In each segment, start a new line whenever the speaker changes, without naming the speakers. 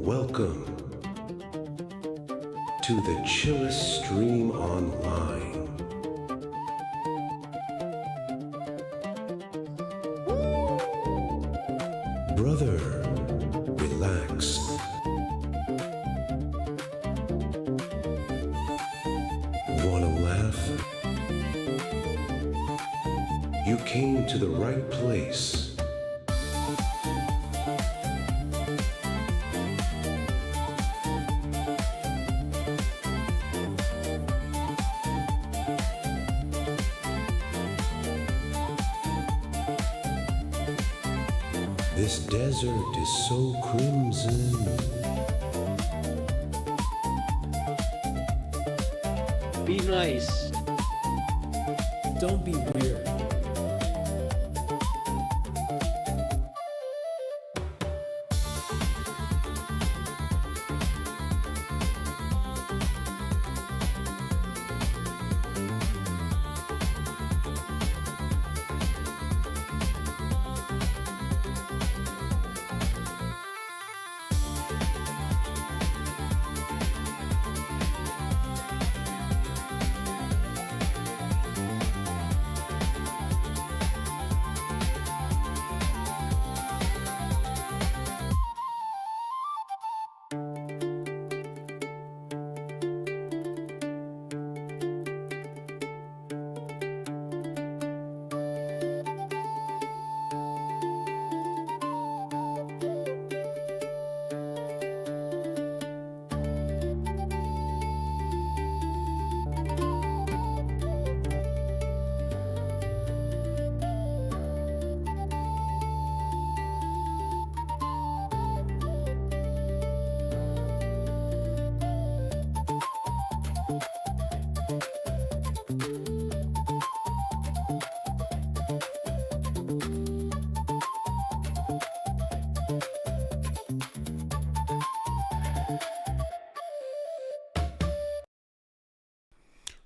Welcome to the chillest stream online. Brother, relax. Wanna laugh? You came to the right place. This desert is so crimson.
Be nice.
Don't be weird.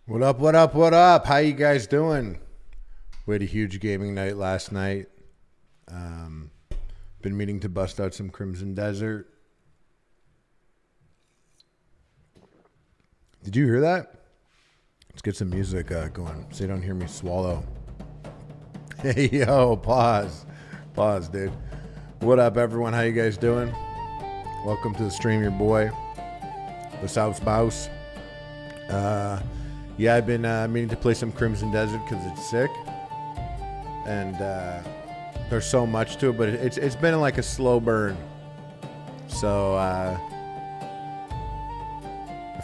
What up, what up, what up? How you guys doing? We had a huge gaming night last night. Been meaning to bust out some Crimson Desert. Did you hear that? Let's get some music going so you don't hear me swallow. Hey, yo, pause. Pause, dude. What up, everyone? How you guys doing? Welcome to the stream, your boy, the South Mouse. Yeah, I've been meaning to play some Crimson Desert because it's sick. And there's so much to it, but it's been like a slow burn. So I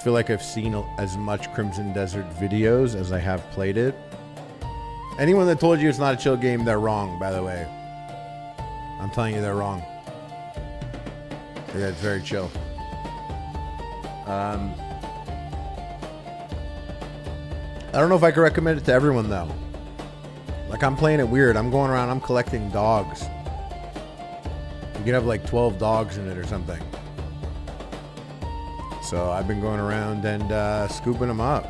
feel like I've seen as much Crimson Desert videos as I have played it. Anyone that told you it's not a chill game, they're wrong, by the way. I'm telling you, they're wrong. Yeah, it's very chill. I don't know if I can recommend it to everyone, though. Like, I'm playing it weird. I'm going around, I'm collecting dogs. You can have like 12 dogs in it or something. So I've been going around and scooping them up.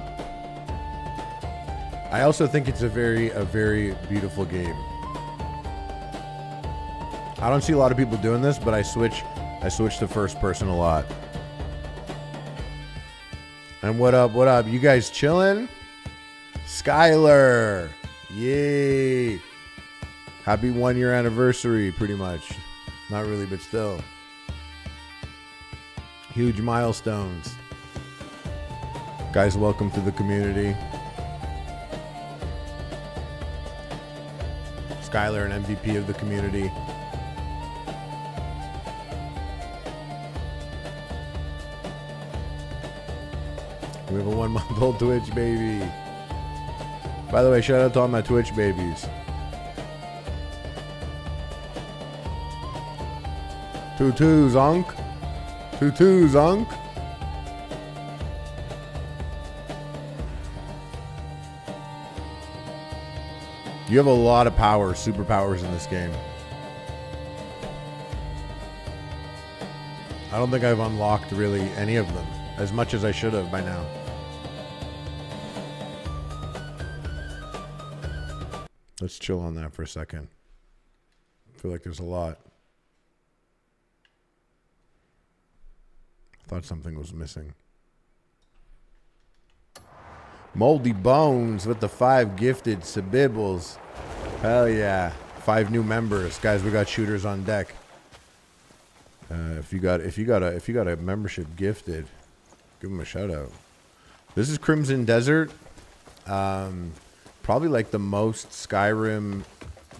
I also think it's a very beautiful game. I don't see a lot of people doing this, but I switch to first person a lot. And what up, what up? You guys chilling? Skylar, yay. Happy 1 year anniversary, pretty much. Not really, but still. Huge milestones. Guys, welcome to the community. Skylar, an MVP of the community. We have a 1-month-old Twitch baby. By the way, shout out to all my Twitch babies. Tutu zonk. Tutu zonk. You have a lot of power, superpowers in this game. I don't think I've unlocked really any of them, as much as I should have by now. Let's chill on that for a second. I feel like there's a lot. Thought something was missing. Moldy Bones with the 5 gifted Sabibbles. Hell yeah. 5 new members. Guys, we got shooters on deck. If you got a membership gifted, give them a shout out. This is Crimson Desert. Probably like the most Skyrim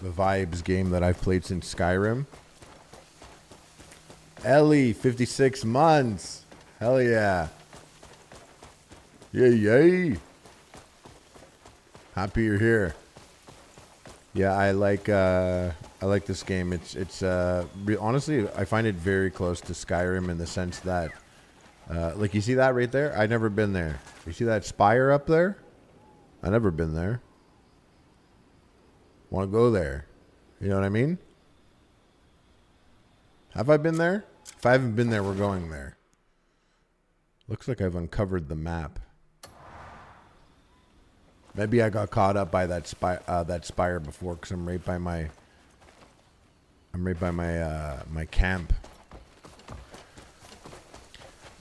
vibes game that I've played since Skyrim. Ellie, 56 months. Hell yeah. Yay, yay. Happy you're here. Yeah, I like this game. It's honestly, I find it very close to Skyrim in the sense that like you see that right there? I've never been there. You see that spire up there? I've never been there. Want to go there. You know what I mean? Have I been there? If I haven't been there, we're going there. Looks like I've uncovered the map. Maybe I got caught up by that spire before because I'm right by my my camp.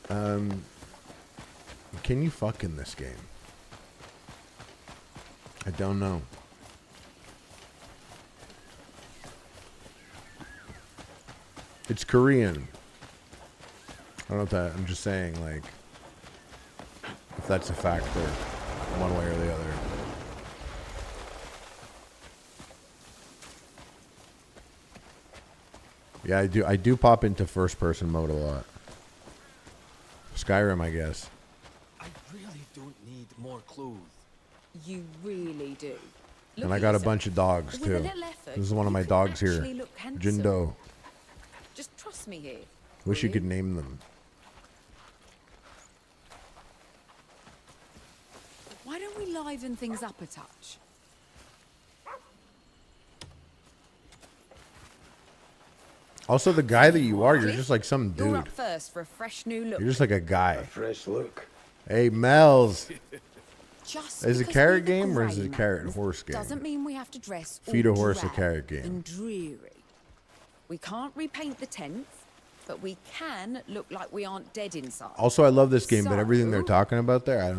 Can you fuck in this game? I don't know. It's Korean. I don't know if that, I'm just saying, like, if that's a factor, one way or the other. Yeah, I do pop into first person mode a lot. Skyrim, I guess.
I really don't need more clothes.
You really do. Look
And I
at
got a
yourself.
bunch of dogs
With a
too.
little effort,
This is one of
you
my
can
dogs here.
actually look handsome.
Jindo.
Just trust me here.
Wish you
will
could name them.
Why don't we liven things up a touch?
Also, the guy that you are, you're just like some
You're
dude.
up first for a fresh new look.
You're just like a guy.
Fresh look.
Hey, Mel's.
Just
Is it
because
carrot
we're the
game or is
grey
it carrot and
mans
horse game?
Doesn't mean we have to dress
Feed a
all
horse a
drab
carrot game.
and dreary. We can't repaint the tents, but we can look like we aren't dead inside.
Also, I love this game, but everything they're
So-
talking about there, I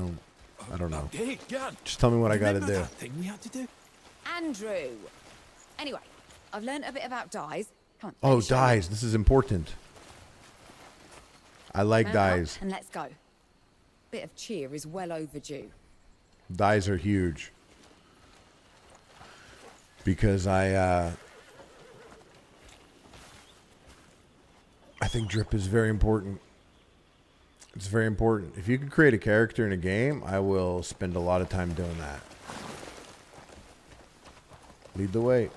don't know.
Hey, Jan.
Just tell me what I gotta
remember
do.
that thing we had to do?
Andrew. Anyway, I've learned a bit about dyes. Come on. let
Oh,
me show you.
dyes. This is important. I like
Mount up
dyes.
and let's go. Bit of cheer is well overdue.
Dyes are huge. Because I think drip is very important. It's very important. If you can create a character in a game, I will spend a lot of time doing that. Lead the way.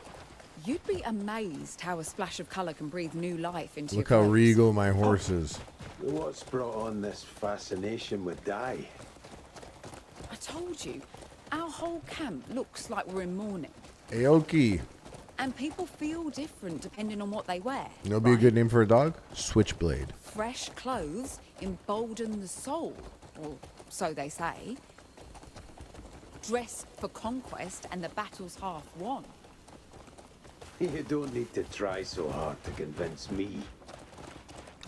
You'd be amazed how a splash of colour can breathe new life into
Look
your
how
clothes.
regal my horse is.
What's brought on this fascination with dye?
I told you, our whole camp looks like we're in mourning.
Aoki.
And people feel different depending on what they wear.
You know, be a
right?
good name for a dog? Switchblade.
Fresh clothes embolden the soul, or so they say. Dress for conquest and the battle's half won.
You don't need to try so hard to convince me.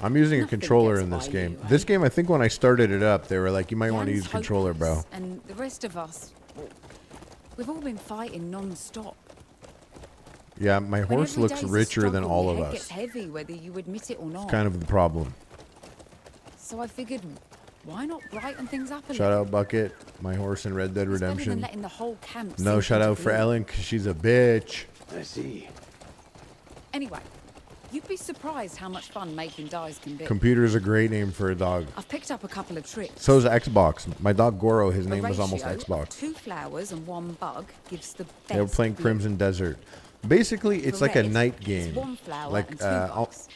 I'm using a
Nothing
controller
gets
in this
by
game.
you,
This
eh?
game, I think when I started it up, they were like, you might want to
Jan's
use a controller, bro.
hopeless, and the rest of us, well, we've all been fighting non-stop.
Yeah, my
When
horse
every
looks
day's a
richer than
struggle,
all
your
of
head
us.
gets heavy whether you admit it or not.
Kind of the problem.
So I figured, why not brighten things up a
Shout
little?
out Bucket, my horse in Red Dead
It's better than
Redemption.
letting the whole camp
No
sink
shout
into
out for
gloom.
Ellen because she's a bitch.
I see.
Anyway, you'd be surprised how much fun making dyes can be.
Computer's a great name for a dog.
I've picked up a couple of tricks.
So's Xbox. My dog Goro, his
A
name was almost
ratio of
Xbox.
2 flowers and 1 bug gives the best.
They were playing
bloom.
Crimson Desert. Basically, it's
For
like a
red,
night
it's
game.
1 flower
Like,
and 2 bugs.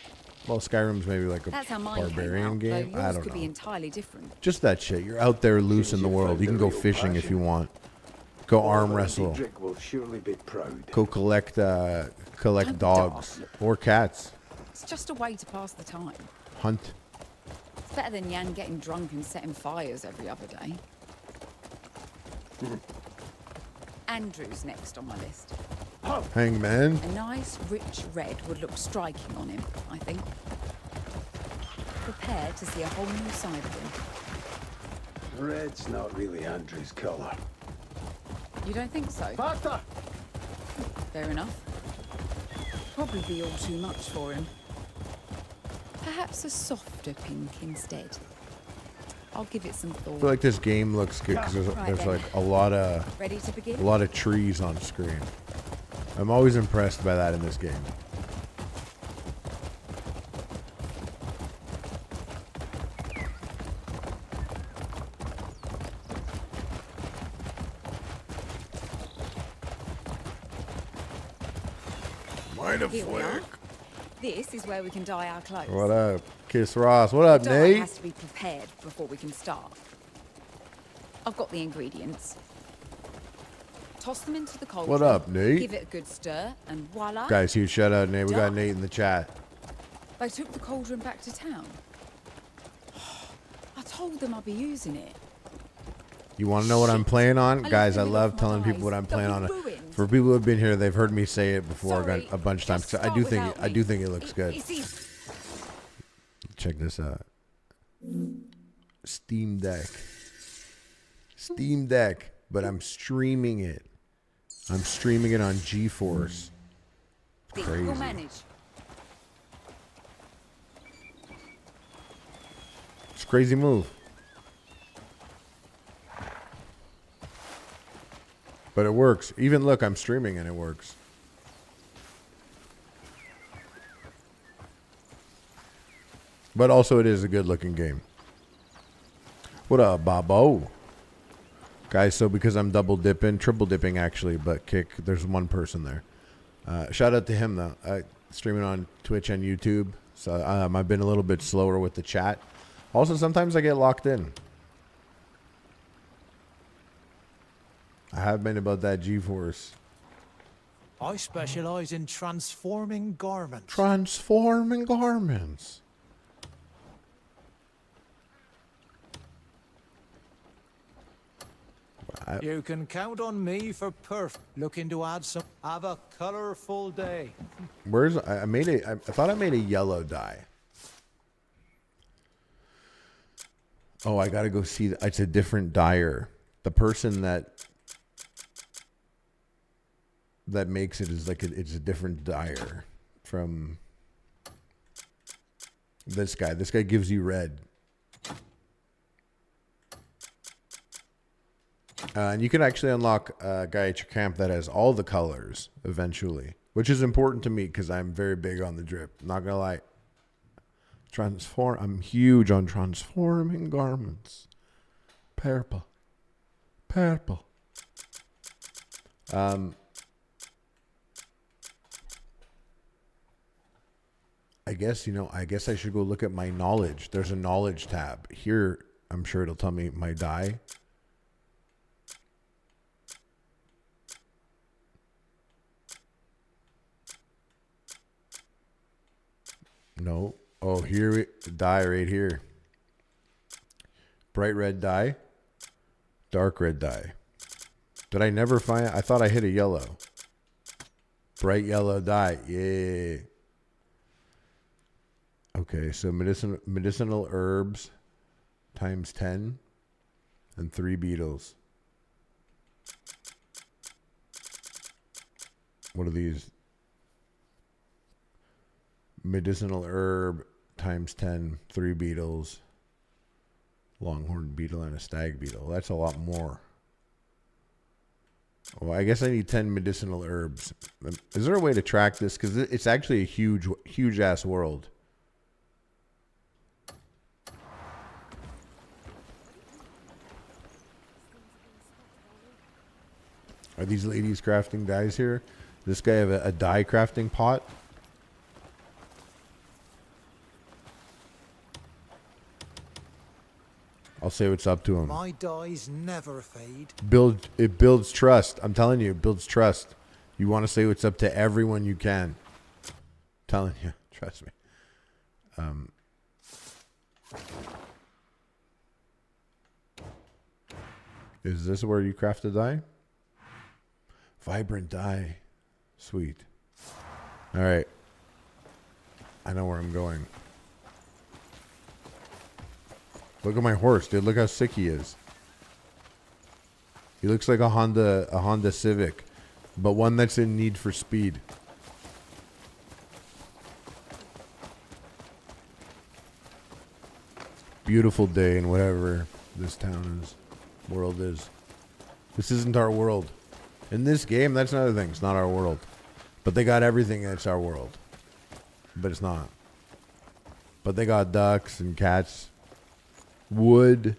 well, Skyrim's maybe like a
That's how mine
barbarian
came out,
game.
though
I
yours
don't
could be
know.
entirely different.
Just that shit. You're out there loose
Seems
in the
you
world.
found
You can
a
go
real
fishing if
passion.
you want. Go arm
Oliver
wrestle.
Diedrich will surely be proud.
Go collect
Don't be
dogs
daft.
or cats.
It's just a way to pass the time.
Hunt.
It's better than Jan getting drunk and setting fires every other day. Andrew's next on my list.
Hangman.
A nice, rich red would look striking on him, I think. The prepare to see a whole new side of him.
Red's not really Andrew's color.
You don't think so?
Faster!
Fair enough. Probably be all too much for him. Perhaps a softer pink instead. I'll give it some
I
thought.
feel like this game looks good because there's like a lot
Ready to begin?
of trees on screen. I'm always impressed by that in this game.
Here we are. This is where we can dye our clothes.
What up, Kiss Ross? What up,
The dye
Nate?
has to be prepared before we can start. I've got the ingredients. Toss them into the cauldron.
What up, Nate?
Give it a good stir, and voila.
Guys, huge shout out, Nate. We got
Done.
Nate in the chat.
They took the cauldron back to town. I told them I'd be using it.
You want to know what I'm playing on?
I
Guys, I
left it
love
off my
telling people what
eyes.
I'm playing
They'll
on.
be ruined.
For people who have been here, they've heard me say it before
Sorry,
a bunch of times.
just
I do
start
think
without
I do
me.
think it looks good.
It's easy.
Check this out. Steam Deck. Steam Deck, but I'm streaming it. I'm streaming it on GeForce.
We'll
Crazy.
manage.
It's a crazy move. But it works. Even look, I'm streaming and it works. But also it is a good looking game. What up, Bobo? Guys, so because I'm double dipping, triple dipping actually, but Kick, there's one person there. Shout out to him though. Streaming on Twitch and YouTube. So I've been a little bit slower with the chat. Also, sometimes I get locked in. I have been about that GeForce.
I specialize in transforming garments.
Transforming garments.
You can count on me for perf. Looking to add some. Have a colorful day.
Where's I made a I thought I made a yellow dye. Oh, I gotta go see. It's a different dyer. The person that makes it is like it's a different dyer from this guy. This guy gives you red. And you can actually unlock a guy at your camp that has all the colors eventually, which is important to me because I'm very big on the drip. Not gonna lie. I'm huge on transforming garments. Purple. Purple. I guess I should go look at my knowledge. There's a knowledge tab. Here, I'm sure it'll tell me my dye. No. Oh, here, dye right here. Bright red dye. Dark red dye. Did I never find it? I thought I hit a yellow. Bright yellow dye. Yeah. Okay, so medicinal herbs times 10 and 3 beetles. What are these? Medicinal herb times 10, 3 beetles, longhorn beetle, and a stag beetle. That's a lot more. Well, I guess I need 10 medicinal herbs. Is there a way to track this? Because it's actually a huge ass world. Are these ladies crafting dyes here? Does this guy have a dye crafting pot? I'll say what's up to him.
My dyes never fade.
It builds trust. I'm telling you, it builds trust. You want to say what's up to everyone you can. I'm telling you, trust me. Is this where you craft a dye? Vibrant dye. Sweet. All right. I know where I'm going. Look at my horse, dude. Look how sick he is. He looks like a Honda Civic, but one that's in need for speed. Beautiful day in whatever this town is, world is. This isn't our world. In this game, that's another thing. It's not our world. But they got everything that's our world. But it's not. But they got ducks and cats. Wood.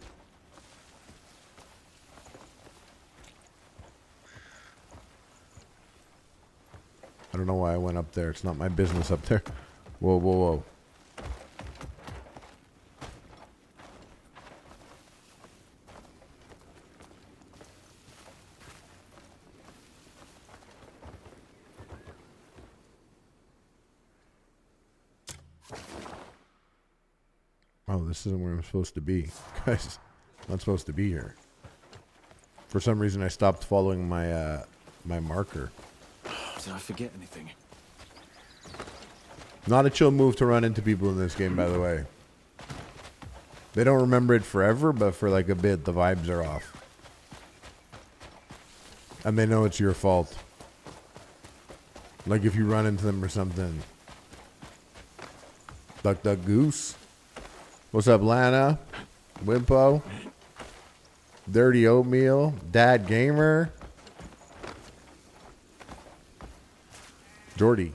I don't know why I went up there. It's not my business up there. Whoa, whoa, whoa. Oh, this isn't where I'm supposed to be. Guys, I'm not supposed to be here. For some reason, I stopped following my my marker.
Did I forget anything?
Not a chill move to run into people in this game, by the way. They don't remember it forever, but for like a bit, the vibes are off. And they know it's your fault. Like if you run into them or something. Duck, duck, goose. What's up, Lana? Wimpo? Dirty Oatmeal? Dad Gamer? Jordy.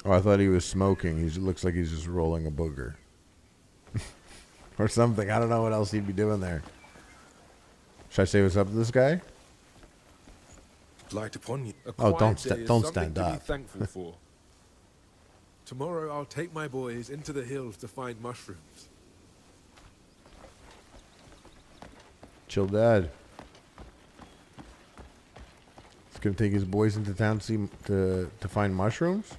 Oh, I thought he was smoking. He looks like he's just rolling a booger. Or something. I don't know what else he'd be doing there. Should I say what's up to this guy?
Light upon you.
Oh, don't
stand
stand
to be
up.
thankful for. Tomorrow I'll take my boys into the hills to find mushrooms.
Chill dad. He's gonna take his boys into town to find mushrooms.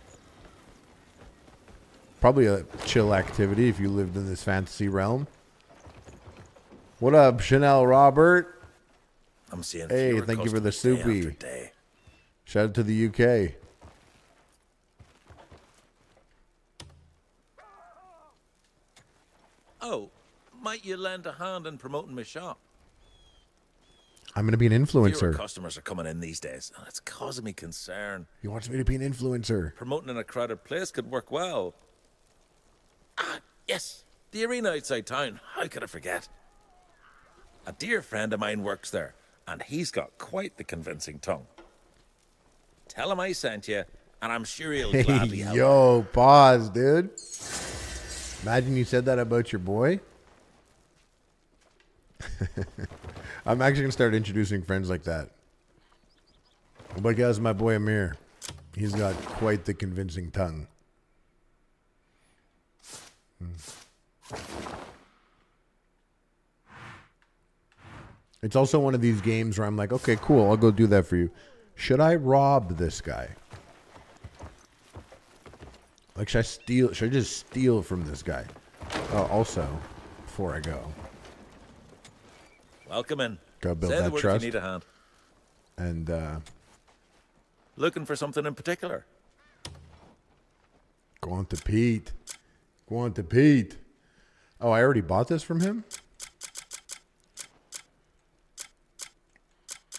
Probably a chill activity if you lived in this fantasy realm. What up, Chanel Robert?
I'm seeing
hey, thank you for the soupy. Shout out to the UK.
Oh, might you lend a hand in promoting my shop?
I'm going to be an
Fewer
influencer.
customers are coming in these days, and it's causing me concern.
He wants me to be an influencer.
Promoting in a crowded place could work well. Ah, yes, the arena outside town. How could I forget? A dear friend of mine works there, and he's got quite the convincing tongue. Tell him I sent you, and I'm sure he'll gladly help.
Yo, pause, dude. Imagine you said that about your boy. I'm actually going to start introducing friends like that. But guys, my boy Amir. He's got quite the convincing tongue. It's also one of these games where I'm like, okay, cool, I'll go do that for you. Should I rob this guy? Like, should I steal? Should I just steal from this guy? Oh, also, before I go,
Welcome in.
gotta build
Say the
that
word if
trust.
you need a hand.
And
Looking for something in particular?
go on to Pete. Go on to Pete. Oh, I already bought this from him?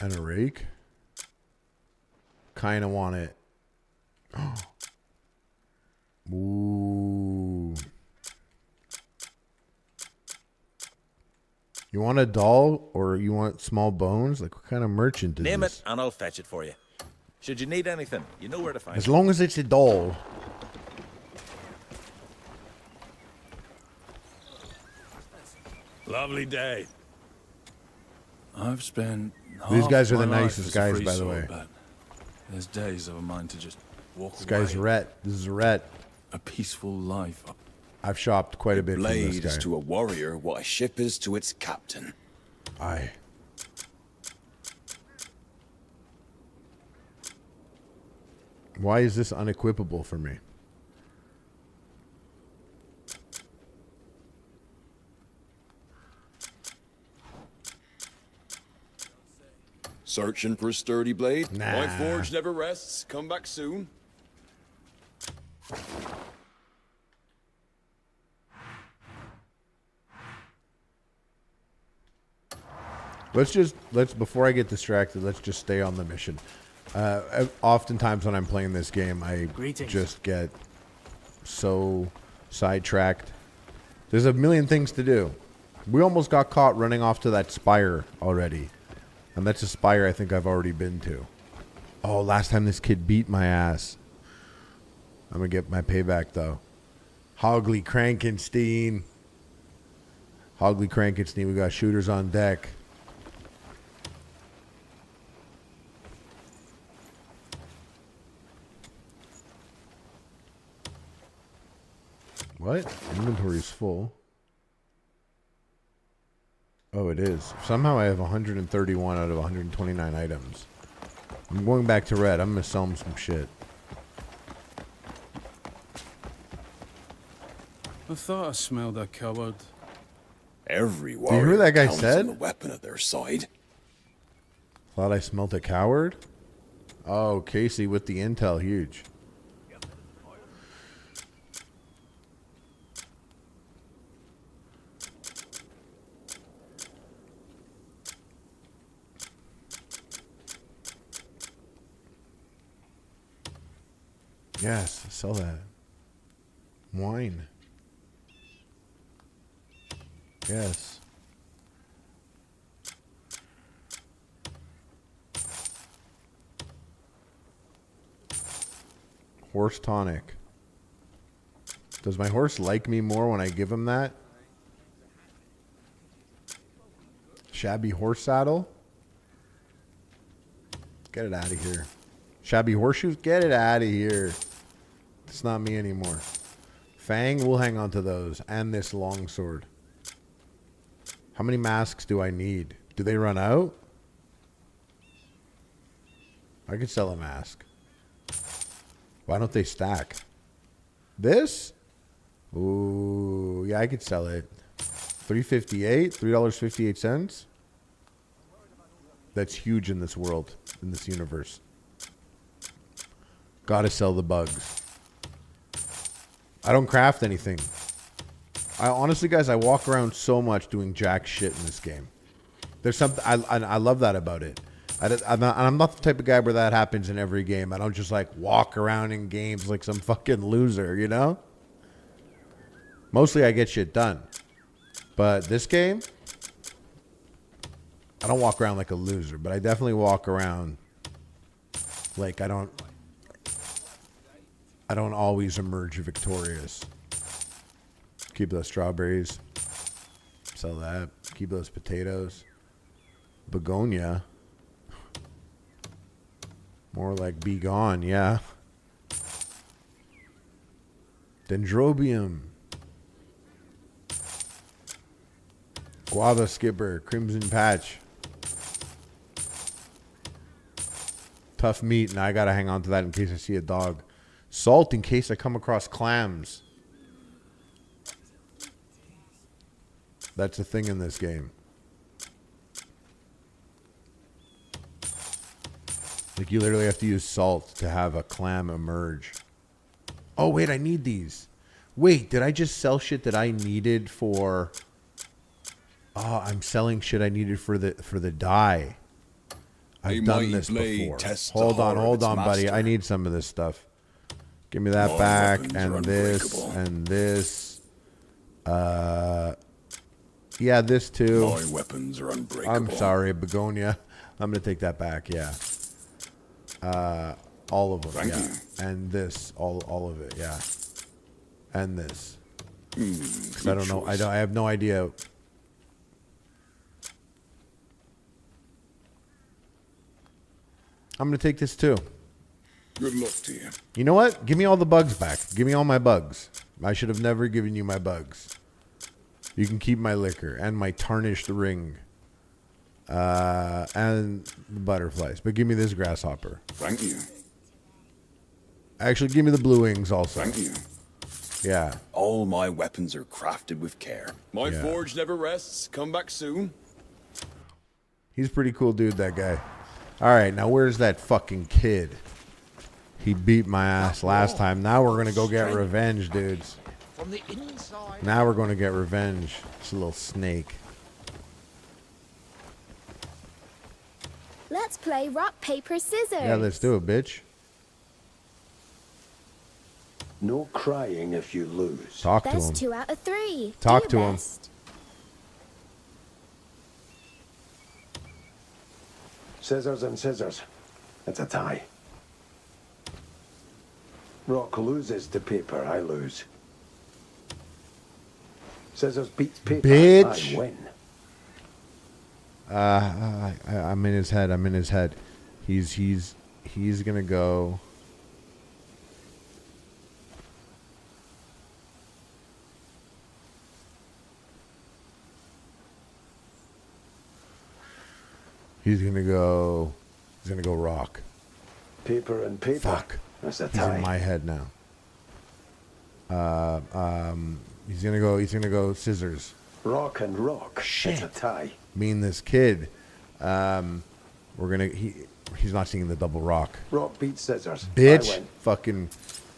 And a rake? Kinda want it. Ooh. You want a doll or you want small bones? Like, what kind of merchant is
Name
this?
it, and I'll fetch it for you. Should you need anything, you know where to find
As
it.
long as it's a doll.
Lovely day. I've spent
These
half
guys are the
my life
nicest
as a
guys,
free
by the
soul,
way.
but there's days of a mind to just walk
This
away.
guy's Rhett. This is Rhett.
A peaceful life.
I've shopped quite a bit from this
Blade is
guy.
to a warrior what a ship is to its captain.
Aye. Why is this unequipable for me?
Searching for a sturdy blade?
Nah.
My forge never rests. Come back soon.
Let's before I get distracted, let's just stay on the mission. Oftentimes when I'm playing this game, I just get so sidetracked. There's a million things to do. We almost got caught running off to that spire already. And that's a spire I think I've already been to. Oh, last time this kid beat my ass. I'm going to get my payback, though. Hogley Krankenstein. Hogley Krankenstein. We got shooters on deck. What? Inventory's full. Oh, it is. Somehow I have 131 out of 129 items. I'm going back to red. I'm going to sell him some shit.
I thought I smelled a coward.
Every
you
warrior
hear that guy
counts
said?
on the weapon at their side.
Thought I smelt a coward? Oh, Casey with the intel. Huge. Yes, sell that. Wine. Yes. Horse tonic. Does my horse like me more when I give him that? Shabby horse saddle? Get it out of here. Shabby horseshoes? Get it out of here. It's not me anymore. Fang, we'll hang on to those. And this longsword. How many masks do I need? Do they run out? I could sell a mask. Why don't they stack? This? Ooh, yeah, I could sell it. $3.58? $3.58? That's huge in this world, in this universe. Gotta sell the bugs. I don't craft anything. I honestly, guys, I walk around so much doing jack shit in this game. There's something I love that about it. I'm not the type of guy where that happens in every game. I don't just like walk around in games like some fucking loser, you know? Mostly I get shit done. But this game, I don't walk around like a loser, but I definitely walk around like I don't always emerge victorious. Keep those strawberries. Sell that. Keep those potatoes. Begonia. More like be gone, yeah. Dendrobium. Guava skipper. Crimson patch. Tough meat, and I gotta hang on to that in case I see a dog. Salt in case I come across clams. That's a thing in this game. Like you literally have to use salt to have a clam emerge. Oh wait, I need these. Wait, did I just sell shit that I needed for? Oh, I'm selling shit I needed for the dye. I've done this before. Hold on, buddy. I need some of this stuff. Give me that back, and this, and this. Yeah, this too.
My weapons are unbreakable.
I'm sorry, Begonia. I'm gonna take that back. Yeah. All of them.
Thank
yeah.
you.
And this, all of it. Yeah. And this. I don't know. I have no idea. I'm gonna take this too.
Good luck to you.
You know what? Give me all the bugs back. Give me all my bugs. I should have never given you my bugs. You can keep my liquor and my tarnished ring. And the butterflies. But give me this grasshopper.
Thank you.
Actually, give me the blue wings also.
Thank you.
Yeah.
All my weapons are crafted with care. My
Yeah.
forge never rests. Come back soon.
He's a pretty cool dude, that guy. All right, now where's that fucking kid? He beat my ass last time. Now we're gonna go get revenge, dudes.
From the inside.
Now we're gonna get revenge. It's a little snake.
Let's play rock, paper, scissors.
Yeah, let's do it, bitch.
No crying if you lose.
Talk to
That's
him.
2 out of 3.
Talk
Do your
to him.
best.
Scissors and scissors. It's a tie. Rock loses to paper, I lose. Scissors beats paper,
Bitch.
I win.
I'm in his head. I'm in his head. He's gonna go. He's gonna go rock.
Paper and paper.
Fuck.
That's a
He's
tie.
in my head now. He's gonna go scissors.
Rock and rock.
Shit.
It's a tie.
Me and this kid. He's not seeing the double rock.
Rock beats scissors. I
Bitch.
win.
Fucking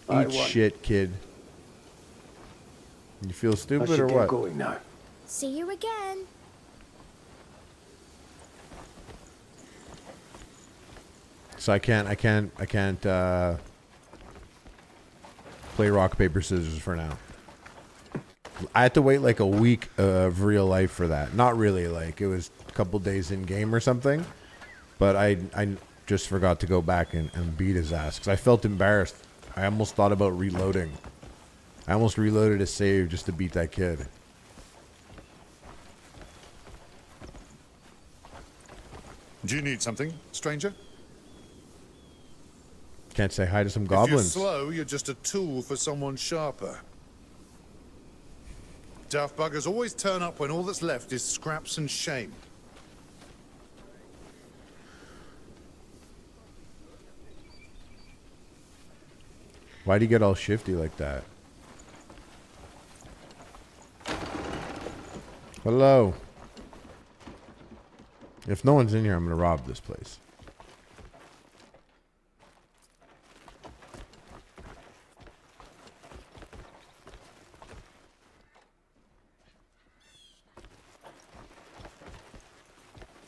I
eat
won.
shit, kid. You feel
I
stupid
should
or
get
what?
going now.
See you again.
So I can't play rock, paper, scissors for now. I had to wait like a week of real life for that. Not really, like it was a couple days in game or something. But I just forgot to go back and beat his ass because I felt embarrassed. I almost thought about reloading. I almost reloaded a save just to beat that kid.
Do you need something, stranger?
Can't say hi to some
If
goblins.
you're slow, you're just a tool for someone sharper. Daft buggers always turn up when all that's left is scraps and shame.
Why'd he get all shifty like that? Hello. If no one's in here, I'm gonna rob this place.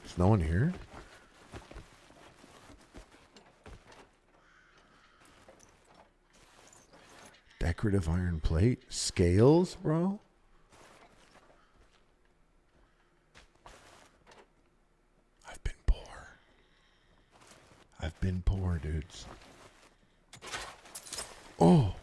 There's no one here? Decorative iron plate? Scales, bro? I've been poor. I've been poor, dudes. Oh!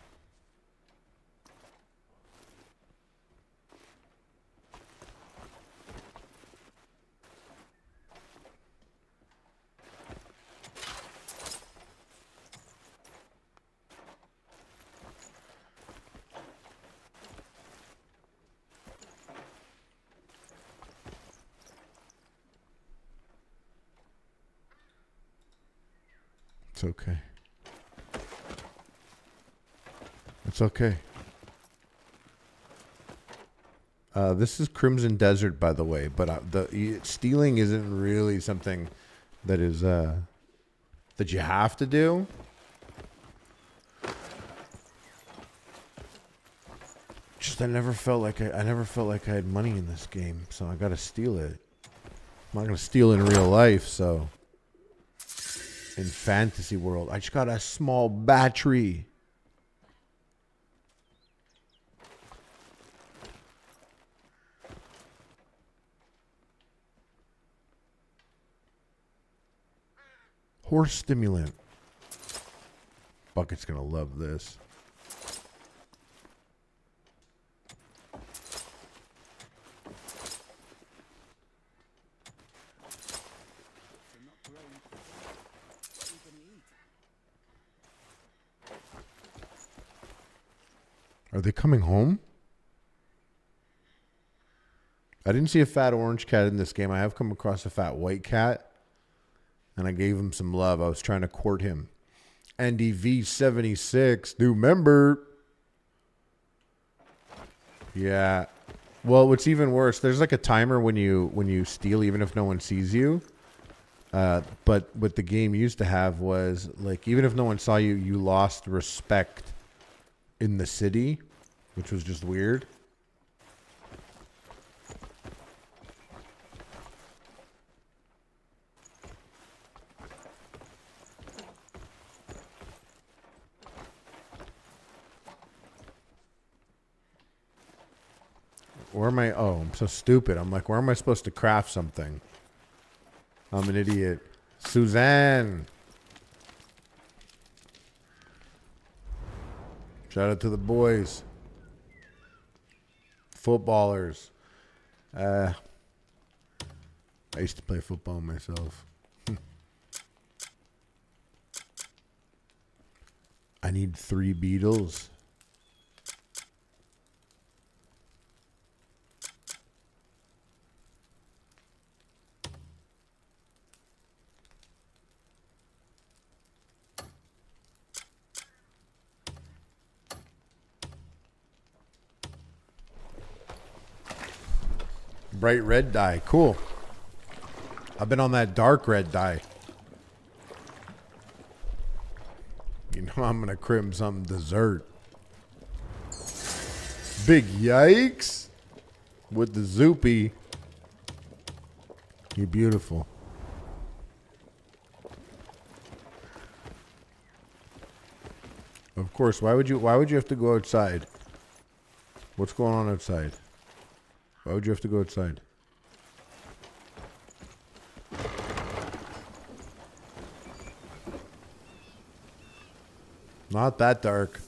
It's okay. It's okay. This is Crimson Desert, by the way, but stealing isn't really something that is that you have to do. Just I never felt like I had money in this game, so I gotta steal it. I'm not gonna steal in real life, so. In fantasy world, I just got a small battery. Horse stimulant. Bucket's gonna love this. Are they coming home? I didn't see a fat orange cat in this game. I have come across a fat white cat. And I gave him some love. I was trying to court him. NDV76, new member. Yeah. Well, what's even worse, there's like a timer when you steal, even if no one sees you. But what the game used to have was, like, even if no one saw you, you lost respect in the city, which was just weird. Where am I? Oh, I'm so stupid. I'm like, where am I supposed to craft something? I'm an idiot. Suzanne. Shout out to the boys. Footballers. I used to play football myself. I need 3 beetles. Bright red dye. Cool. I've been on that dark red dye. You know I'm going to crim some dessert. Big yikes. With the zoopy. You're beautiful. Of course. Why would you have to go outside? What's going on outside? Why would you have to go outside? Not that dark.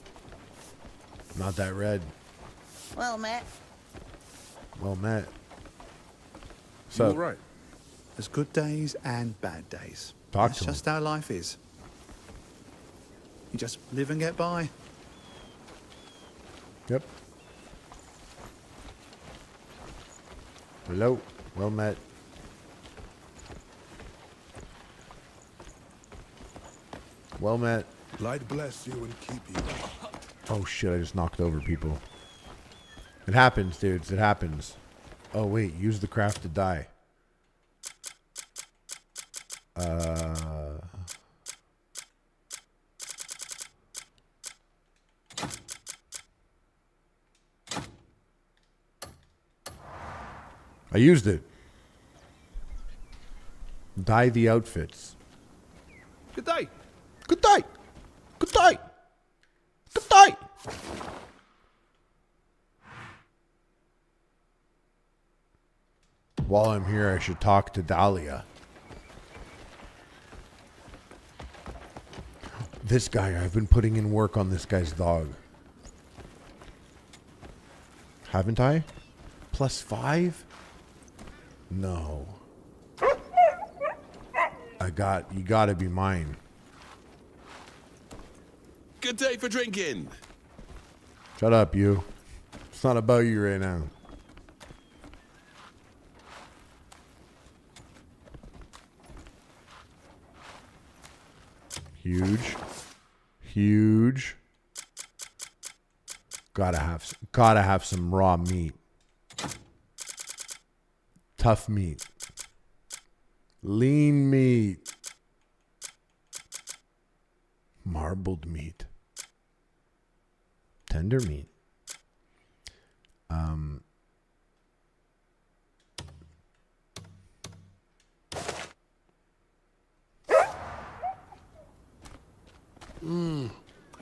Not that red.
Well met.
Well met.
So,
So,
all right. There's good days and bad days.
Talk
That's
to 'em.
just how life is. You just live and get by.
Yep. Hello. Well met. Well met.
Light bless you and keep you.
Oh shit, I just knocked over people. It happens, dudes. It happens. Oh wait, use the crafted die. I used it. Dye the outfits.
Good day.
Good day. Good day. Good day. While I'm here, I should talk to Dahlia. This guy, I've been putting in work on this guy's dog. Haven't I? +5? No. You gotta be mine.
Good day for drinking.
Shut up, you. It's not about you right now. Huge. Huge. Gotta have some raw meat. Tough meat. Lean meat. Marbled meat. Tender meat.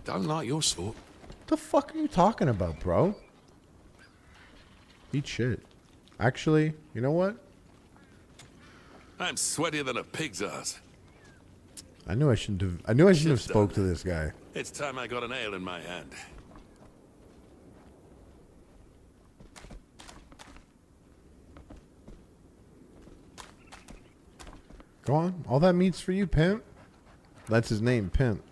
Don't like your sort.
What the fuck are you talking about, bro? Eat shit. Actually, you know what?
I'm sweatier than a pig's ass.
I knew I shouldn't have spoke to this guy.
It's time I got an ale in my hand.
Go on. All that meat's for you, pimp. That's his name, Pimp.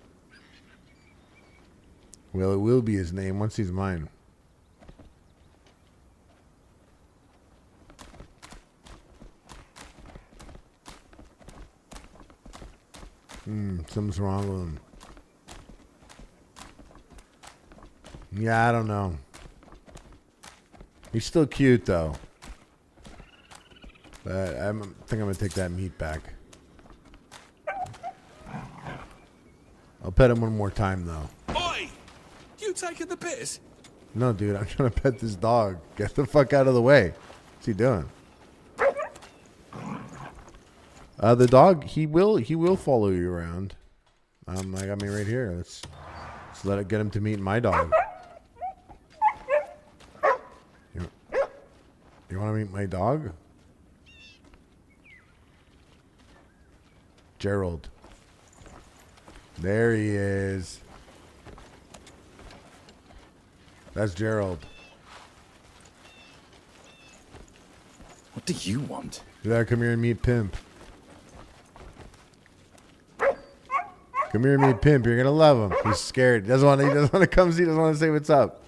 Well, it will be his name once he's mine. Something's wrong with him. Yeah, I don't know. He's still cute, though. But I think I'm going to take that meat back. I'll pet him one more time, though.
Oi! You taking the piss?
No, dude, I'm trying to pet this dog. Get the fuck out of the way. What's he doing? The dog, he will follow you around. I got me right here. Let's get him to meet my dog. You want to meet my dog? Gerald. There he is. That's Gerald.
What do you want?
You gotta come here and meet Pimp. Come here and meet Pimp. You're gonna love him. He's scared. He doesn't want to come see. He doesn't want to say what's up.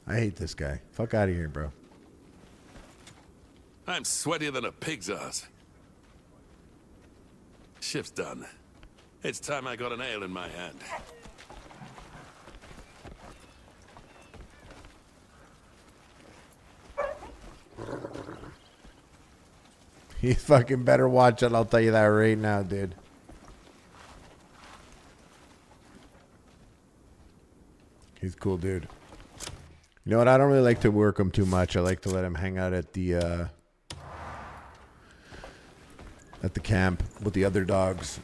I hate this guy. Fuck out of here, bro.
I'm sweatier than a pig's ass. Shift's done. It's time I got an ale in my hand.
You fucking better watch it. I'll tell you that right now, dude. He's a cool dude. You know what? I don't really like to work him too much. I like to let him hang out at the camp with the other dogs.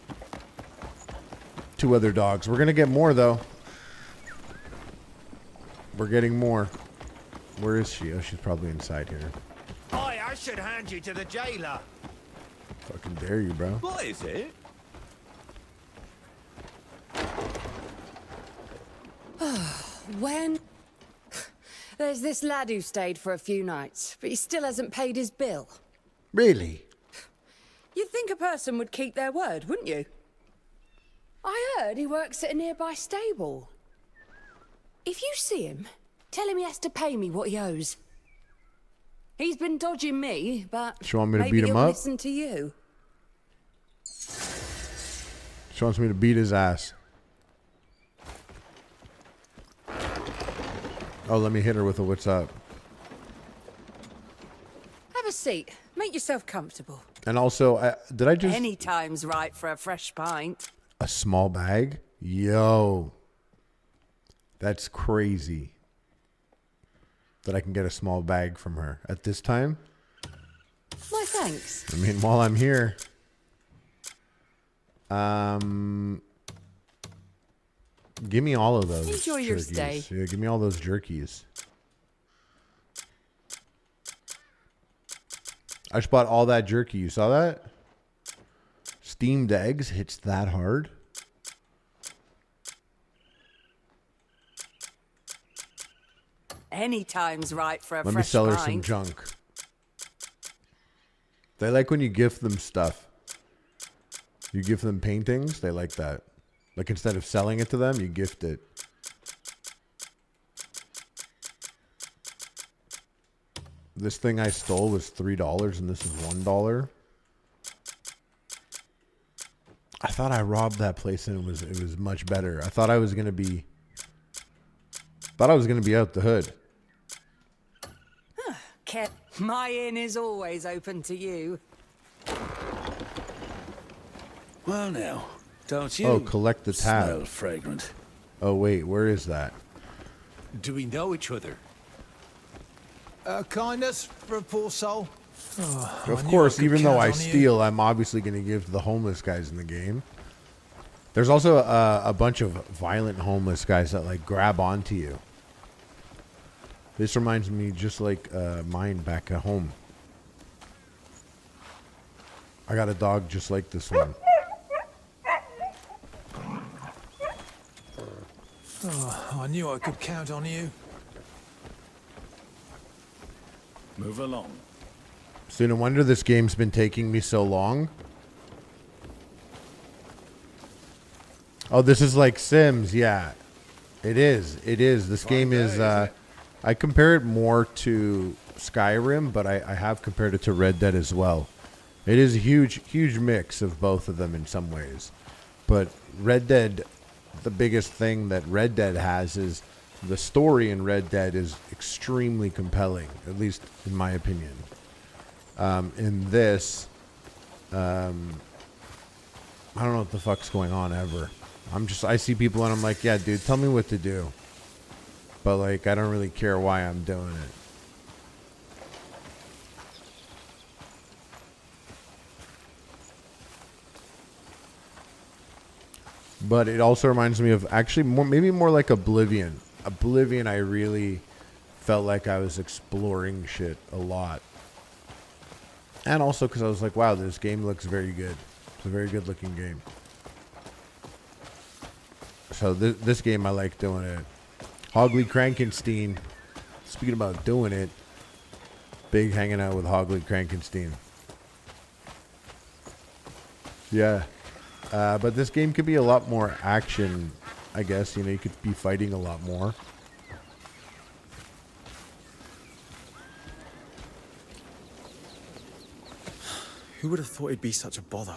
2 other dogs. We're gonna get more though. We're getting more. Where is she? Oh, she's probably inside here.
I should hand you to the jailer.
Fucking dare you, bro.
What is it?
When? There's this lad who stayed for a few nights, but he still hasn't paid his bill.
Really?
You'd think a person would keep their word, wouldn't you? I heard he works at a nearby stable. If you see him, tell him he has to pay me what he owes. He's been dodging me, but
She want me to
maybe
beat him
he'll
up?
listen to you.
She wants me to beat his ass. Oh, let me hit her with a what's up.
Have a seat. Make yourself comfortable.
And also, did I just...
Any time's right for a fresh pint.
A small bag? Yo. That's crazy. That I can get a small bag from her at this time.
My thanks.
I mean, while I'm here. Give me all of those.
Enjoy your
jerkies.
stay.
Yeah, give me all those jerkies. I just bought all that jerky. You saw that? Steamed eggs hits that hard.
Any time's right for a
Let
fresh
me sell her
pint.
some junk. They like when you gift them stuff. You gift them paintings, they like that. Like instead of selling it to them, you gift it. This thing I stole was $3 and this is $1. I thought I robbed that place and it was much better. I thought I was gonna be out the hood.
My inn is always open to you.
Well now, don't you?
Oh, collect the tab.
Smell fragrant.
Oh wait, where is that?
Do we know each other? Kindness for a poor soul. Oh,
Of course, even though I steal, I'm obviously going to give to the homeless guys in the game. There's also a bunch of violent homeless guys that like grab onto you. This reminds me just like mine back at home. I got a dog just like this one.
Oh, I knew I could count on you.
Move along.
So no wonder this game's been taking me so long. Oh, this is like Sims, yeah. It is. It is. This game is I compare it more to Skyrim, but I have compared it to Red Dead as well. It is a huge mix of both of them in some ways. But Red Dead, the biggest thing that Red Dead has is the story in Red Dead is extremely compelling, at least in my opinion. In this, I don't know what the fuck's going on ever. I see people and I'm like, yeah, dude, tell me what to do. But like, I don't really care why I'm doing it. But it also reminds me of actually maybe more like Oblivion. Oblivion, I really felt like I was exploring shit a lot. And also because I was like, wow, this game looks very good. It's a very good looking game. So this game, I like doing it. Hogley Krankenstein. Speaking about doing it, big hanging out with Hogley Krankenstein. Yeah. But this game could be a lot more action, I guess. You know, you could be fighting a lot more.
Who would have thought it'd be such a bother?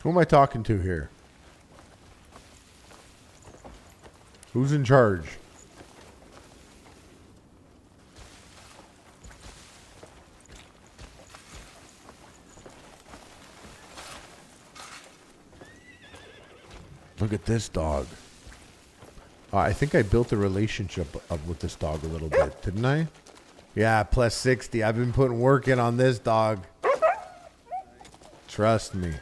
Who am I talking to here? Who's in charge? Look at this dog. I think I built a relationship up with this dog a little bit, didn't I? Yeah, plus 60. I've been putting work in on this dog. Trust me.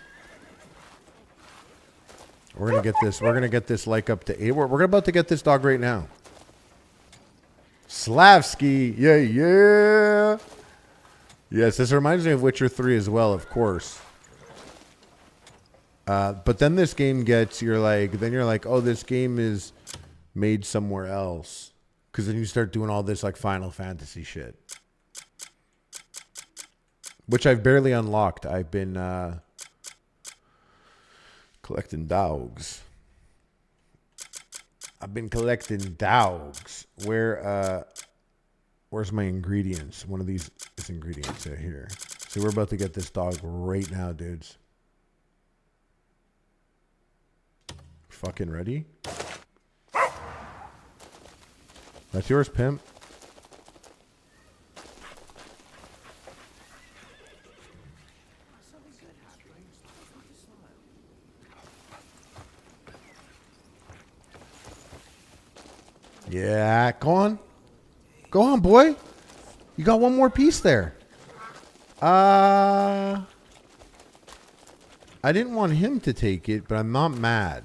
We're gonna get this. We're gonna get this like up to 8. We're about to get this dog right now. Slavsky, yeah. Yes, this reminds me of Witcher 3 as well, of course. But then this game gets, you're like, oh, this game is made somewhere else, because then you start doing all this like Final Fantasy shit, which I've barely unlocked. I've been collecting dogs. Where's my ingredients? One of these is ingredients right here. So we're about to get this dog right now, dudes. Fucking ready? That's yours, pimp. Yeah, go on. Go on, boy. You got one more piece there. I didn't want him to take it, but I'm not mad.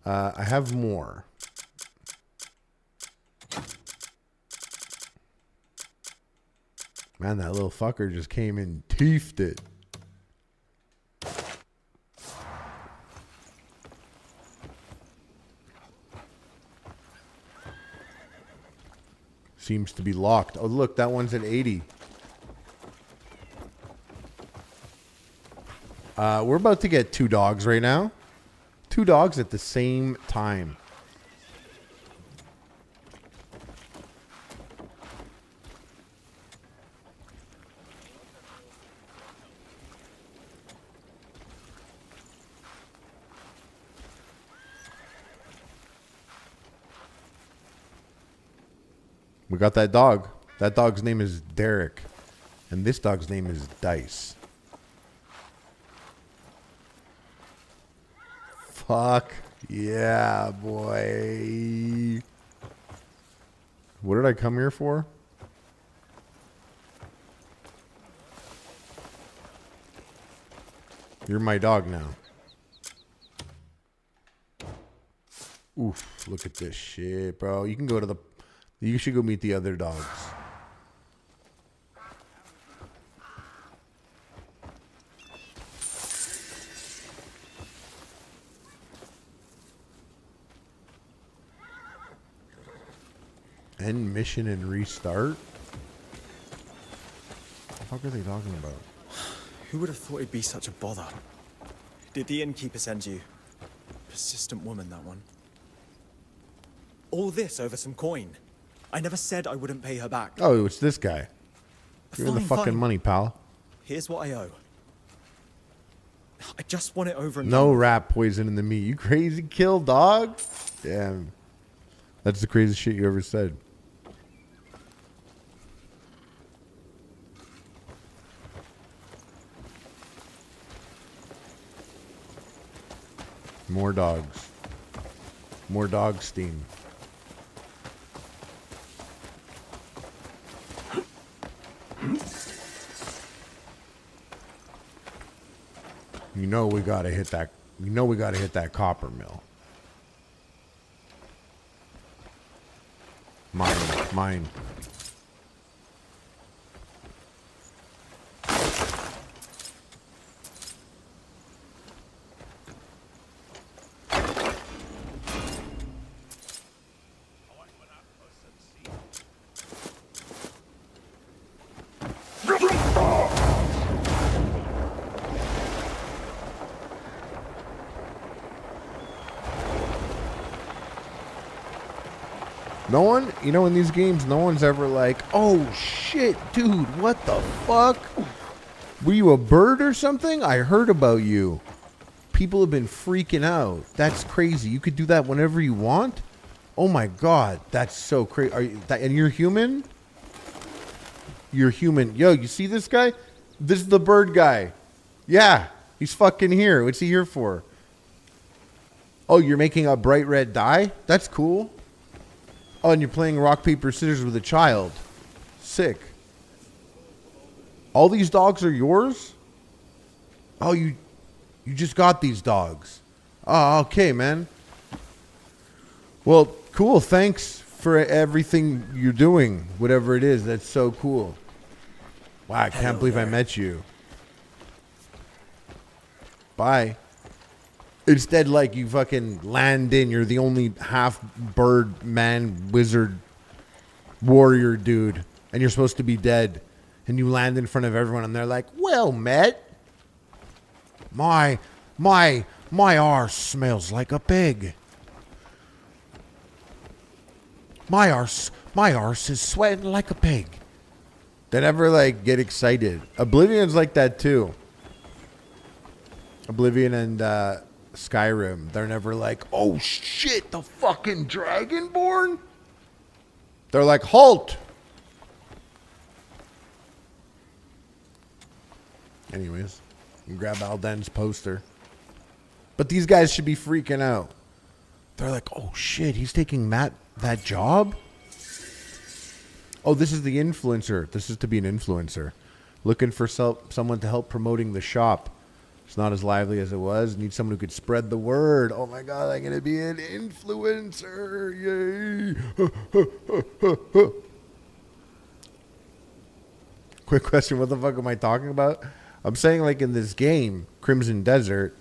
I have more. Man, that little fucker just came and teethed it. Seems to be locked. Oh, look, that one's at 80. We're about to get 2 dogs right now. 2 dogs at the same time. We got that dog. That dog's name is Derek. And this dog's name is Dice. Fuck. Yeah, boy. What did I come here for? You're my dog now. Oof, look at this shit, bro. You can go to the... You should go meet the other dogs. End mission and restart? What the fuck are they talking about?
Who would have thought it'd be such a bother? Did the innkeeper send you? Persistent woman, that one. All this over some coin. I never said I wouldn't pay her back.
Oh, it's this guy. Give me the fucking money, pal.
Here's what I owe. I just want it over and
No rat poison in the meat. You crazy kill, dog? Damn. That's the craziest shit you ever said. More dogs. More dog steam. You know we gotta hit that. You know we gotta hit that copper mill. Mine. No one, you know, in these games, no one's ever like, oh shit, dude, what the fuck? Were you a bird or something? I heard about you. People have been freaking out. That's crazy. You could do that whenever you want? Oh my god, that's so crazy. Are you, and you're human? You're human. Yo, you see this guy? This is the bird guy. Yeah, he's fucking here. What's he here for? Oh, you're making a bright red dye? That's cool. Oh, and you're playing rock, paper, scissors with a child. Sick. All these dogs are yours? Oh, you just got these dogs. Oh, okay, man. Well, cool. Thanks for everything you're doing, whatever it is. That's so cool. Wow, I can't believe I met you. Bye. Instead, like, you fucking land in. You're the only half bird, man, wizard, warrior dude. And you're supposed to be dead. And you land in front of everyone and they're like, well met. My arse smells like a pig. My arse is sweating like a pig. They never, like, get excited. Oblivion's like that, too. Oblivion and Skyrim. They're never like, oh, shit, the fucking Dragonborn? They're like, halt! Anyways, you grab Alden's poster. But these guys should be freaking out. They're like, oh, shit, he's taking that job? Oh, this is the influencer. This is to be an influencer. Looking for someone to help promoting the shop. It's not as lively as it was. Need someone who could spread the word. Oh my god, I'm going to be an influencer. Yay. Quick question, what the fuck am I talking about? I'm saying, like, in this game, Crimson Desert,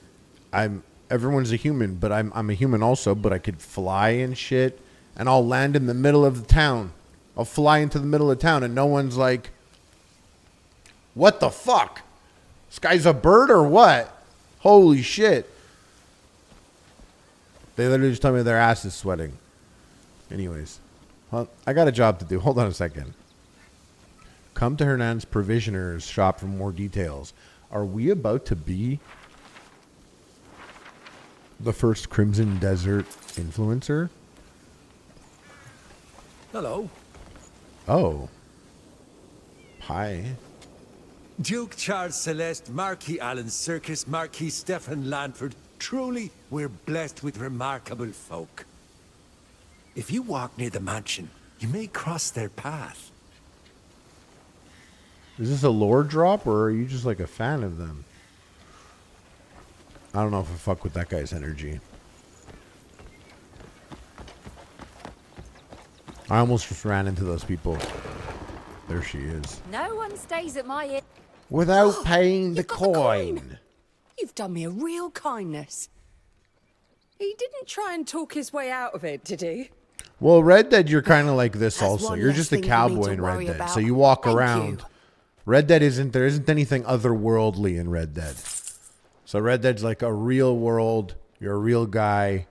everyone's a human, but I'm a human also, but I could fly and shit, and I'll land in the middle of the town. I'll fly into the middle of town, and no one's like, what the fuck? This guy's a bird or what? Holy shit. They literally just told me their ass is sweating. Anyways. Well, I got a job to do. Hold on a second. Come to Hernan's Provisioner's shop for more details. Are we about to be the first Crimson Desert influencer?
Hello.
Oh. Hi.
Duke Charles Celeste, Marquis Alan Circus, Marquis Stephen Lanford. Truly, we're blessed with remarkable folk. If you walk near the mansion, you may cross their path.
Is this a lore drop, or are you just like a fan of them? I don't know if I fuck with that guy's energy. I almost just ran into those people. There she is.
No one stays at my inn.
Without paying the coin.
You've done me a real kindness. He didn't try and talk his way out of it, did he?
Well, Red Dead, you're kind of like this
That's
also.
one
You're
less
just a
thing for me
cowboy
to
in Red
worry
Dead.
about.
So you walk
Thank
around.
you.
Red Dead there isn't anything otherworldly in Red Dead. So Red Dead's like a real world. You're a real guy.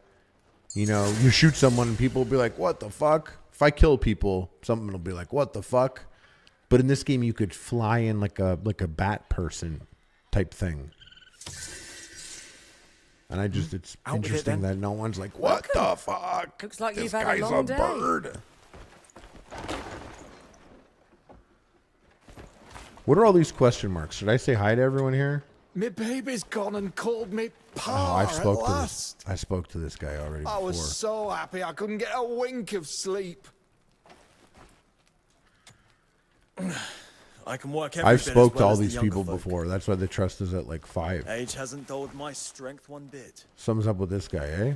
You know, you shoot someone and people will be like, what the fuck? If I kill people, someone will be like, what the fuck? But in this game, you could fly in like a bat person type thing. And I just, it's
Out with it,
interesting
then.
that no one's like, what the fuck?
Looks like
This
you've had a
guy's
long day.
bird. What are all these question marks? Should I say hi to everyone here?
Me baby's gone and called me
Oh,
pa
I
at
spoke to this.
last.
I spoke to this guy already
I
before.
was so happy I couldn't get a wink of sleep.
I can work every
I've
bit as
spoke to
well
all
as the
these
younger
people
folk.
before. That's why the trust is at like 5.
Age hasn't dulled my strength one bit.
Sums up with this guy, eh?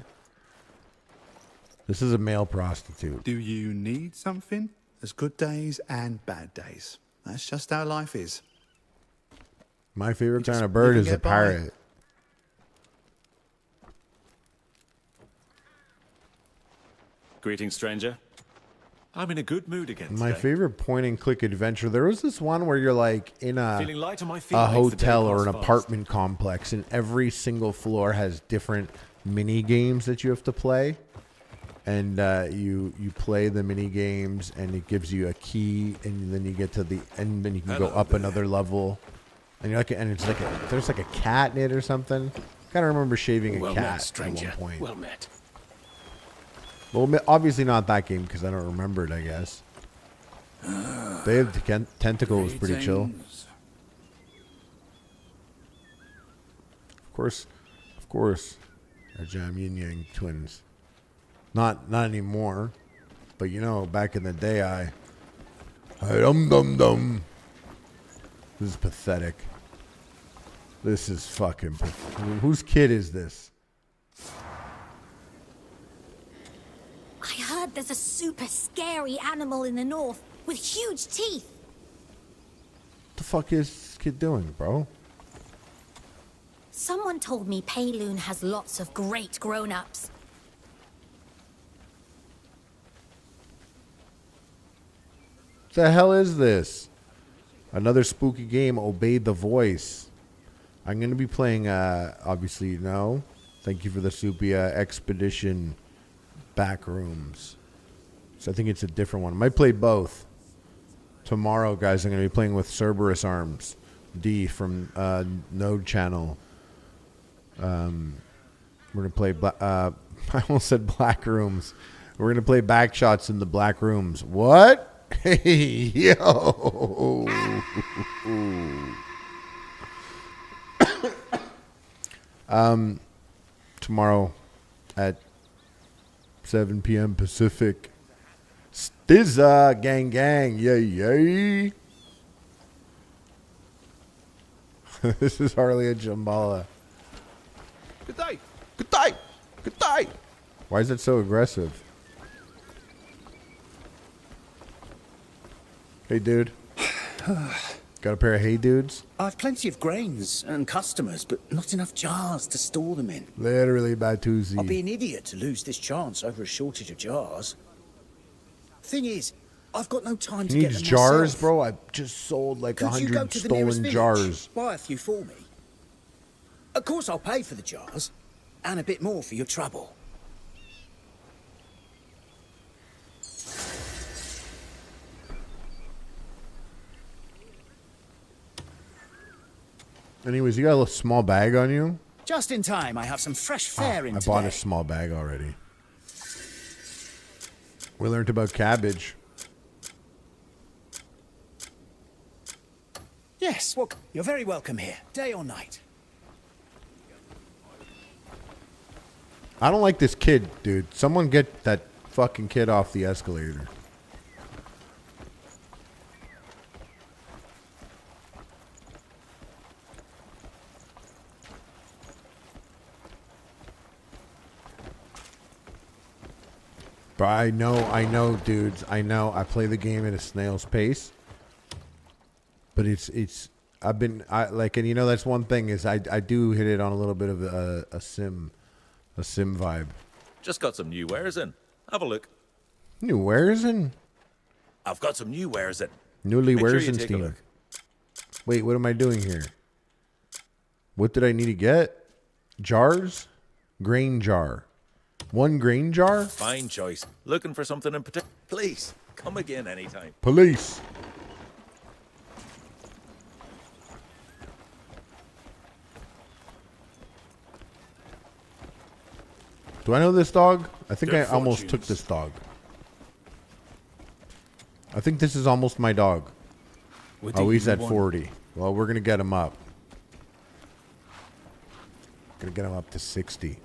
This is a male prostitute.
Do you need something? There's good days and bad days. That's just how life is.
My favorite kind of
you
bird
can
is a
get by.
parrot.
Greetings, stranger. I'm in a good mood again
My
today.
favorite point and click adventure. There was this one where you're like in
Feeling light on my feet
a
makes the day
hotel or
pass
an
fast.
apartment complex, and every single floor has different mini games that you have to play. And you play the mini games, and it gives you a key, and then you get to the end, then you can go up another level. And you're like, and it's like there's like a cat in it or something. Kind of remember shaving a
Well
cat
met,
at
stranger.
one point.
Well met.
Well, obviously not that game because I don't remember it, I guess. They have the tentacle was pretty chill.
Greetings.
Of course, our Jam Yin Yang twins. Not anymore, but you know, back in the day, I dum dum dum. This is pathetic. This is fucking. Whose kid is this?
I heard there's a super scary animal in the north with huge teeth.
What the fuck is this kid doing, bro?
Someone told me Payloon has lots of great grown-ups.
What the hell is this? Another spooky game, Obey the Voice. I'm going to be playing, obviously, no. Thank you for the Supia Expedition Backrooms. So I think it's a different one. I might play both. Tomorrow, guys, I'm going to be playing with Cerberus Arms. D from Node Channel. We're going to play, I almost said Black Rooms. We're going to play Backshots in the Black Rooms. What? Hey, yo. Tomorrow at 7 p.m. Pacific. Stizza, gang, gang, yay, yay. This is Harley and Jambala.
Good day.
Good day. Good day. Why is it so aggressive? Hey, dude. Got a pair of hey dudes?
I've plenty of grains and customers, but not enough jars to store them in.
Literally Batusi.
I'd be an idiot to lose this chance over a shortage of jars. Thing is, I've got no time
He
to get
needs
them
jars,
myself.
bro. I just sold like
Could you go
100
to the nearest
stolen
village,
jars.
buy a few for me? Of course I'll pay for the jars, and a bit more for your trouble.
Anyways, you got a little small bag on you?
Just in time, I have some fresh fare in
I
today.
bought a small bag already. We learned about cabbage.
Yes, well, you're very welcome here, day or night.
I don't like this kid, dude. Someone get that fucking kid off the escalator. But I know, dudes. I know. I play the game at a snail's pace. But and you know, that's one thing is I do hit it on a little bit of a sim vibe.
Just got some new wares in. Have a look.
New wares in?
I've got some new wares in.
Newly
Make sure
wares
you
in
take a
Steam.
look.
Wait, what am I doing here? What did I need to get? Jars? Grain jar. 1 grain jar?
Fine choice. Looking for something in particular? Please, come again anytime.
Police. Do I know this dog? I think
Their
I almost took
fortunes.
this dog. I think this is almost my dog.
What do
Oh, he's
you
at
want?
40. Well, we're going to get him up. Going to get him up to 60.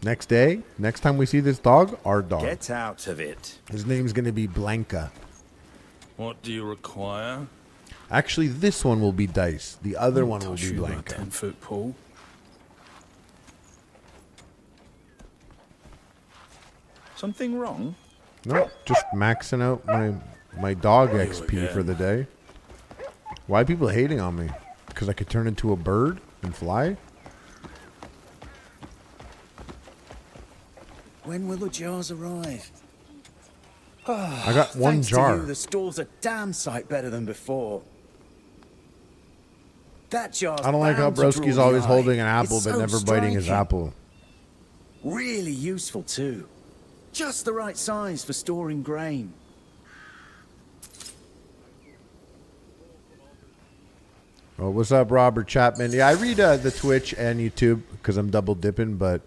Next day, next time we see this dog, our dog.
Get out of it.
His name's going to be Blanca.
What do you require?
Actually, this one will be Dice. The other one will
Touch
be
you a
Blanca.
10-foot pole.
Something wrong?
No, just maxing out my dog XP for the day. Why are people hating on me? Because I could turn into a bird and fly?
When will the jars arrive?
I got one
Thanks
jar.
To you, the store's a damn sight better than before. That jar's
I don't like how
bound to draw
Broski's
the
always
eye.
holding an apple
It's
but
so
never biting his
striking.
apple.
Really useful too. Just the right size for storing grain.
Oh, what's up, Robert Chapman? Yeah, I read the Twitch and YouTube because I'm double dipping, but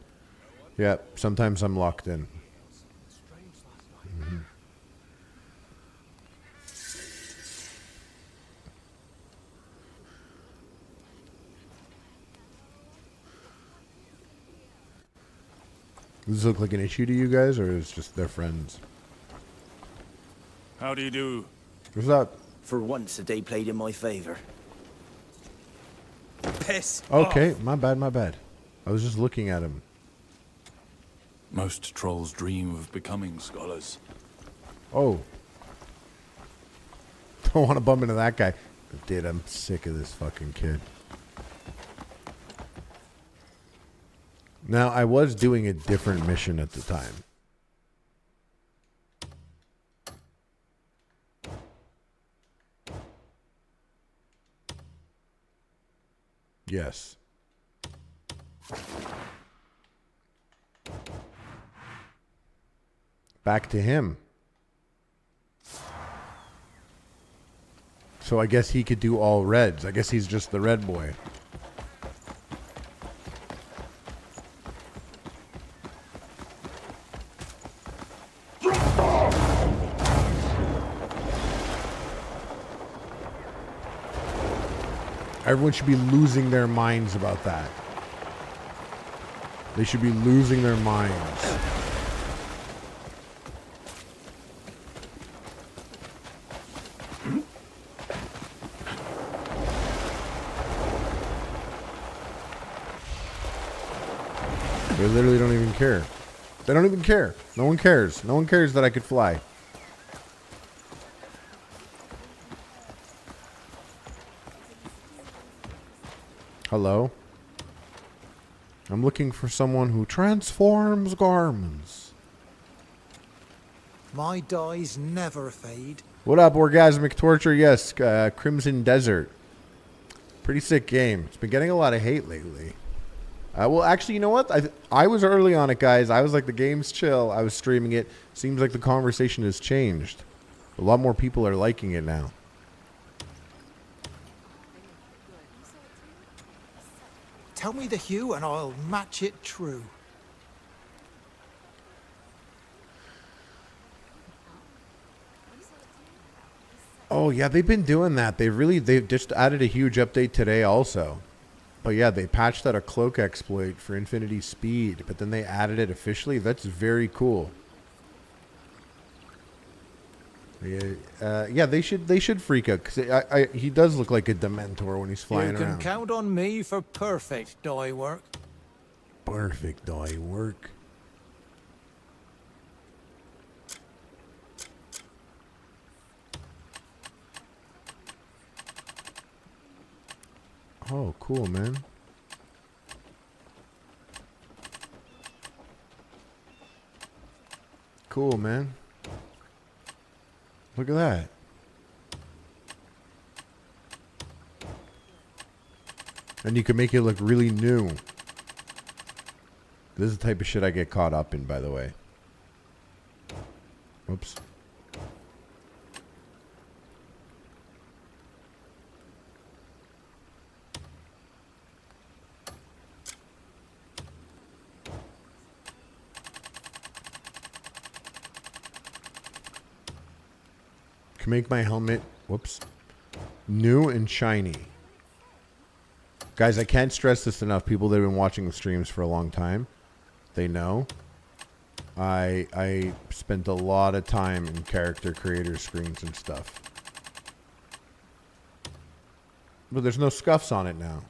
yeah, sometimes I'm locked in. Mhm. Does this look like an issue to you guys, or is it just their friends?
How do you do?
What's up?
For once, the day played in my favor. Piss.
Okay, my bad. I was just looking at him.
Most trolls dream of becoming scholars.
Oh. Don't want to bump into that guy. Dude, I'm sick of this fucking kid. Now, I was doing a different mission at the time. Yes. Back to him. So I guess he could do all reds. I guess he's just the red boy. Everyone should be losing their minds about that. They should be losing their minds. They literally don't even care. They don't even care. No one cares. No one cares that I could fly. Hello? I'm looking for someone who transforms garments.
My dyes never fade.
What up, Orgasmic Torture? Yes, Crimson Desert. Pretty sick game. It's been getting a lot of hate lately. Well, actually, you know what? I was early on it, guys. I was like, the game's chill. I was streaming it. Seems like the conversation has changed. A lot more people are liking it now.
Tell me the hue and I'll match it true.
Oh, yeah, they've been doing that. They've just added a huge update today also. But yeah, they patched out a cloak exploit for infinity speed, but then they added it officially. That's very cool. Yeah, they should freak out because he does look like a Dementor when he's flying
You can
around.
count on me for perfect dye work.
Perfect dye work. Oh, cool, man. Cool, man. Look at that. And you can make it look really new. This is the type of shit I get caught up in, by the way. Whoops. Can make my helmet, whoops, new and shiny. Guys, I can't stress this enough. People that have been watching the streams for a long time, they know. I spent a lot of time in character creator screens and stuff. But there's no scuffs on it now.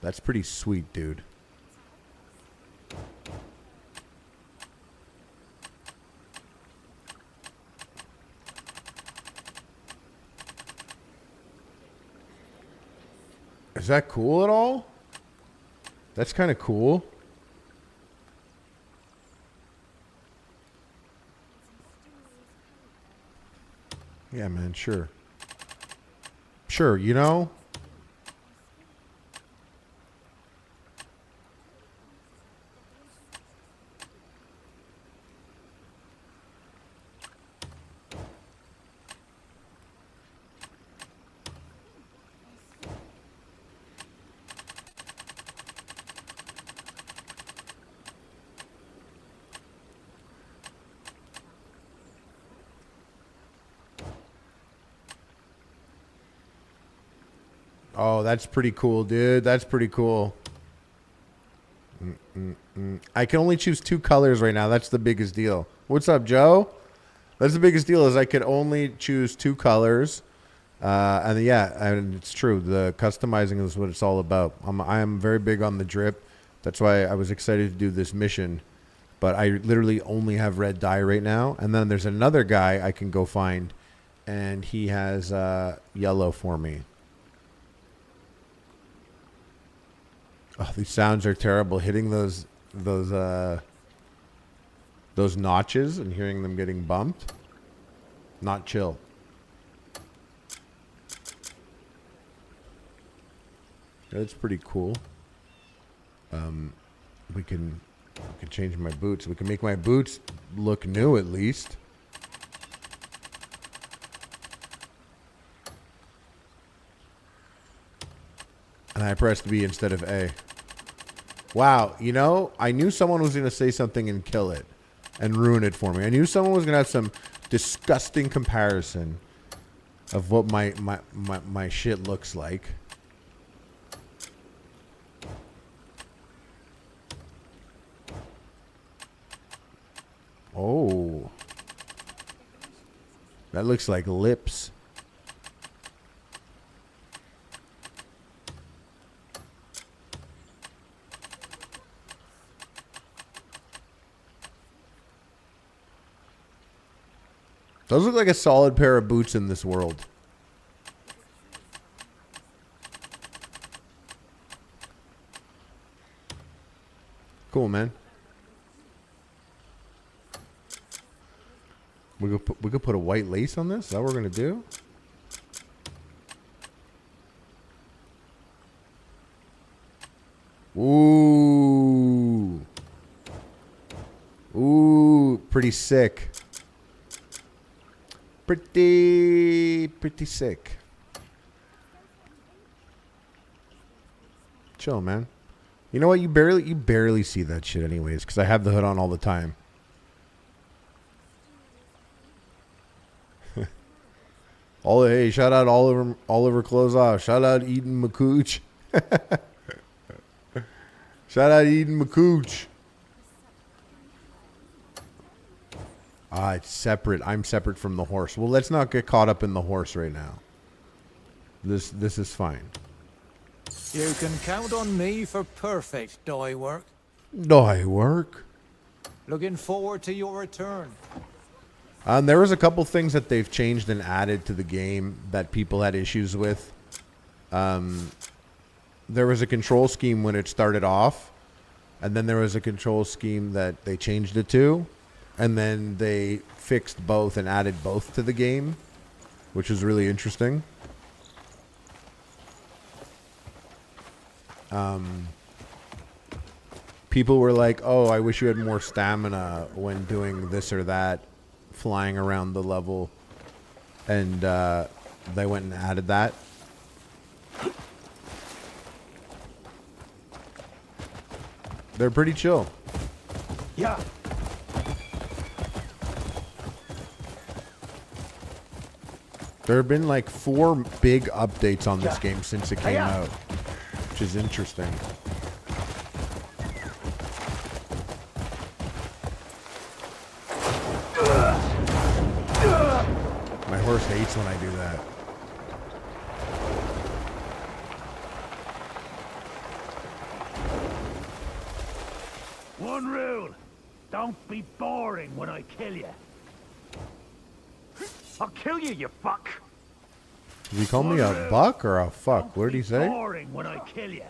That's pretty sweet, dude. Is that cool at all? That's kind of cool. Yeah, man, sure. Sure, you know? Oh, that's pretty cool, dude. That's pretty cool. I can only choose 2 colors right now. That's the biggest deal. What's up, Joe? That's the biggest deal is I could only choose 2 colors. And yeah, and it's true. The customizing is what it's all about. I am very big on the drip. That's why I was excited to do this mission. But I literally only have red dye right now. And then there's another guy I can go find. And he has yellow for me. Oh, these sounds are terrible. Hitting those notches and hearing them getting bumped. Not chill. That's pretty cool. We can change my boots. We can make my boots look new at least. And I pressed B instead of A. Wow, you know, I knew someone was going to say something and kill it and ruin it for me. I knew someone was going to have some disgusting comparison of what my shit looks like. Oh. That looks like lips. Those look like a solid pair of boots in this world. Cool, man. We could put a white lace on this? Is that what we're going to do? Ooh. Ooh, pretty sick. Pretty sick. Chill, man. You know what? You barely see that shit anyways, because I have the hood on all the time. Hey, shout out Oliver Close Off. Shout out Eden McCooch. Shout out Eden McCooch. It's separate. I'm separate from the horse. Well, let's not get caught up in the horse right now. This is fine.
You can count on me for perfect dye work.
Dye work?
Looking forward to your return.
There was a couple things that they've changed and added to the game that people had issues with. There was a control scheme when it started off, and then there was a control scheme that they changed it to. And then they fixed both and added both to the game, which is really interesting. People were like, oh, I wish you had more stamina when doing this or that, flying around the level. And they went and added that. They're pretty chill.
Yeah.
There have been like 4 big updates on this game since it came out, which is interesting. My horse hates when I do that.
One rule. Don't be boring when I kill you. I'll kill you, you fuck.
Did he call me a buck or a fuck? What did he say?
Boring when I kill you.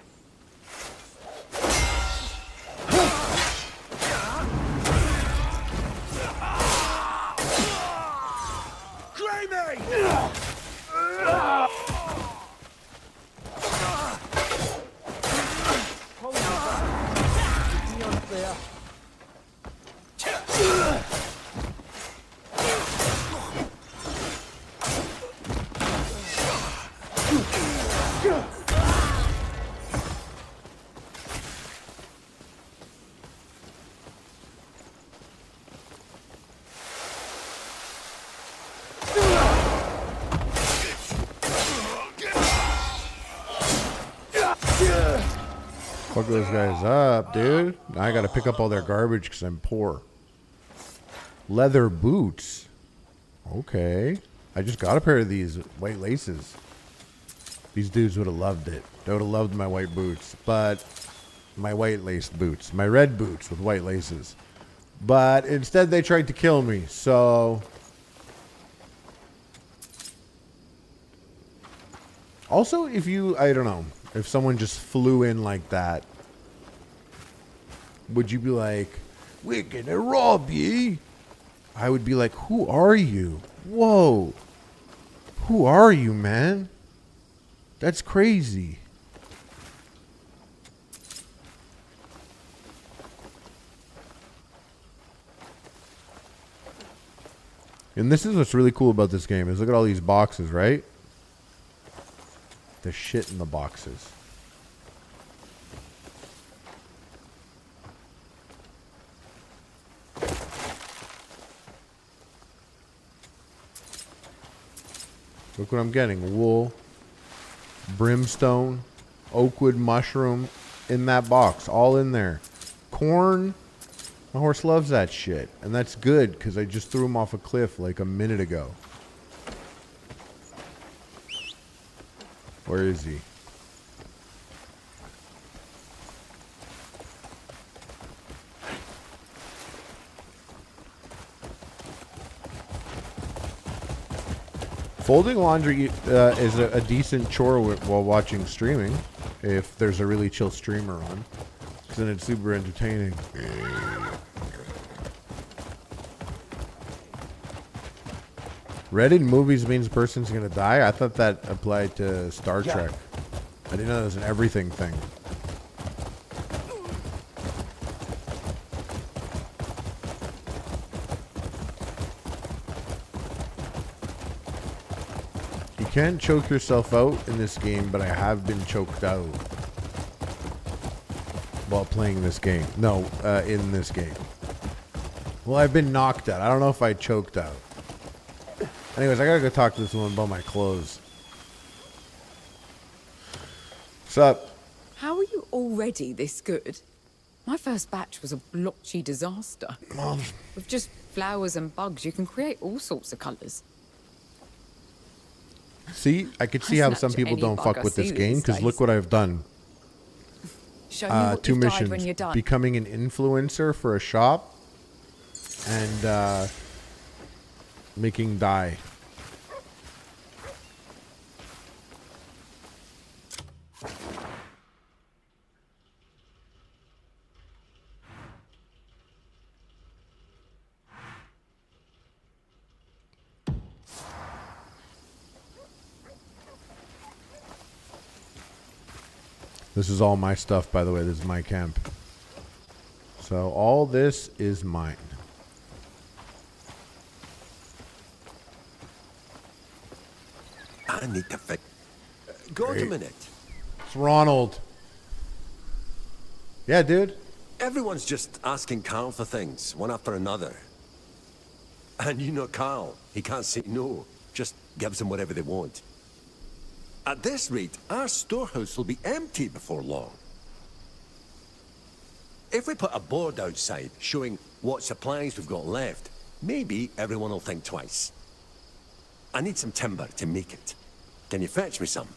Fuck those guys up, dude. Now I gotta pick up all their garbage because I'm poor. Leather boots. Okay. I just got a pair of these white laces. These dudes would have loved it. They would have loved my white boots. But my white laced boots. My red boots with white laces. But instead they tried to kill me. So... Also, if you... I don't know. If someone just flew in like that, would you be like, we're gonna rob ye? I would be like, who are you? Whoa. Who are you, man? That's crazy. And this is what's really cool about this game is look at all these boxes, right? The shit in the boxes. Look what I'm getting. Wool, brimstone, oakwood mushroom in that box. All in there. Corn. My horse loves that shit. And that's good because I just threw him off a cliff like a minute ago. Where is he? Folding laundry is a decent chore while watching streaming, if there's a really chill streamer on, because then it's super entertaining. Red in movies means a person's gonna die? I thought that applied to Star Trek. I didn't know it was an everything thing. You can't choke yourself out in this game, but I have been choked out while playing this game. No, in this game. Well, I've been knocked out. I don't know if I choked out. Anyways, I gotta go talk to this woman about my clothes. What's up?
How are you already this good? My first batch was a blotchy disaster. With just flowers and bugs, you can create all sorts of colours.
See, I could see how some people don't fuck with this game, because look what I've done.
Show me what
2
you've dyed
missions.
when you're done.
Becoming an influencer for a shop, and making dye. This is all my stuff, by the way. This is my camp. So all this is mine.
I need to fix. Go on a minute.
It's Ronald. Yeah, dude.
Everyone's just asking Carl for things, one after another. And you know Carl, he can't say no. just gives them whatever they want. At this rate, our storehouse will be empty before long. If we put a board outside showing what supplies we've got left, maybe everyone will think twice. I need some timber to make it. Can you fetch me some?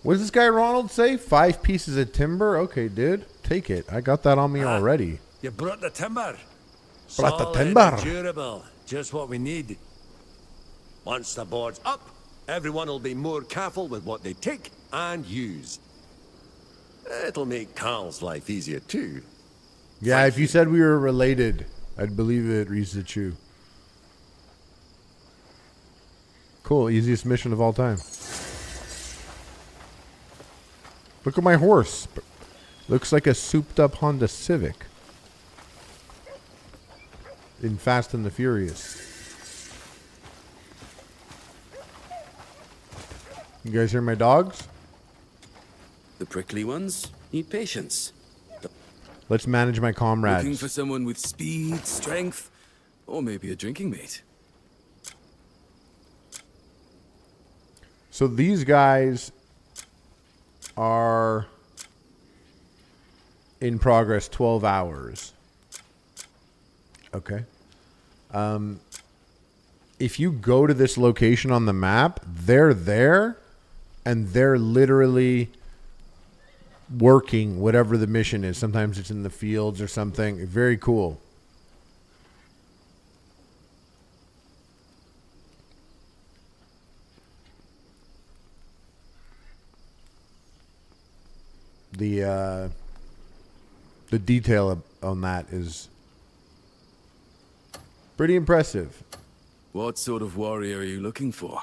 What does this guy Ronald say? 5 pieces of timber? Okay, dude. Take it. I got that on me already.
You brought the timber.
Brought the
Solid
timber.
and durable. Just what we need.
Once the board's up, everyone will be more careful with what they take and use. It'll make Carl's life easier too.
Yeah, if you said we were related, I'd believe it, Riza Chu. Cool, easiest mission of all time. Look at my horse. Looks like a souped-up Honda Civic. In Fast and the Furious. You guys hear my dogs?
The prickly ones need patience.
Let's manage my comrades.
Looking for someone with speed, strength, or maybe a drinking mate.
So these guys are in progress 12 hours. Okay. If you go to this location on the map, they're there and they're literally working whatever the mission is. Sometimes it's in the fields or something. Very cool. The detail on that is pretty impressive.
What sort of warrior are you looking for?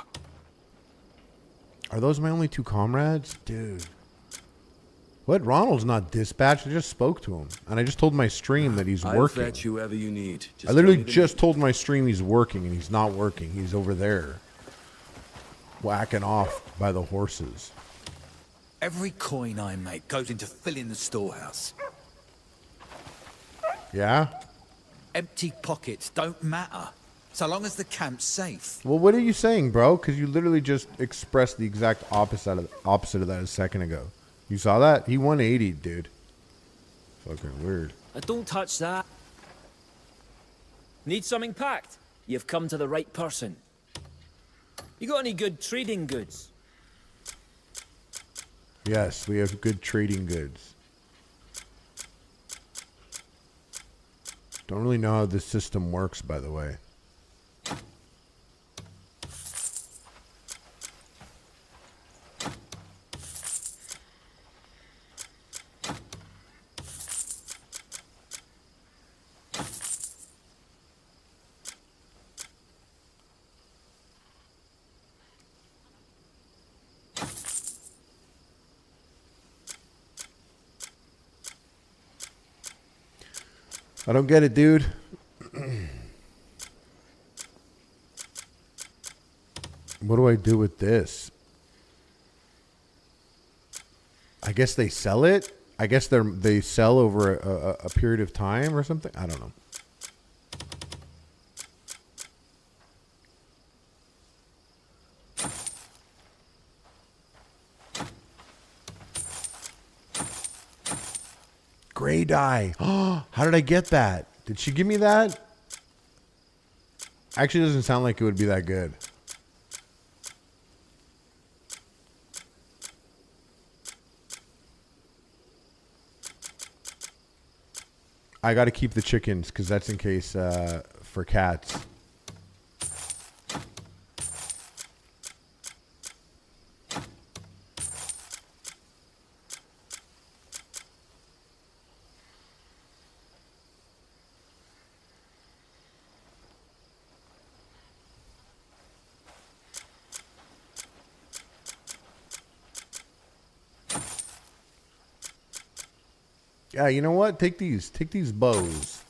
Are those my only 2 comrades? Dude. What? Ronald's not dispatched. I just spoke to him. And I just told my stream that he's
I'll
working.
fetch whoever you need.
I literally just told my stream he's working and he's not working. He's over there. Whacking off by the horses.
Every coin I make goes into filling the storehouse.
Yeah?
Empty pockets don't matter, so long as the camp's safe.
Well, what are you saying, bro? Because you literally just expressed the exact opposite of that a second ago. You saw that? He 180, dude. Fucking weird.
Don't touch that. Need something packed? You've come to the right person. You got any good trading goods?
Yes, we have good trading goods. Don't really know how this system works, by the way. I don't get it, dude. What do I do with this? I guess they sell it. I guess they sell over a period of time or something. I don't know. Gray dye. Oh, how did I get that? Did she give me that? Actually, doesn't sound like it would be that good. I got to keep the chickens because that's in case for cats. Yeah, you know what? Take these. Take these bows.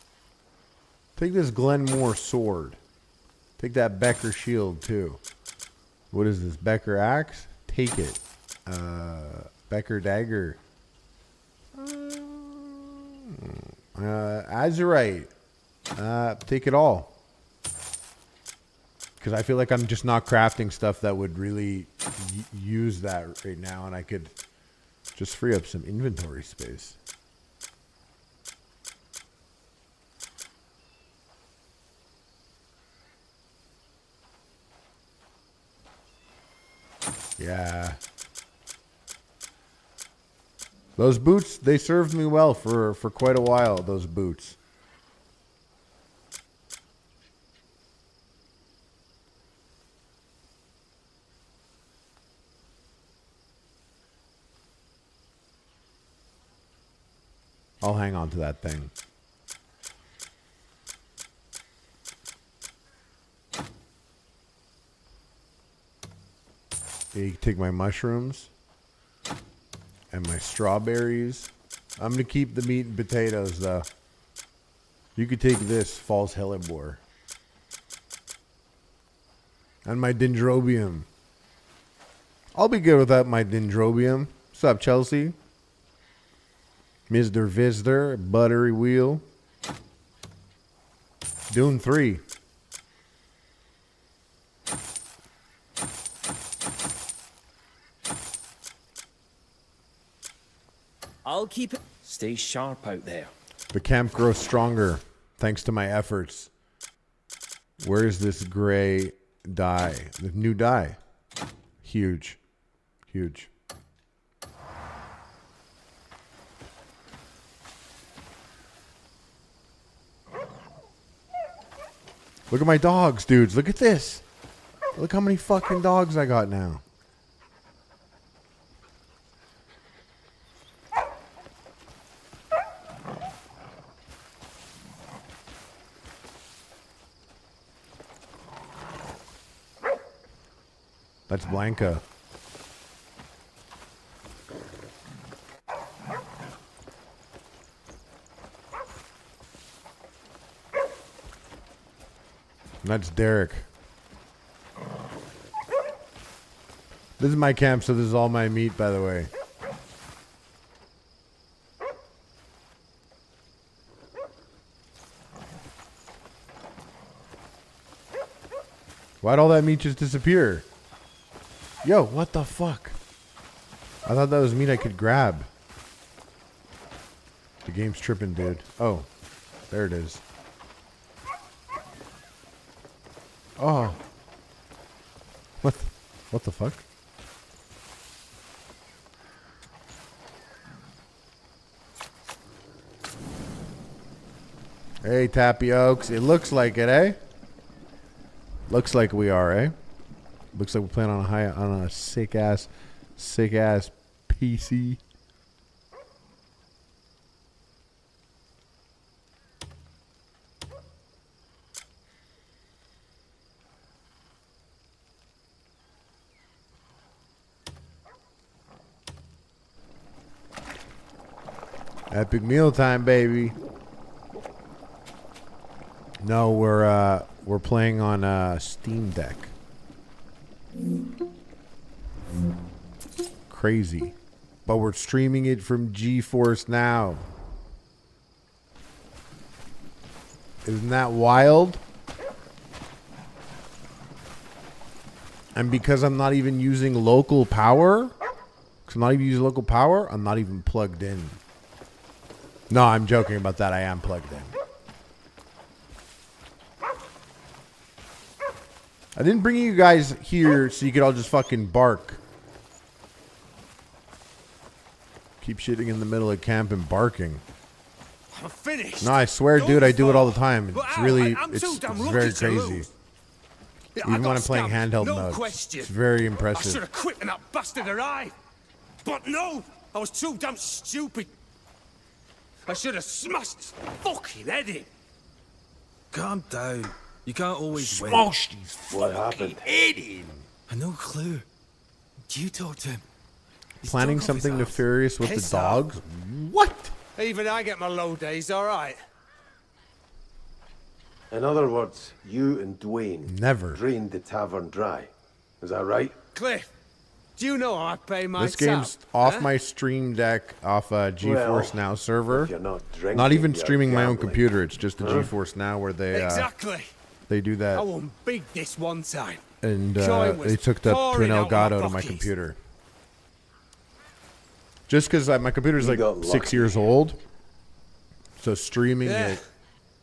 Take this Glenmore sword. Take that Becker shield, too. What is this? Becker axe? Take it. Becker dagger. Azurite. Take it all. Because I feel like I'm just not crafting stuff that would really use that right now. And I could just free up some inventory space. Yeah. Those boots, they served me well for quite a while, those boots. I'll hang on to that thing. You can take my mushrooms and my strawberries. I'm going to keep the meat and potatoes, though. You could take this, false hellebore. And my dendrobium. I'll be good without my dendrobium. What's up, Chelsea? Mr. Visitor, Buttery Wheel. Dune 3.
I'll keep it. Stay sharp out there.
The camp grows stronger thanks to my efforts. Where is this gray dye? The new dye. Huge. Huge. Look at my dogs, dudes. Look at this. Look how many fucking dogs I got now. That's Blanca. And that's Derek. This is my camp, so this is all my meat, by the way. Why'd all that meat just disappear? Yo, what the fuck? I thought that was meat I could grab. The game's tripping, dude. Oh, there it is. Oh. What the fuck? Hey, Tappy Oaks. It looks like it, eh? Looks like we are, eh? Looks like we're playing on a sick ass PC. Epic meal time, baby. No, we're playing on Steam Deck. Crazy. But we're streaming it from GeForce Now. Isn't that wild? And because I'm not even using local power, I'm not even plugged in. No, I'm joking about that. I am plugged in. I didn't bring you guys here so you could all just fucking bark. Keep shitting in the middle of camp and barking.
I'm finished.
No, I swear, dude, I do it all the time.
But
It's
how?
really,
I'm
it's
too damn
very
lucky to
crazy.
lose. Yeah, I
Even
got
when I'm playing
scammed,
handheld
no
mode.
question.
It's very
I should
impressive.
have quit when that bastard arrived. But no, I was too damn stupid. I should have smashed his fucking head in.
Calm down. You can't always win.
Smashed
his
What happened?
head in. I no clue. You talk to him.
Planning
drunk off his
something
ass.
nefarious with
Piss
the dogs? What?
Even I get my low days, all right.
In other words, you and Dwayne
never
drained the tavern dry. Is that right?
Cliff, do you know how I pay my
This game's
tab,
off
huh?
my Stream Deck, off a GeForce
Well,
Now server.
if you're not drinking,
Not even
you're
streaming my own
gambling.
computer. It's just the
Huh?
GeForce Now where they
Exactly.
they do
I
that.
won big this one time.
And
Coin was
they took that to an
pouring out of my
Elgato to my
pockets.
computer. Just because my computer's
You
like
got
6
lucky.
years old, so streaming
Yeah.
it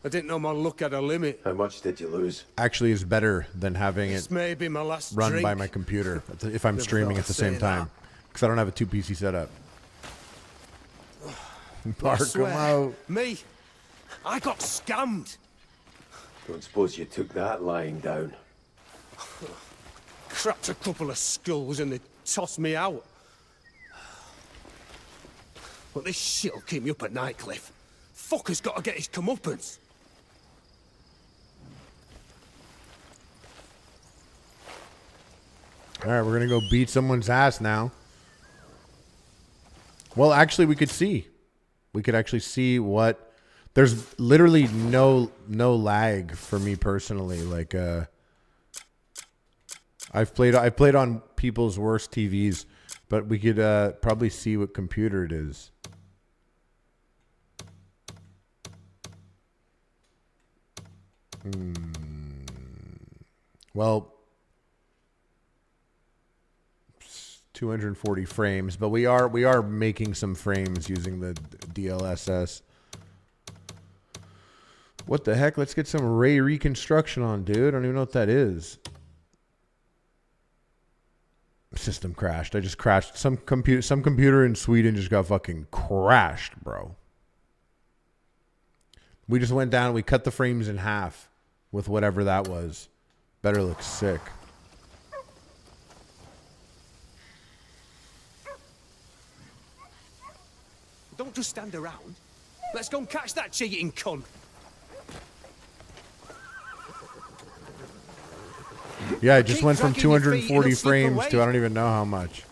I didn't know my luck had a limit.
How much did you lose?
actually is better than having
This
it
may be my last
run
drink.
by my computer if I'm
Never
streaming
thought
at the
I'd
same
say
time, because I don't have a 2 PC setup.
I
Bark 'em
swear,
out.
Me, I got scammed.
Don't suppose you took that lying down.
Cracked a couple of skulls and they tossed me out. But this shit'll keep me up at night, Cliff. Fucker's got to get his comeuppance.
All right, we're gonna go beat someone's ass now. Well, actually, we could see. We could actually see what. There's literally no lag for me personally. Like, I've played on people's worst TVs, but we could probably see what computer it is. Well, 240 frames, but we are making some frames using the DLSS. What the heck? Let's get some ray reconstruction on, dude. I don't even know what that is. System crashed. I just crashed. Some computer in Sweden just got fucking crashed, bro. We just went down. We cut the frames in half with whatever that was. Better look sick.
Don't just stand around. Let's go and catch that cheating cunt.
Yeah, I just
Keep
went from
dragging your feet,
240
it'll slip
frames
away.
to I don't even know how much.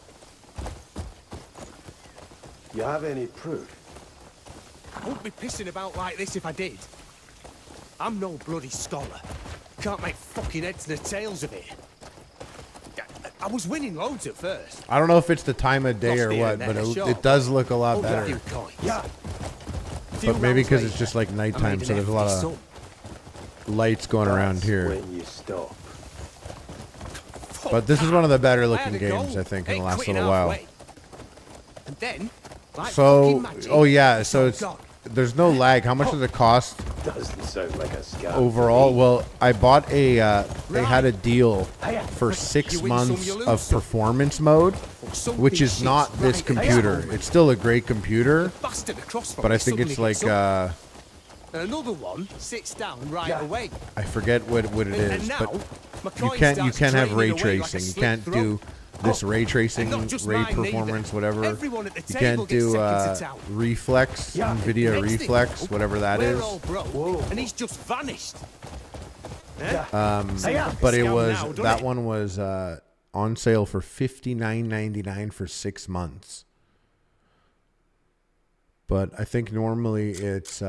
You have any proof?
I wouldn't be pissing about like this if I did. I'm no bloody scholar. Can't make fucking heads nor tails of it. I was winning loads at first.
I don't know if it's the time of day
Lost
or
here
what,
and
but
there, sure.
it does look a lot
Hold
better.
a few coins.
Yeah.
But maybe because it's just like nighttime, so there's a lot of lights going around here.
When you stop.
But this is one of the better
I had
looking
a
games,
goal.
I think, in the
Ain't
last
quitting
little while.
halfway. And then, like
So,
fucking magic,
oh yeah,
it's
so
all
it's
gone.
there's no lag. How much does it cost
Doesn't sound like a scam.
overall? Well, I bought a. They had a deal
Hiya.
for 6
You win some,
months
you lose
of
some.
performance mode, which is
shit's
not this
right.
computer.
Hiya.
It's still a great computer,
Bastard across from
but
me
I think
suddenly
it's like
gets up. And another one sits down right away.
I forget what it
And
is,
now,
but
my
you
coin
can't
starts
have
draining
ray
away like a
tracing. You
slit
can't
throat.
do this ray tracing,
And not just
ray
mine
performance,
either.
whatever.
Everyone at the
You
table
can't
gets
do
seconds to town.
reflex,
Yeah.
NVIDIA
Next thing
reflex,
you know,
whatever that
we're
is.
all broke, and he's just vanished. Eh?
But it
Scam
was
now, doesn't
that
it?
one was on sale for $59.99 for 6 months. But I think normally it's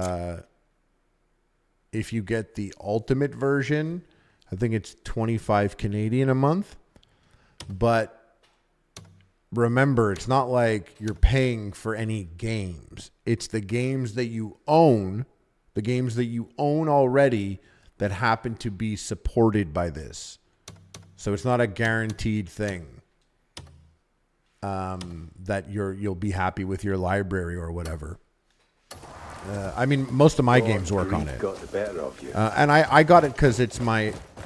if you get the ultimate version, I think it's 25 Canadian a month. But remember, it's not like you're paying for any games. It's the games that you own, already that happen to be supported by this. So it's not a guaranteed thing that you'll be happy with your library or whatever. I mean, most of my games work on it.
Got the better of you.
And I got it because it's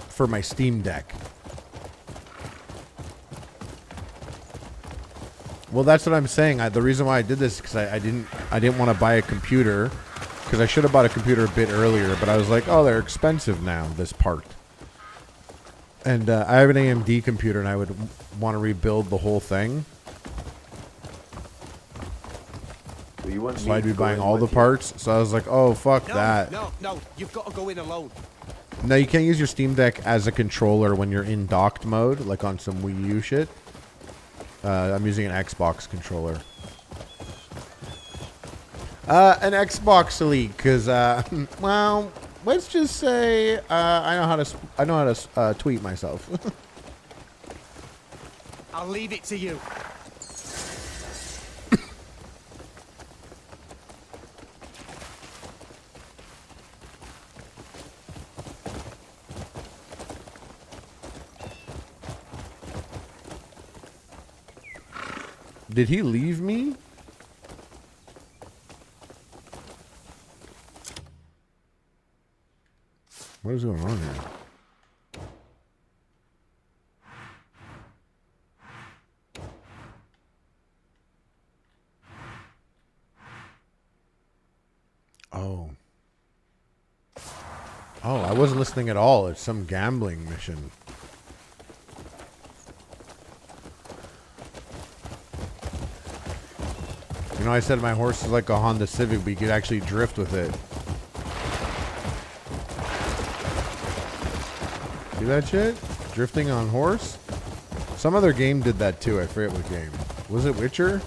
for my Steam Deck. Well, that's what I'm saying. The reason why I did this is because I didn't want to buy a computer, because I should have bought a computer a bit earlier. But I was like, oh, they're expensive now, this part. And I have an AMD computer, and I would want to rebuild the whole thing. So I'd be buying all the parts. So I was like, oh, fuck that.
No, you've got to go in alone.
No, you can't use your Steam Deck as a controller when you're in docked mode, like on some Wii U shit. I'm using an Xbox controller. An Xbox Elite, because, well, let's just say I know how to tweet myself.
I'll leave it to you.
Did he leave me? What is going on here? Oh. Oh, I wasn't listening at all. It's some gambling mission. You know, I said my horse is like a Honda Civic, but you could actually drift with it. See that shit? Drifting on horse? Some other game did that too. I forget what game. Was it Witcher?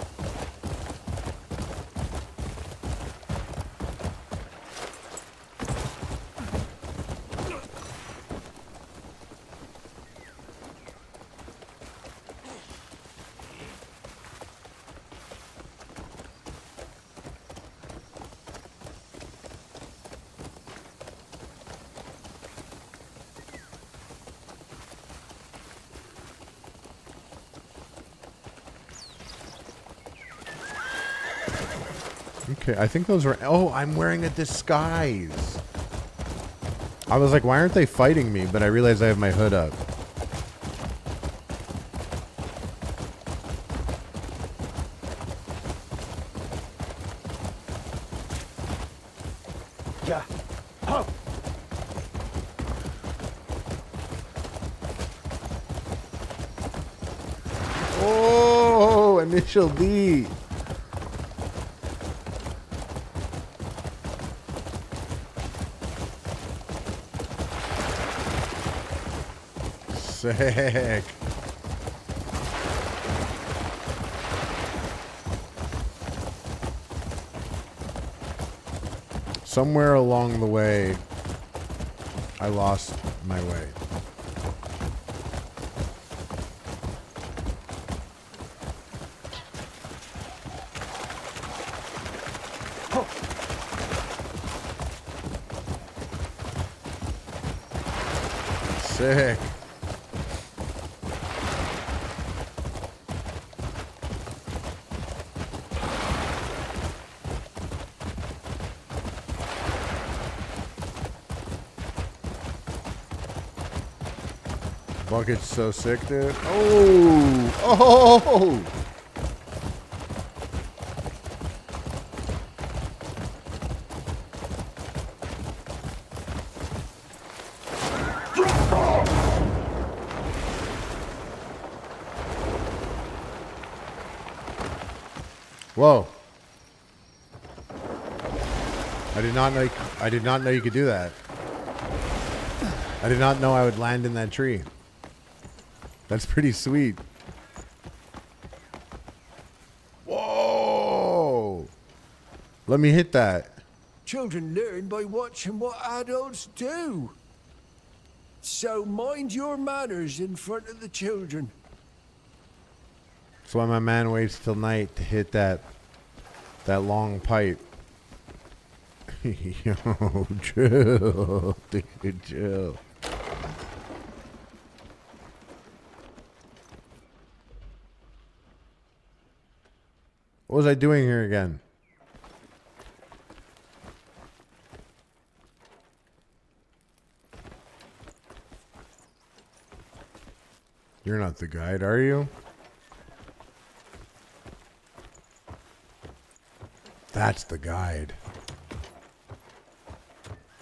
Okay, I think those are... Oh, I'm wearing a disguise. I was like, why aren't they fighting me? But I realized I have my hood up.
Yeah. Oh.
Oh, initial D. Sick. Somewhere along the way, I lost my way. Sick. Bucket's so sick, dude. Oh! Oh! Whoa. I did not know you could do that. I did not know I would land in that tree. That's pretty sweet. Whoa! Let me hit that.
Children learn by watching what adults do. So mind your manners in front of the children.
That's why my man waits till night to hit that long pipe. Yo, chill, dude, chill. What was I doing here again? You're not the guide, are you? That's the guide.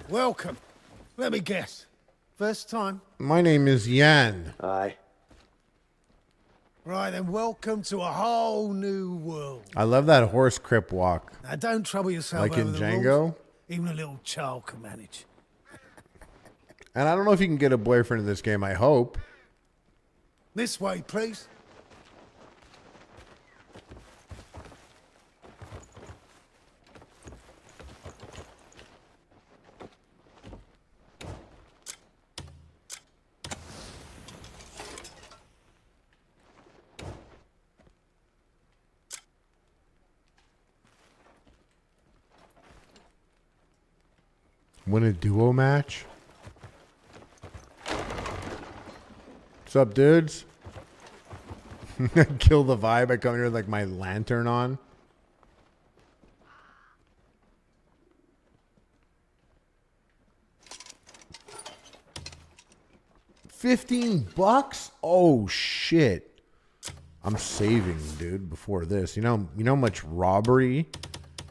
Welcome. Let me guess. First time?
My name is Yan.
Aye.
Right, then welcome to a whole new world.
I love that horse crip walk.
Now don't trouble yourself
Like
over
in
the
Django?
rules. Even a little child can manage.
And I don't know if you can get a boyfriend in this game, I hope.
This way, please.
Win a duo match? What's up, dudes? Kill the vibe by coming here with like my lantern on. $15? Oh shit. I'm saving, dude, before this. You know how much robbery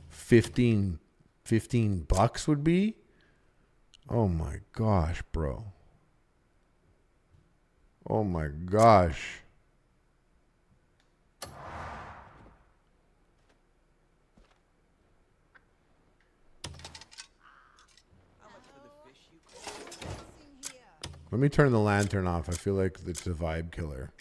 15 bucks would be? Oh my gosh, bro. Oh my gosh. Let me turn the lantern off. I feel like it's a vibe killer.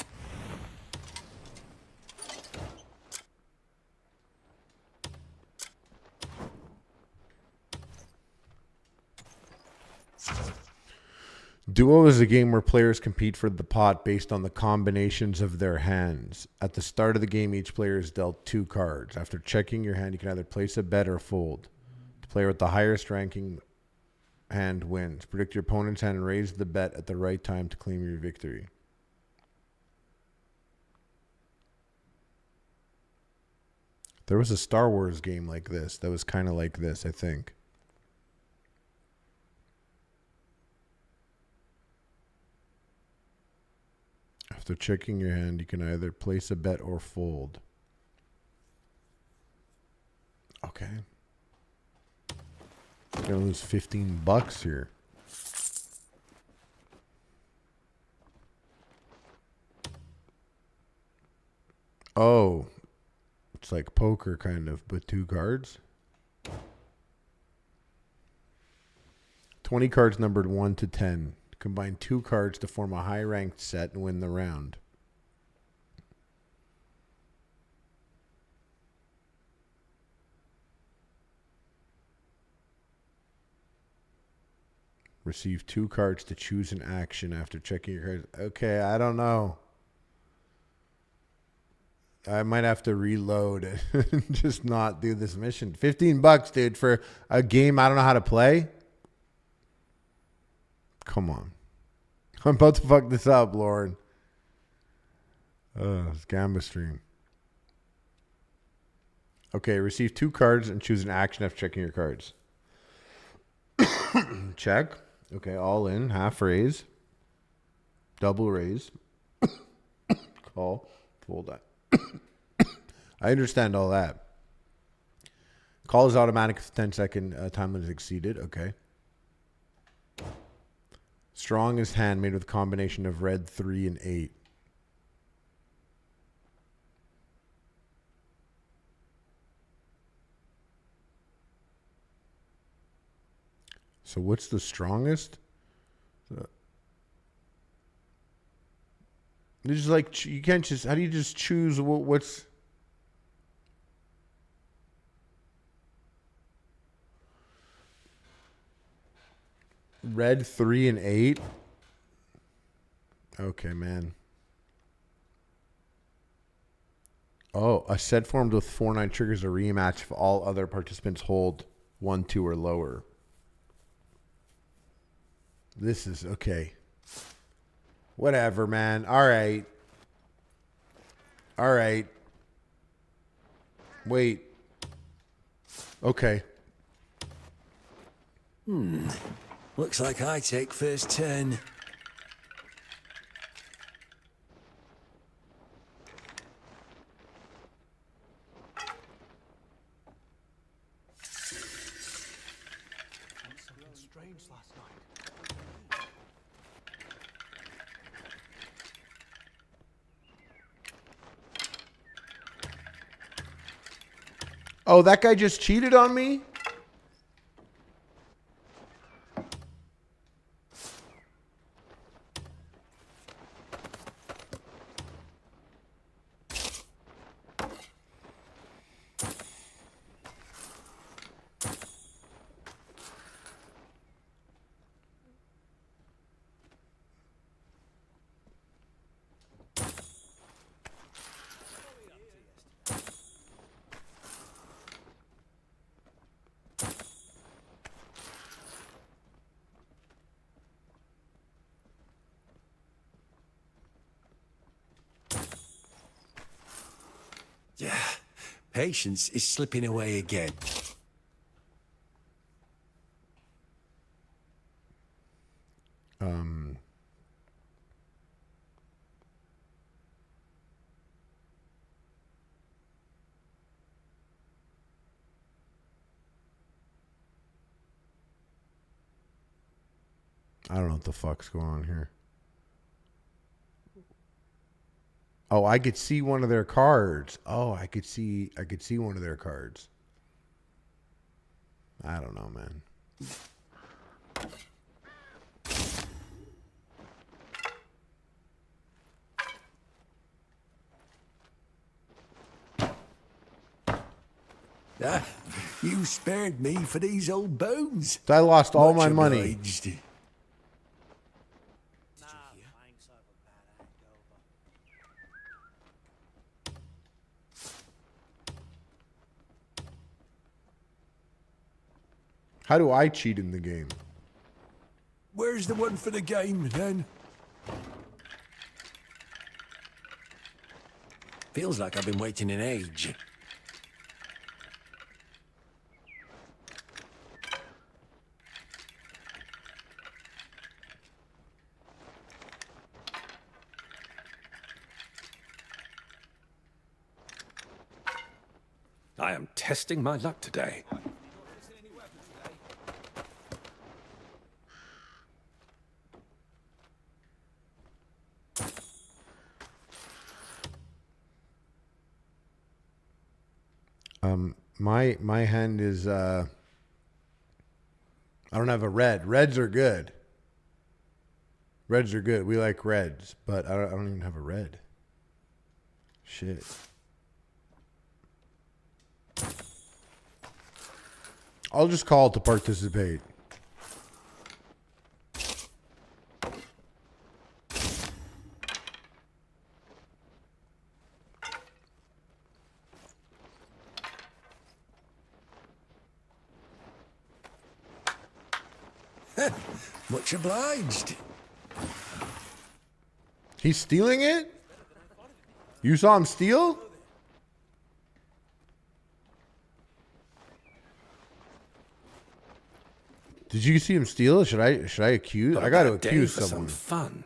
Duo is a game where players compete for the pot based on the combinations of their hands. At the start of the game, each player is dealt 2 cards. After checking your hand, you can either place a bet or fold. The player with the highest ranking hand wins. Predict your opponent's hand and raise the bet at the right time to claim your victory. There was a Star Wars game like this that was kind of like this, I think. After checking your hand, you can either place a bet or fold. Okay. Gonna lose 15 bucks here. Oh. It's like poker kind of, but 2 cards. 20 cards numbered 1 to 10. Combine 2 cards to form a high-ranked set and win the round. Receive 2 cards to choose an action after checking your cards. Okay, I don't know. I might have to reload and just not do this mission. 15 bucks, dude, for a game I don't know how to play? Come on. I'm about to fuck this up, Lord. It's Gamba stream. Okay, receive 2 cards and choose an action after checking your cards. Check. Okay, all in. Half raise. Double raise. Call. Fold that. I understand all that. Call is automatic if the 10-second time limit is exceeded. Okay. Strongest hand made with a combination of red, 3, and 8. So what's the strongest? This is like, you can't just, how do you just choose what's... Red, 3, and 8? Okay, man. Oh, a set formed with 4-9 triggers a rematch if all other participants hold 1-2 or lower. This is okay. Whatever, man. All right. All right. Wait. Okay.
Looks like I take first turn.
Oh, that guy just cheated on me?
Yeah, patience is slipping away again.
I don't know what the fuck's going on here. Oh, I could see one of their cards. Oh, I could see one of their cards. I don't know, man.
Ah, you spared me for these old bones.
I lost all
Much
my money.
obliged.
How do I cheat in the game?
Where's the one for the game, then? Feels like I've been waiting an age.
I am testing my luck today.
My hand is I don't have a red. Reds are good. Reds are good. We like reds, but I don't even have a red. Shit. I'll just call it to participate.
Much obliged.
He's stealing it? You saw him steal? Did you see him steal? Should I accuse? I got to accuse someone.
Some fun.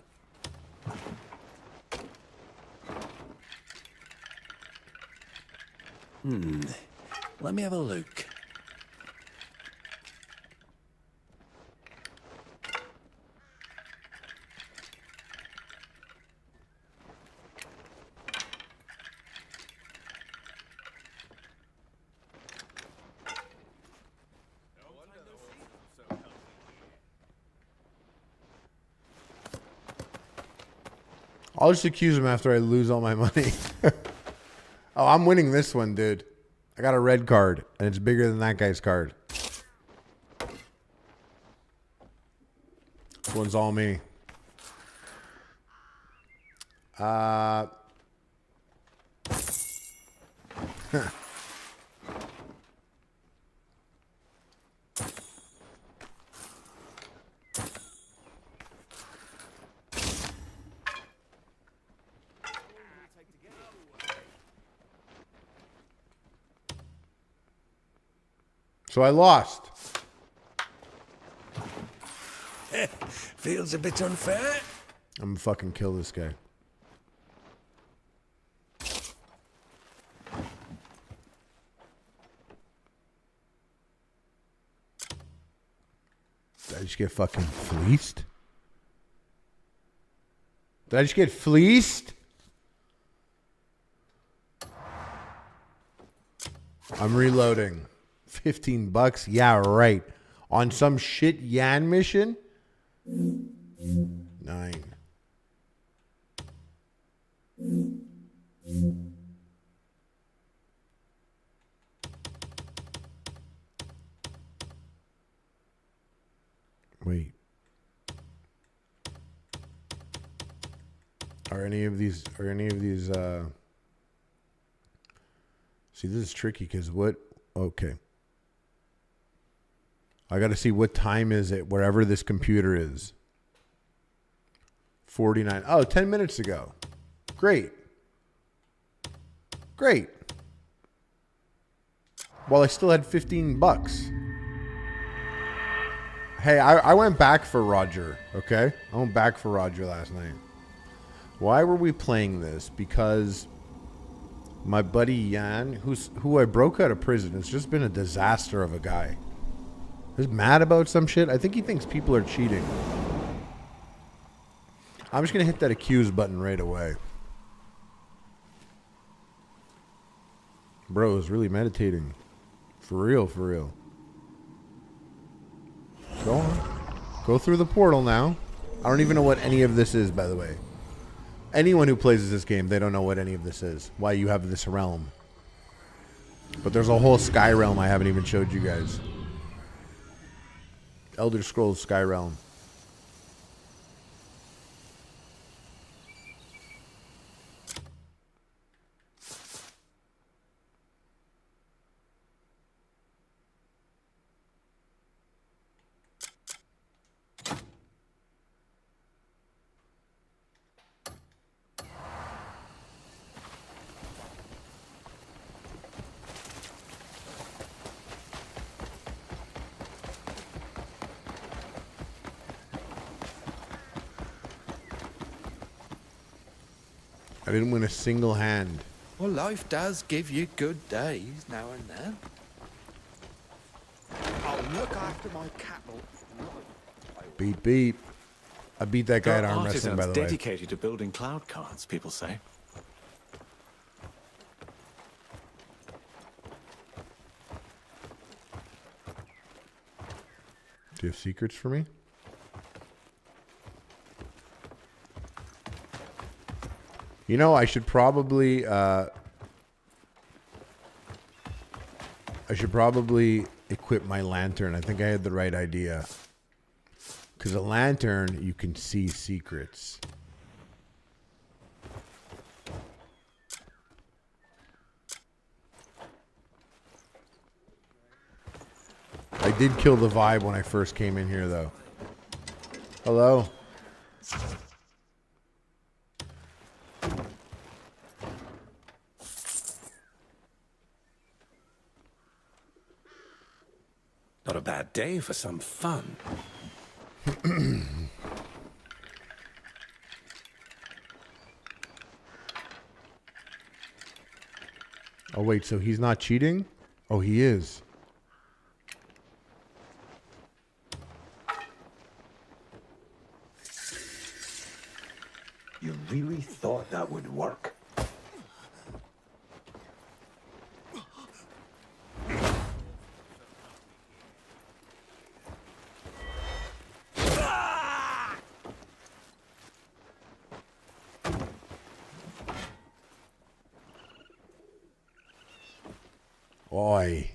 Let me have a look.
I'll just accuse him after I lose all my money. Oh, I'm winning this one, dude. I got a red card, and it's bigger than that guy's card. This one's all me. So I lost.
Feels a bit unfair.
I'm gonna fucking kill this guy. Did I just get fucking fleeced? Did I just get fleeced? I'm reloading. $15? Yeah, right. On some shit Yan mission? 9. Wait. Are any of these see, this is tricky because what? Okay. I got to see what time is it wherever this computer is. 49. Oh, 10 minutes ago. Great. Great. Well, I still had $15. Hey, I went back for Roger, okay? I went back for Roger last night. Why were we playing this? Because my buddy Yan, who I broke out of prison, has just been a disaster of a guy. He's mad about some shit. I think he thinks people are cheating. I'm just going to hit that accuse button right away. Bro is really meditating. For real, for real. Go on. Go through the portal now. I don't even know what any of this is, by the way. Anyone who plays this game, they don't know what any of this is. Why you have this realm. But there's a whole Sky Realm I haven't even showed you guys. Elder Scrolls Sky Realm. I didn't win a single hand.
Well, life does give you good days now and then. I'll look after my cattle.
Beep, beep. I beat that guy at arm wrestling, by the way.
Dedicated to building cloud cards, people say.
Do you have secrets for me? You know, I should probably equip my lantern. I think I had the right idea. Because a lantern, you can see secrets. I did kill the vibe when I first came in here, though. Hello?
Not a bad day for some fun.
Oh, wait, so he's not cheating? Oh, he is.
You really thought that would work?
Oi.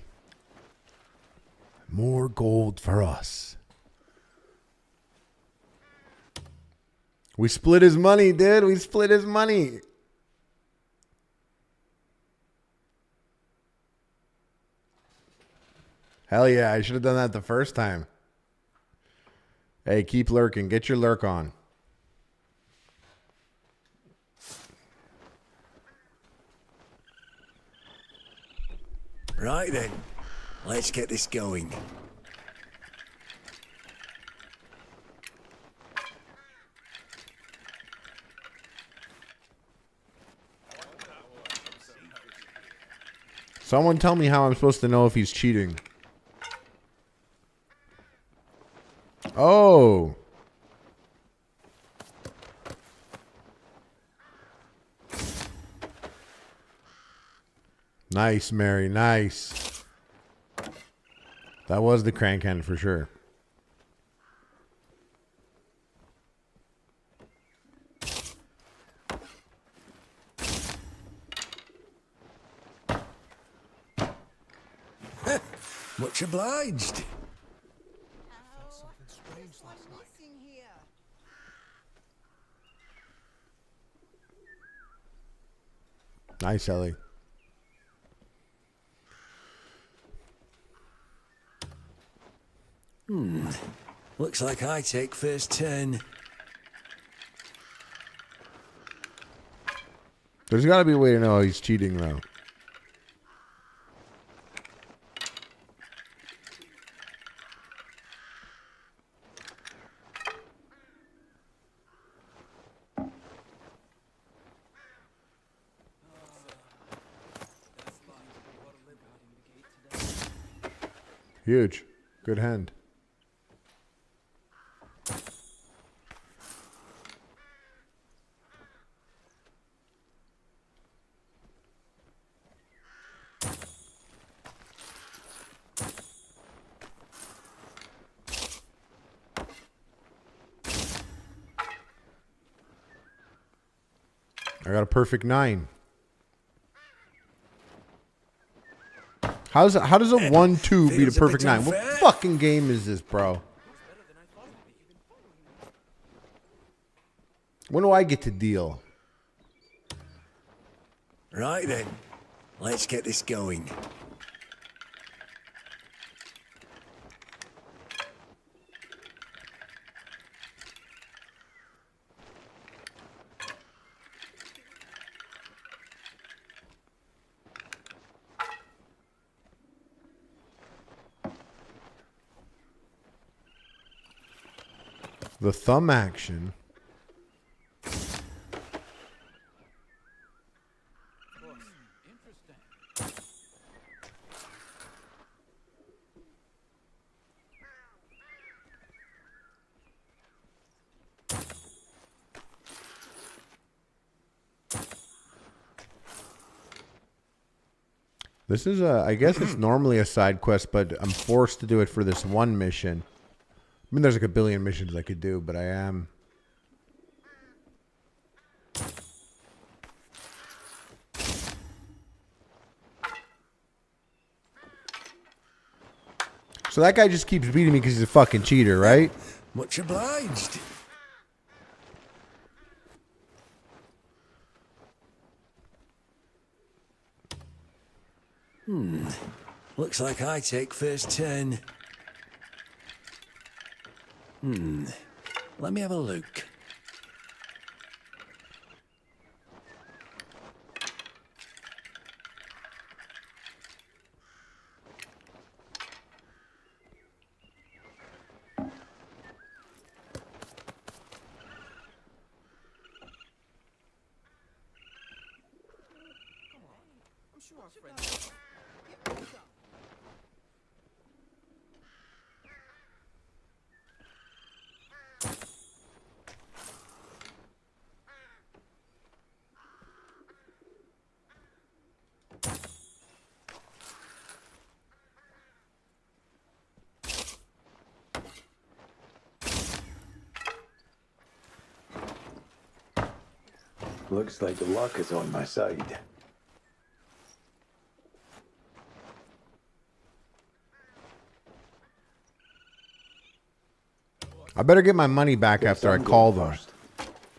More gold for us. We split his money, dude. We split his money. Hell yeah, I should have done that the first time. Hey, keep lurking. Get your lurk on.
Right then, let's get this going.
Someone tell me how I'm supposed to know if he's cheating. Oh. Nice, Mary. Nice. That was the crank hand for sure.
Much obliged.
Nice, Ellie.
Looks like I take first turn.
There's got to be a way to know he's cheating, though. Huge. Good hand. I got a perfect 9. How does a 1-2 beat a perfect 9? What fucking game is this, bro? When do I get to deal?
Right then, let's get this going.
The thumb action. This is I guess it's normally a side quest, but I'm forced to do it for this one mission. I mean, there's like a billion missions I could do, but I am. So that guy just keeps beating me because he's a fucking cheater, right?
Much obliged. Looks like I take first turn. Let me have a look.
Looks like the luck is on my side.
I better get my money back after I call them.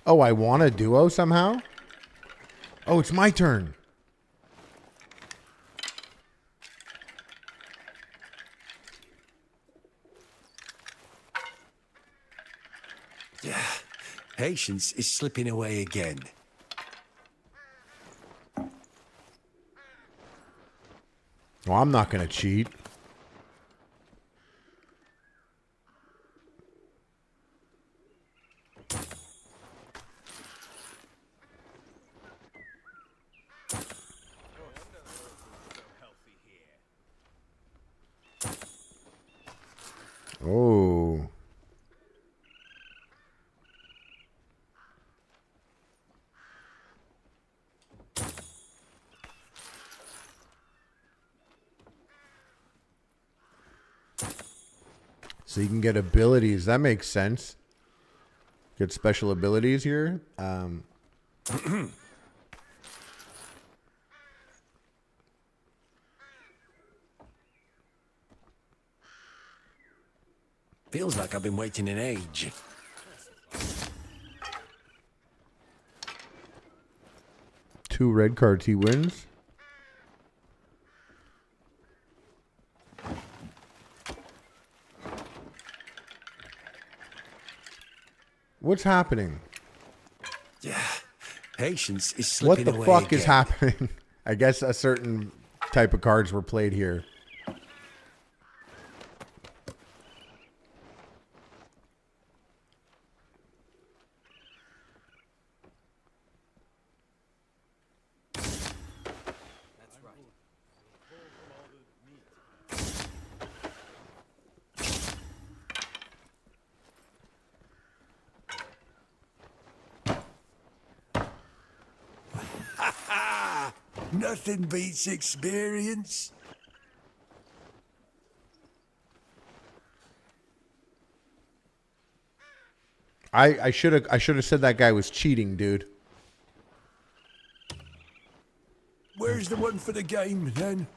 Oh, I want a duo somehow? Oh, it's my turn.
Patience is slipping away again.
Well, I'm not going to cheat. Oh. So you can get abilities. That makes sense. Get special abilities here.
Feels like I've been waiting an age.
Two red cards, he wins. What's happening?
Yeah, patience is slipping
What the
away
fuck is
again.
happening? I guess a certain type of cards were played here.
Nothing beats experience.
I should have said that guy was cheating, dude.
Where's the one for the game, then?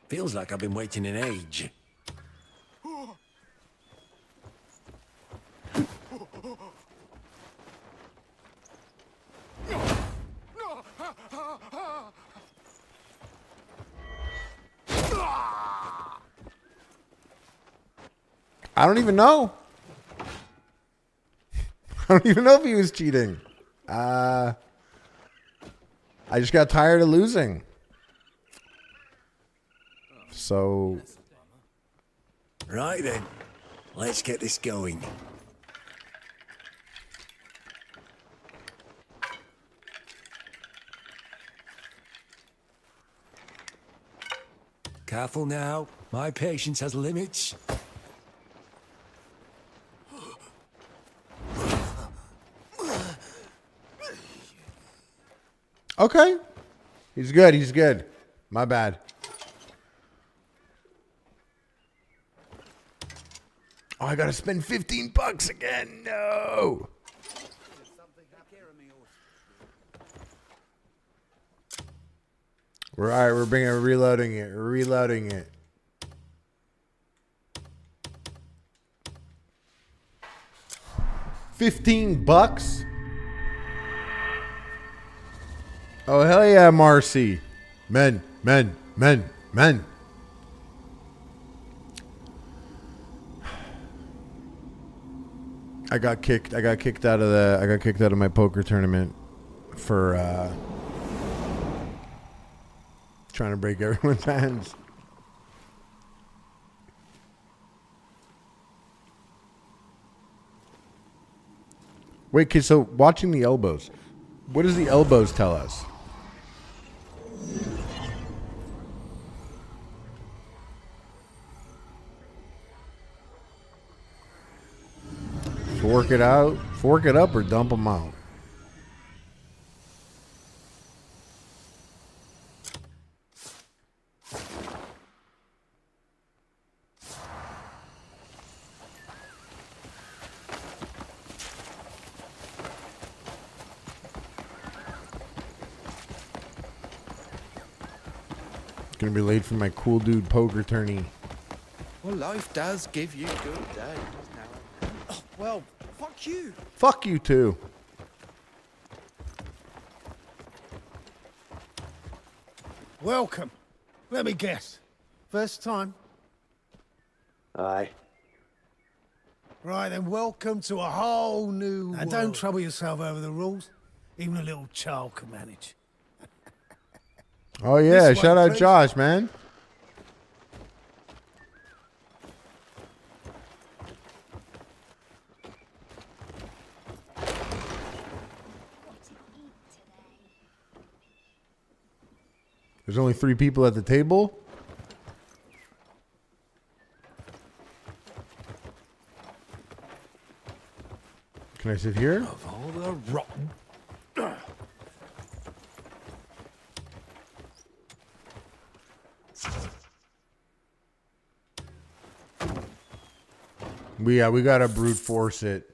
Feels like I've been waiting an age.
I don't even know. I don't even know if he was cheating. I just got tired of losing. So...
Right then, let's get this going. Careful now, my patience has limits.
Okay. He's good. He's good. My bad. Oh, I got to spend $15 again. No. All right, we're reloading it. We're reloading it. $15? Oh, hell yeah, Marcy. Men. I got kicked out of my poker tournament for trying to break everyone's hands. Wait, okay, so watching the elbows. What does the elbows tell us? Fork it out, fork it up, or dump them out. Gonna be late for my cool dude poker tourney.
Well, life does give you good days now. Oh, well, fuck you.
Fuck you too.
Welcome. Let me guess. First time?
Aye.
Right, then welcome to a whole new world. Don't trouble yourself over the rules. Even a little child can manage.
Oh yeah,
This way,
shout out
please.
Josh, man. There's only 3 people at the table. Can I sit here?
Of all the rotten...
We gotta brute force it.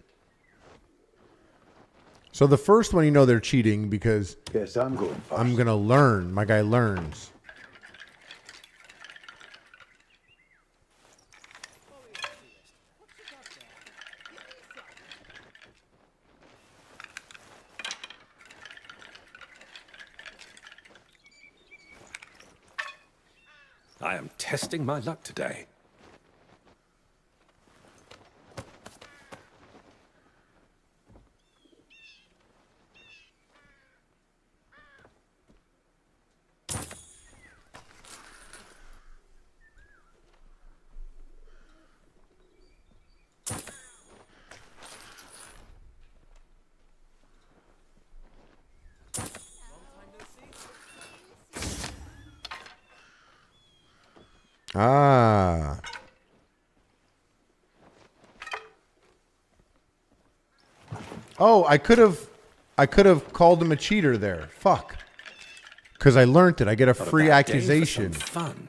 So the first one, you know, they're cheating because
Guess I'm going first.
I'm gonna learn. My guy learns.
I am testing my luck today.
Ah. Oh, I could have called him a cheater there. Fuck. Because I learned it. I get a
Not a
free
bad day for
accusation.
some fun.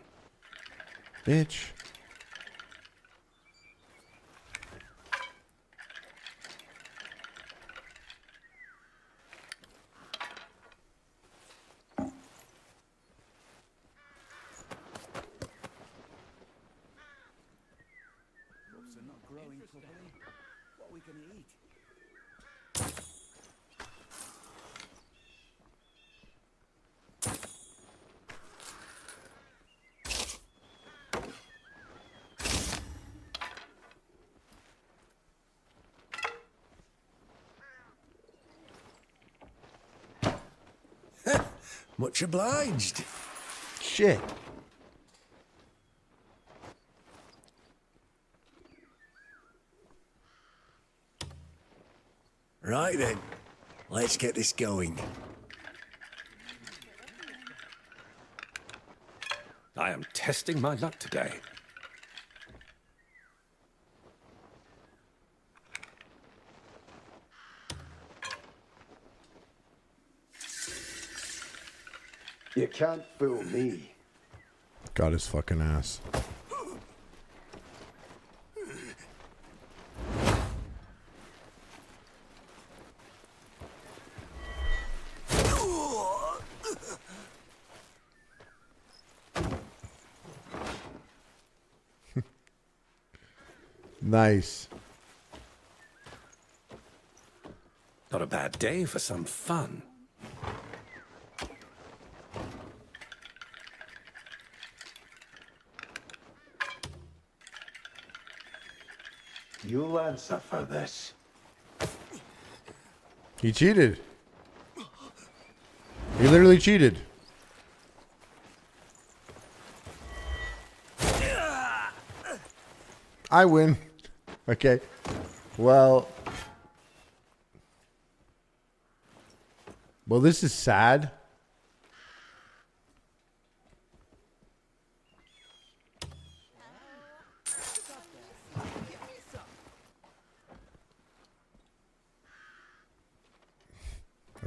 Bitch.
Much obliged.
Shit.
Right then, let's get this going.
I am testing my luck today.
You can't fool me.
Got his fucking ass. Nice.
Not a bad day for some fun.
You'll answer for this.
He cheated. He literally cheated. I win. Okay. Well, this is sad.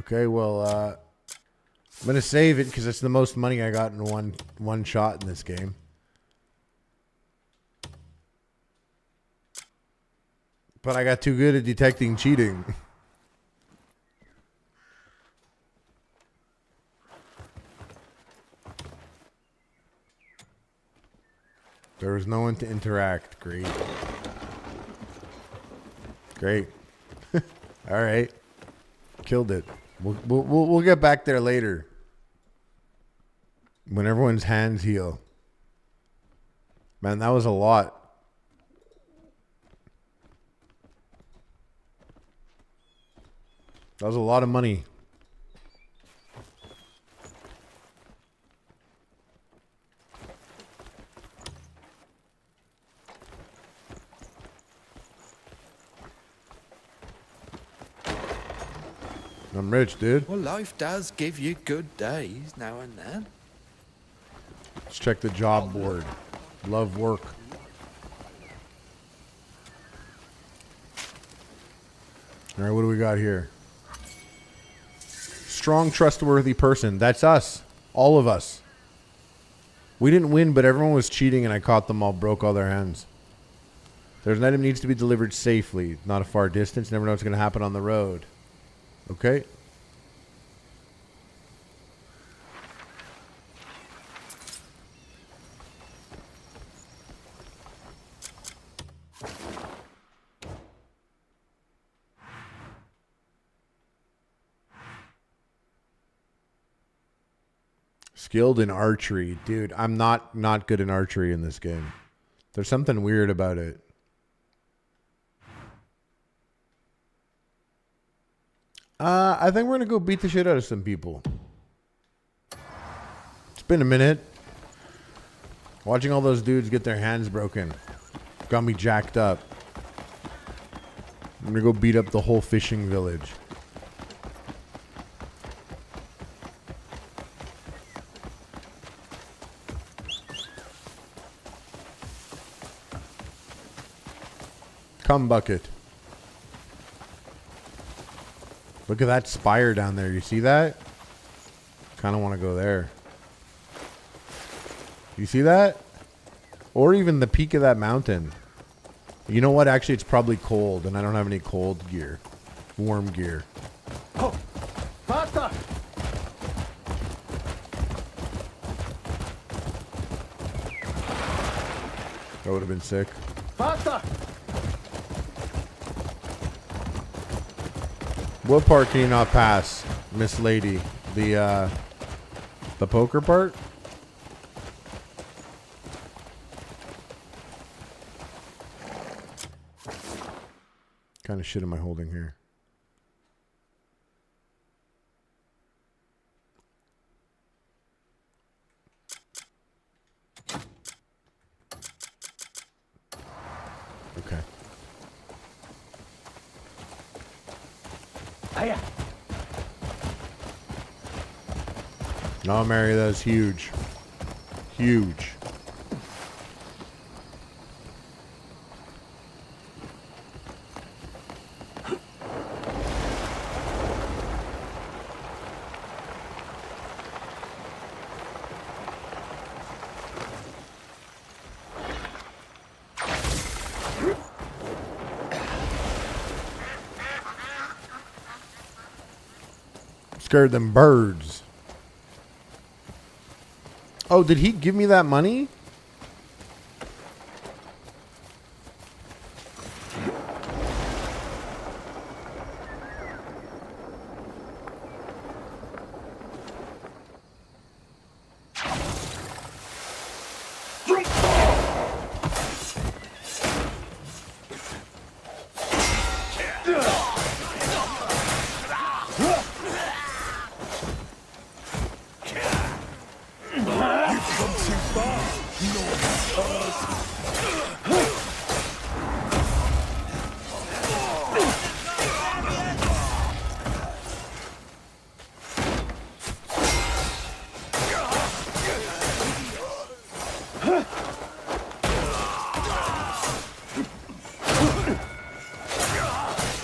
Okay, well, I'm gonna save it because it's the most money I got in one shot in this game. But I got too good at detecting cheating. There was no one to interact. Great. Great. All right. Killed it. We'll get back there later. When everyone's hands heal. Man, that was a lot. That was a lot of money. I'm rich, dude.
Well, life does give you good days now and then.
Let's check the job board. Love work. All right, what do we got here? Strong, trustworthy person. That's us. All of us. We didn't win, but everyone was cheating, and I caught them all, broke all their hands. There's an item needs to be delivered safely, not a far distance. Never know what's going to happen on the road. Okay. Skilled in archery. Dude, I'm not good in archery in this game. There's something weird about it. I think we're going to go beat the shit out of some people. It's been a minute. Watching all those dudes get their hands broken got me jacked up. I'm going to go beat up the whole fishing village. Cum bucket. Look at that spire down there. You see that? Kind of want to go there. You see that? Or even the peak of that mountain. You know what? Actually, it's probably cold, and I don't have any cold gear. Warm gear.
Oh, faster!
That would have been sick.
Faster!
What part can you not pass, Miss Lady? The poker part? Kind of shit am I holding here? Okay.
Hiya.
No, Mary, that's huge. Huge. Scared them birds. Oh, did he give me that money?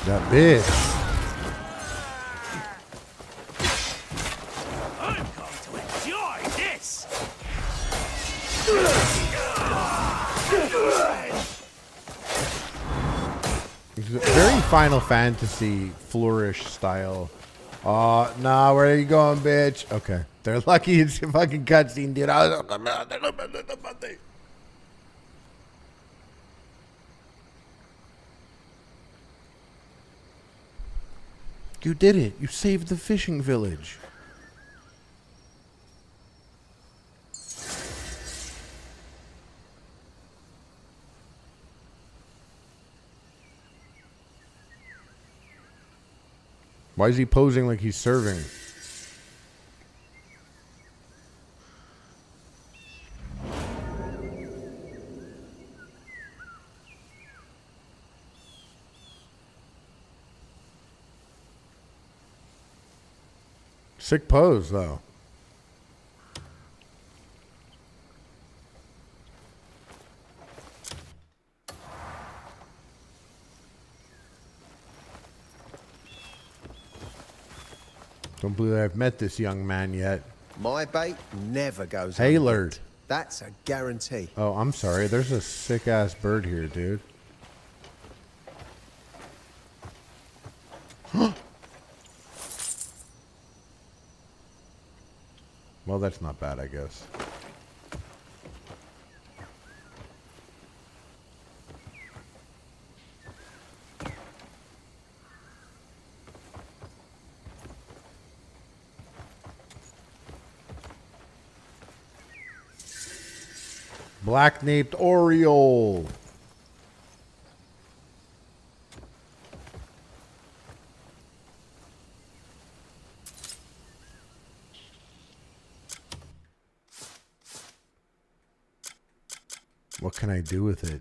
That bitch.
I'm going to enjoy this.
Very Final Fantasy flourish style. Oh, nah, where are you going, bitch? Okay. They're lucky it's a fucking cutscene, dude. You did it. You saved the fishing village. Why is he posing like he's serving? Sick pose, though. Don't believe I've met this young man yet.
My bait never goes
Haylard.
That's a guarantee.
Oh, I'm sorry. There's a sick-ass bird here, dude. Well, that's not bad, I guess. Black-naped Oriole. What can I do with it?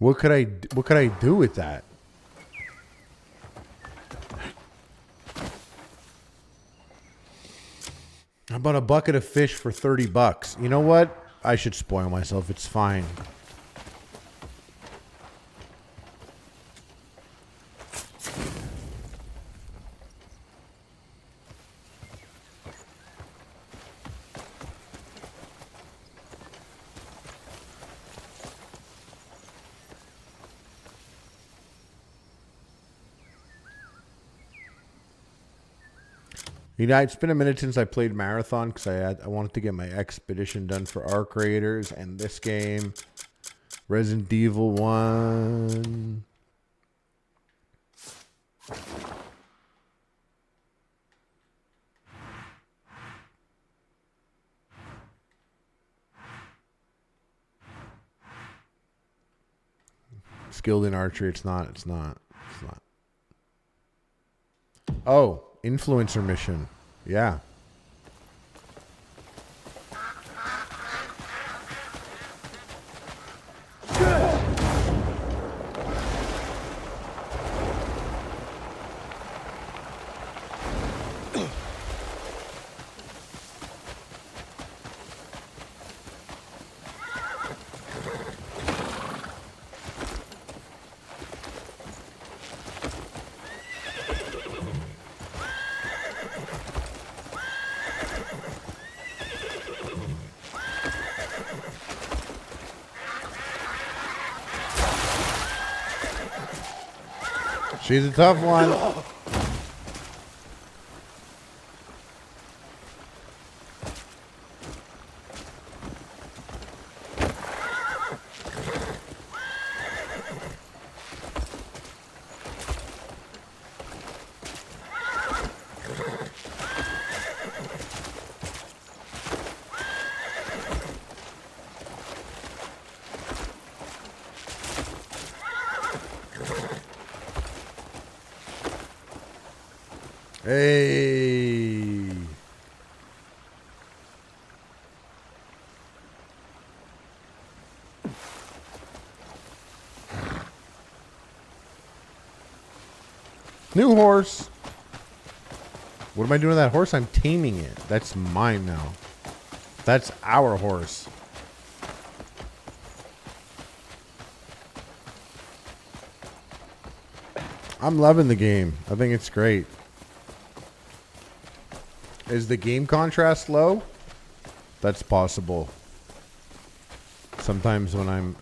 What could I do with that? How about a bucket of fish for $30? You know what? I should spoil myself. It's fine. You know, it's been a minute since I played Marathon because I wanted to get my expedition done for our creators and this game, Resident Evil 1. Skilled in archery, it's not. Oh, influencer mission. Yeah. She's a tough one. Hey. New horse. What am I doing with that horse? I'm taming it. That's mine now. That's our horse. I'm loving the game. I think it's great. Is the game contrast low? That's possible. Sometimes when I'm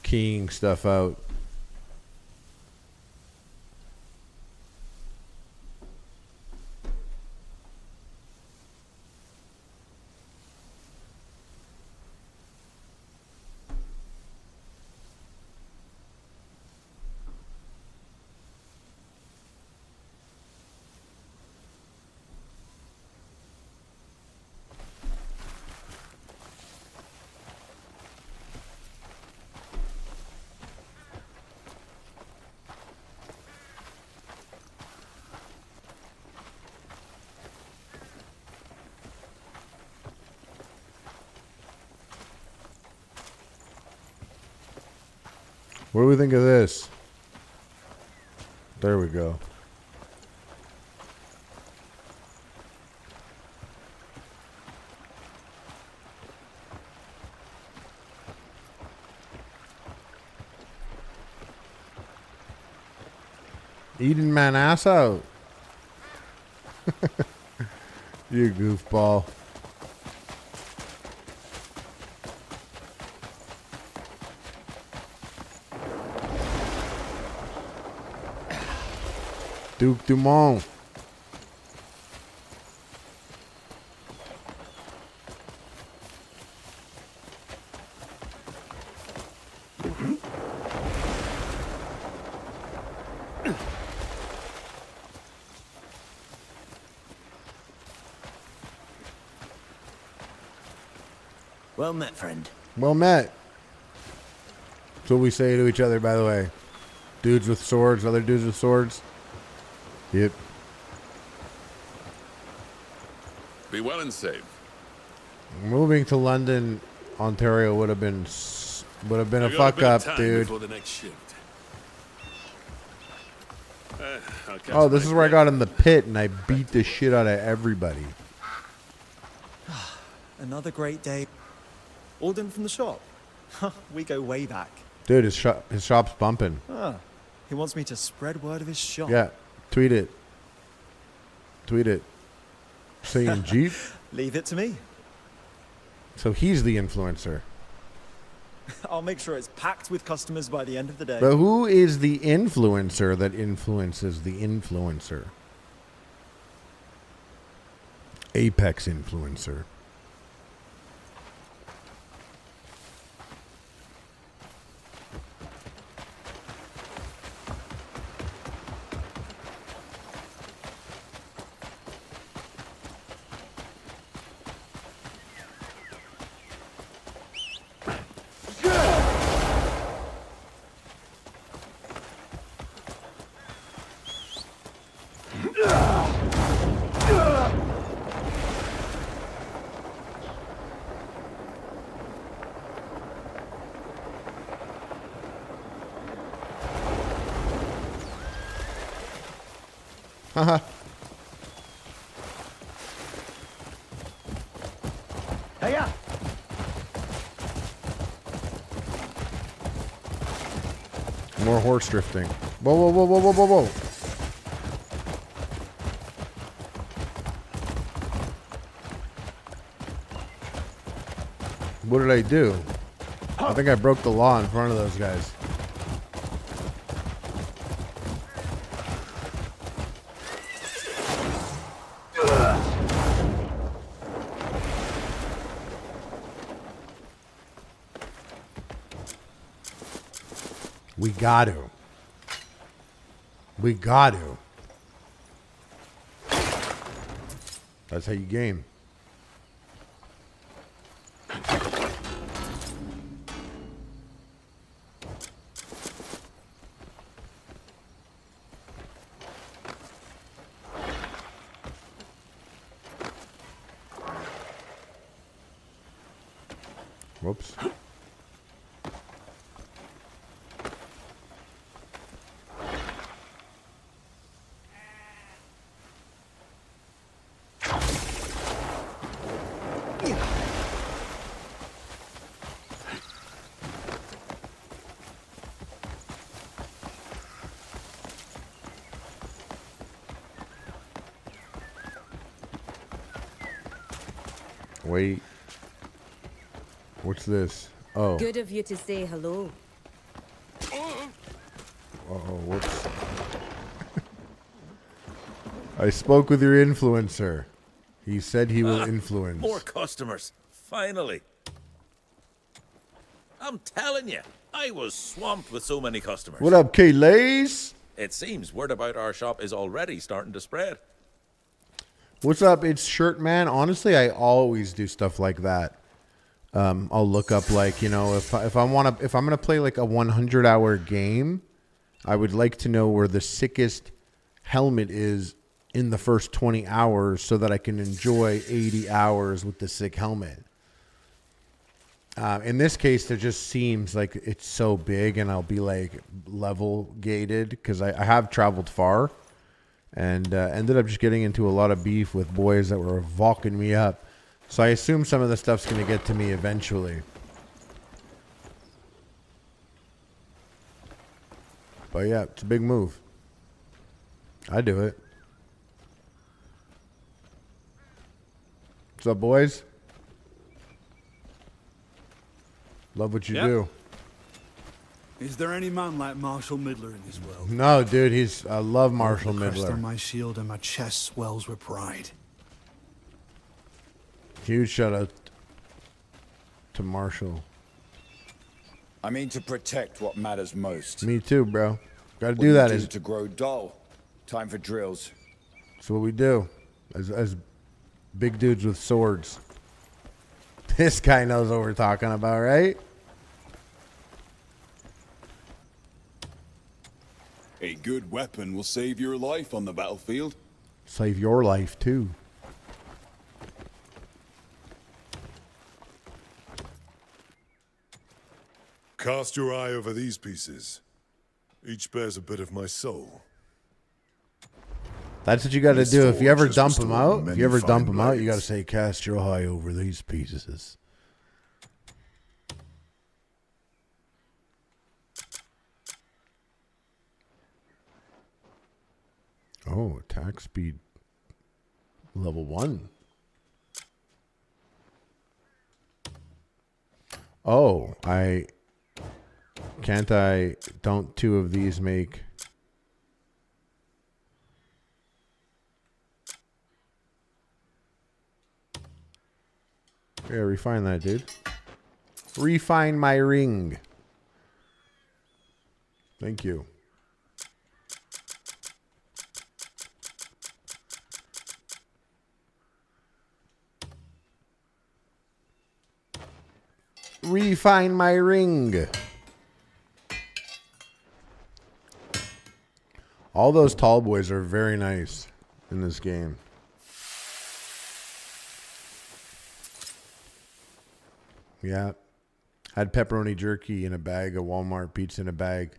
keying stuff out. What do we think of this? There we go. Eating man ass out. You goofball. Duke Dumont.
Well met, friend.
Well met. That's what we say to each other, by the way. Dudes with swords, other dudes with swords. Yep.
Be well and safe.
Moving to London, Ontario would have been a
I got
fuck
bit of
up,
time
dude.
Before the next shift. I'll catch
Oh, this
my
is where I
breath.
got in the pit and I beat the shit out of everybody.
Another great day. Ordered from the shop. We go way back.
Dude, his shop's bumping.
Ah, he wants me to spread word of his shop.
Yeah, tweet it. Tweet it. Saying Jeep.
Leave it to me.
So he's the influencer.
I'll make sure it's packed with customers by the end of the day.
But who is the influencer that influences the influencer? Apex influencer. Haha.
Hiya!
More horse drifting. Whoa, whoa, whoa, whoa, whoa, whoa, whoa. What did I do? I think I broke the law in front of those guys. We got to. We got to. That's how you game. Whoops. Wait. What's this? Oh.
Good of you to say hello.
Uh-oh, whoops. I spoke with your influencer. He said he will influence.
More customers. Finally. I'm telling you, I was swamped with so many customers.
What up, K-Lays?
It seems word about our shop is already starting to spread.
What's up? It's Shirt Man. Honestly, I always do stuff like that. I'll look up, like, you know, if I'm gonna play like a 100-hour game, I would like to know where the sickest helmet is in the first 20 hours so that I can enjoy 80 hours with the sick helmet. In this case, there just seems like it's so big, and I'll be like level gated because I have traveled far, and ended up just getting into a lot of beef with boys that were valking me up. So I assume some of the stuff's going to get to me eventually. But yeah, it's a big move. I do it. What's up, boys? Love what you do.
Is there any man like Marshal Midler in this world?
No, dude, I love Marshal
The crest
Midler.
on my shield and my chest swells with pride.
Huge shout out to Marshall.
I mean to protect what matters most.
Me too, bro. Got to
What
do
you
that.
do
Is
to grow dull. Time for drills.
That's what we do. As big dudes with swords. This guy knows what we're talking about, right?
A good weapon will save your life on the battlefield.
Save your life too.
Cast your eye over these pieces. Each bears a bit of my soul.
That's what you got to
This
do. If you ever
forge has
dump them
restored
out,
many fine
you got to
blades.
say, cast your eye over these pieces. Oh, attack speed level 1. Oh, don't 2 of these make... Yeah, refine that, dude. Refine my ring. Thank you. Refine my ring. All those tall boys are very nice in this game. Yeah. Had pepperoni jerky in a bag, a Walmart pizza in a bag.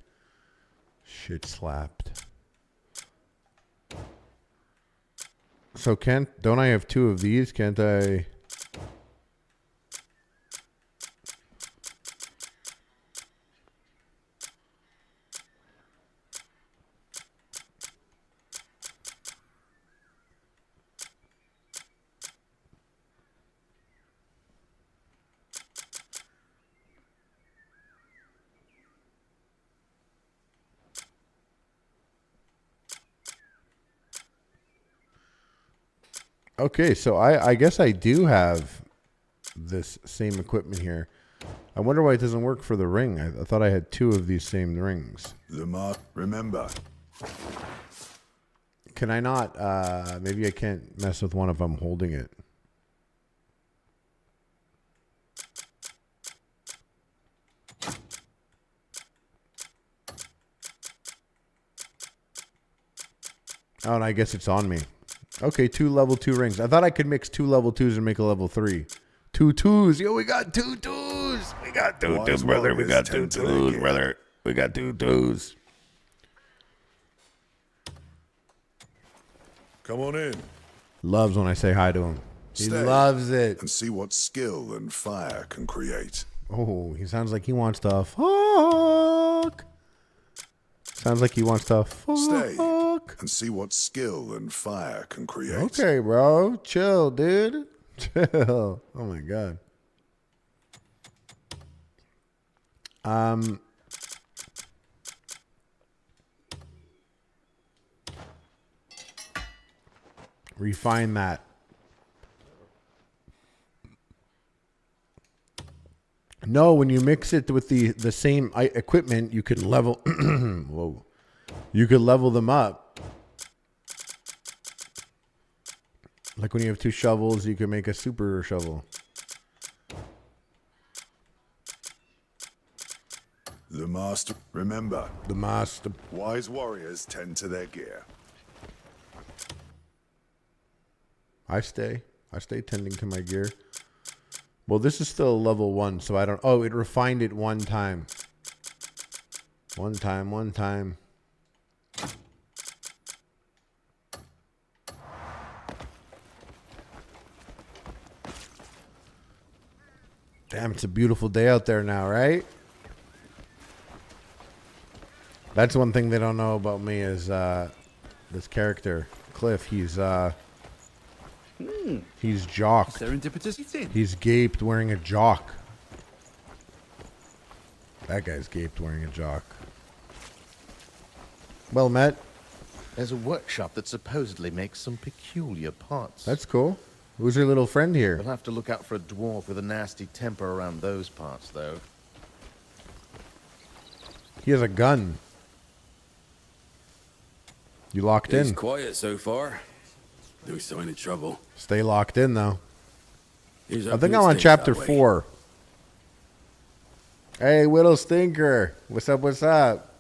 Shit slapped. So don't I have 2 of these? Can't I? Okay, so I guess I do have this same equipment here. I wonder why it doesn't work for the ring. I thought I had 2 of these same rings.
Remember.
Can I not? Maybe I can't mess with one if I'm holding it. Oh, and I guess it's on me. Okay, 2 level 2 rings. I thought I could mix 2 level 2s and make a level 3. 2 2s. Yo, we got 2 2s. We got 2 2s, brother. We got 2 2s, brother. We got 2 2s.
Come on in.
Loves when I say hi to him. He
Stay
loves it.
And see what skill and fire can create.
Oh, he sounds like he wants to fuck. Sounds like he wants to fuck.
Stay and see what skill and fire can create.
Okay, bro. Chill, dude. Chill. Oh my god. Refine that. No, when you mix it with the same equipment, you could level. Whoa, you could level them up. Like when you have 2 shovels, you can make a super shovel.
The master. Remember.
The master.
Wise warriors tend to their gear.
I stay tending to my gear. Well, this is still level 1, so I don't... Oh, it refined it one time. One time. Damn, it's a beautiful day out there now, right? That's one thing they don't know about me is this character, Cliff. He's jocked.
Serendipitous.
He's gaped wearing a jock. That guy's gaped wearing a jock. Well met.
There's a workshop that supposedly makes some peculiar parts.
That's cool. Who's your little friend here?
We'll have to look out for a dwarf with a nasty temper around those parts, though.
He has a gun. You locked
He's
in?
quiet so far. No sign of trouble.
Stay locked in, though.
He's
I
up
think
to
I'm on
his
chapter
that way.
4. Hey, Widow Stinker. What's up, what's up?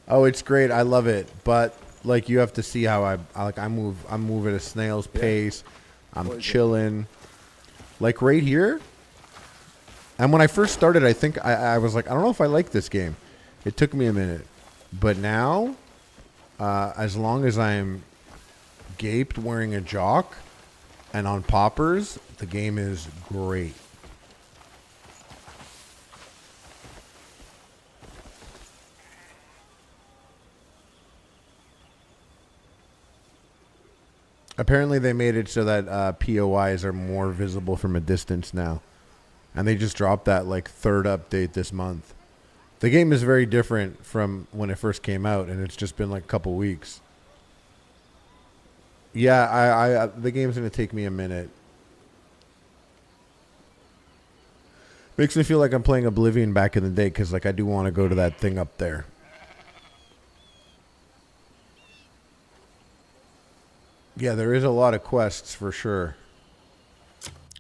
Oh, it's great. I love it. But, like, you have to see how I move at a snail's pace. I'm chilling. Like, right here. And when I first started, I think I was like, I don't know if I like this game. It took me a minute. But now, as long as I'm gaped wearing a jock and on poppers, the game is great. Apparently they made it so that POIs are more visible from a distance now. And they just dropped that like 3rd update this month. The game is very different from when it first came out, and it's just been like a couple weeks. Yeah, the game's going to take me a minute. Makes me feel like I'm playing Oblivion back in the day, because like I do want to go to that thing up there. Yeah, there is a lot of quests for sure.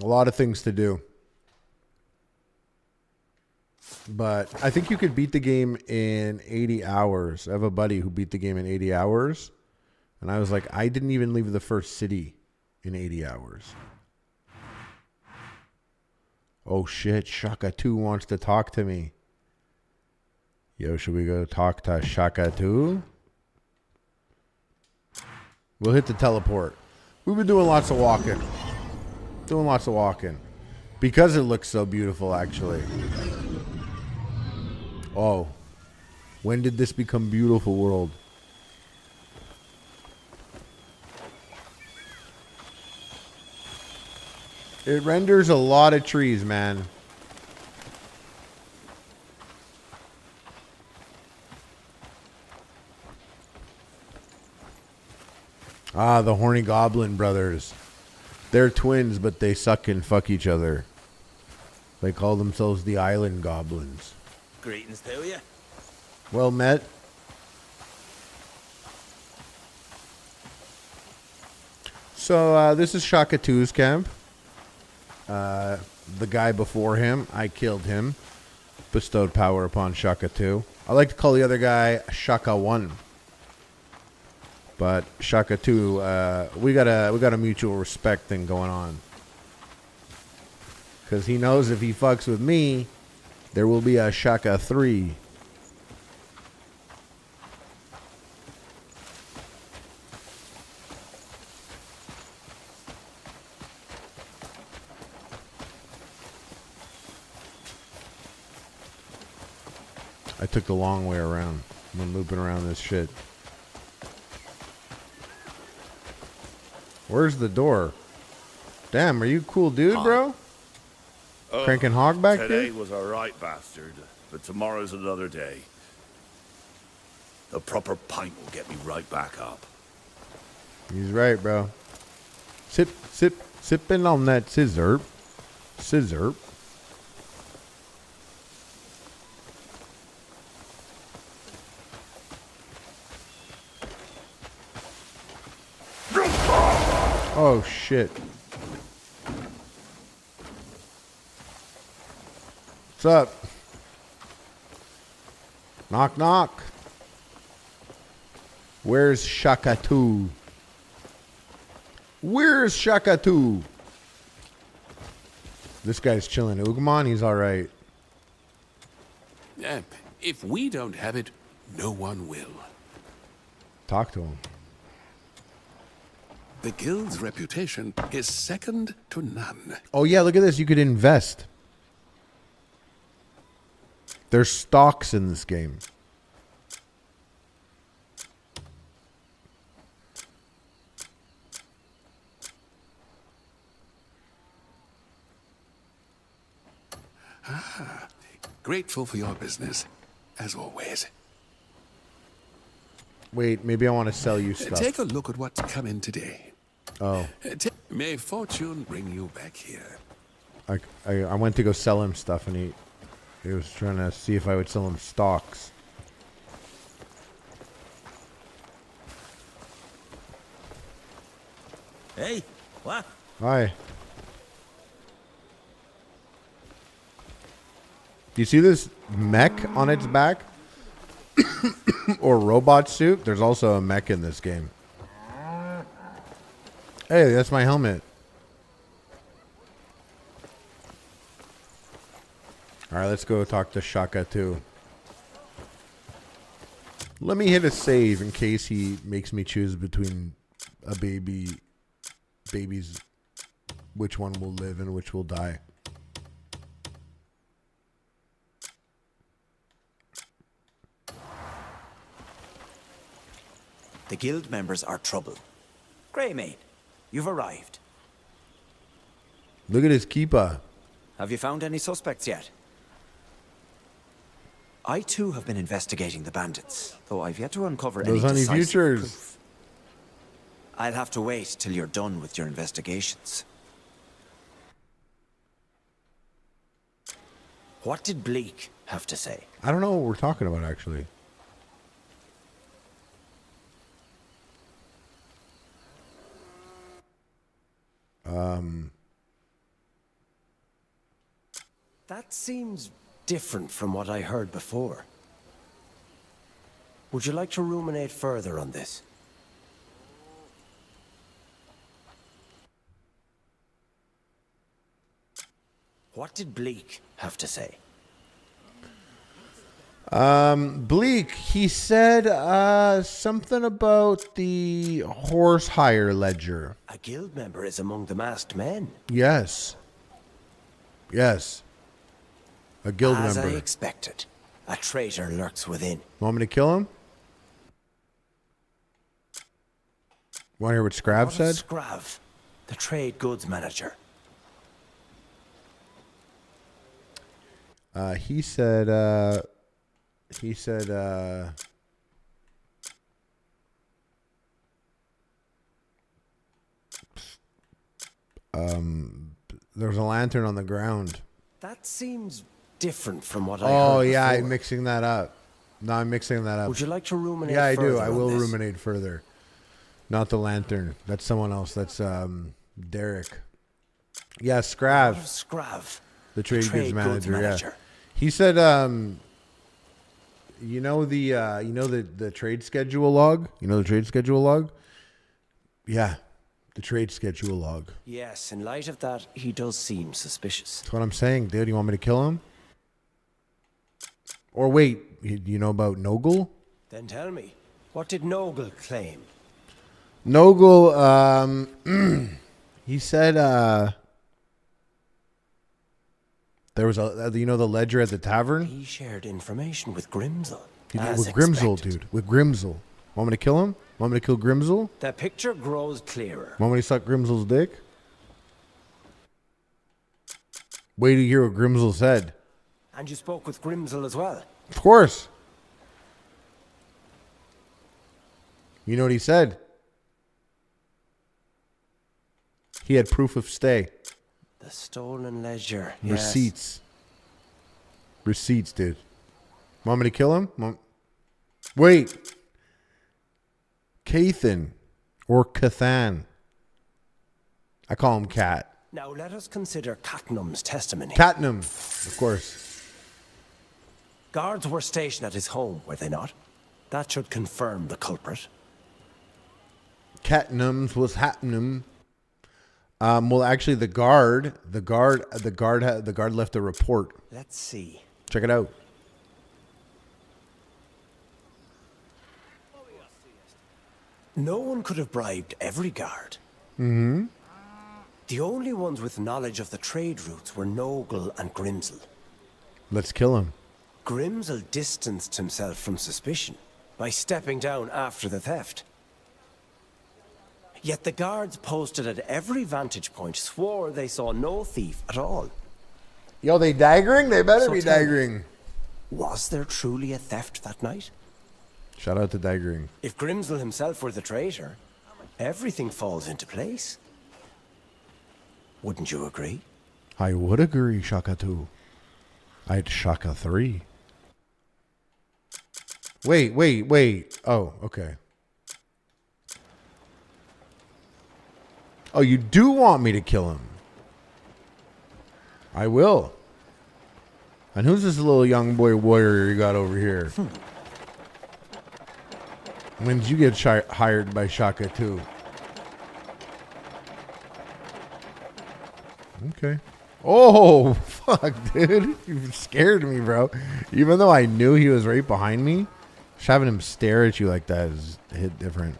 A lot of things to do. But I think you could beat the game in 80 hours. I have a buddy who beat the game in 80 hours. And I was like, I didn't even leave the first city in 80 hours. Oh shit, Shaka 2 wants to talk to me. Yo, should we go talk to Shaka 2? We'll hit the teleport. We've been doing lots of walking. Because it looks so beautiful, actually. Oh. When did this become beautiful, world? It renders a lot of trees, man. Ah, the horny goblin brothers. They're twins, but they suck and fuck each other. They call themselves the island goblins.
Greetings to you.
Well met. So, this is Shaka 2's camp. The guy before him, I killed him. Bestowed power upon Shaka 2. I like to call the other guy Shaka 1. But Shaka 2, we got a mutual respect thing going on. Because he knows if he fucks with me, there will be a Shaka 3. I took the long way around when looping around this shit. Where's the door? Damn, are you a cool dude, bro? Cranking hog back
today
here?
was a right bastard, but tomorrow's another day. A proper pint will get me right back up.
He's right, bro. Sipping on that scissor. Oh, shit. What's up? Knock, knock. Where's Shaka 2? Where's Shaka 2? This guy's chilling. Ugamon, he's all right.
If we don't have it, no one will.
Talk to him.
The guild's reputation is second to none.
Oh, yeah, look at this. You could invest. There's stocks in this game.
Grateful for your business, as always.
Wait, maybe I want to sell you stuff.
Take a look at what's come in today.
Oh.
May fortune bring you back here.
I went to go sell him stuff, and he was trying to see if I would sell him stocks.
Hey, what?
Hi. Do you see this mech on its back? Or robot suit? There's also a mech in this game. Hey, that's my helmet. Alright, let's go talk to Shaka too. Let me hit a save in case he makes me choose between a babies, which one will live and which will die.
The guild members are trouble. Greymane, you've arrived.
Look at his keeper.
Have you found any suspects yet? I too have been investigating the bandits, though I've yet to uncover
Those
any
honey
decisive
futures.
proof. I'll have to wait till you're done with your investigations. What did Bleak have to say?
I don't know what we're talking about, actually.
That seems different from what I heard before. Would you like to ruminate further on this? What did Bleak have to say?
Bleak, he said something about the horse hire ledger.
A guild member is among the masked men.
Yes. Yes. A guild
As
member.
I expected, a traitor lurks within.
Want me to kill him? Want to hear what Scrav
What of
said?
Scrav, the trade goods manager.
He said, there's a lantern on the ground.
That seems different from what I
Oh,
heard
yeah,
before.
I'm mixing that up. No, I'm mixing that up.
Would you like to ruminate
Yeah, I do.
further
I
on
will
this?
ruminate further. Not the lantern. That's someone else. That's Derek. Yeah, Scrav.
Scrav.
The trade goods manager. Yeah.
manager.
He said, you know the trade schedule log? You know the trade schedule log? Yeah, the trade schedule log.
Yes, in light of that, he does seem suspicious.
That's what I'm saying, dude. You want me to kill him? Or wait, you know about Nogel?
Then tell me, what did Nogel claim?
Nogel, he said, there was the ledger at the tavern?
He shared information with Grimsel.
With Grimsel, dude. With Grimsel. Want me to kill him? Want me to kill Grimsel?
The picture grows clearer.
Want me to suck Grimsel's dick? Wait to hear what Grimsel said.
And you spoke with Grimsel as well?
Of course. You know what he said? He had proof of stay.
The stolen ledger.
Receipts. Receipts, dude. Want me to kill him? Wait. Cathan. Or Cathan. I call him Cat.
Now let us consider Catnum's testimony.
Catnum, of course.
Guards were stationed at his home, were they not? That should confirm the culprit.
Catnums was happening. Well, actually, the guard left a report.
Let's see.
Check it out.
No one could have bribed every guard.
Mm-hmm.
The only ones with knowledge of the trade routes were Nogle and Grimsel.
Let's kill him.
Grimsel distanced himself from suspicion by stepping down after the theft. Yet the guards posted at every vantage point swore they saw no thief at all.
Yo, they daggering? They better
So
be
tell me,
daggering.
was there truly a theft that night?
Shout out to daggering.
If Grimsel himself were the traitor, everything falls into place. Wouldn't you agree?
I would agree, Shaka 2. I'd Shaka 3. Wait. Oh, okay. Oh, you do want me to kill him? I will. And who's this little young boy warrior you got over here? When did you get hired by Shaka 2? Okay. Oh, fuck, dude. You scared me, bro. Even though I knew he was right behind me, just having him stare at you like that is hit different.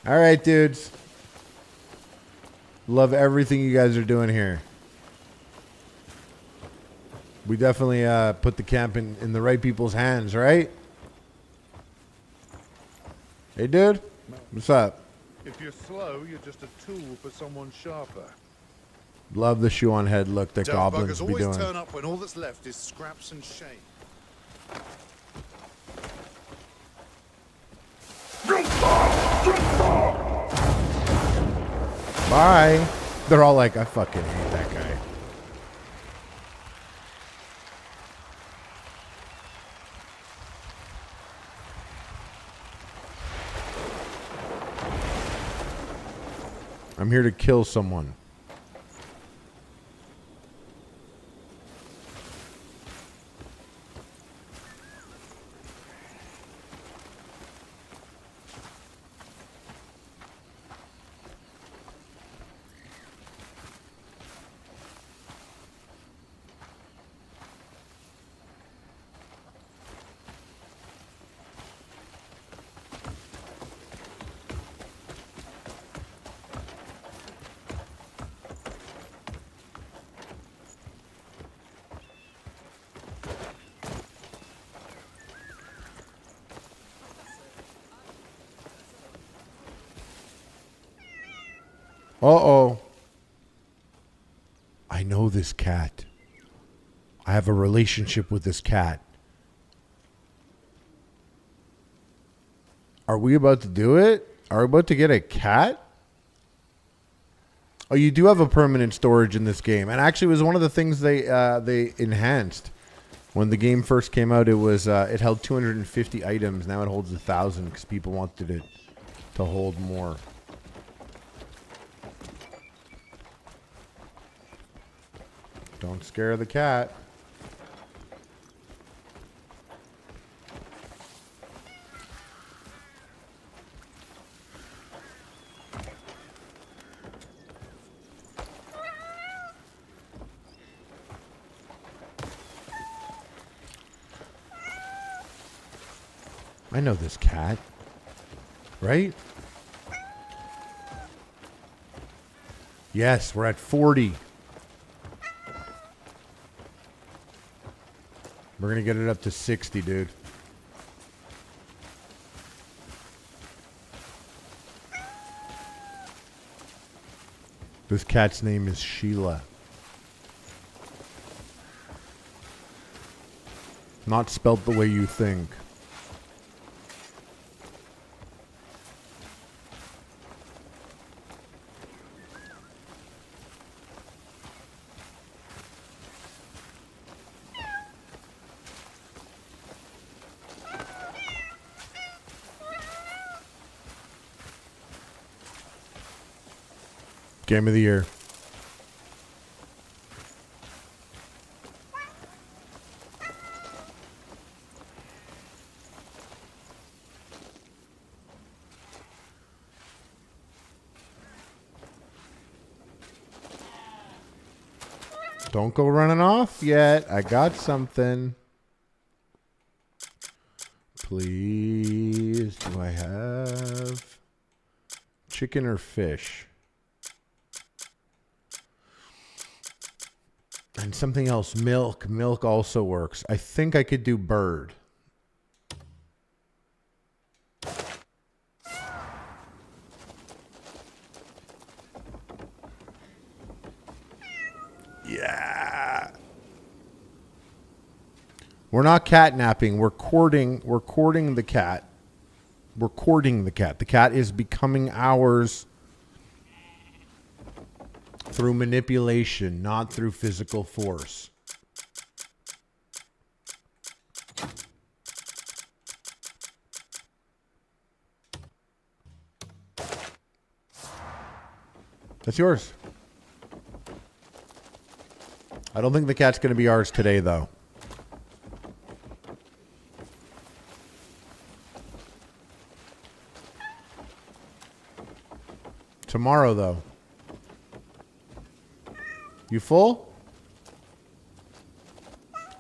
All right, dudes. Love everything you guys are doing here. We definitely put the camp in the right people's hands, right? Hey, dude. What's up?
If you're slow, you're just a tool for someone sharper.
Love the shoe on head look that
Dumb
goblins
buggers
be
always
doing.
turn up when all that's left is scraps and shame.
Bye. They're all like, I fucking hate that guy. I'm here to kill someone. Uh-oh. I know this cat. I have a relationship with this cat. Are we about to do it? Are we about to get a cat? Oh, you do have a permanent storage in this game. And actually, it was one of the things they enhanced. When the game first came out, it held 250 items. Now it holds 1,000 because people wanted it to hold more. Don't scare the cat. I know this cat. Right? Yes, we're at 40. We're going to get it up to 60, dude. This cat's name is Sheila. Not spelt the way you think. Game of the year. Don't go running off yet. I got something. Please, do I have chicken or fish? And something else, milk. Milk also works. I think I could do bird. Yeah. We're not catnapping. We're courting the cat. We're courting the cat. The cat is becoming ours through manipulation, not through physical force. That's yours. I don't think the cat's going to be ours today, though. Tomorrow, though. You full?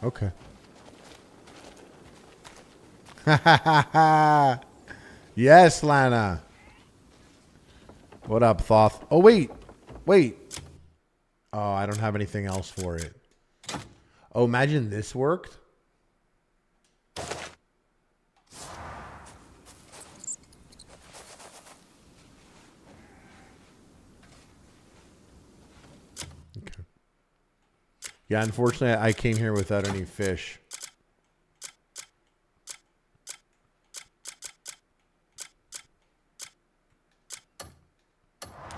Okay. Yes, Lana. What up, Thoth? Oh, wait. Wait. Oh, I don't have anything else for it. Oh, imagine this worked. Okay. Yeah, unfortunately, I came here without any fish.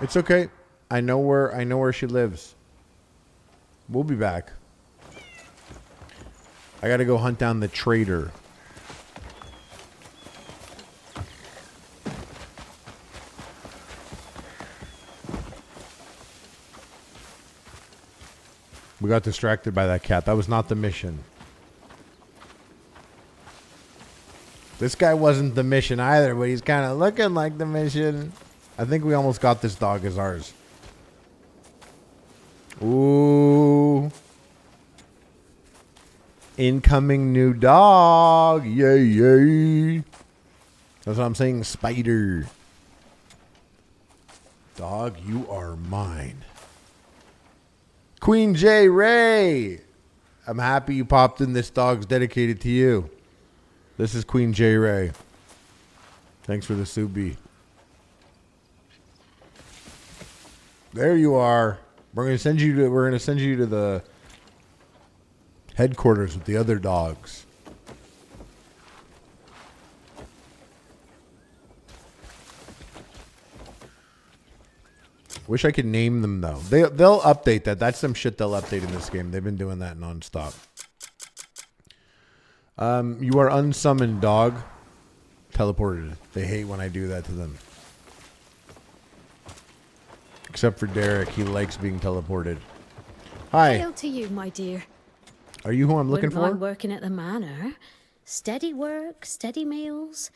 It's okay. I know where she lives. We'll be back. I gotta go hunt down the traitor. We got distracted by that cat. That was not the mission. This guy wasn't the mission either, but he's kind of looking like the mission. I think we almost got this dog as ours. Ooh. Incoming new dog. Yay, yay. That's what I'm saying, spider. Dog, you are mine. Queen J. Ray. I'm happy you popped in. This dog's dedicated to you. This is Queen J. Ray. Thanks for the Subi. There you are. We're gonna send you to the headquarters with the other dogs. Wish I could name them though. They'll update that. That's some shit they'll update in this game. They've been doing that nonstop. You are unsummoned, dog. Teleported. They hate when I do that to them. Except for Derek, he likes being teleported. Hi.
Hail to you, my dear.
Are you who I'm looking
Wouldn't mind
for?
working at the manor. Steady work, steady meals.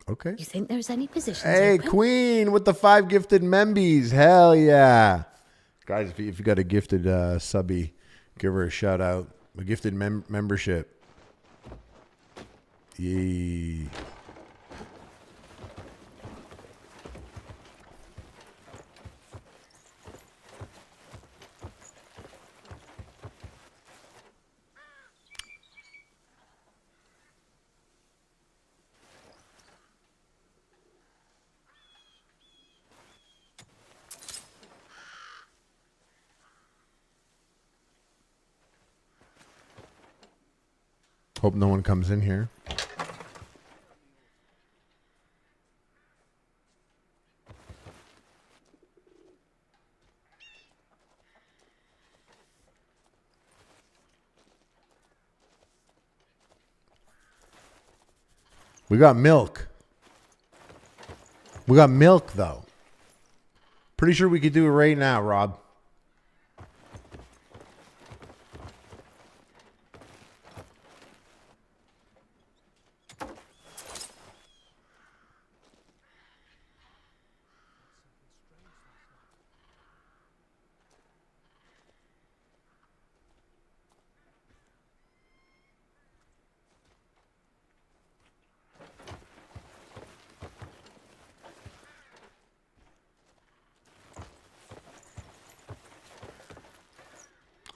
Okay.
You think there's any positions
Hey,
open?
Queen with the 5 gifted membies. Hell yeah. Guys, if you got a gifted subby, give her a shout out. A gifted membership. Yee. Hope no one comes in here. We got milk. We got milk, though. Pretty sure we could do it right now, Rob.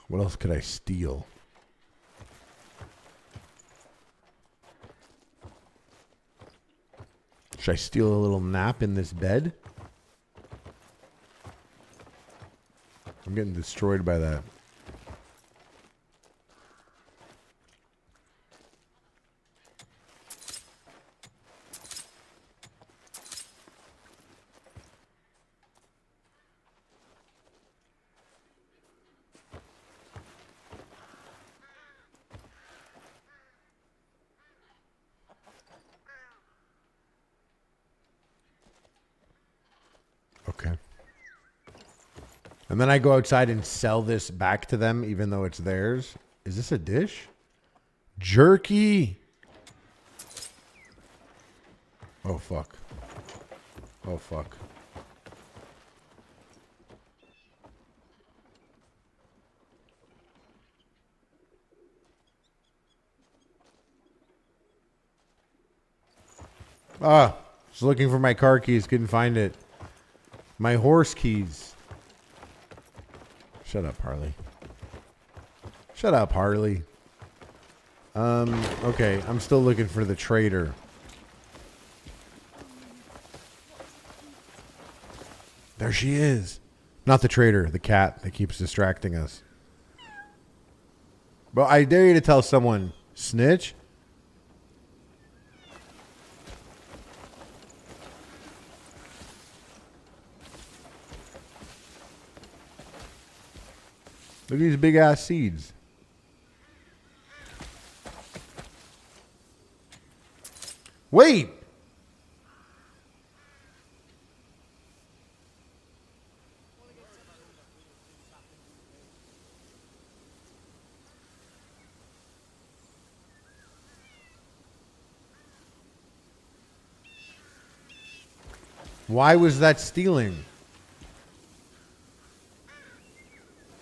What else could I steal? Should I steal a little nap in this bed? I'm getting destroyed by that. Okay. And then I go outside and sell this back to them, even though it's theirs. Is this a dish? Jerky. Oh, fuck. Oh, fuck. Ah, just looking for my car keys. Couldn't find it. My horse keys. Shut up, Harley. Shut up, Harley. Okay, I'm still looking for the traitor. There she is. Not the traitor, the cat that keeps distracting us. But I dare you to tell someone, snitch. Look at these big ass seeds. Wait. Why was that stealing?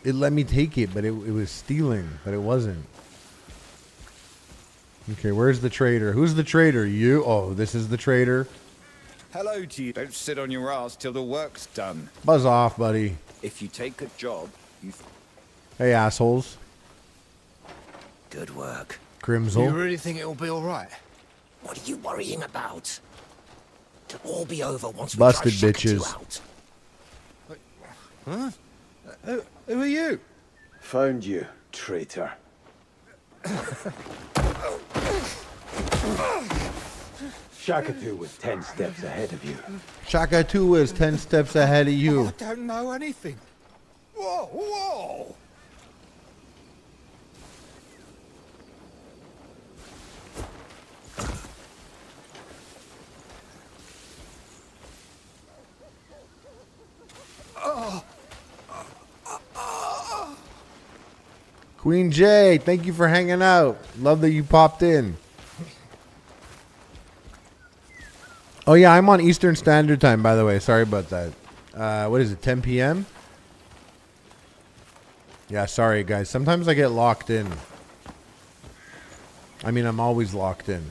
It let me take it, but it was stealing, but it wasn't. Okay, where's the traitor? Who's the traitor? You? Oh, this is the traitor.
Hello to you. Don't sit on your ass till the work's done.
Buzz off, buddy.
If you take a job, you...
Hey, assholes.
Good work.
Grimsel.
You really think it'll be all right?
What are you worrying about? It'll all be over once
Busted
we drive
bitches.
Shaka 2 out.
Huh? Who are you?
Found you, traitor. Shaka 2 was 10 steps ahead of you.
Shaka 2 is 10 steps ahead of you.
I don't know anything. Whoa, whoa!
Queen J, thank you for hanging out. Love that you popped in. Oh, yeah, I'm on Eastern Standard Time, by the way. Sorry about that. What is it, 10 p.m.? Yeah, sorry, guys. Sometimes I get locked in. I mean, I'm always locked in.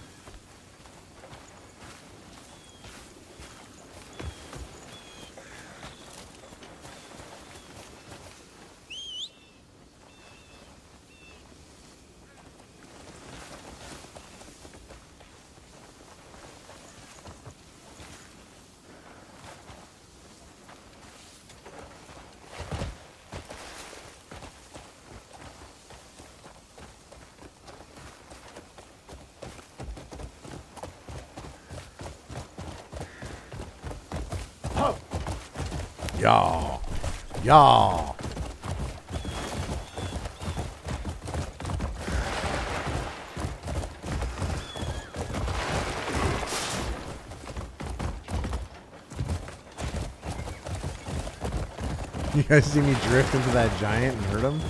Y'all. Y'all. You guys see me drift into that giant and hurt him?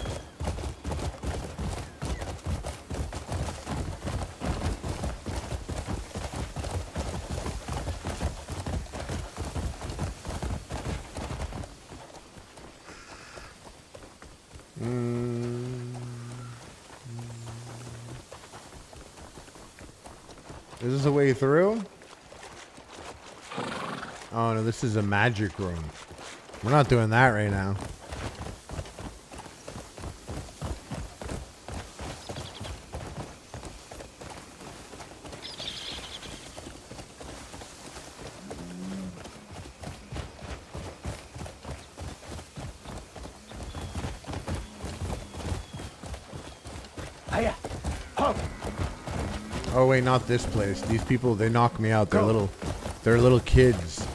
Is this a way through? Oh no, this is a magic room. We're not doing that right now.
Hiya. Ho.
Oh wait, not this place. These people, they knock me out. They're little kids.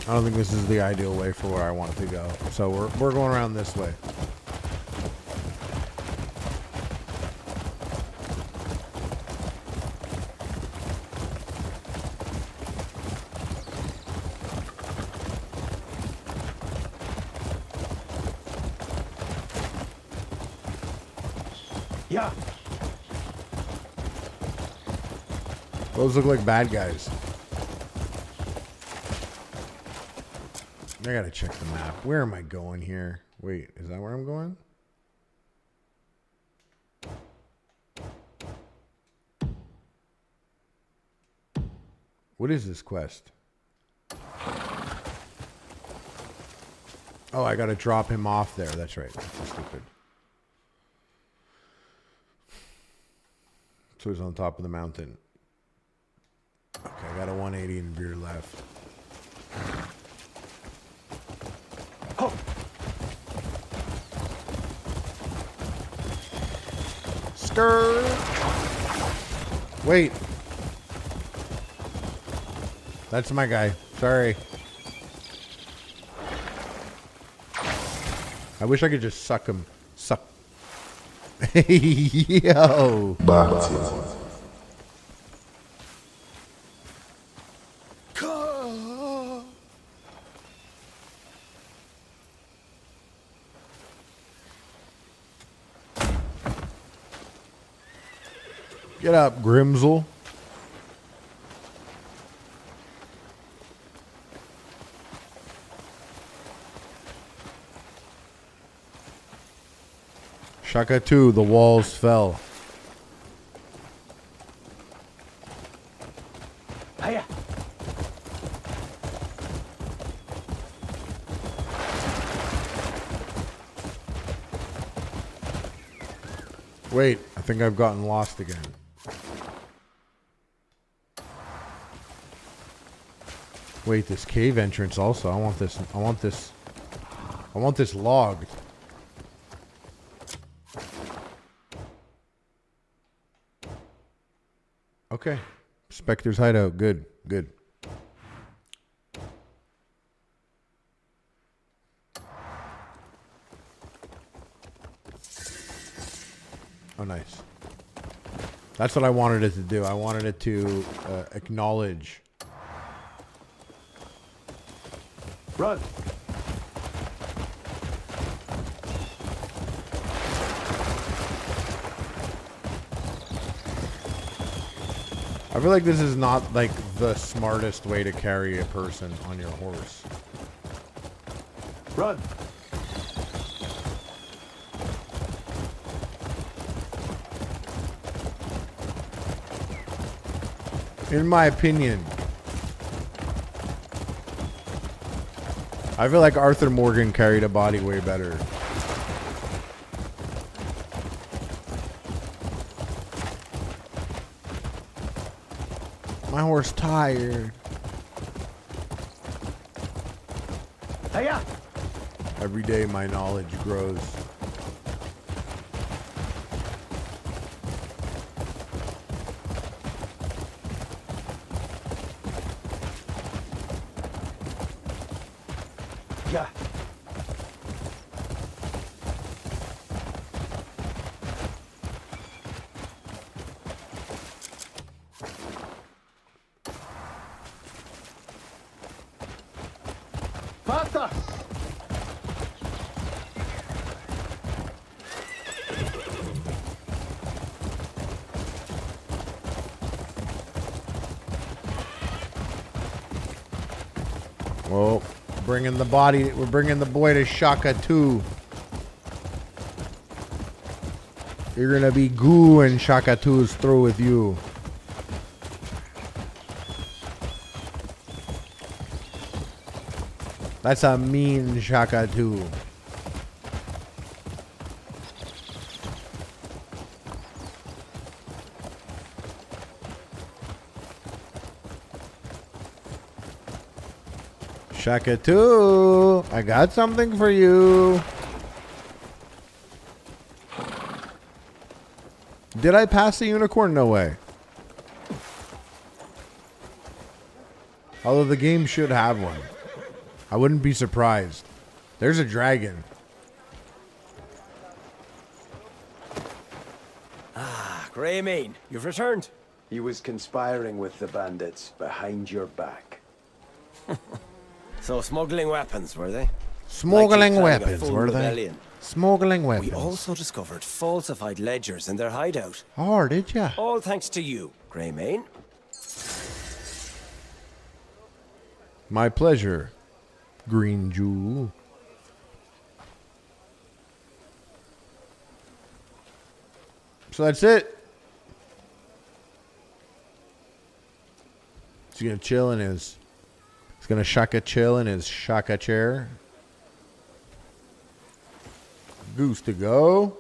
I don't think this is the ideal way for where I want to go. So we're going around this way.
Yeah.
Those look like bad guys. I gotta check the map. Where am I going here? Wait, is that where I'm going? What is this quest? Oh, I gotta drop him off there. That's right. That's stupid. So he's on top of the mountain. Okay, I got a 180 and veer left.
Ho.
Stir. Wait. That's my guy. Sorry. I wish I could just suck him. Suck. Yo. Get up, Grimsel. Shaka 2, the walls fell.
Hiya.
Wait, I think I've gotten lost again. Wait, this cave entrance also. I want this logged. Okay. Spectre's hideout. Good, good. Oh, nice. That's what I wanted it to do. I wanted it to acknowledge.
Run.
I feel like this is not like the smartest way to carry a person on your horse.
Run.
In my opinion. I feel like Arthur Morgan carried a body way better. My horse tired.
Hiya.
Every day my knowledge grows.
Yeah. Faster!
Well, bringing the body, we're bringing the boy to Shaka 2. You're gonna be goo and Shaka 2 is through with you. That's a mean Shaka 2. Shaka 2, I got something for you. Did I pass the unicorn? No way. Although the game should have one. I wouldn't be surprised. There's a dragon.
Ah, Greymane, you've returned.
He was conspiring with the bandits behind your back.
So smuggling weapons, were they?
Smuggling
Likely planning a
weapons,
full
were they?
rebellion.
Smuggling weapons.
We also discovered falsified ledgers in their hideout.
Oh, did ya?
All thanks to you, Greymane.
My pleasure, Green Jewel. So that's it. He's gonna chill in his. He's gonna shaka chill in his shaka chair. Goose to go.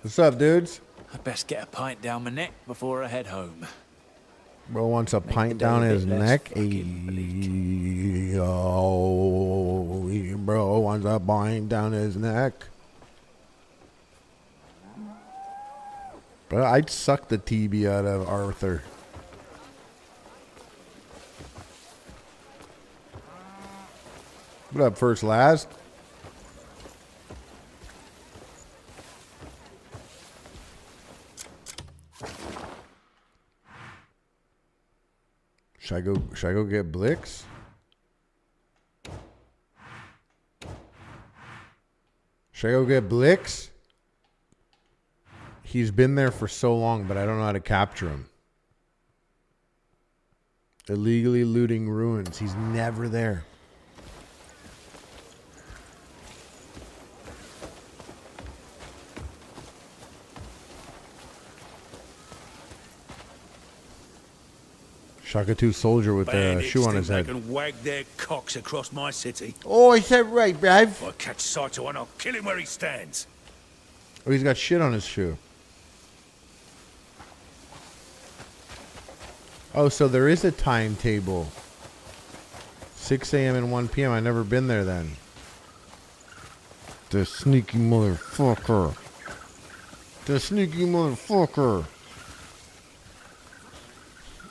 What's up, dudes?
I'd best get a pint down my neck before I head home.
Bro wants a pint down his neck. Ayy, oh, bro wants a pint down his neck. Bro, I'd suck the TB out of Arthur. What up, first last? Should I go get Blix? Should I go get Blix? He's been there for so long, but I don't know how to capture him. Illegally looting ruins. He's never there. Shaka 2 soldier with the shoe on his head.
They can wag their cocks across my city.
Oh, is that right, bruv?
If I catch sight of one, I'll kill him where he stands.
Oh, he's got shit on his shoe. Oh, so there is a timetable. 6 a.m. and 1 p.m. I've never been there then. The sneaky motherfucker. The sneaky motherfucker.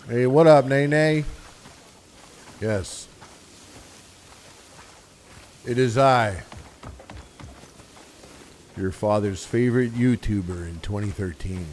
Hey, what up, Nene? Yes. It is I. Your father's favorite YouTuber in 2013.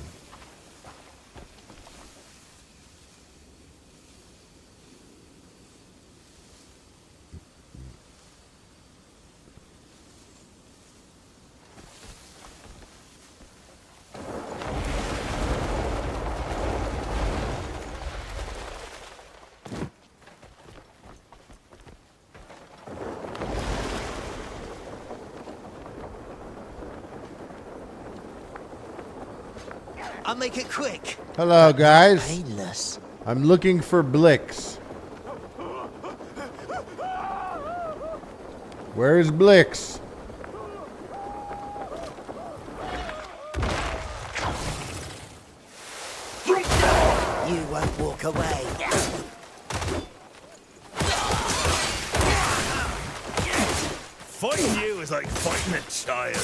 I'll make it quick.
Hello, guys.
Painless.
I'm looking for Blix. Where's Blix?
You won't walk away.
Fighting you is like fighting a child.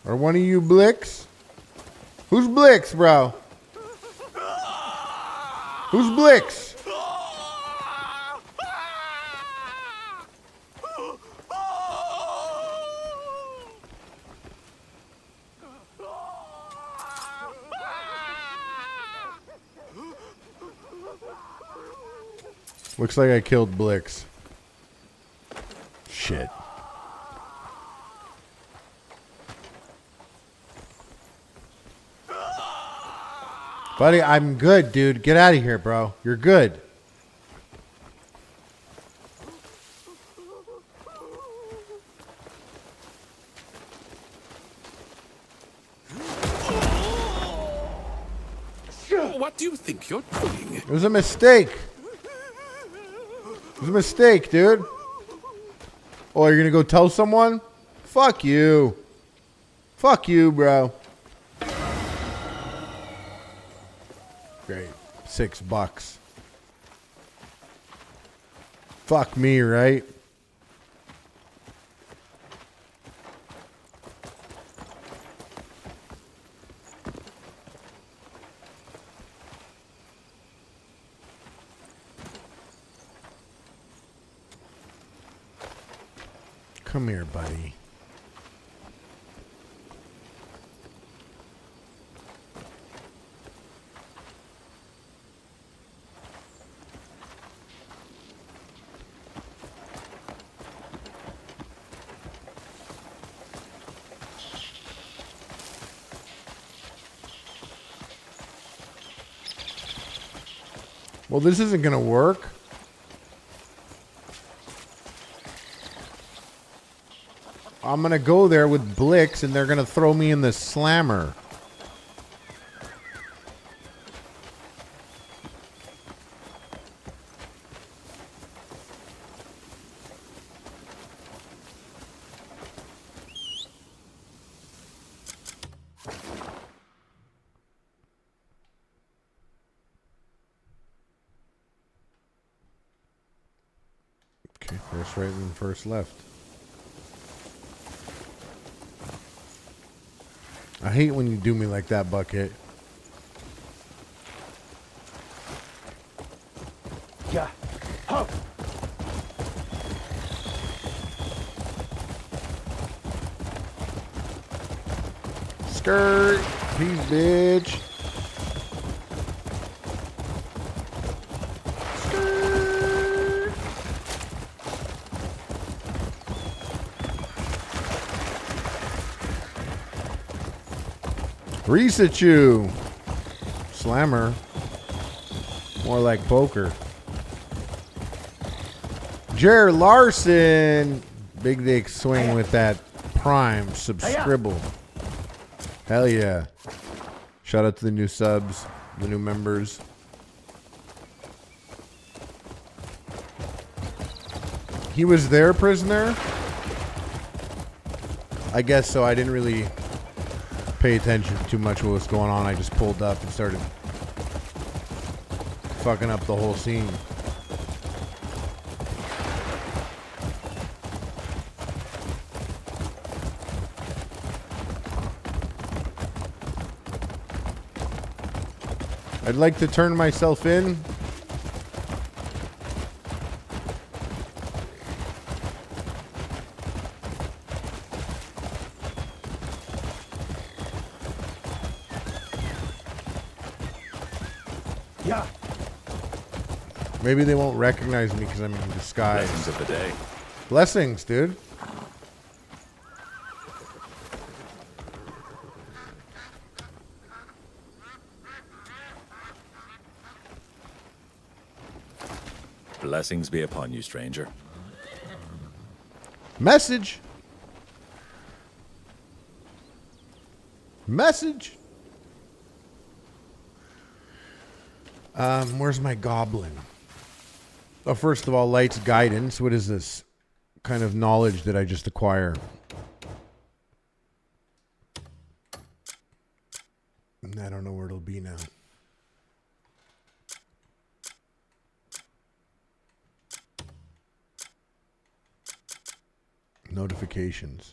Are one of you Blix? Who's Blix, bro? Who's Blix? Looks like I killed Blix. Shit. Buddy, I'm good, dude. Get out of here, bro. You're good.
What
What do you think you're doing?
It was a mistake. It was a mistake, dude. Oh, you're gonna go tell someone? Fuck you. Fuck you, bro. Great. $6. Fuck me, right? Come here, buddy. Well, this isn't going to work. I'm going to go there with Blix, and they're going to throw me in the slammer. Okay, first right and first left. I hate when you do me like that, Bucket.
Yeah. Ho!
Skirt. Peace, bitch. Skirt. Reset you. Slammer. More like poker. Jer Larson. Big dick swing with that prime subscribble. Hell yeah. Shout out to the new subs, the new members. He was there, prisoner? I guess so. I didn't really pay attention too much what was going on. I just pulled up and started fucking up the whole scene. I'd like to turn myself in.
Yeah.
Maybe they won't recognize me because I'm in disguise.
Blessings of the day.
Blessings, dude.
Blessings be upon you, stranger.
Message. Message. Where's my goblin? Oh, first of all, Light's guidance. What is this kind of knowledge that I just acquire? I don't know where it'll be now. Notifications.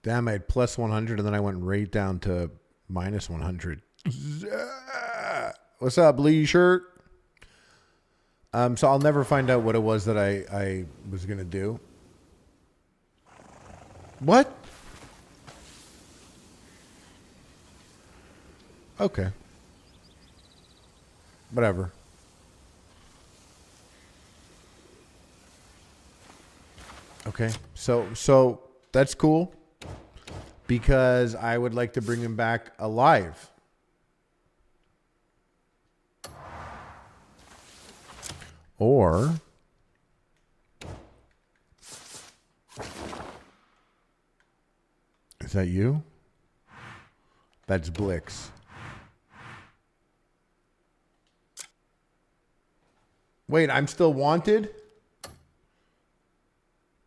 Damn, I had plus 100 and then I went right down to minus 100. What's up, Lee shirt? So I'll never find out what it was that I was going to do. What? Okay. Whatever. Okay. So that's cool because I would like to bring him back alive. Or is that you? That's Blix. Wait, I'm still wanted?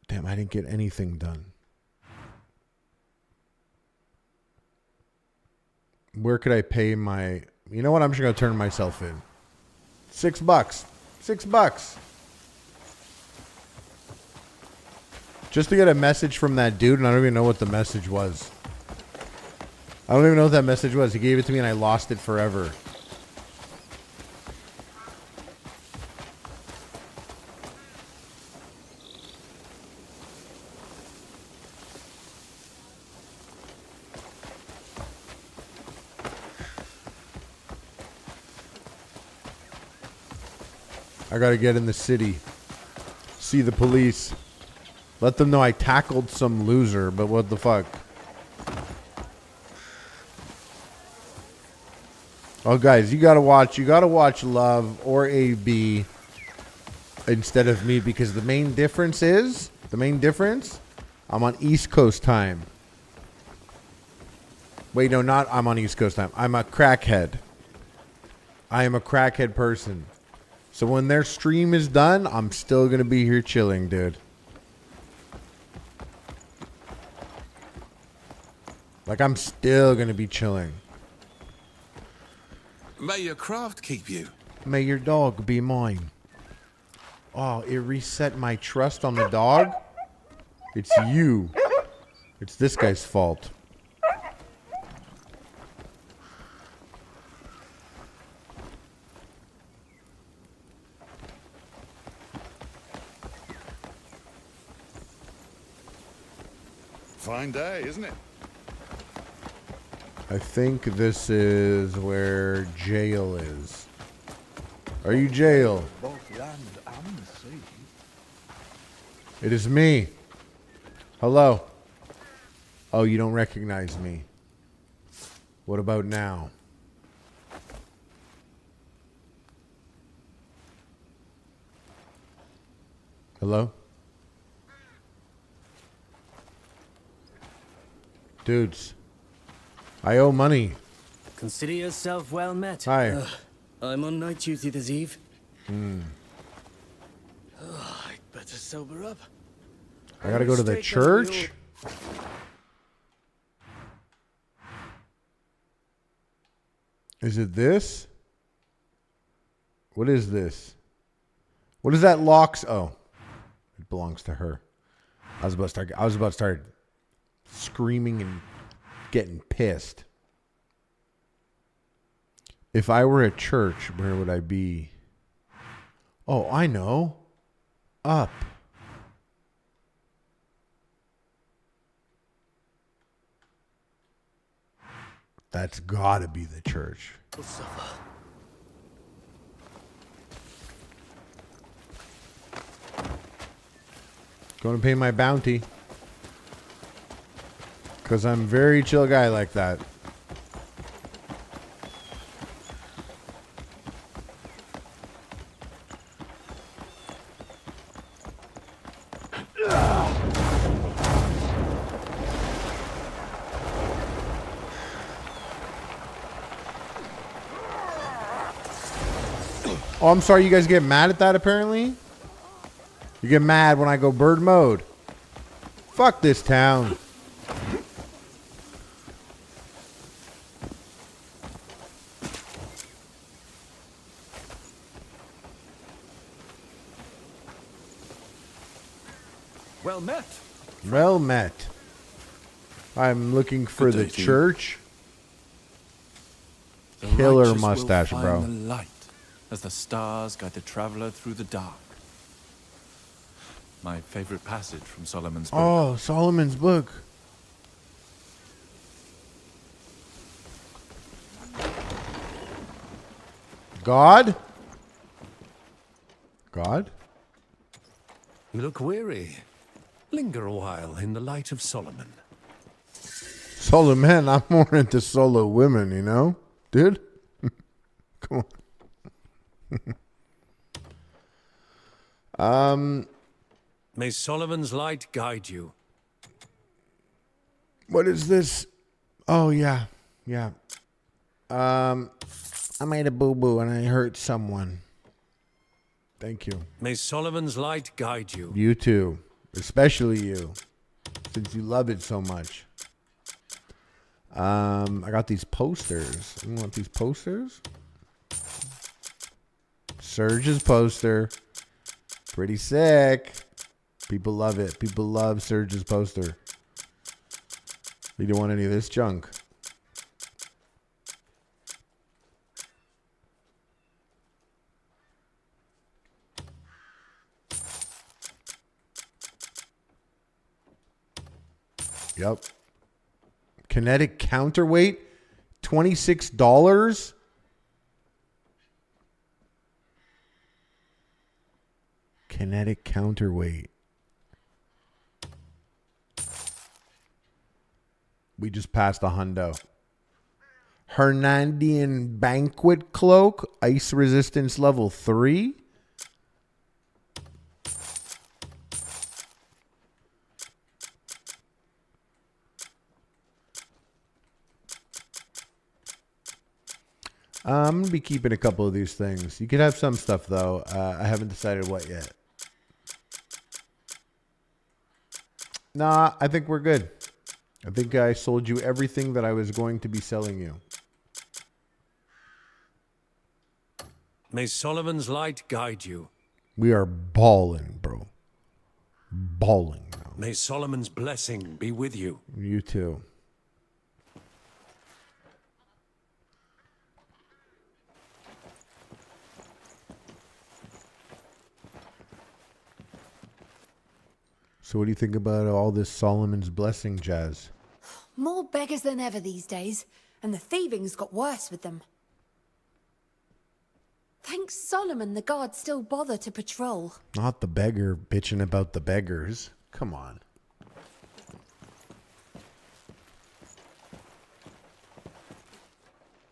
Damn, I didn't get anything done. Where could I pay my... You know what? I'm just going to turn myself in. $6. $6. Just to get a message from that dude, and I don't even know what the message was. I don't even know what that message was. He gave it to me and I lost it forever. I gotta get in the city. See the police. Let them know I tackled some loser, but what the fuck? Oh, guys, you gotta watch Love or AB instead of me, because the main difference, I'm on East Coast time. Wait, no, not I'm on East Coast time. I'm a crackhead. I am a crackhead person. So when their stream is done, I'm still gonna be here chilling, dude. Like, I'm still gonna be chilling.
May your craft keep you.
May your dog be mine. Oh, it reset my trust on the dog? It's you. It's this guy's fault.
Fine day, isn't it?
I think this is where jail is. Are you jail?
Both land and sea.
It is me. Hello. Oh, you don't recognize me. What about now? Hello? Dudes. I owe money.
Consider yourself well met.
Hi.
I'm on night duty this eve.
Hmm.
I'd better sober up.
I gotta go to the church? Is it this? What is this? What is that locks? Oh. It belongs to her. I was about to start screaming and getting pissed. If I were at church, where would I be? Oh, I know. Up. That's gotta be the church. Going to pay my bounty. Because I'm a very chill guy like that. Oh, I'm sorry, you guys get mad at that apparently? You get mad when I go bird mode. Fuck this town.
Well met.
Well met. I'm looking for the church.
The
Killer
righteous will
mustache,
find
bro.
the light as the stars guide the traveler through the dark. My favorite passage from Solomon's book.
Oh, Solomon's book. God? God?
You look weary. Linger a while in the light of Solomon.
Solo men, I'm more into solo women, you know? Dude? Come on.
May Solomon's light guide you.
What is this? Oh, yeah. Yeah. I made a boo-boo and I hurt someone. Thank you.
May Solomon's light guide you.
You too. Especially you. Since you love it so much. I got these posters. You want these posters? Surge's poster. Pretty sick. People love it. People love Surge's poster. You don't want any of this junk. Yep. Kinetic counterweight, $26. Kinetic counterweight. We just passed a hundo. Hernandian banquet cloak, ice resistance level 3. I'm going to be keeping a couple of these things. You could have some stuff, though. I haven't decided what yet. Nah, I think we're good. I think I sold you everything that I was going to be selling you.
May Solomon's light guide you.
We are balling, bro. Balling now.
May Solomon's blessing be with you.
You too. So what do you think about all this Solomon's blessing jazz?
More beggars than ever these days, and the thieving's got worse with them. Thanks Solomon, the guards still bother to patrol.
Not the beggar bitching about the beggars. Come on.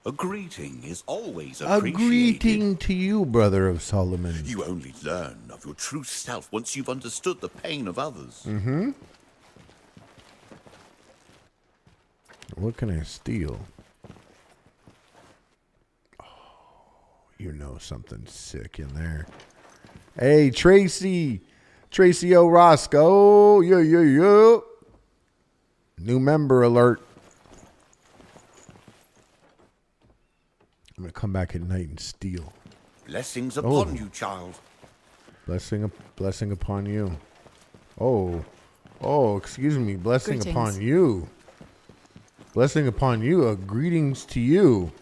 A greeting is always
A
appreciated.
greeting to you, brother of Solomon.
You only learn of your true self once you've understood the pain of others.
Mm-hmm. What can I steal? Oh, you know something sick in there. Hey, Tracy. Tracy O'Roscoe. Yo. New member alert. I'm going to come back at night and steal.
Blessings upon you, child.
Blessing upon you. Oh, excuse me. Blessing
Greetings.
upon you. Blessing upon you. Greetings to you.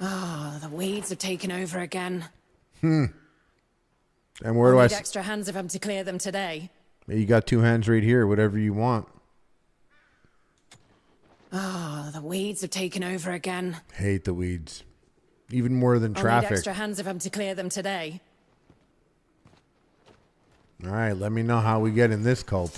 Ah, the weeds have taken over again.
And where do I...
Need extra hands if I'm to clear them today.
You got 2 hands right here. Whatever you want.
Ah, the weeds have taken over again.
Hate the weeds. Even more than
Need
traffic.
extra hands if I'm to clear them today.
All right, let me know how we get in this cult.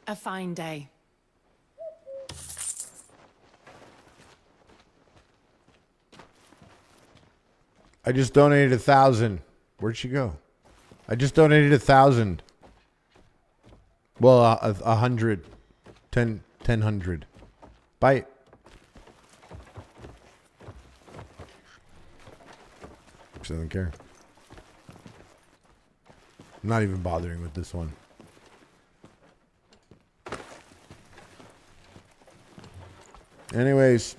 A fine day.
I just donated 1,000. Where'd she go? I just donated 1,000. Well, 100. 1,000. Bye. She doesn't care. I'm not even bothering with this one. Anyways.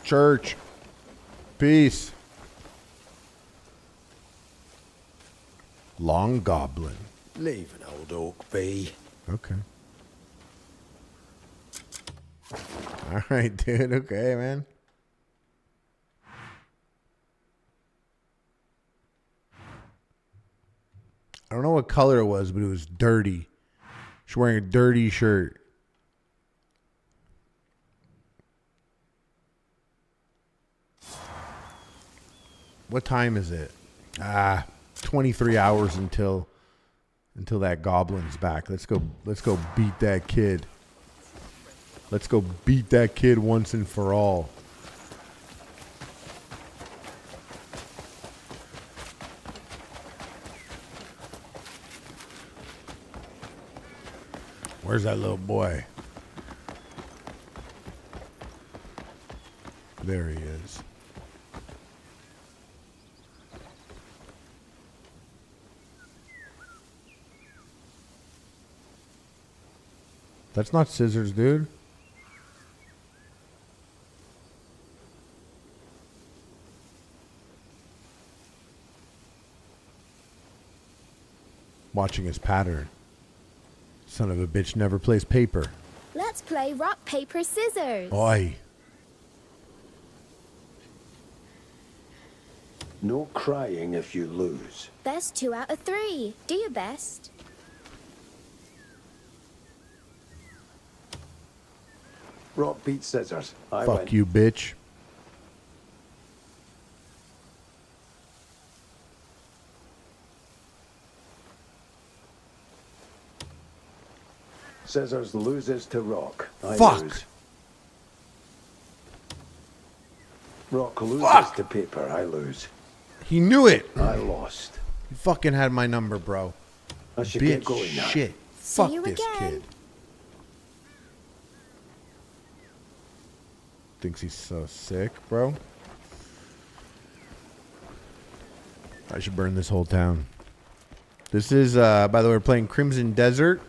Church. Peace. Long Goblin.
Leave an old oak be.
Okay. All right, dude. Okay, man. I don't know what color it was, but it was dirty. She's wearing a dirty shirt. What time is it? 23 hours until that goblin's back. Let's go beat that kid. Let's go beat that kid once and for all. Where's that little boy? There he is. That's not scissors, dude. Watching his pattern. Son of a bitch never plays paper.
Let's play rock, paper, scissors.
Oi.
No crying if you lose.
Best 2 out of 3. Do your best.
Rock beat scissors. I
Fuck
win.
you, bitch.
Scissors loses to rock. I
Fuck.
lose. Rock loses to paper. I lose.
He knew it.
I lost.
He fucking had my number, bro.
I should get
Bitch
going now.
shit.
See
Fuck
you
this
again.
kid. Thinks he's so sick, bro. I should burn this whole town. This is, by the way, we're playing Crimson Desert.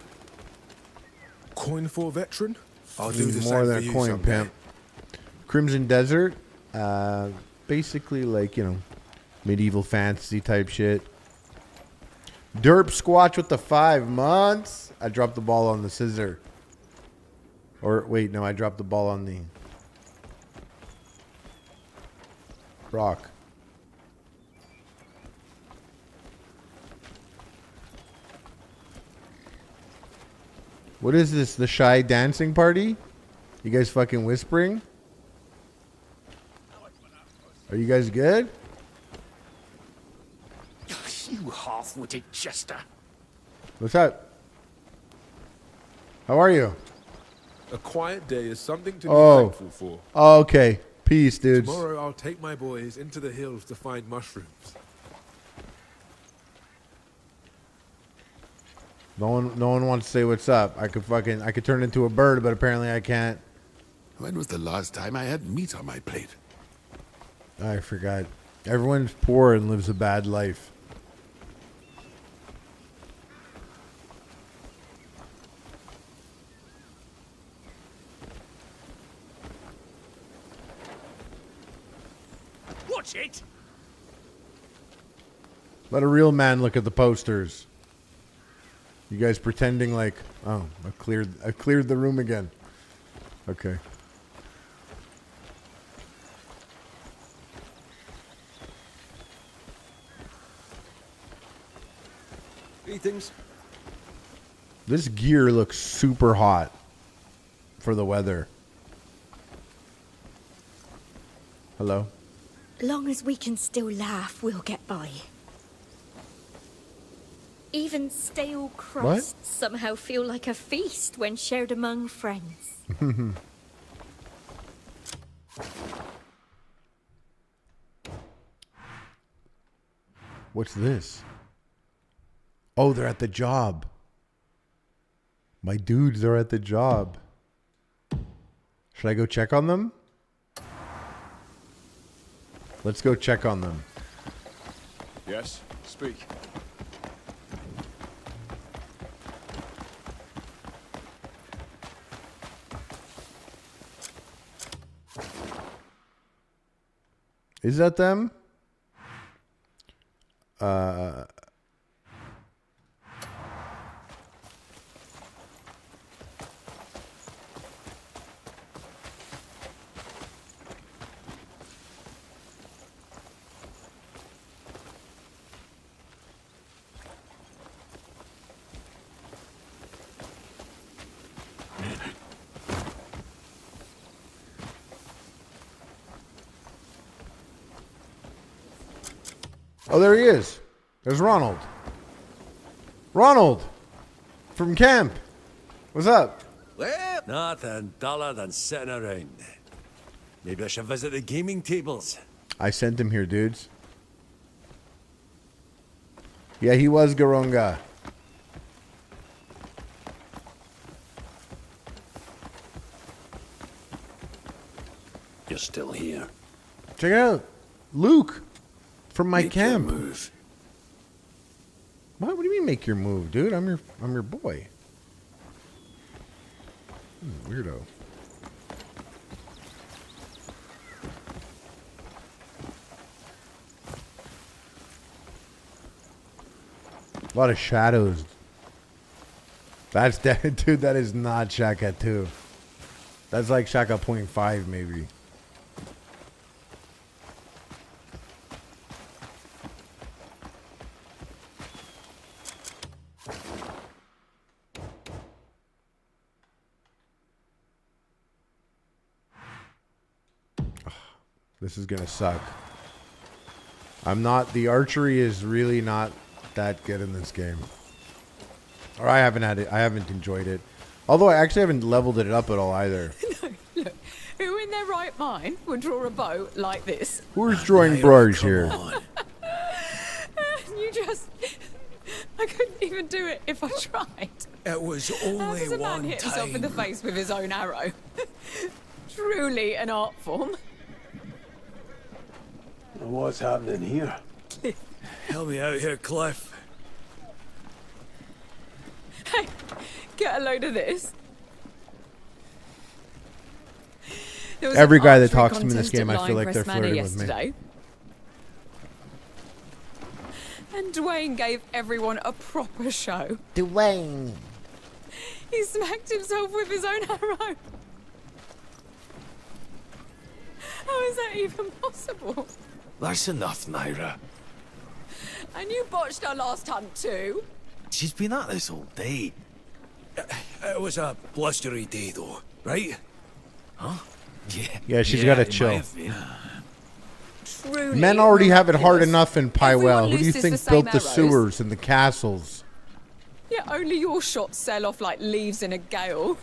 Coin for a veteran? I'll
Need
do the
more
same
than
for
a
you
coin,
someday.
pimp. Crimson Desert, basically like, you know, medieval fantasy type shit. Derp Squatch with the 5 months. I dropped the ball on the scissor. Or wait, no, I dropped the ball on the rock. What is this? The shy dancing party? You guys fucking whispering? Are you guys good?
You half-witted jester.
What's up? How are you?
A quiet day is something to be thankful for.
Oh, okay. Peace, dudes.
Tomorrow I'll take my boys into the hills to find mushrooms.
No one wants to say what's up. I could turn into a bird, but apparently I can't.
When was the last time I had meat on my plate?
I forgot. Everyone's poor and lives a bad life.
Watch it!
Let a real man look at the posters. You guys pretending like, oh, I've cleared the room again. Okay.
Greetings.
This gear looks super hot for the weather. Hello?
Long as we can still laugh, we'll get by. Even stale crusts somehow feel like a feast when shared among friends.
What's this? Oh, they're at the job. My dudes are at the job. Should I go check on them? Let's go check on them.
Yes, speak.
Is that them? Oh, there he is. There's Ronald. Ronald! From camp. What's up?
Well, nothing duller than sitting around. Maybe I should visit the gaming tables.
I sent him here, dudes. Yeah, he was Garunga.
You're still here.
Check it out. Luke from my camp.
Your move.
What do you mean make your move, dude? I'm your boy. Weirdo. A lot of shadows. That's dude, that is not Shaka 2. That's like Shaka 0.5 maybe. This is gonna suck. The archery is really not that good in this game. Or I haven't enjoyed it. Although I actually haven't leveled it up at all either.
No, look. Who in their right mind would draw a bow like this?
Who's drawing bros here?
You just... I couldn't even do it if I tried.
It was
How
only
does a man
one
hit himself in the
time.
face with his own arrow? Truly an art form.
What's happening here?
Help me out here, Cliff.
Hey, get a load of this. There was
Every
an
guy that
archery
talks to me in this
contest
game,
at
I feel like they're
Lionquest Manor
flirting with me.
yesterday. And Dwayne gave everyone a proper show.
Dwayne.
He smacked himself with his own arrow. How is that even possible?
That's enough, Naira.
And you botched our last hunt too?
She's been at this all day.
It was a blustery day, though, right?
Huh?
Yeah, she's gotta
it might
chill.
have been.
Truly
Men already have it hard
miraculous.
enough in Pywell.
Everyone
Who do you
looses
think
the same
built the
arrows.
sewers and the castles?
Yeah, only your shots sail off like leaves in a gale.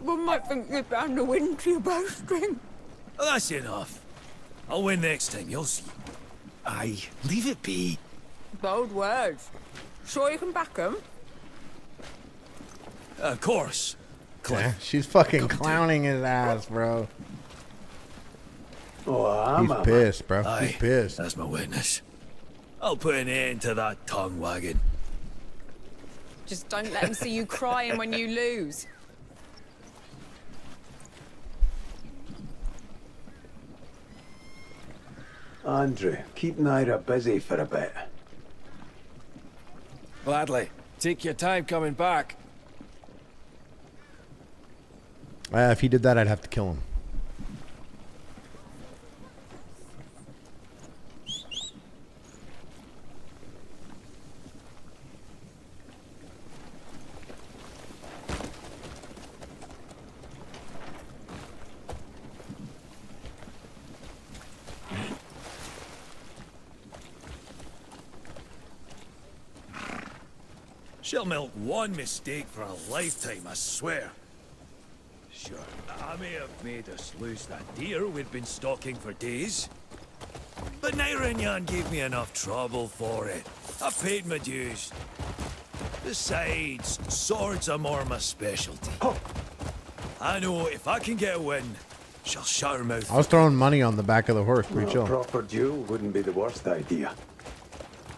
One might think you're bound to win to your bowstring.
Well, that's enough. I'll win next time, you'll see.
Aye, leave it be.
Bold words. Sure you can back them?
Of course.
Yeah, she's fucking clowning his ass, bro.
Oh,
He's pissed, bro.
Aye,
He's pissed.
that's my witness. I'll put an end to that tongue wagging.
Just don't let him see you crying when you lose.
Andrew, keep Naira busy for a bit.
Gladly. Take your time coming back.
If he did that, I'd have to kill him.
She'll milk one mistake for a lifetime, I swear. Sure, I may have made us lose that deer we'd been stalking for days. But Naira and Yan gave me enough trouble for it. I paid my dues. Besides, swords are more my specialty. I know if I can get a win, she'll shut her mouth.
I was throwing money on the back of the horse. Pretty
A
chill.
proper duel wouldn't be the worst idea.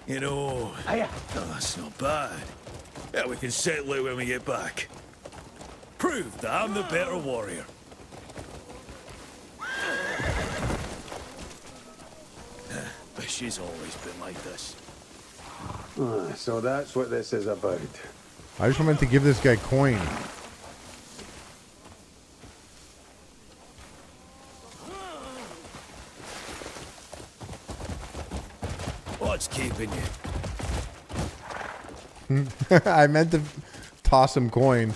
You know,
Hiya.
oh, that's not bad. Yeah, we can settle it when we get back. Prove that I'm the better warrior. But she's always been like this.
So that's what this is about.
I just wanted to give this guy coin.
What's keeping you?
I meant to toss him coin,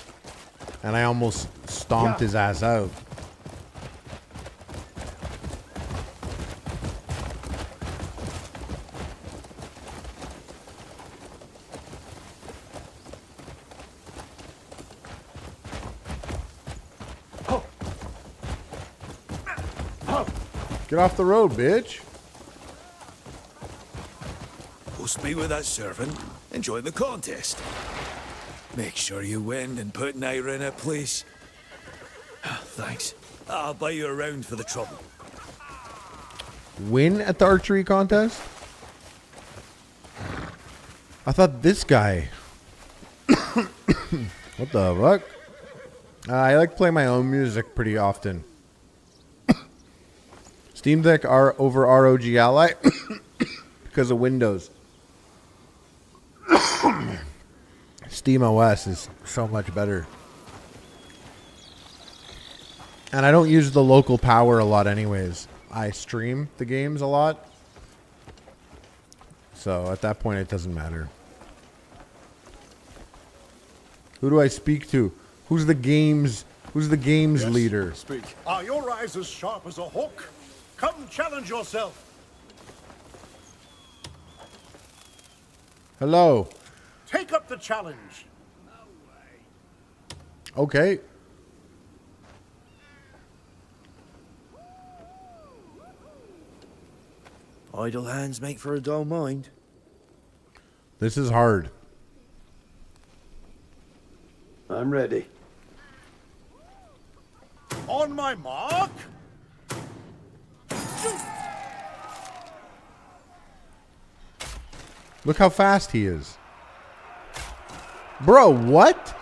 and I almost stomped his ass out. Get off the road, bitch.
Post me with that servant. Enjoy the contest. Make sure you win and put Naira in it, please. Thanks. I'll buy you around for the trouble.
Win at the archery contest? I thought this guy. What the fuck? I like playing my own music pretty often. Steam Deck are over ROG Ally because of Windows. Steam OS is so much better. And I don't use the local power a lot anyways. I stream the games a lot. So at that point it doesn't matter. Who do I speak to? Who's the games leader?
Speak. Are your eyes as sharp as a hawk? Come challenge yourself.
Hello.
Take up the challenge.
Okay.
Idle hands make for a dull mind.
This is hard.
I'm ready.
On my mark.
Look how fast he is. Bro, what?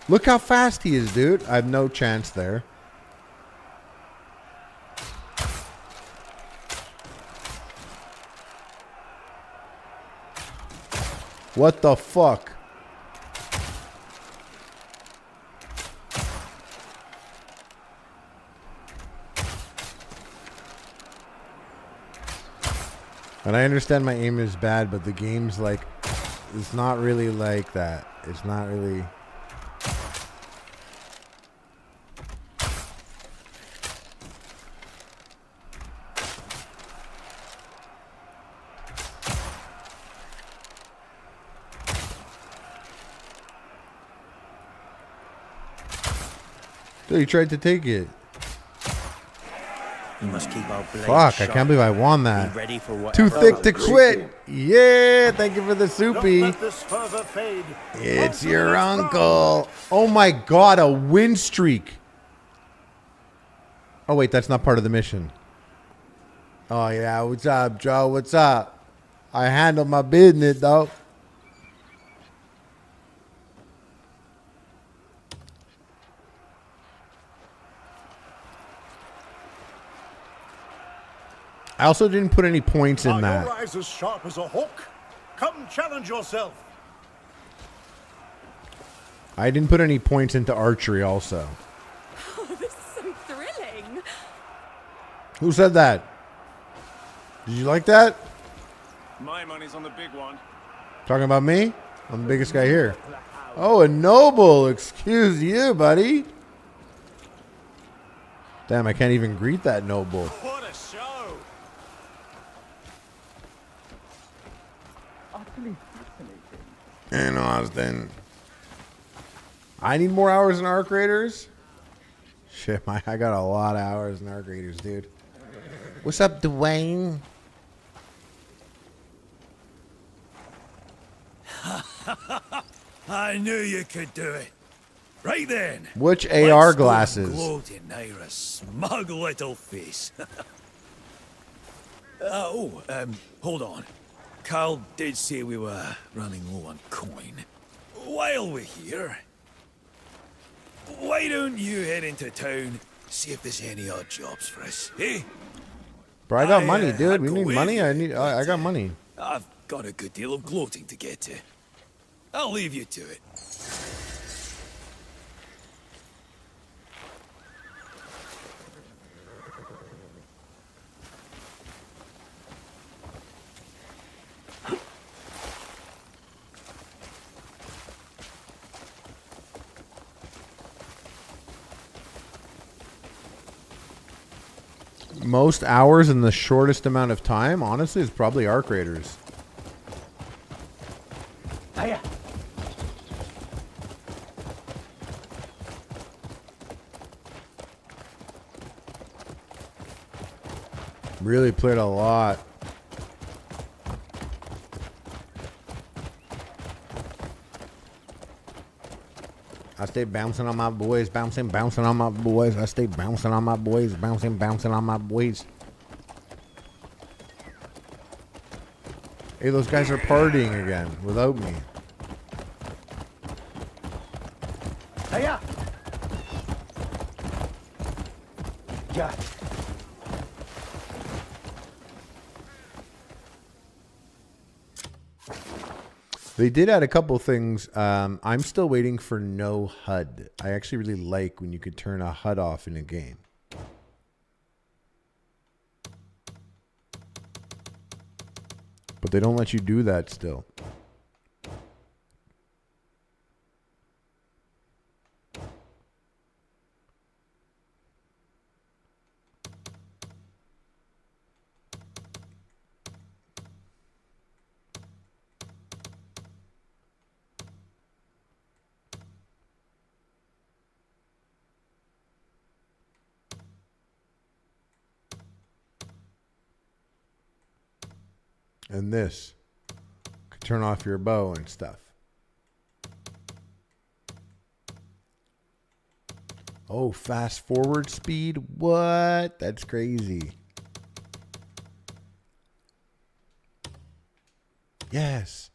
Look how fast he is, dude. I have no chance there. What the fuck? And I understand my aim is bad, but the game's like, it's not really like that. It's not really. Dude, he tried to take it.
You must keep our blade
Fuck,
sharp.
I can't believe I won that.
Be ready for
Too
whatever
thick to
comes.
quit. Yeah, thank you for the
Don't
soupy.
let this further fade.
It's your uncle. Oh my god, a win streak. Oh wait, that's not part of the mission. Oh yeah, what's up, Joe? What's up? I handle my business, though. I also didn't put any points in
Are
that.
your eyes as sharp as a hawk? Come challenge yourself.
I didn't put any points into archery also.
Oh, this is so thrilling.
Who said that? Did you like that?
My money's on the big one.
Talking about me? I'm the biggest guy here. Oh, a noble. Excuse you, buddy. Damn, I can't even greet that noble.
What a show!
Utterly fascinating.
And Austin. I need more hours in Arc Raiders. Shit, I got a lot of hours in Arc Raiders, dude. What's up, Dwayne?
I knew you could do it. Right then.
Which
Let's
AR
go
glasses?
and gloat in Naira's smug little face. Hold on. Carl did say we were running low on coin. While we're here, why don't you head into town, see if there's any odd jobs for us, eh?
Bro, I got money, dude.
I'd
We
go
need
with
money.
you,
I got money.
I've got a good deal of gloating to get to. I'll leave you to it.
Most hours in the shortest amount of time, honestly, is probably Arc Raiders.
Hiya.
Really played a lot. I stay bouncing on my boys, bouncing on my boys. I stay bouncing on my boys, bouncing on my boys. Hey, those guys are partying again without me.
Hiya! Yeah.
They did add a couple things. I'm still waiting for no HUD. I actually really like when you could turn a HUD off in a game. But they don't let you do that still. And this could turn off your bow and stuff. Oh, fast forward speed? What? That's crazy. Yes.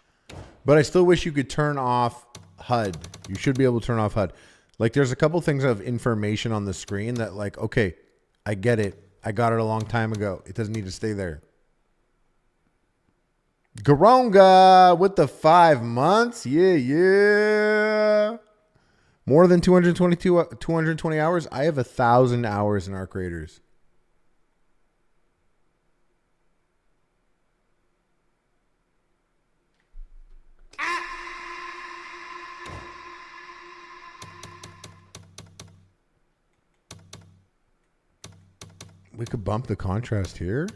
But I still wish you could turn off HUD. You should be able to turn off HUD. Like, there's a couple things of information on the screen that, like, okay, I get it. I got it a long time ago. It doesn't need to stay there. Garonga with the 5 months. Yeah. More than 220 hours. I have 1,000 hours in Arc Raiders. We could bump the contrast here.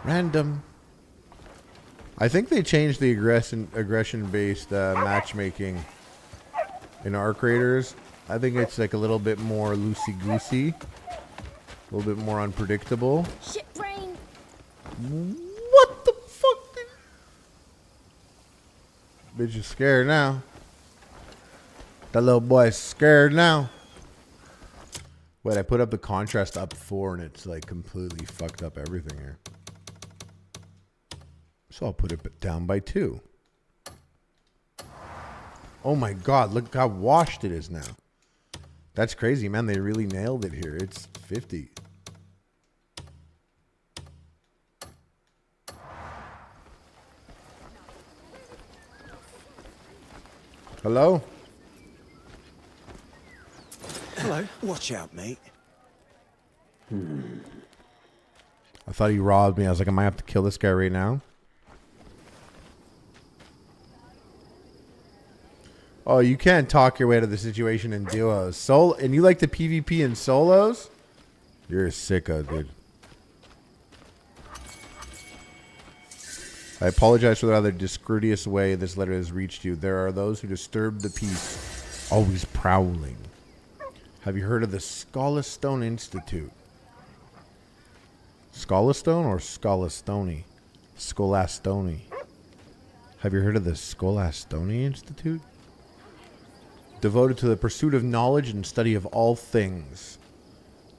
Random. I think they changed the aggression-based matchmaking in Arc Raiders. I think it's like a little bit more loosey-goosey, a little bit more unpredictable.
Shit brain.
What the fuck? Bitch is scared now. That little boy's scared now. Wait, I put up the contrast up 4 and it's like completely fucked up everything here. So I'll put it down by 2. Oh my God, look how washed it is now. That's crazy, man. They really nailed it here. It's 50. Hello?
Hello. Watch out, mate.
I thought he robbed me. I was like, I might have to kill this guy right now. Oh, you can't talk your way to the situation in duos. And you like the PvP in solos? You're a sicko, dude. I apologize for the rather discourteous way this letter has reached you. There are those who disturb the peace, always prowling. Have you heard of the Scholastone Institute? Scholastone or Scholastone? Scholastone. Have you heard of the Scholastone Institute? Devoted to the pursuit of knowledge and study of all things.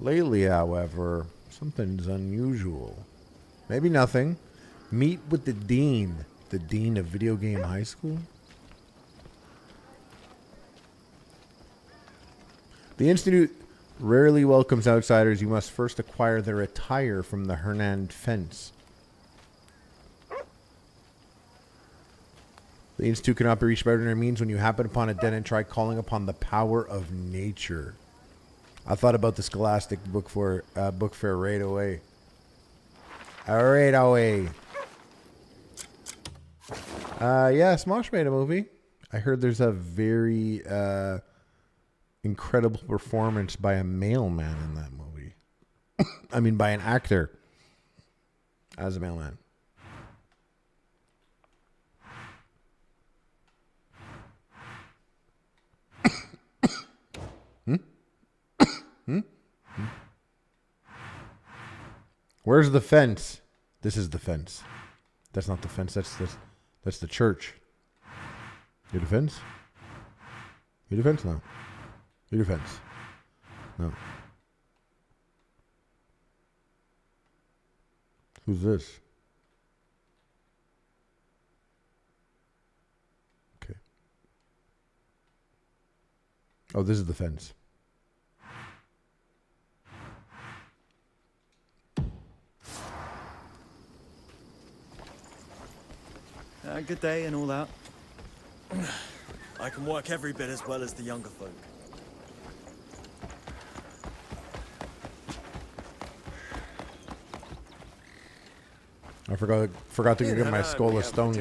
Lately, however, something's unusual. Maybe nothing. Meet with the dean of Video Game High School. The Institute rarely welcomes outsiders. You must first acquire their attire from the Hernand Fence. The Institute cannot be reached by ordinary means. When you happen upon a den and try calling upon the power of nature. I thought about the Scholastic book fair right away. Right away. Yeah, Smosh made a movie. I heard there's a very incredible performance by a mailman in that movie. I mean, by an actor as a mailman. Where's the fence? This is the fence. That's not the fence. That's the church. Your defense? Your defense? No. Your defense? No. Who's this? Okay. Oh, this is the fence.
Good day and all that. I can work every bit as well as the younger folk.
I forgot to get my Scholastone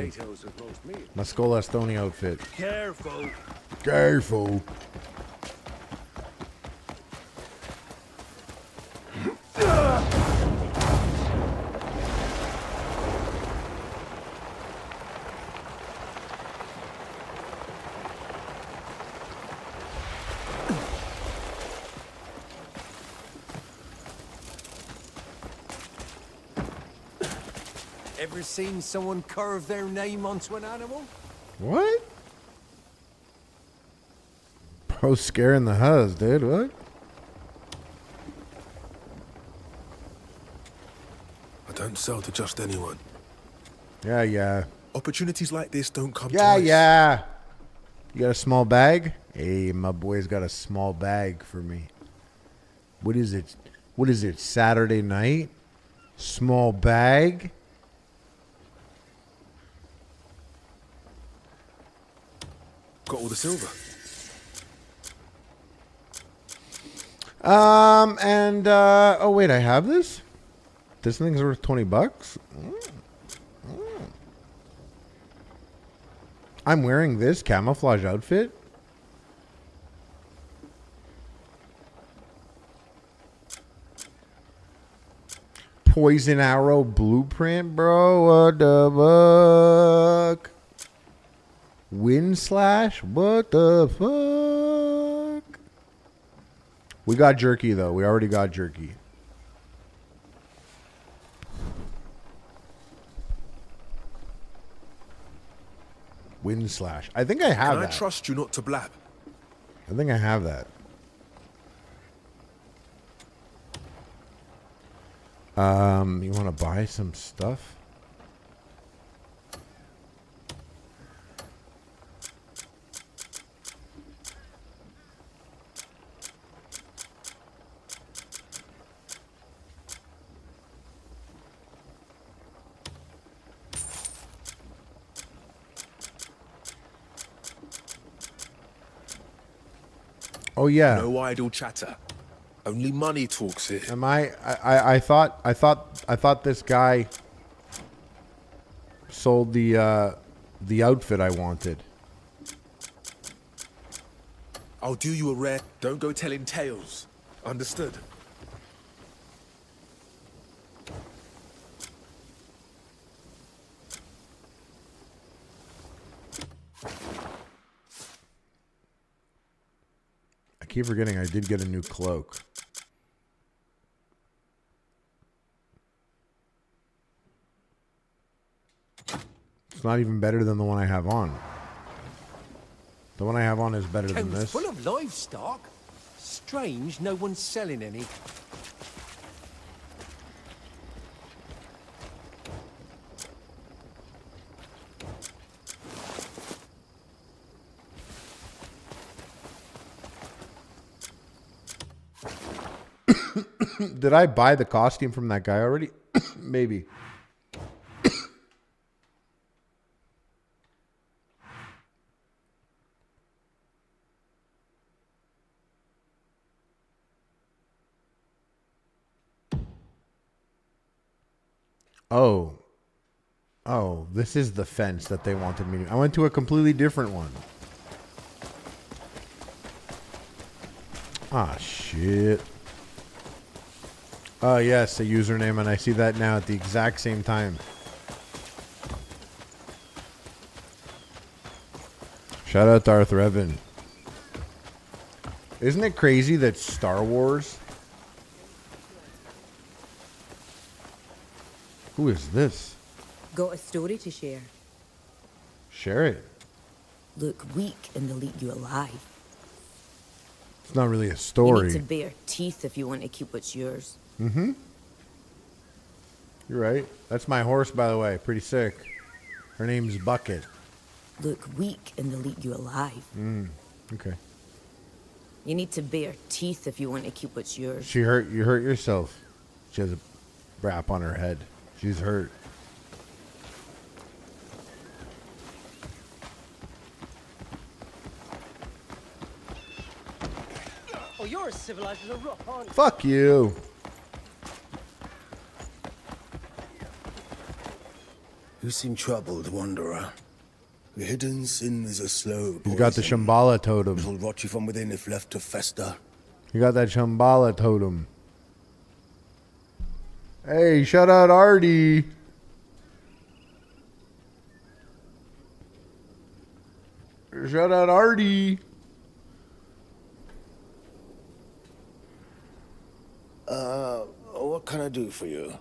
outfit.
Careful.
Careful.
Ever seen someone carve their name onto an animal?
What? Bro, scaring the huzz, dude. What?
I don't sell to just anyone.
Yeah.
Opportunities like this don't come
Yeah.
twice.
You got a small bag? Hey, my boy's got a small bag for me. What is it? Saturday night? Small bag?
Got all the silver.
Oh wait, I have this? This thing's worth $20? I'm wearing this camouflage outfit? Poison arrow blueprint, bro. What the fuck? Wind slash? What the fuck? We got jerky, though. We already got jerky. Wind slash. I think I have that.
Can I trust you not to blab?
I think I have that. You want to buy some stuff? Oh yeah.
No idle chatter. Only money talks here.
Am I thought this guy sold the outfit I wanted.
I'll do you a rare. Don't go telling tales. Understood?
I keep forgetting I did get a new cloak. It's not even better than the one I have on. The one I have on is better than
Town's
this.
full of livestock. Strange, no one's selling any.
Did I buy the costume from that guy already? Maybe. Oh, this is the fence that they wanted me to. I went to a completely different one. Ah, shit. Oh, yes, a username, and I see that now at the exact same time. Shout out to Arthur Evan. Isn't it crazy that Star Wars... Who is this?
Got a story to share.
Share it.
Look weak and they'll eat you alive.
It's not really a
You
story.
need to bare teeth if you want to keep what's yours.
Mm-hmm. You're right. That's my horse, by the way. Pretty sick. Her name's Bucket.
Look weak and they'll eat you alive.
Okay.
You need to bare teeth if you want to keep what's yours.
You hurt yourself. She has a wrap on her head. She's hurt.
Oh, you're as civilized as a rock, aren't you?
Fuck you.
You seem troubled, wanderer. The hidden sin is a slow poison.
You got the Shambhala totem.
It'll rot you from within if left to fester.
You got that Shambhala totem. Hey, shout out Artie. Shout out Artie.
What can I do for you?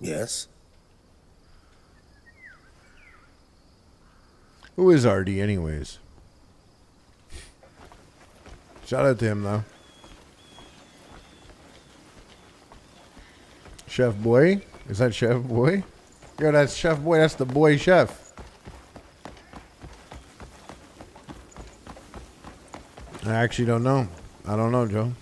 Yes?
Who is Artie, anyways? Shout out to him, though. Chef Boy? Is that Chef Boy? Yo, that's Chef Boy. That's the boy chef. I actually don't know. I don't know, Joe.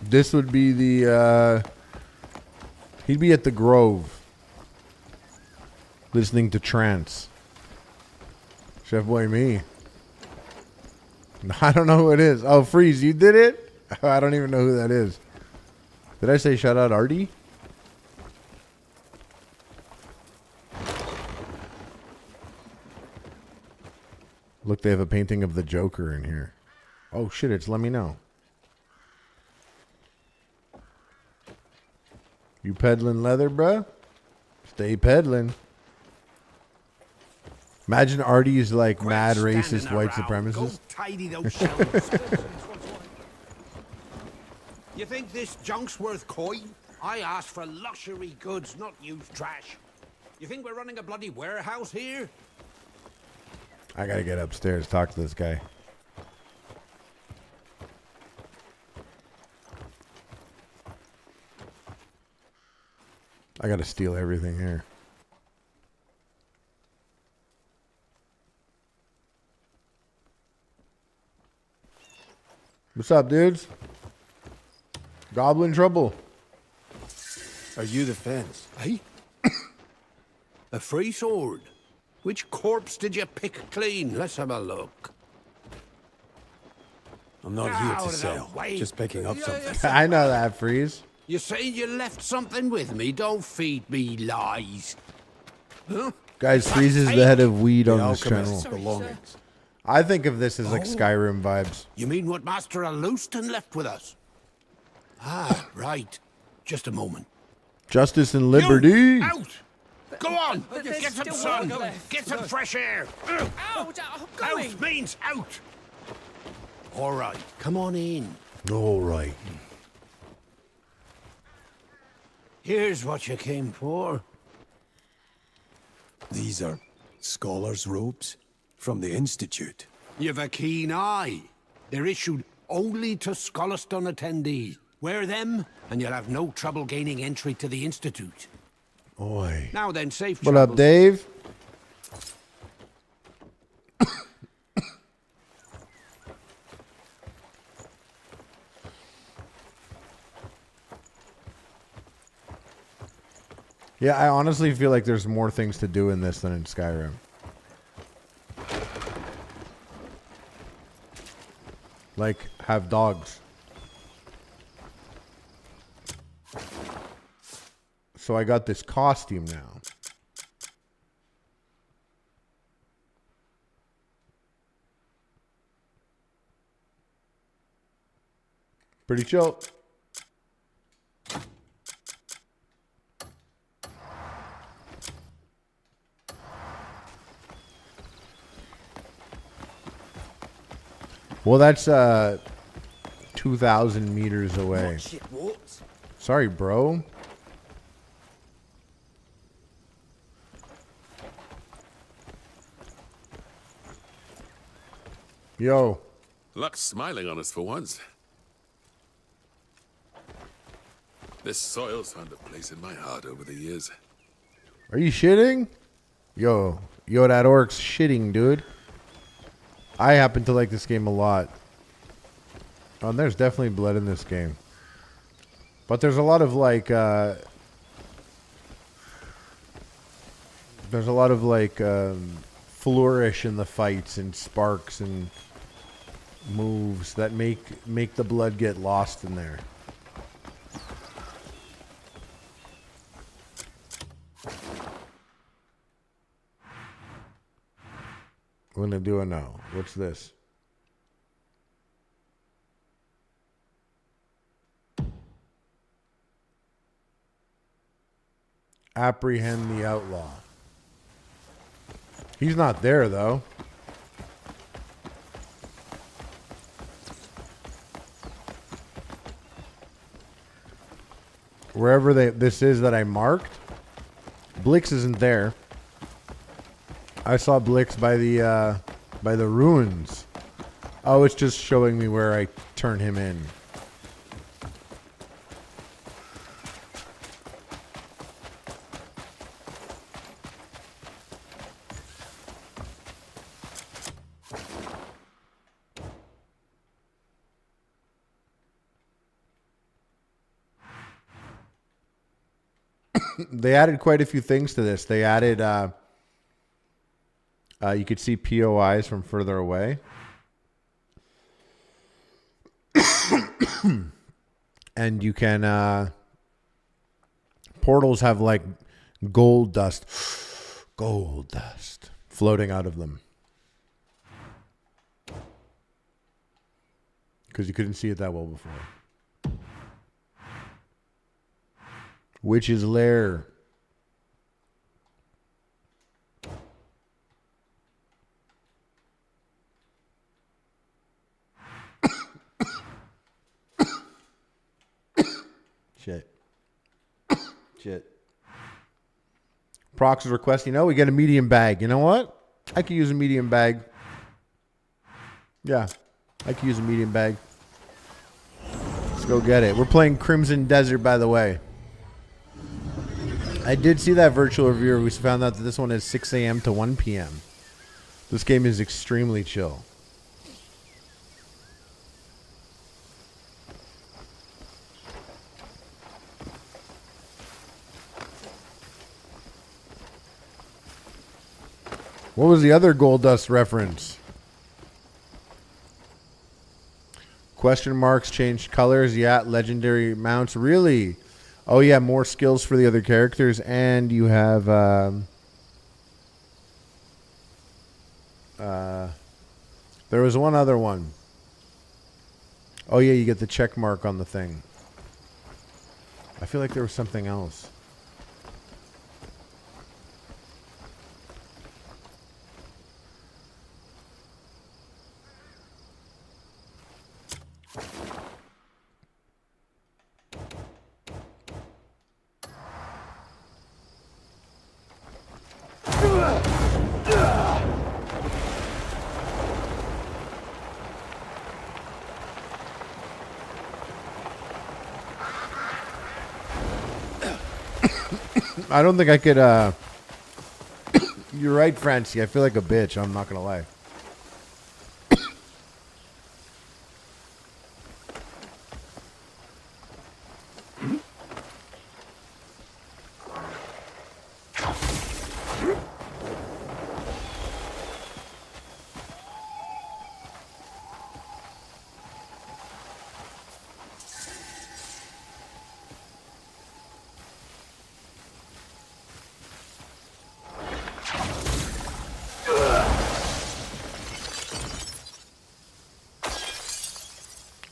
This would be the, he'd be at the Grove, listening to trance. Chef Boy me. I don't know who it is. Oh, Freeze, you did it? I don't even know who that is. Did I say shout out Artie? Look, they have a painting of the Joker in here. Oh shit, it's Let Me Know. You peddling leather, bruh? Stay peddling. Imagine Artie's like mad racist white supremacist.
Tidy those shelves. You think this junk's worth coin? I asked for luxury goods, not used trash. You think we're running a bloody warehouse here?
I gotta get upstairs, talk to this guy. I gotta steal everything here. What's up, dudes? Goblin trouble.
Are you the fence? Hey? A free sword? Which corpse did you pick clean? Let's have a look.
I'm not here to sell. Just picking up something.
I know that, Freeze.
You say you left something with me? Don't feed me lies. Huh?
Guys, Freeze is the head of weed on this
alchemist's
channel.
belongings.
I think of this as like Skyrim vibes.
You mean what Master Aluston left with us? Ah, right. Just a moment.
Justice and liberty.
You, out! Go on! Get some sun! Get some fresh air! Out means out! All right, come on in.
All right.
Here's what you came for.
These are scholars' robes from the Institute.
You've a keen eye. They're issued only to Scholastone attendees. Wear them, and you'll have no trouble gaining entry to the Institute.
Oi.
Now then, safe
What
travels.
up, Dave? Yeah, I honestly feel like there's more things to do in this than in Skyrim. Like, have dogs. So I got this costume now. Pretty chill. Well, that's 2,000 meters away. Sorry, bro. Yo.
Luck's smiling on us for once. This soil's found a place in my heart over the years.
Are you shitting? Yo, that orc's shitting, dude. I happen to like this game a lot. Oh, and there's definitely blood in this game. But there's a lot of like, flourish in the fights and sparks and moves that make the blood get lost in there. We're gonna do it now. What's this? Apprehend the outlaw. He's not there though. Wherever this is that I marked, Blix isn't there. I saw Blix by the ruins. Oh, it's just showing me where I turn him in. They added quite a few things to this. They added you could see POIs from further away. And you can portals have like gold dust floating out of them. Because you couldn't see it that well before. Witch's Lair. Shit. Prox is requesting, we get a medium bag. You know what? I could use a medium bag. Yeah, I could use a medium bag. Let's go get it. We're playing Crimson Desert, by the way. I did see that virtual review. We found out that this one is 6 a.m. to 1 p.m. This game is extremely chill. What was the other Gold Dust reference? Question marks changed colors. Yeah, legendary mounts. Really? Oh, yeah, more skills for the other characters. And you have... there was one other one. Oh, yeah, you get the check mark on the thing. I feel like there was something else. I don't think I could, you're right, Francie. I feel like a bitch. I'm not going to lie.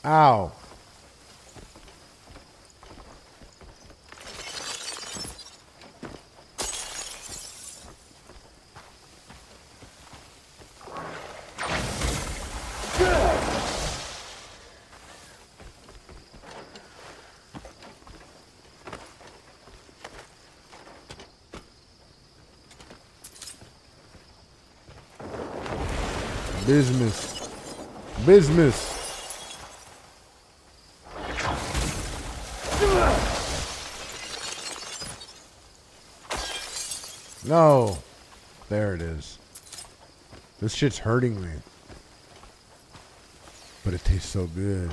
Ow. Business. Business. No. There it is. This shit's hurting me. But it tastes so good.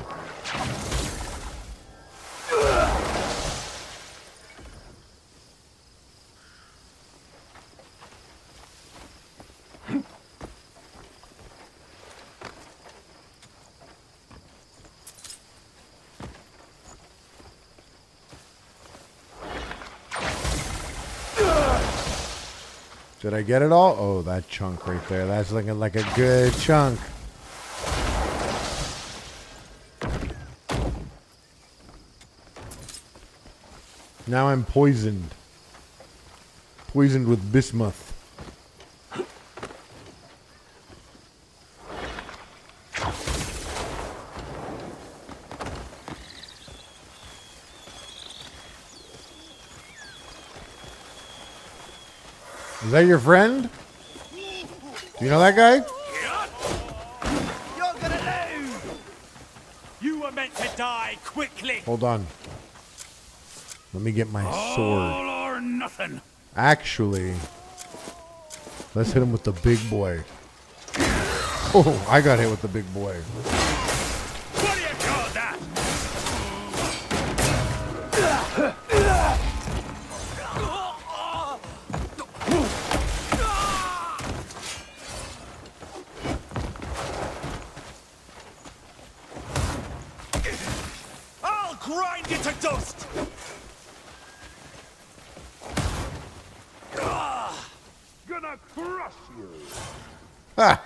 Did I get it all? Oh, that chunk right there. That's looking like a good chunk. Now I'm poisoned. Poisoned with bismuth. Is that your friend? Do you know that guy?
You're gonna lose! You were meant to die quickly!
Hold on. Let me get my sword.
All or nothing.
Actually, let's hit him with the big boy. Oh, I got hit with the big boy.
What do you call that? I'll grind you to dust! Gonna crush you!
Ha!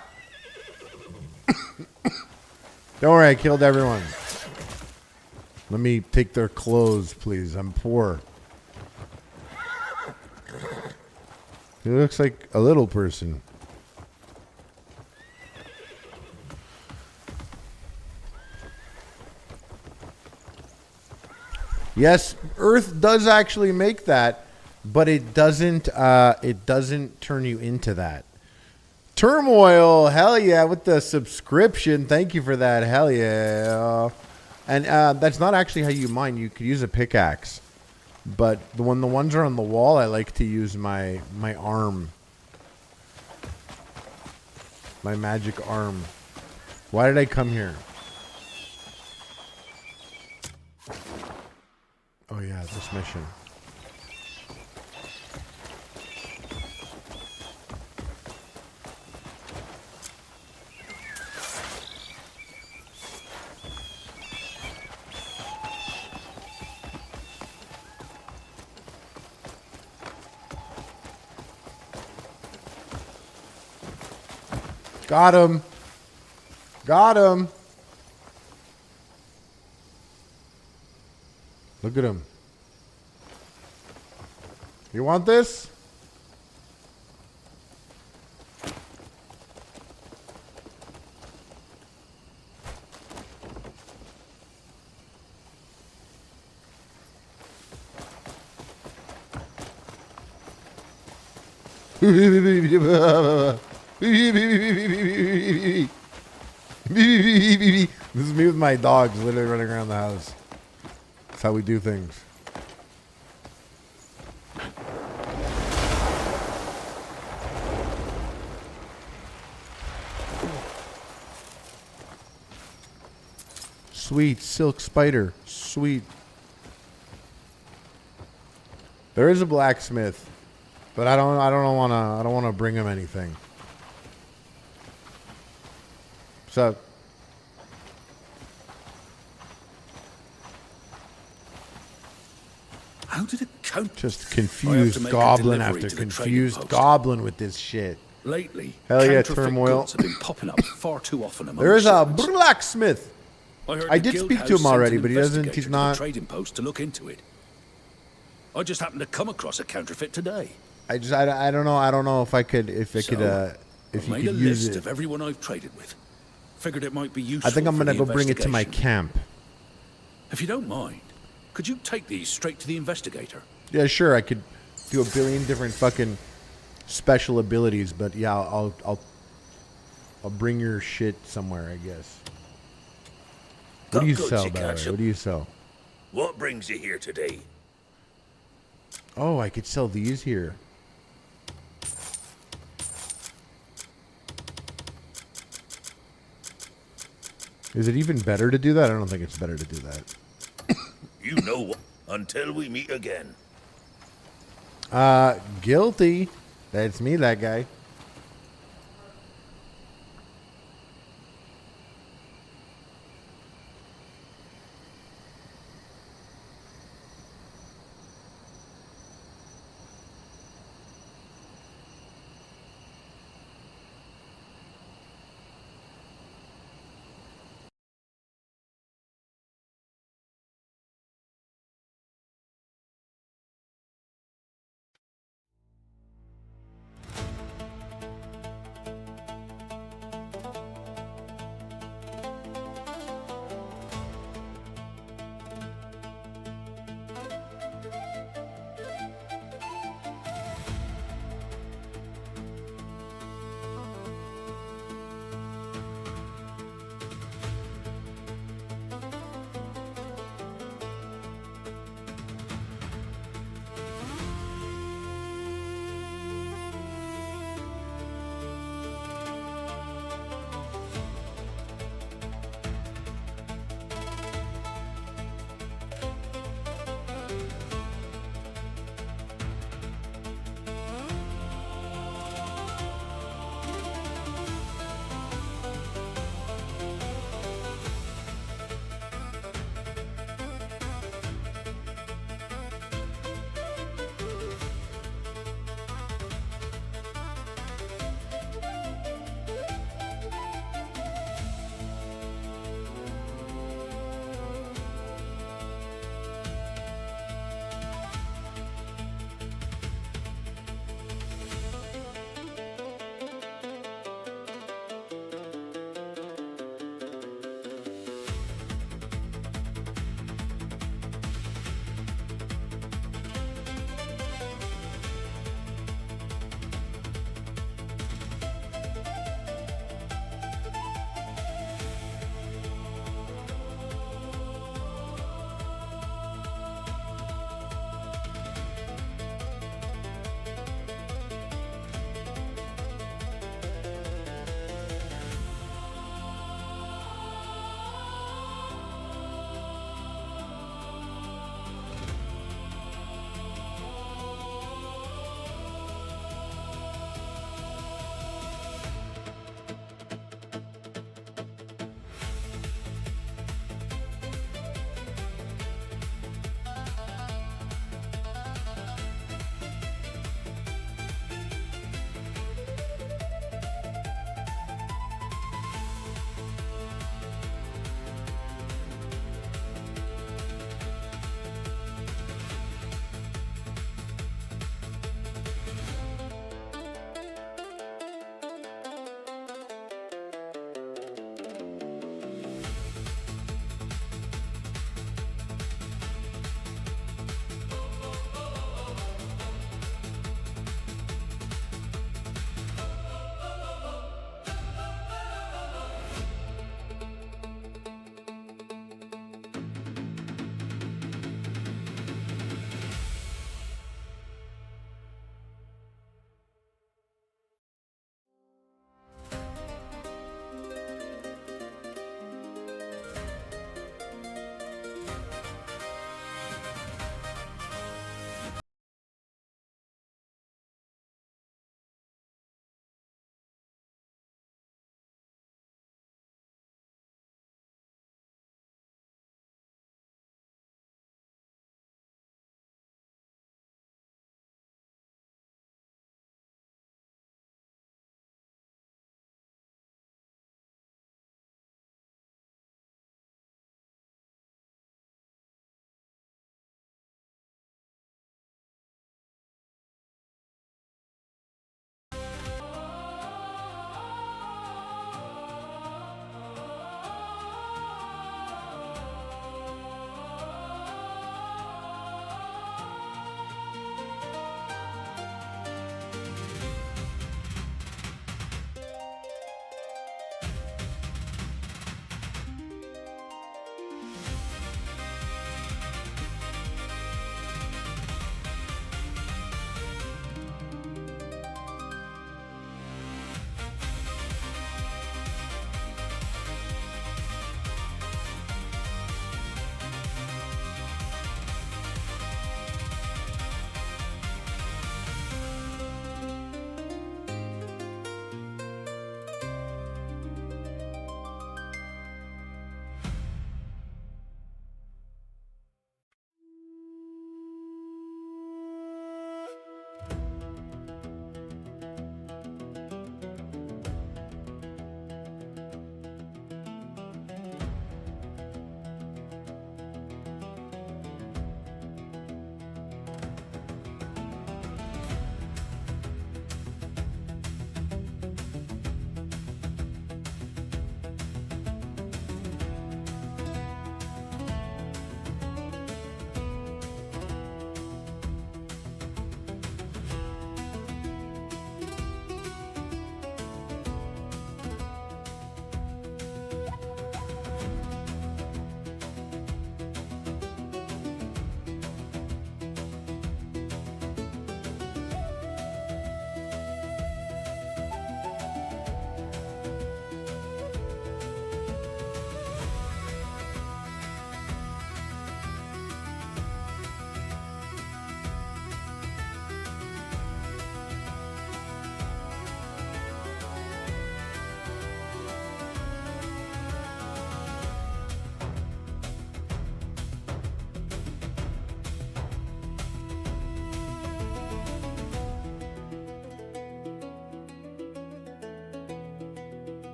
Don't worry, I killed everyone. Let me take their clothes, please. I'm poor. He looks like a little person. Yes, Earth does actually make that, but it doesn't turn you into that. Turmoil, hell yeah, with the subscription. Thank you for that. Hell yeah. And that's not actually how you mine. You could use a pickaxe. But when the ones are on the wall, I like to use my arm. My magic arm. Why did I come here? Oh yeah, this mission. Got him. Got him. Look at him. You want this? This is me with my dogs literally running around the house. That's how we do things. Sweet silk spider. Sweet. There is a blacksmith, but I don't want to bring him anything. So
how did it count?
Just confused goblin after confused goblin with this shit.
Lately,
hell yeah,
counterfeit
turmoil.
goods have been popping up far too often among
There is a blacksmith. I did speak to him already, but he doesn't. He's not.
Trading post to look into it. I just happened to come across a counterfeit today.
I don't know. I don't know if I could. If you could use it.
Of everyone I've traded with. Figured it might be useful.
I think I'm gonna go bring it to my camp.
If you don't mind, could you take these straight to the investigator?
Yeah, sure. I could do a billion different fucking special abilities, but yeah, I'll bring your shit somewhere, I guess. What do you sell, by the way? What do you sell?
What brings you here today?
Oh, I could sell these here. Is it even better to do that? I don't think it's better to do that.
You know what? Until we meet again.
Guilty. That's me, that guy.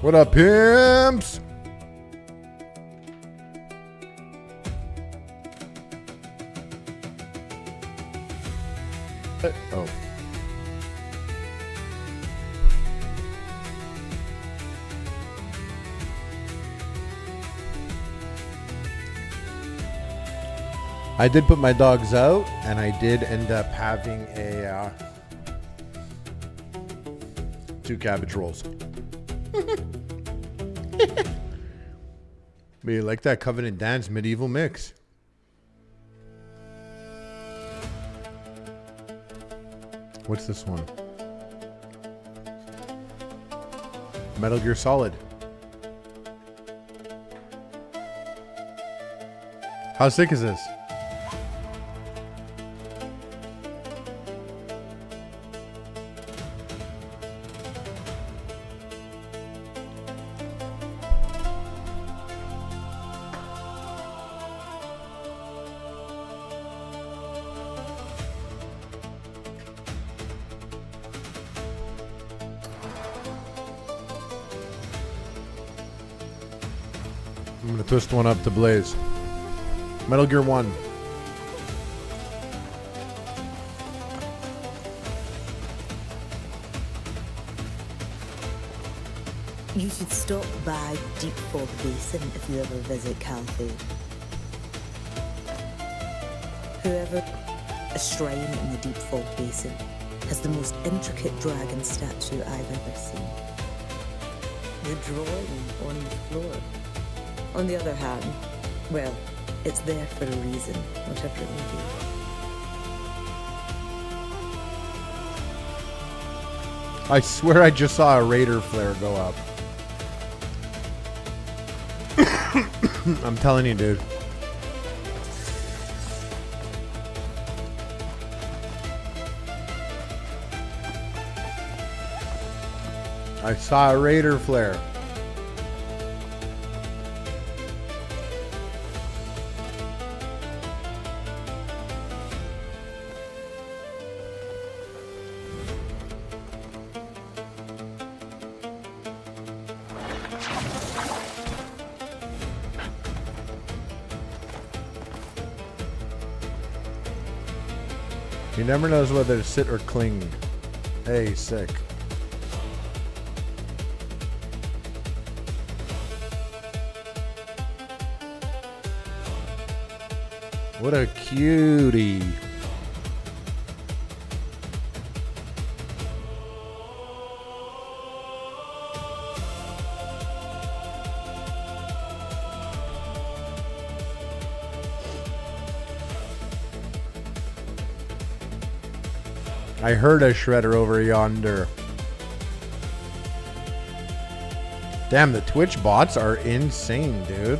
What up, pimps? Oh. I did put my dogs out, and I did end up having a 2 cabbage rolls. But you like that Covenant Dance medieval mix? What's this one? Metal Gear Solid. How sick is this? I'm gonna twist one up to blaze. Metal Gear 1.
You should stop by Deep Fog Basin if you ever visit Calthea. Whoever a shrine in the Deep Fog Basin has the most intricate dragon statue I've ever seen. The drawing on the floor. On the other hand, well, it's there for a reason, whatever it may be.
I swear I just saw a Raider flare go up. I'm telling you, dude. I saw a Raider flare. He never knows whether to sit or cling. Hey, sick. What a cutie. I heard a shredder over yonder. Damn, the Twitch bots are insane, dude.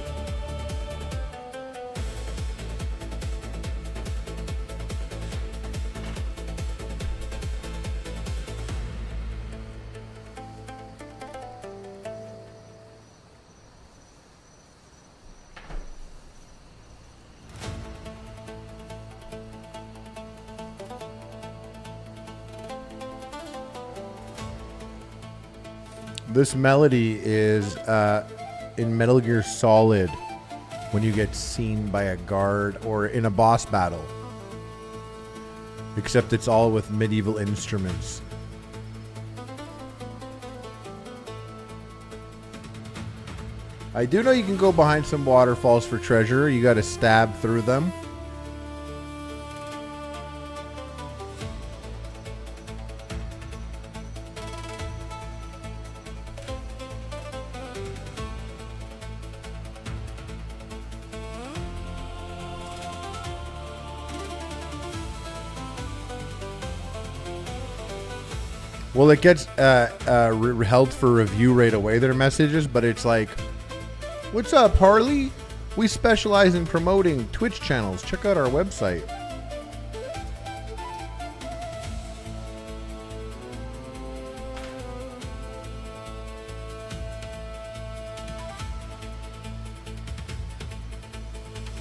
This melody is in Metal Gear Solid when you get seen by a guard or in a boss battle. Except it's all with medieval instruments. I do know you can go behind some waterfalls for treasure. You gotta stab through them. Well, it gets held for review right away, their messages, but it's like, what's up, Harley? We specialize in promoting Twitch channels. Check out our website.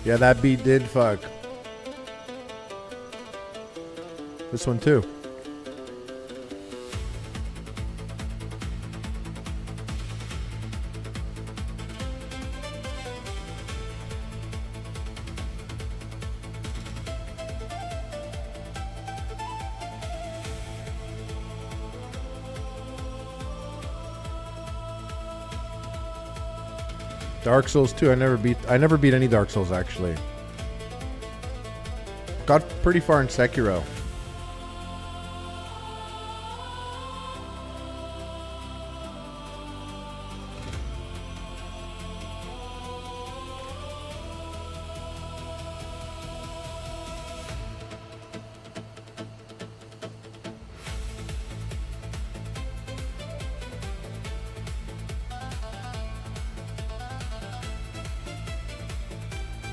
Yeah, that beat did fuck. This one too. Dark Souls 2. I never beat any Dark Souls actually. Got pretty far in Sekiro.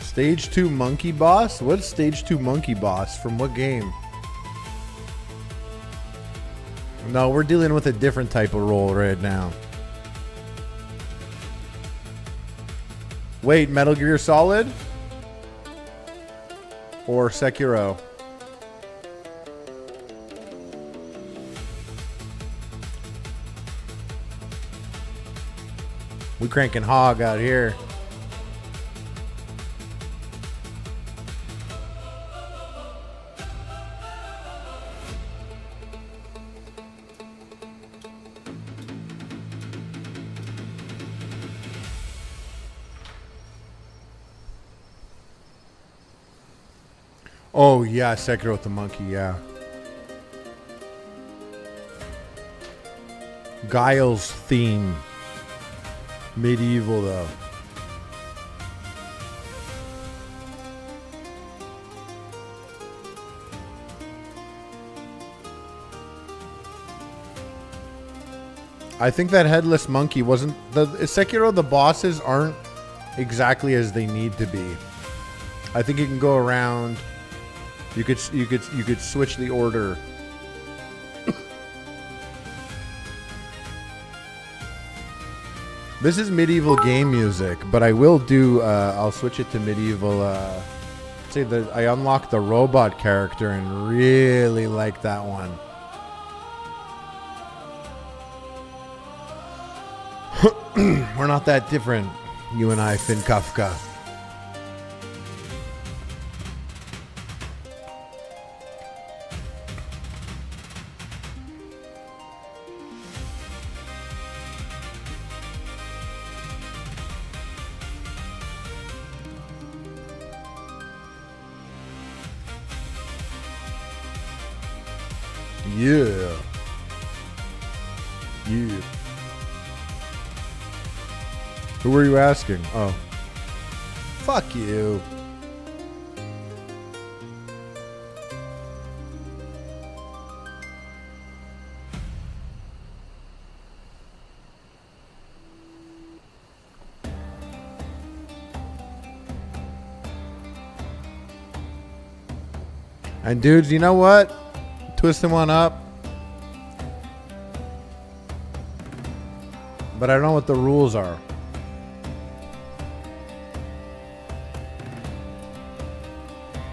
Stage 2 monkey boss? What's stage 2 monkey boss? From what game? No, we're dealing with a different type of role right now. Wait, Metal Gear Solid? Or Sekiro? We cranking hog out here. Oh, yeah, Sekiro with the monkey, yeah. Guile's theme. Medieval, though. I think that headless monkey wasn't... Sekiro, the bosses aren't exactly as they need to be. I think you can go around... You could switch the order. This is medieval game music, but I will do. I'll switch it to medieval. Say that I unlocked the robot character and really like that one. We're not that different, you and I, Finn Kafka. Yeah. Yeah. Who were you asking? Oh. Fuck you. And dudes, you know what? Twisting one up. But I don't know what the rules are.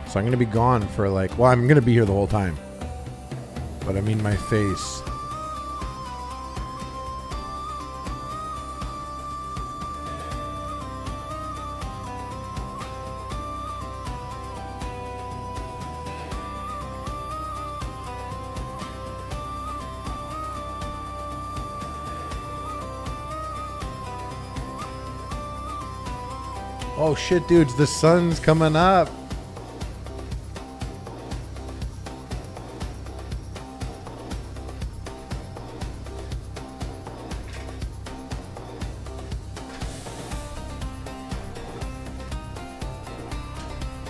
So I'm going to be gone for like... Well, I'm going to be here the whole time. But I mean my face. Oh shit, dudes, the sun's coming up.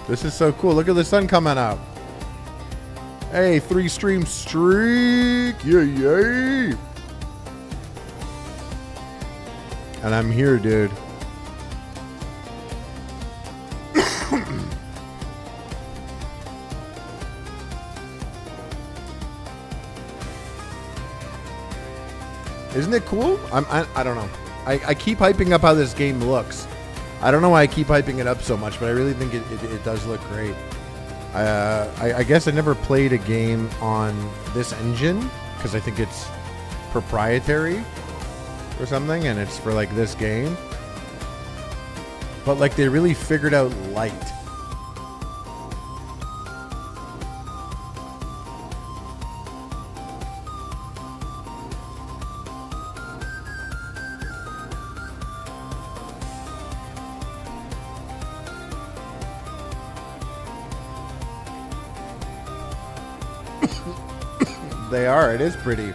This is so cool. Look at the sun coming up. Hey, 3-stream streak. Yay, yay. And I'm here, dude. Isn't it cool? I don't know. I keep hyping up how this game looks. I don't know why I keep hyping it up so much, but I really think it does look great. I guess I never played a game on this engine because I think it's proprietary or something, and it's for like this game. But like they really figured out light. They are. It is pretty.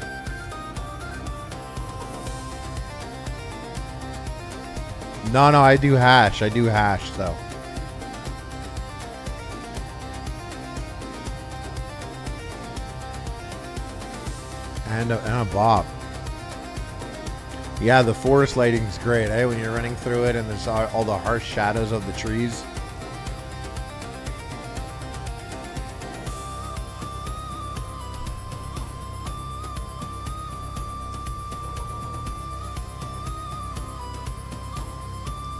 No, I do hash. Though. And a bop. Yeah, the forest lighting's great, eh? When you're running through it and there's all the harsh shadows of the trees.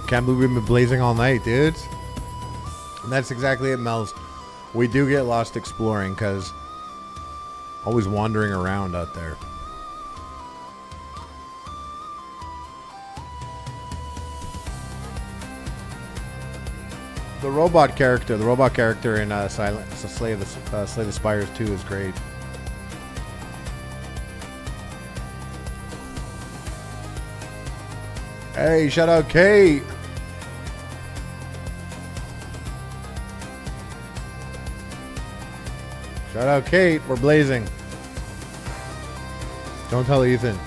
Can't believe we've been blazing all night, dudes. And that's exactly it, Mel's. We do get lost exploring because always wandering around out there. The robot character in Slay the Spires 2 is great. Hey, shout out Kate. Shout out Kate. We're blazing. Don't tell Ethan.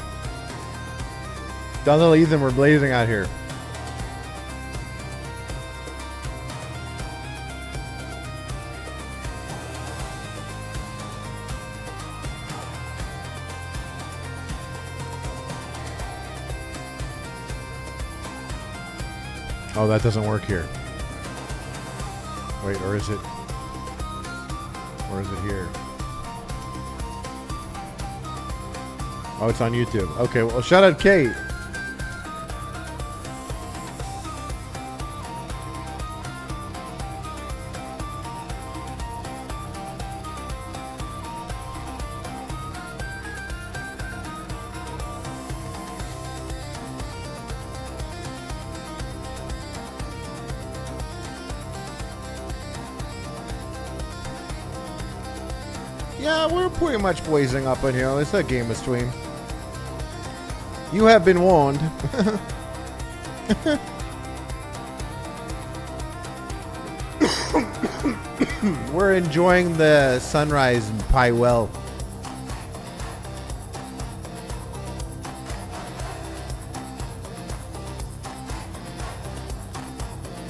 Don't tell Ethan we're blazing out here. Oh, that doesn't work here. Wait, or is it? Or is it here? Oh, it's on YouTube. Okay, well, shout out Kate. Yeah, we're pretty much blazing up in here. It's a game of stream. You have been warned. We're enjoying the sunrise in Pywell.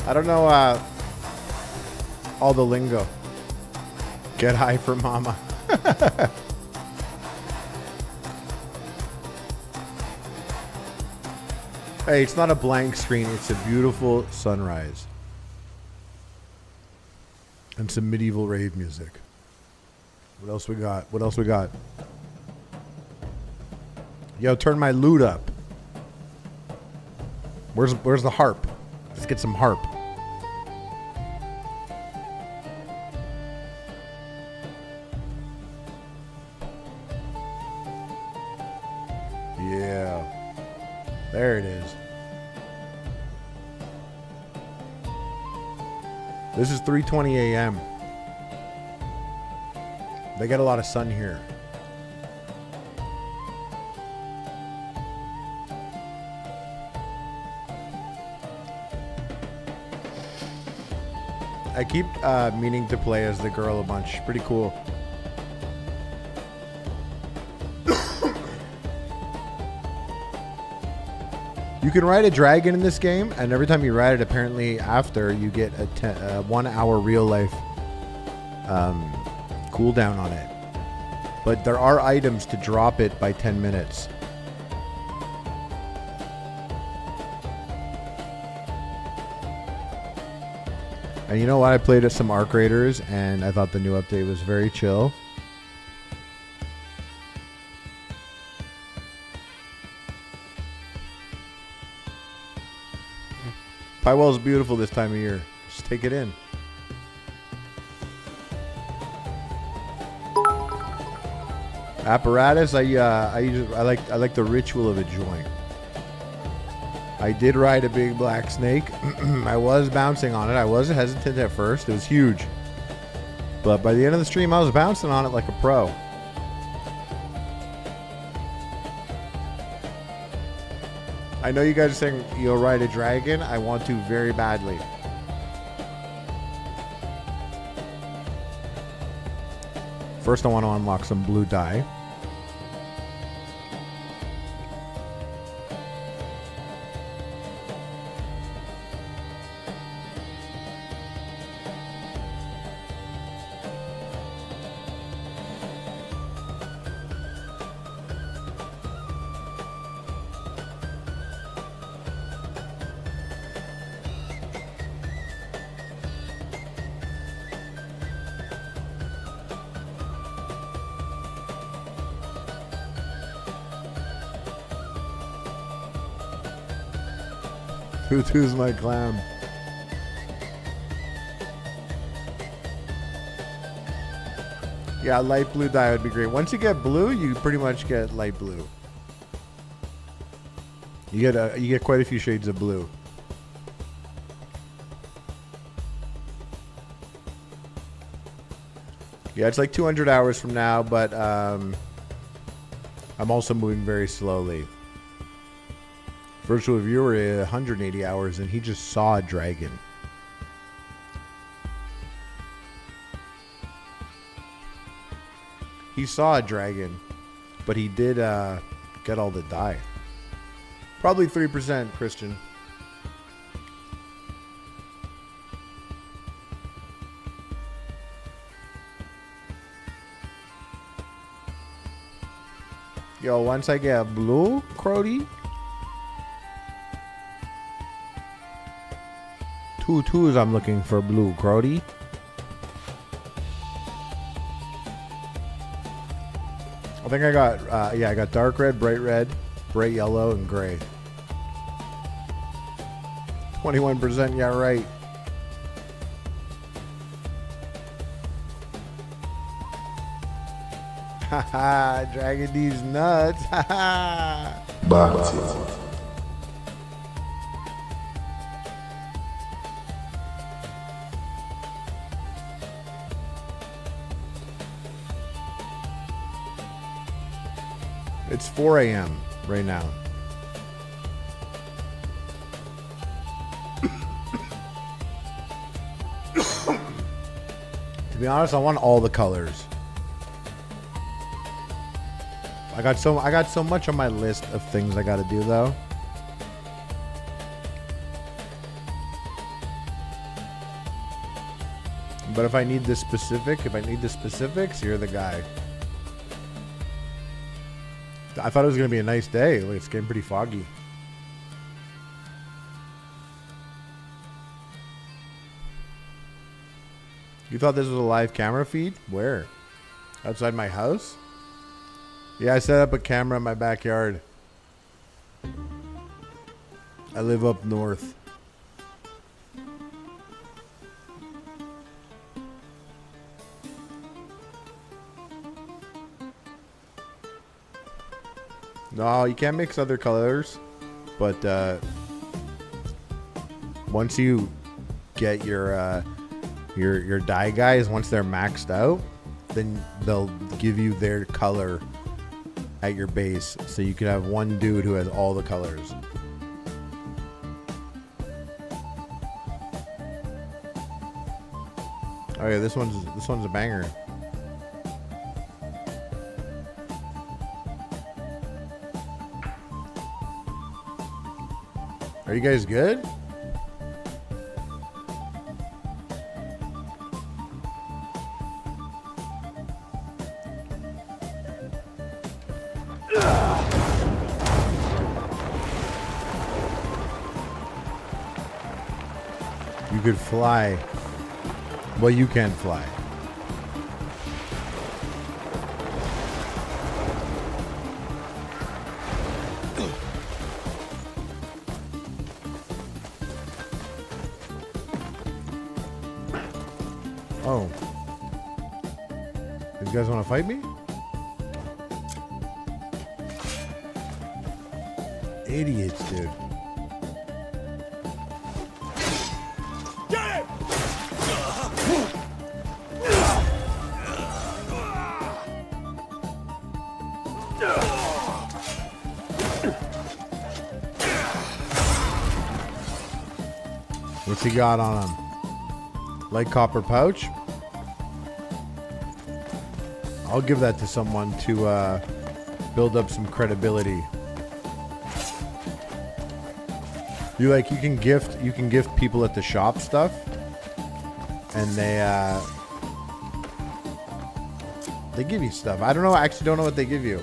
I don't know all the lingo. Get high for mama. Hey, it's not a blank screen. It's a beautiful sunrise. And some medieval rave music. What else we got? What else we got? Yo, turn my loot up. Where's the harp? Let's get some harp. Yeah. There it is. This is 3:20 a.m. They get a lot of sun here. I keep meaning to play as the girl a bunch. Pretty cool. You can ride a dragon in this game, and every time you ride it, apparently after, you get a 1 hour real life cooldown on it. But there are items to drop it by 10 minutes. And you know what? I played with some Arc Raiders, and I thought the new update was very chill. Pywell is beautiful this time of year. Just take it in. Apparatus, I like the ritual of a joint. I did ride a big black snake. I was bouncing on it. I was hesitant at first. It was huge. But by the end of the stream, I was bouncing on it like a pro. I know you guys are saying you'll ride a dragon. I want to very badly. First, I want to unlock some blue dye. Tutu's my clown. Yeah, light blue dye would be great. Once you get blue, you pretty much get light blue. You get quite a few shades of blue. Yeah, it's like 200 hours from now, but I'm also moving very slowly. Virtual viewer 180 hours, and he just saw a dragon. He saw a dragon, but he did get all the dye. Probably 3%, Christian. Yo, once I get blue, Crody. Two I'm looking for blue, Crody. I think I got, I got dark red, bright yellow, and gray. 21%, yeah, right. Haha, dragging these nuts. Haha. It's 4 a.m. right now. To be honest, I want all the colors. I got so much on my list of things I got to do though. But if I need the specifics, you're the guy. I thought it was going to be a nice day. Look, it's getting pretty foggy. You thought this was a live camera feed? Where? Outside my house? Yeah, I set up a camera in my backyard. I live up north. No, you can't mix other colors, but once you get your dye guys, once they're maxed out, then they'll give you their color at your base, so you can have one dude who has all the colors. Oh yeah, this one's a banger. Are you guys good? You could fly. Well, you can't fly. Oh. These guys want to fight me? Idiots, dude.
Get him!
What's he got on him? Light copper pouch? I'll give that to someone to build up some credibility. You can gift people at the shop stuff, and they give you stuff. I don't know. I actually don't know what they give you.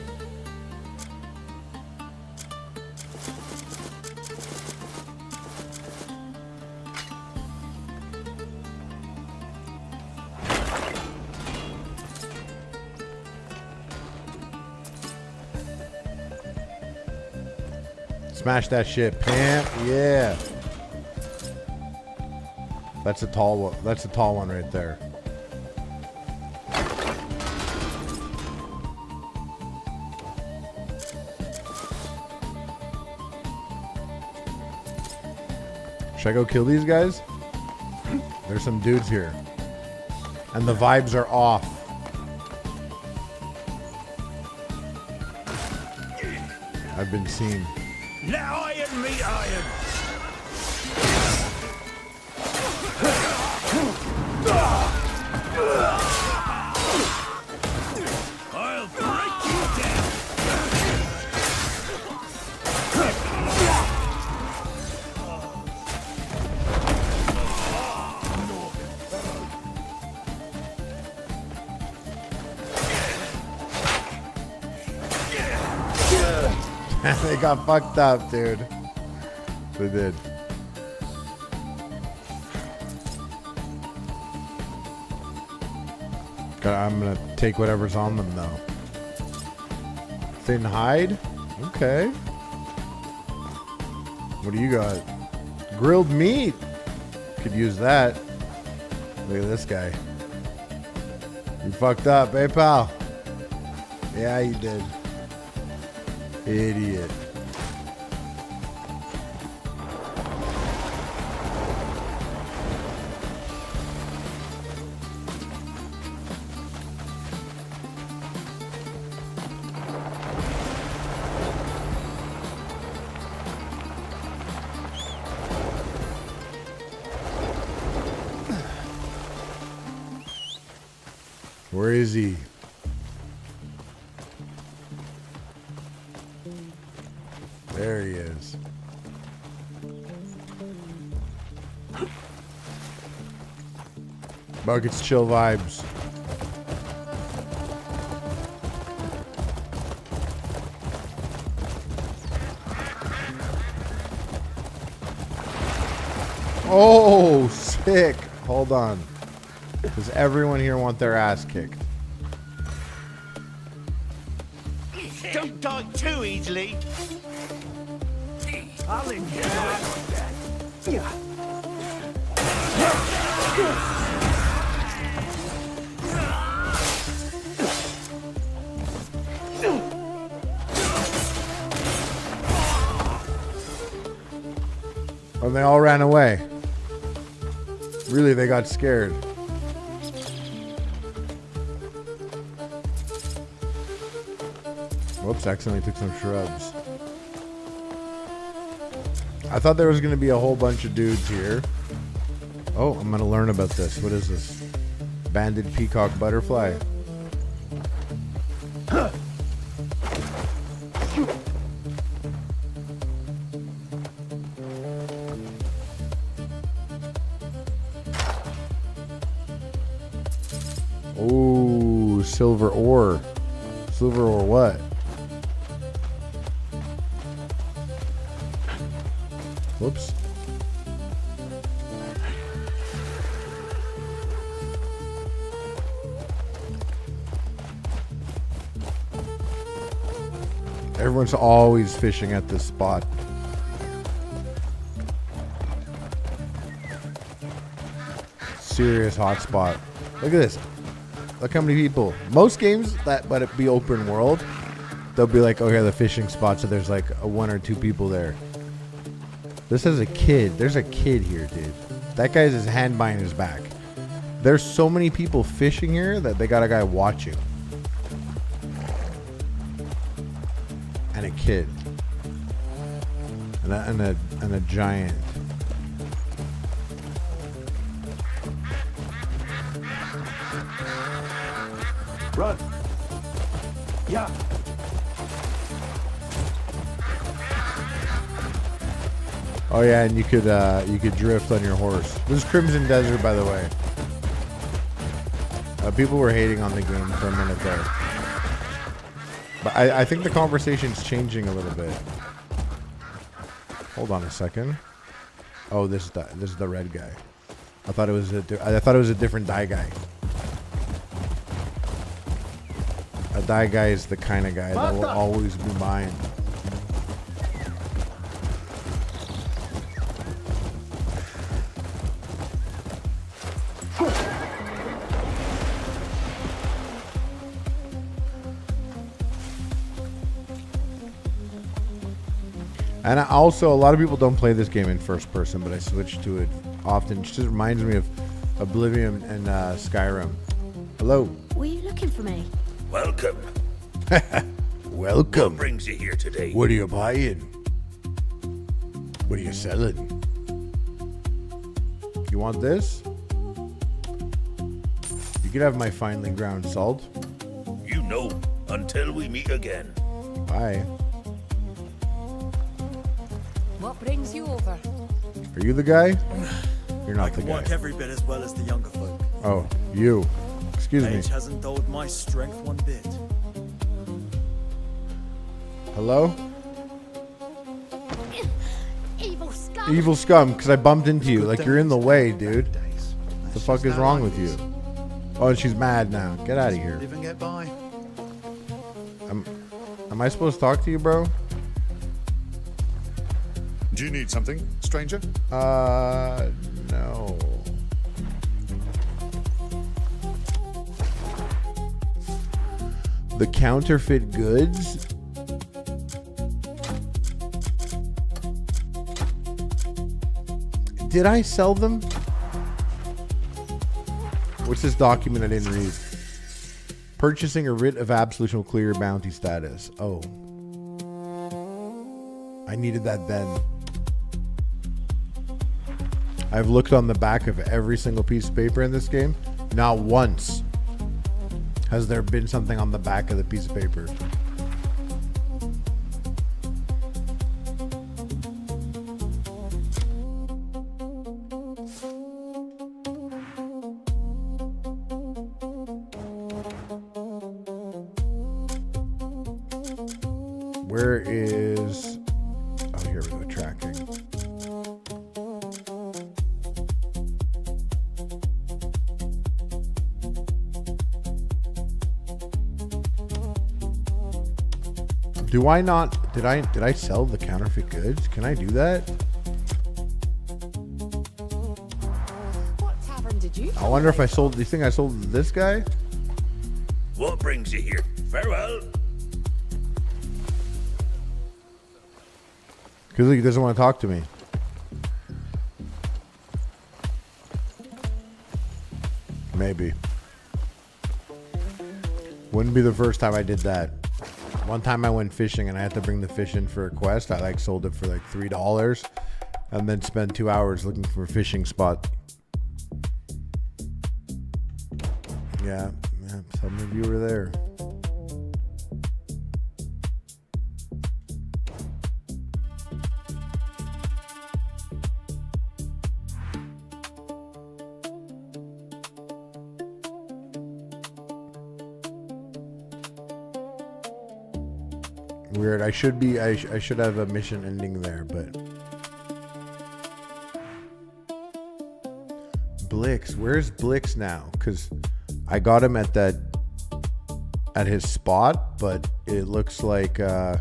Smash that shit, pimp. Yeah. That's a tall one. That's a tall one right there. Should I go kill these guys? There's some dudes here. And the vibes are off. I've been seen.
Let iron meet iron. I'll break you down.
They got fucked up, dude. They did. I'm gonna take whatever's on them though. Thin hide? Okay. What do you got? Grilled meat. Could use that. Look at this guy. You fucked up, hey pal? Yeah, you did. Idiot. Where is he? There he is. Buckets chill vibes. Oh, sick. Hold on. Does everyone here want their ass kicked?
Don't die too easily.
I'll enjoy
And they all ran away. Really, they got scared. Whoops, accidentally took some shrubs. I thought there was going to be a whole bunch of dudes here. Oh, I'm going to learn about this. What is this? Banded peacock butterfly. Oh, silver ore. Silver ore what? Whoops. Everyone's always fishing at this spot. Serious hot spot. Look at this. Look how many people. Most games that let it be open world, they'll be like, oh yeah, the fishing spot, so there's like one or two people there. This is a kid. There's a kid here, dude. That guy has his hand behind his back. There's so many people fishing here that they got a guy watching. And a kid. And a giant.
Run. Yeah.
Oh yeah, and you could drift on your horse. This is Crimson Desert, by the way. People were hating on the game for a minute there, but I think the conversation's changing a little bit. Hold on a second. Oh, this is the red guy. I thought it was a different die guy. A die guy is the kind of guy that will always be mine. And also, a lot of people don't play this game in first person, but I switch to it often. It just reminds me of Oblivion and Skyrim. Hello.
Were you looking for me?
Welcome.
Welcome.
What brings you here today?
What are you buying? What are you selling? You want this? You could have my finely ground salt.
You know, until we meet again.
Bye.
What brings you over?
Are you the guy? You're not
I
the
can
guy.
work every bit as well as the younger folk.
Oh, you. Excuse me.
Age hasn't dulled my strength one bit.
Hello?
Evil scum.
Evil scum, because I bumped into you. Like, you're in the way, dude. What the fuck is wrong with you? Oh, and she's mad now. Get out of here.
Live and get by.
Am I supposed to talk to you, bro?
Do you need something, stranger?
No. The counterfeit goods? Did I sell them? What's this document I didn't read? Purchasing a writ of absolution will clear your bounty status. Oh. I needed that then. I've looked on the back of every single piece of paper in this game. Not once has there been something on the back of the piece of paper. Where is... Oh, here we go, tracking. Do I not... Did I sell the counterfeit goods? Can I do that?
What tavern did you?
I wonder if I sold... Do you think I sold this guy?
What brings you here? Farewell.
Because he doesn't want to talk to me. Maybe. Wouldn't be the first time I did that. One time I went fishing and I had to bring the fish in for a quest. I like sold it for like $3 and then spent 2 hours looking for a fishing spot. Yeah, some of you were there. Weird. I should have a mission ending there, but Blix, where's Blix now? Because I got him at his spot, but it looks like oh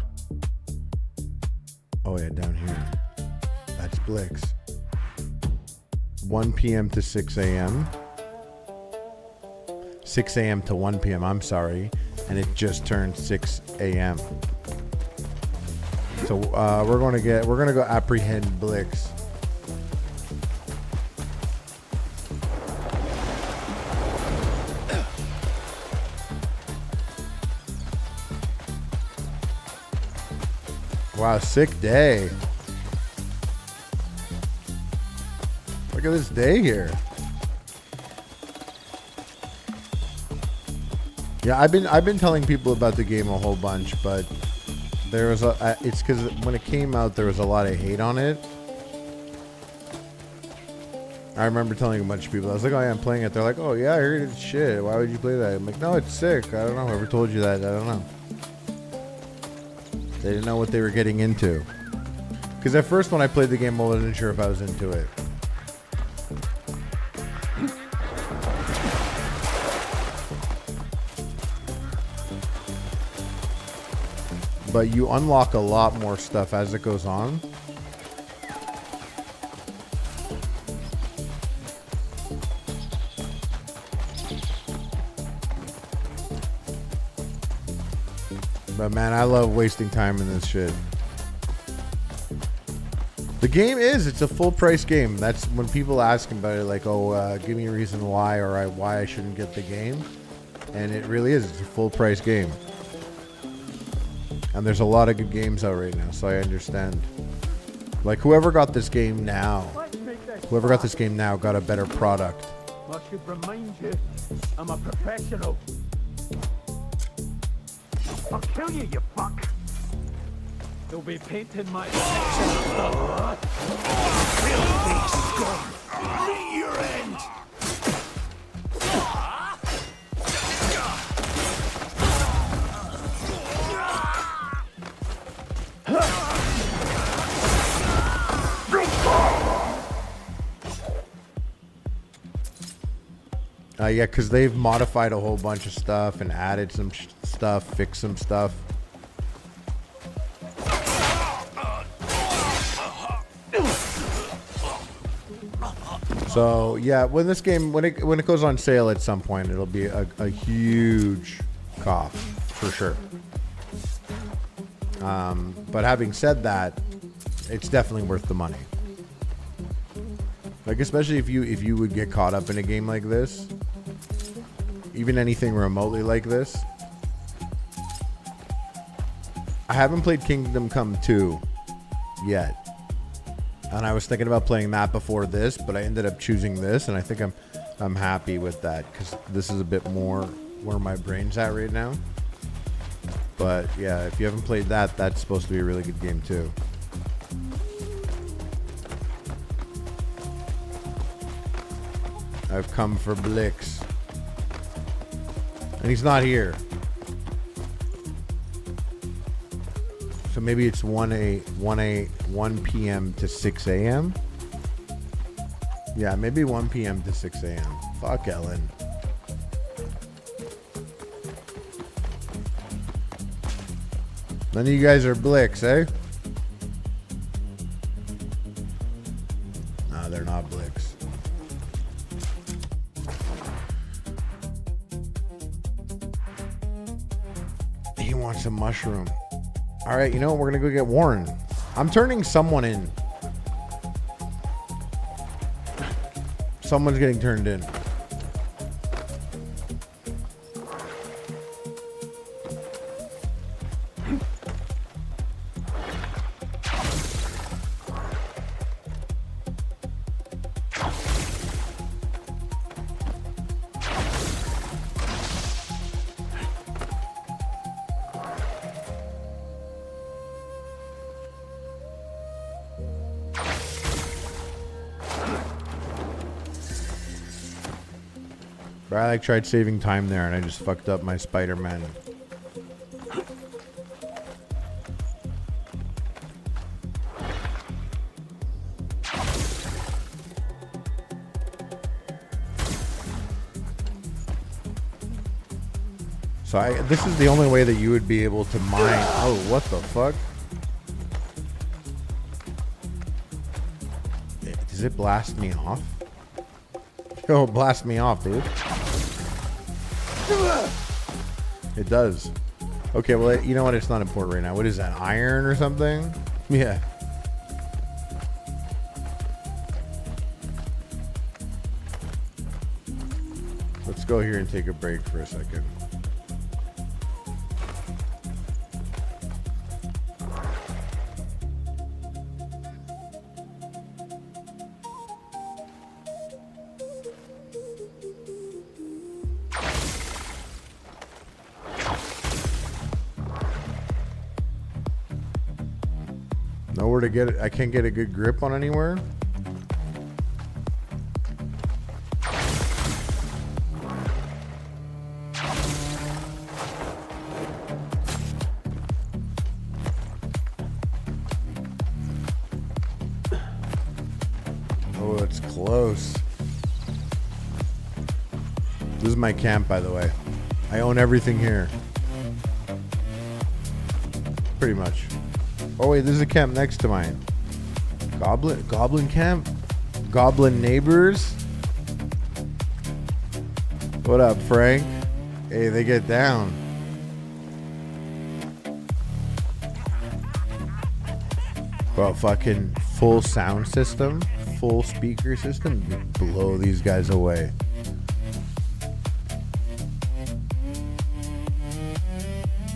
yeah, down here. That's Blix. 1 p.m. to 6 a.m. 6 a.m. to 1 p.m. I'm sorry, and it just turned 6 a.m. So we're gonna go apprehend Blix. Wow, sick day. Look at this day here. Yeah, I've been telling people about the game a whole bunch, but there was it's because when it came out, there was a lot of hate on it. I remember telling a bunch of people, I was like, oh yeah, I'm playing it. They're like, oh yeah, I heard it's shit. Why would you play that? I'm like, no, it's sick. I don't know. Whoever told you that, I don't know. They didn't know what they were getting into. Because at first when I played the game, I wasn't sure if I was into it. But you unlock a lot more stuff as it goes on. But man, I love wasting time in this shit. The game it's a full price game. That's when people ask about it, like, oh, give me a reason why, or why I shouldn't get the game. And it really is. It's a full price game. And there's a lot of good games out right now, so I understand. Like, whoever got this game now got a better product.
I should remind you, I'm a professional. I'll kill you, you fuck.
They'll be painting my picture after.
Filthy scum! Meet your end!
Yeah, because they've modified a whole bunch of stuff and added some stuff, fixed some stuff. So yeah, when this game when it goes on sale at some point, it'll be a huge cost for sure. But having said that, it's definitely worth the money. Like, especially if you would get caught up in a game like this, even anything remotely like this. I haven't played Kingdom Come 2 yet. And I was thinking about playing that before this, but I ended up choosing this, and I think I'm happy with that because this is a bit more where my brain's at right now. But yeah, if you haven't played that, that's supposed to be a really good game too. I've come for Blix. And he's not here. So maybe it's 1 p.m. to 6 a.m. Yeah, maybe 1 p.m. to 6 a.m. Fuck Ellen. None of you guys are Blix, eh? No, they're not Blix. He wants a mushroom. All right, you know what? We're going to go get Warren. I'm turning someone in. Someone's getting turned in. I tried saving time there and I just fucked up my Spider-Man. So this is the only way that you would be able to mine. Oh, what the fuck? Does it blast me off? Yo, blast me off, dude. It does. Okay, well, you know what? It's not important right now. What is that? Iron or something? Yeah. Let's go here and take a break for a second. where to get it. I can't get a good grip on anywhere. Oh, it's close. This is my camp, by the way. I own everything here. Pretty much. Oh wait, there's a camp next to mine. Goblin camp? Goblin neighbors? What up, Frank? Hey, they get down. Well, fucking full sound system, full speaker system, blow these guys away.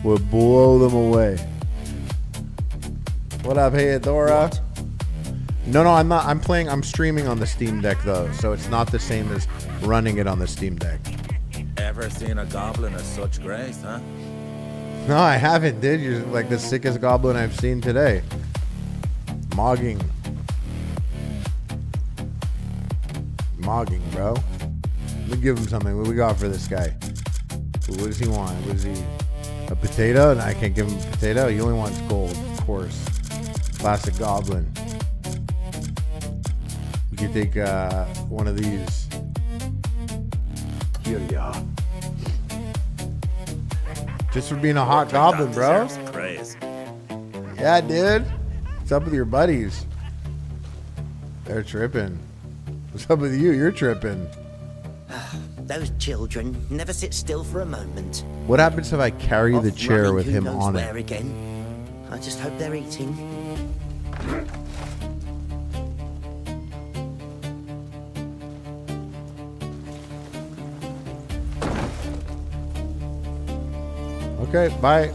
Would blow them away. What up, hey Adora? What? No, I'm not. I'm streaming on the Steam Deck though, so it's not the same as running it on the Steam Deck.
Ever seen a goblin of such grace, huh?
No, I haven't, dude. You're like the sickest goblin I've seen today. Mogging, bro. Let me give him something. What do we got for this guy? What does he want? What is he? A potato? No, I can't give him a potato. He only wants gold, of course. Classic goblin. We can take one of these.
Here you are.
Just for being a hot goblin, bro.
Praise.
Yeah, dude. What's up with your buddies? They're tripping. What's up with you? You're tripping.
Those children never sit still for a moment.
What happens if I carry the chair with
Who
him
knows
on
where
it?
Again. I just hope they're eating.
Okay, bye.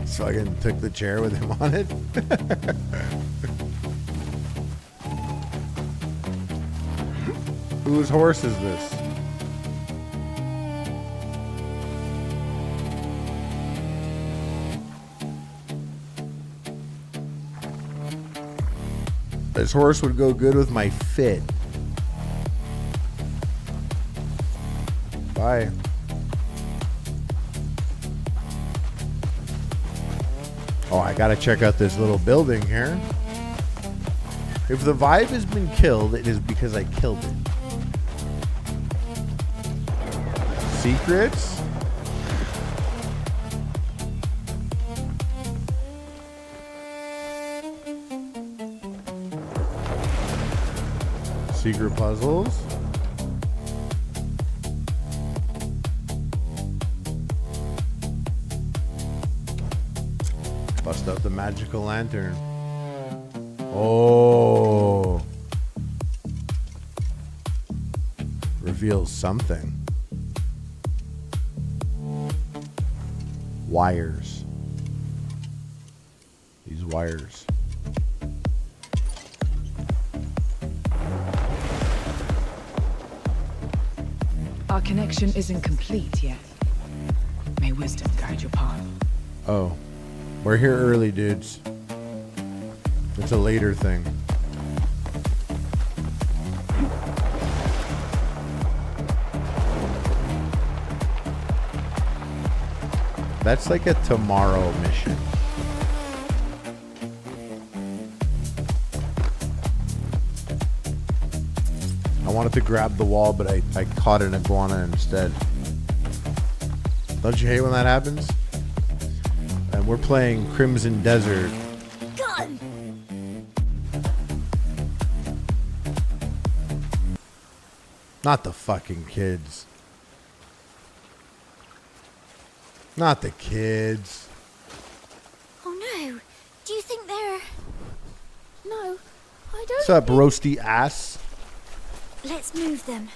So I took the chair with him on it. Whose horse is this? This horse would go good with my fit. Bye. Oh, I gotta check out this little building here. If the vibe has been killed, it is because I killed it. Secrets? Secret puzzles? Bust out the magical lantern. Oh. Reveals something. Wires. These wires.
Our connection isn't complete yet. May wisdom guide your path.
Oh. We're here early, dudes. It's a later thing. That's like a tomorrow mission. I wanted to grab the wall, but I caught an iguana instead. Don't you hate when that happens? And we're playing Crimson Desert.
Gun!
Not the fucking kids. Not the kids.
Oh no. Do you think they're... No, I don't.
What's up, roasty ass?
Let's move them.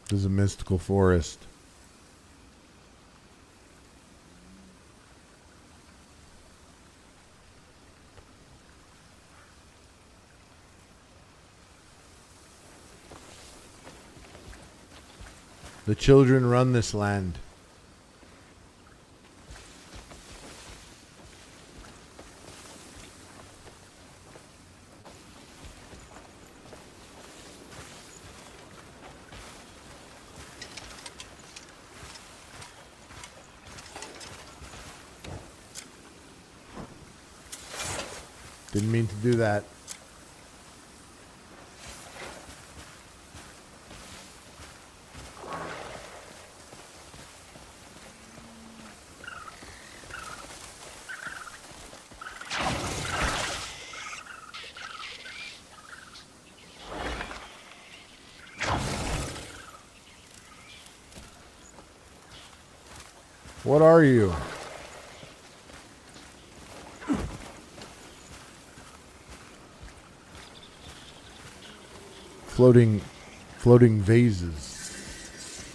This is a mystical forest. The children run this land. Didn't mean to do that. What are you? Floating vases.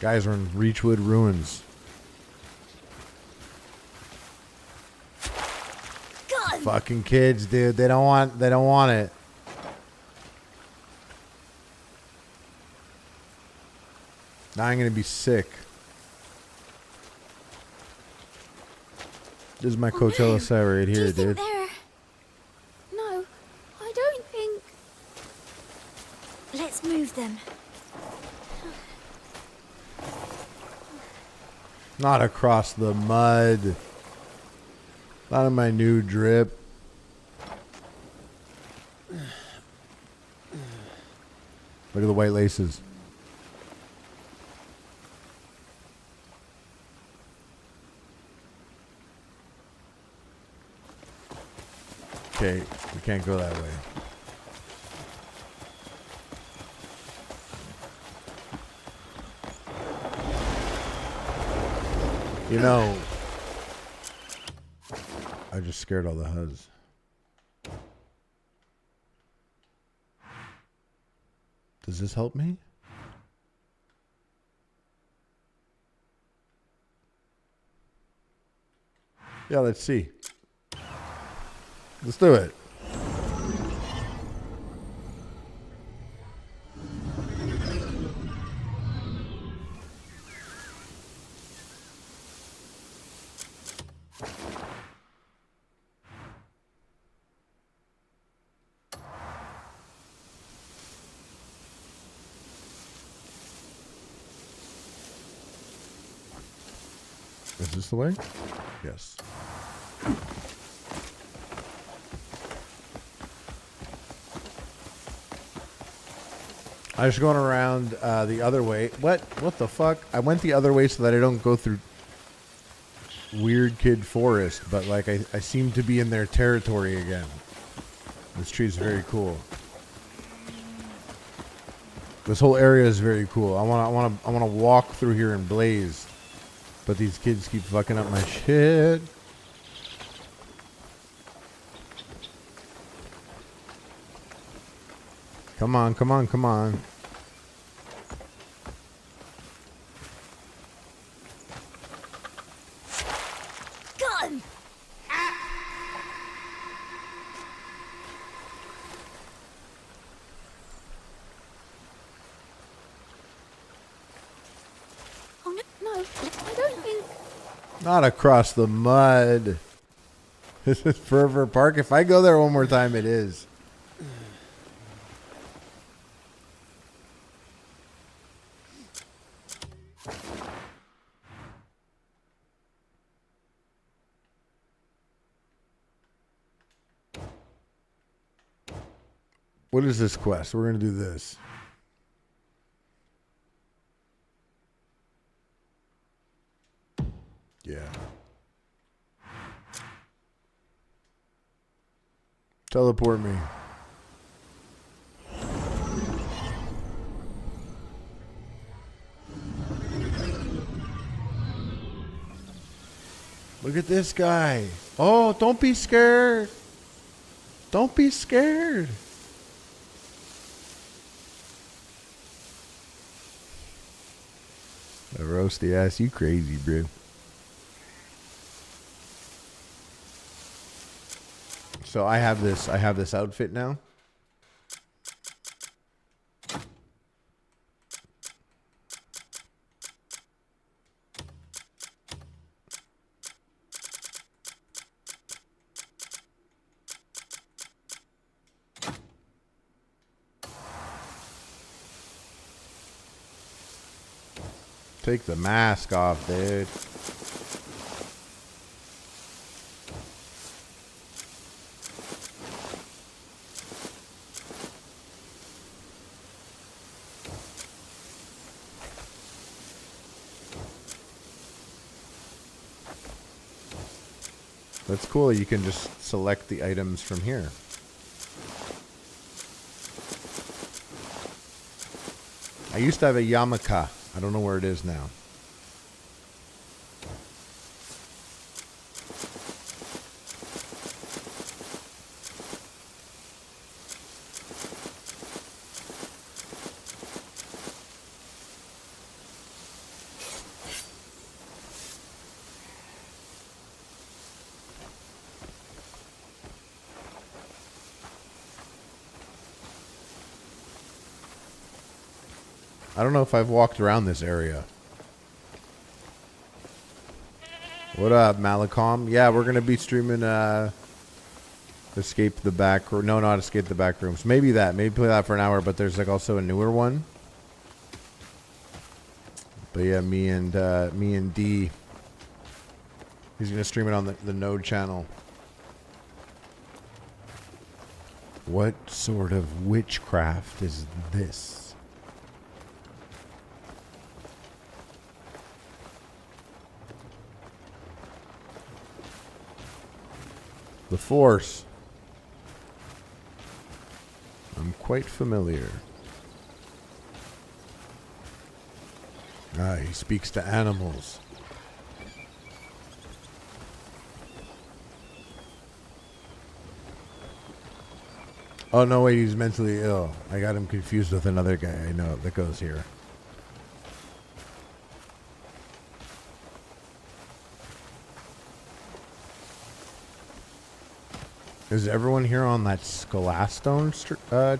Guys are in Reachwood ruins.
God.
Fucking kids, dude. They don't want it. Now I'm gonna be sick. This is my Coachella set right here, dude.
No, I don't think. Let's move them.
Not across the mud. Not in my new drip. Look at the white laces. Okay, we can't go that way. You know, I just scared all the HUDs. Does this help me? Yeah, let's see. Let's do it. Is this the way? Yes. I was going around the other way. What the fuck? I went the other way so that I don't go through weird kid forest, but like I seem to be in their territory again. This tree is very cool. This whole area is very cool. I want to walk through here and blaze, but these kids keep fucking up my shit. Come on, come on, come on.
Gun. Oh no, I don't think.
Not across the mud. This is Fervor Park. If I go there one more time, it is. What is this quest? We're going to do this. Yeah. Teleport me. Look at this guy. Oh, don't be scared. Don't be scared. A roasty ass, you crazy, bro. So I have this outfit now. Take the mask off, dude. That's cool. You can just select the items from here. I used to have a yarmulke. I don't know where it is now. I don't know if I've walked around this area. What up, Malacom? Yeah, we're going to be streaming Escape the Back Room. No, not Escape the Back Rooms. Maybe that. Maybe play that for an hour, but there's like also a newer one. But yeah, me and D. He's going to stream it on the Node channel. What sort of witchcraft is this? The Force. I'm quite familiar. Ah, he speaks to animals. Oh, no, wait, he's mentally ill. I got him confused with another guy I know that goes here. Is everyone here on that Scholastone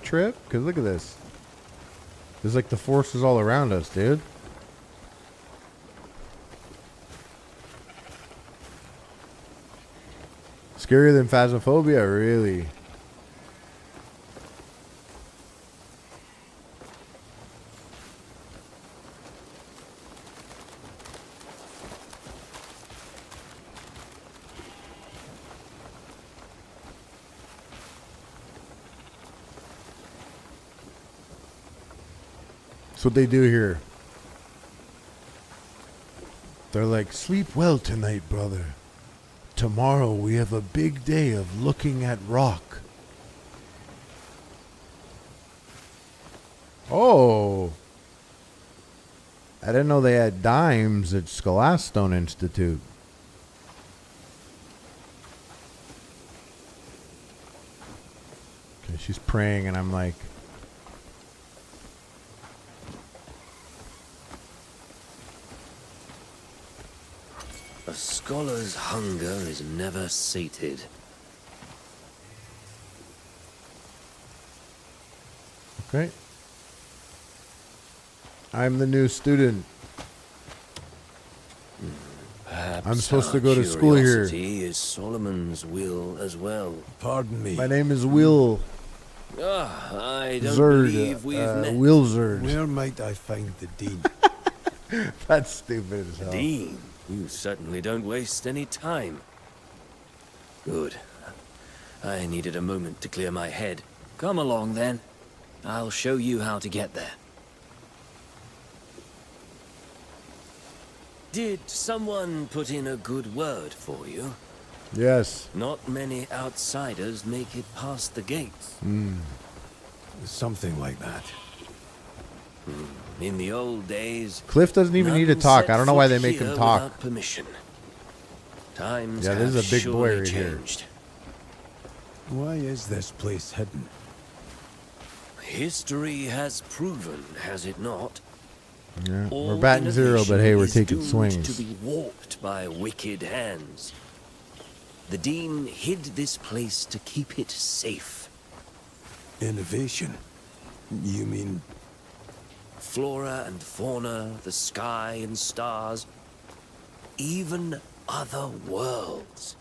trip? Because look at this. There's like the forces all around us, dude. Scarier than Phasmophobia, really? That's what they do here. They're like, sleep well tonight, brother. Tomorrow we have a big day of looking at rock. Oh. I didn't know they had dimes at Scholastone Institute. Okay, she's praying and I'm like,
a scholar's hunger is never sated.
okay. I'm the new student.
Perhaps
I'm supposed to
our
go to school here.
curiosity is Solomon's will as well.
Pardon me.
My name is Will.
I don't
Zerd,
believe we've met.
Will Zerd.
Where might I find the dean?
That's stupid as hell.
Dean, you certainly don't waste any time. Good. I needed a moment to clear my head. Come along then. I'll show you how to get there. Did someone put in a good word for you?
Yes.
Not many outsiders make it past the gates.
Something like that.
In the old days,
Cliff doesn't even need to
none
talk.
set
I don't know why
foot
they make him
here
talk.
without permission. Times
Yeah, this
have
is a big boy
surely
right here.
changed.
Why is this place hidden?
History has proven, has it not?
Yeah,
All
we're batting 0, but hey, we're taking
doomed
swings.
to be warped by wicked hands. The Dean hid this place to keep it safe.
Innovation? You mean...
Flora and fauna, the sky and stars, even other worlds.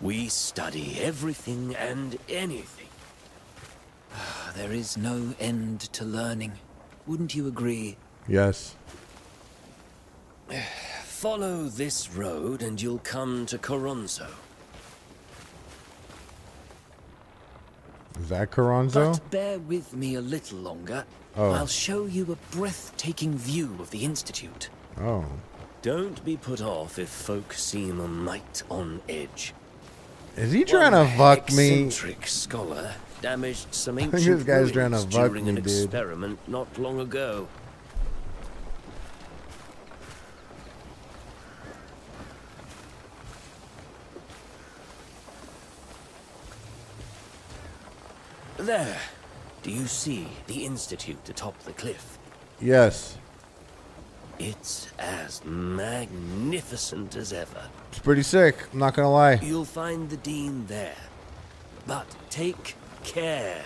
We study everything and anything. There is no end to learning. Wouldn't you agree?
Yes.
Follow this road and you'll come to Coronzo.
Is that Coronzo?
But bear with me a little longer.
Oh.
I'll show you a breathtaking view of the Institute.
Oh.
Don't be put off if folk seem a mite on edge.
Is he trying to fuck me?
Eccentric scholar damaged some
I think
ancient
this guy's trying to
ruins
fuck
during
me,
an
dude.
experiment not long ago. There. Do you see the Institute atop the cliff?
Yes.
It's as magnificent as ever.
It's pretty sick, I'm not gonna lie.
You'll find the Dean there. But take care.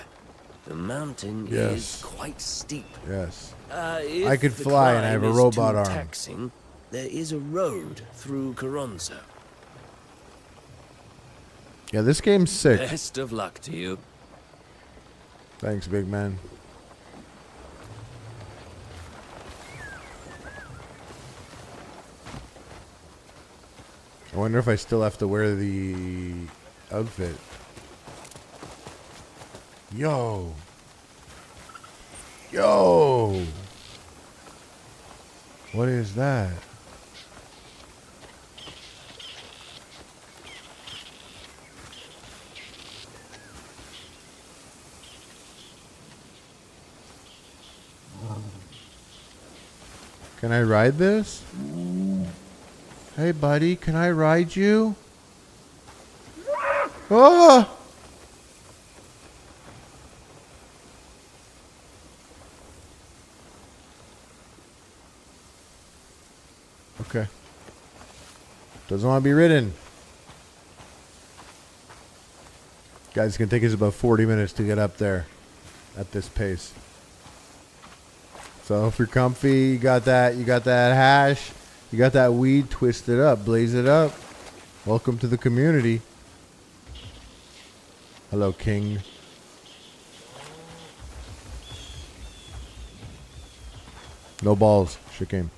The mountain
Yes.
is quite steep.
Yes.
If
I could
the
fly and I
climb
have a
is
robot
too
arm.
taxing, there is a road through Coronzo.
Yeah, this game's sick.
Best of luck to you.
Thanks, big man. I wonder if I still have to wear the outfit. Yo. Yo. What is that? Can I ride this? Hey, buddy, can I ride you? Oh! Okay. Doesn't want to be ridden. Guys, it's going to take us about 40 minutes to get up there at this pace. So if you're comfy, you got that hash, you got that weed, twist it up, blaze it up. Welcome to the community. Hello, King. No balls. Shit game.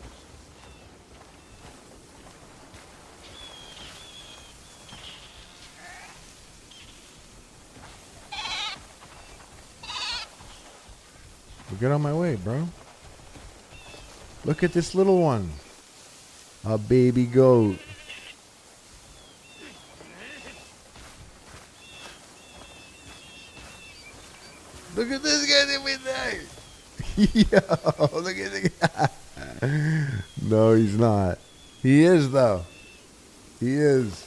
Get on my way, bro. Look at this little one. A baby goat. Look at this guy with that. Yo, look at the guy. No, he's not. He is, though. He is.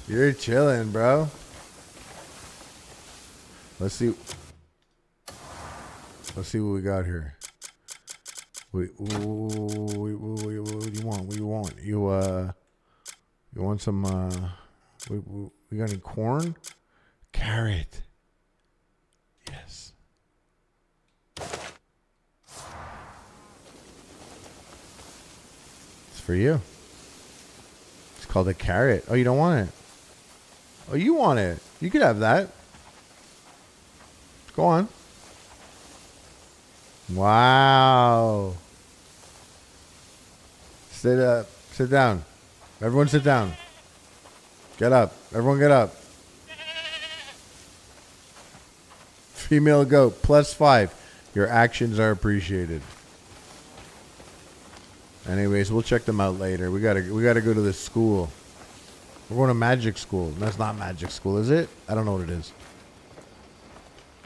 You're chilling, bro. Let's see what we got here. What do you want? What do you want? You want some, we got any corn? Carrot. Yes. It's for you. It's called a carrot. Oh, you don't want it? Oh, you want it? You could have that. Go on. Wow. Sit up. Sit down. Everyone sit down. Get up. Everyone get up. Female goat, +5. Your actions are appreciated. Anyways, we'll check them out later. We gotta go to this school. We're going to magic school. That's not magic school, is it? I don't know what it is.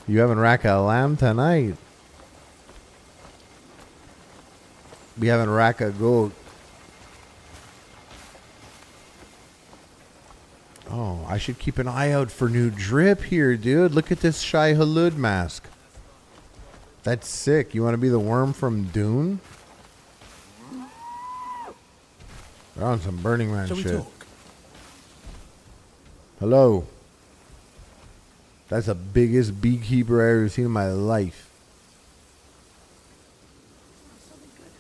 You haven't racked a lamb tonight. We haven't racked a goat. Oh, I should keep an eye out for new drip here, dude. Look at this Shai Hulud mask. That's sick. You want to be the worm from Dune? They're on some Burning Man shit.
Talk?
Hello. That's the biggest beekeeper I've ever seen in my life.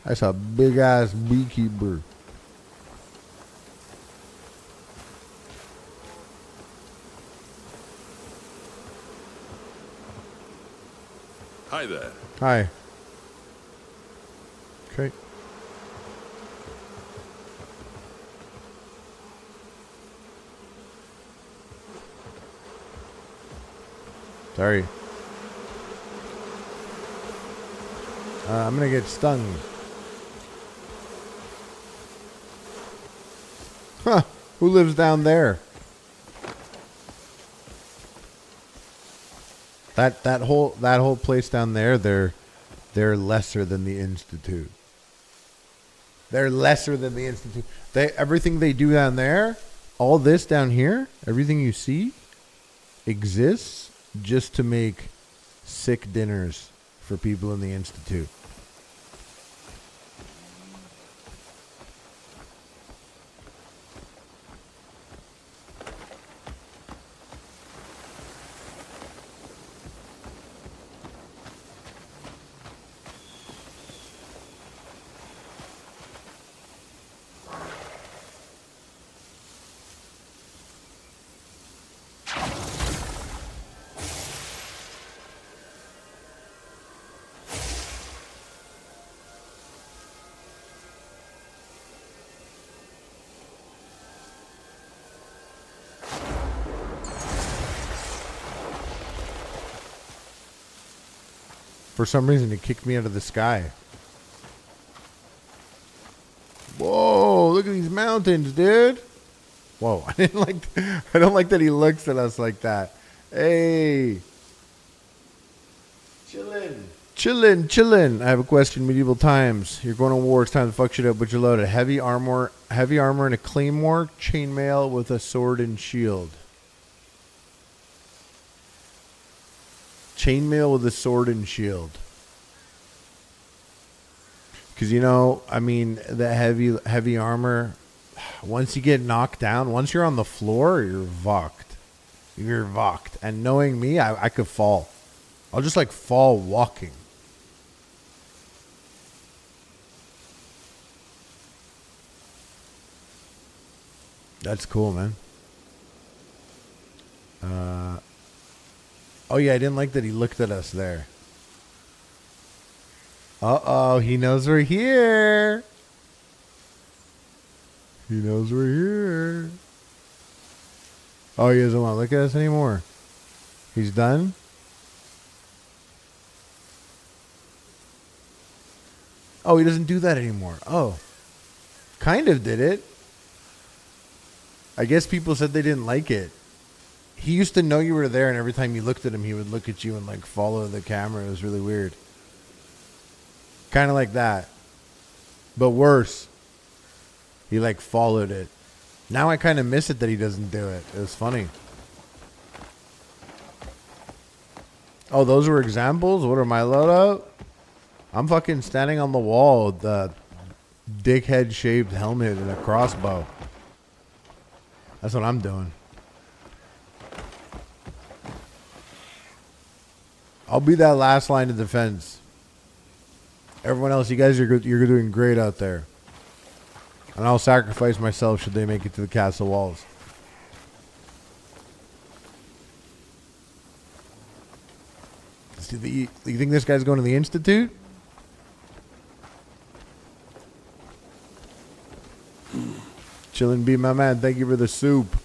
That's a big ass beekeeper.
Hi there.
Hi. Okay. Sorry. I'm gonna get stung. Huh. Who lives down there? That whole place down there, they're lesser than the Institute. They're lesser than the Institute. Everything they do down there, all this down here, everything you see exists just to make sick dinners for people in the Institute. For some reason, it kicked me out of the sky. Whoa, look at these mountains, dude. Whoa, I don't like that he looks at us like that. Hey. Chillin'. I have a question. Medieval times. You're going to war. It's time to fuck shit up, but you're loaded. Heavy armor and a claymore, chainmail with a sword and shield. Chainmail with a sword and shield. Because, the heavy armor, once you get knocked down, once you're on the floor, you're fucked. You're fucked. And knowing me, I could fall. I'll just fall walking. That's cool, man. Oh, yeah, I didn't like that he looked at us there. Uh-oh, he knows we're here. He knows we're here. Oh, he doesn't want to look at us anymore. He's done? Oh, he doesn't do that anymore. Oh. Kind of did it. I guess people said they didn't like it. He used to know you were there, and every time you looked at him, he would look at you and follow the camera. It was really weird. Kind of like that. But worse. He followed it. Now I kind of miss it that he doesn't do it. It was funny. Oh, those were examples? What am I loadout? I'm fucking standing on the wall with the dickhead-shaped helmet and a crossbow. That's what I'm doing. I'll be that last line of defense. Everyone else, you guys you're doing great out there. And I'll sacrifice myself should they make it to the castle walls. You think this guy's going to the Institute? Chillin' be my man. Thank you for the soup.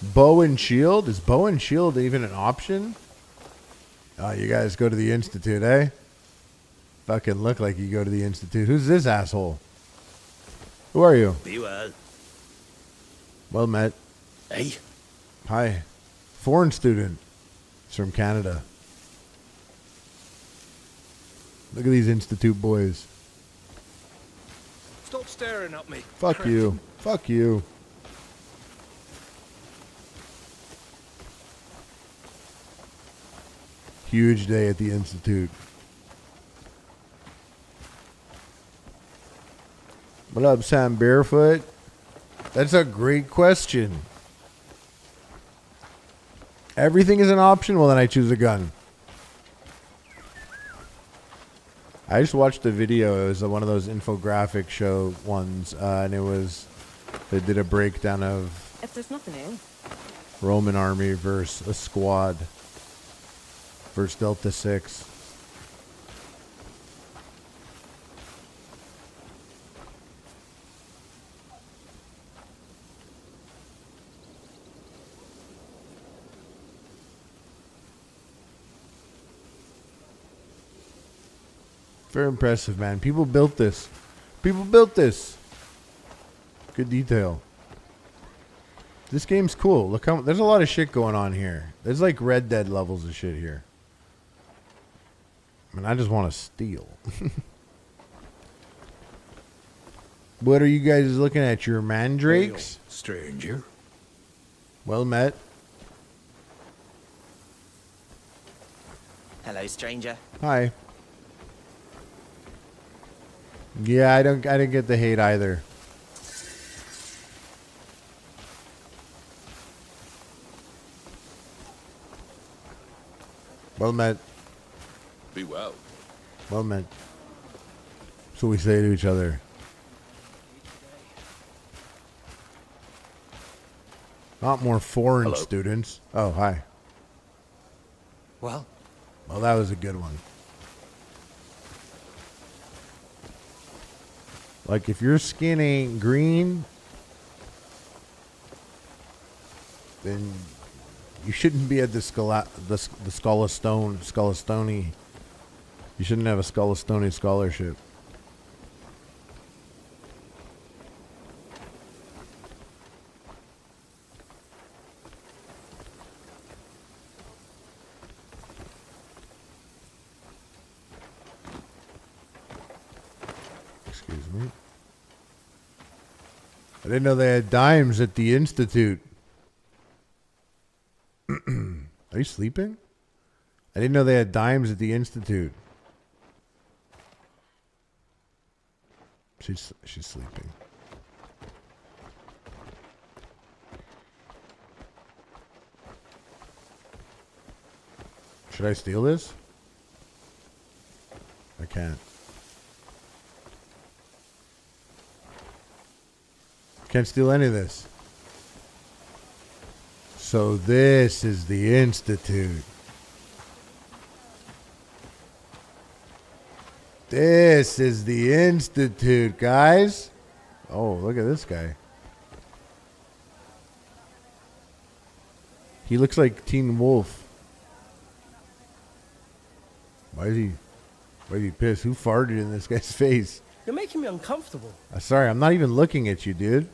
Bow and shield? Is bow and shield even an option? Oh, you guys go to the Institute, eh? Fucking look like you go to the Institute. Who's this asshole? Who are you?
Be well.
Well met.
Hey.
Hi. Foreign student. He's from Canada. Look at these Institute boys.
Stop staring at me.
Fuck you. Fuck you. Huge day at the Institute. What up, Sam Barefoot? That's a great question. Everything is an option? Well, then I choose a gun. I just watched a video. It was one of those infographic show ones, and they did a breakdown of
If there's nothing in.
Roman army versus a squad versus Delta 6. Very impressive, man. People built this. People built this. Good detail. This game's cool. Look how there's a lot of shit going on here. There's like Red Dead levels of shit here. I mean, I just want to steal. What are you guys looking at? Your mandrakes?
Hail, stranger.
Well met.
Hello, stranger.
Hi. Yeah, I didn't get the hate either. Well met.
Be well.
Well met. That's what we say to each other. Not more foreign
Hello.
students. Oh, hi.
Well?
Well, that was a good one. Like, if your skin ain't green, then you shouldn't be at the Scholastone. You shouldn't have a Scholastone scholarship. Excuse me. I didn't know they had dimes at the Institute. Are you sleeping? I didn't know they had dimes at the Institute. She's sleeping. Should I steal this? I can't. Can't steal any of this. So this is the Institute. This is the Institute, guys. Oh, look at this guy. He looks like Teen Wolf. Why is he pissed? Who farted in this guy's face?
You're making me uncomfortable.
Sorry, I'm not even looking at you, dude.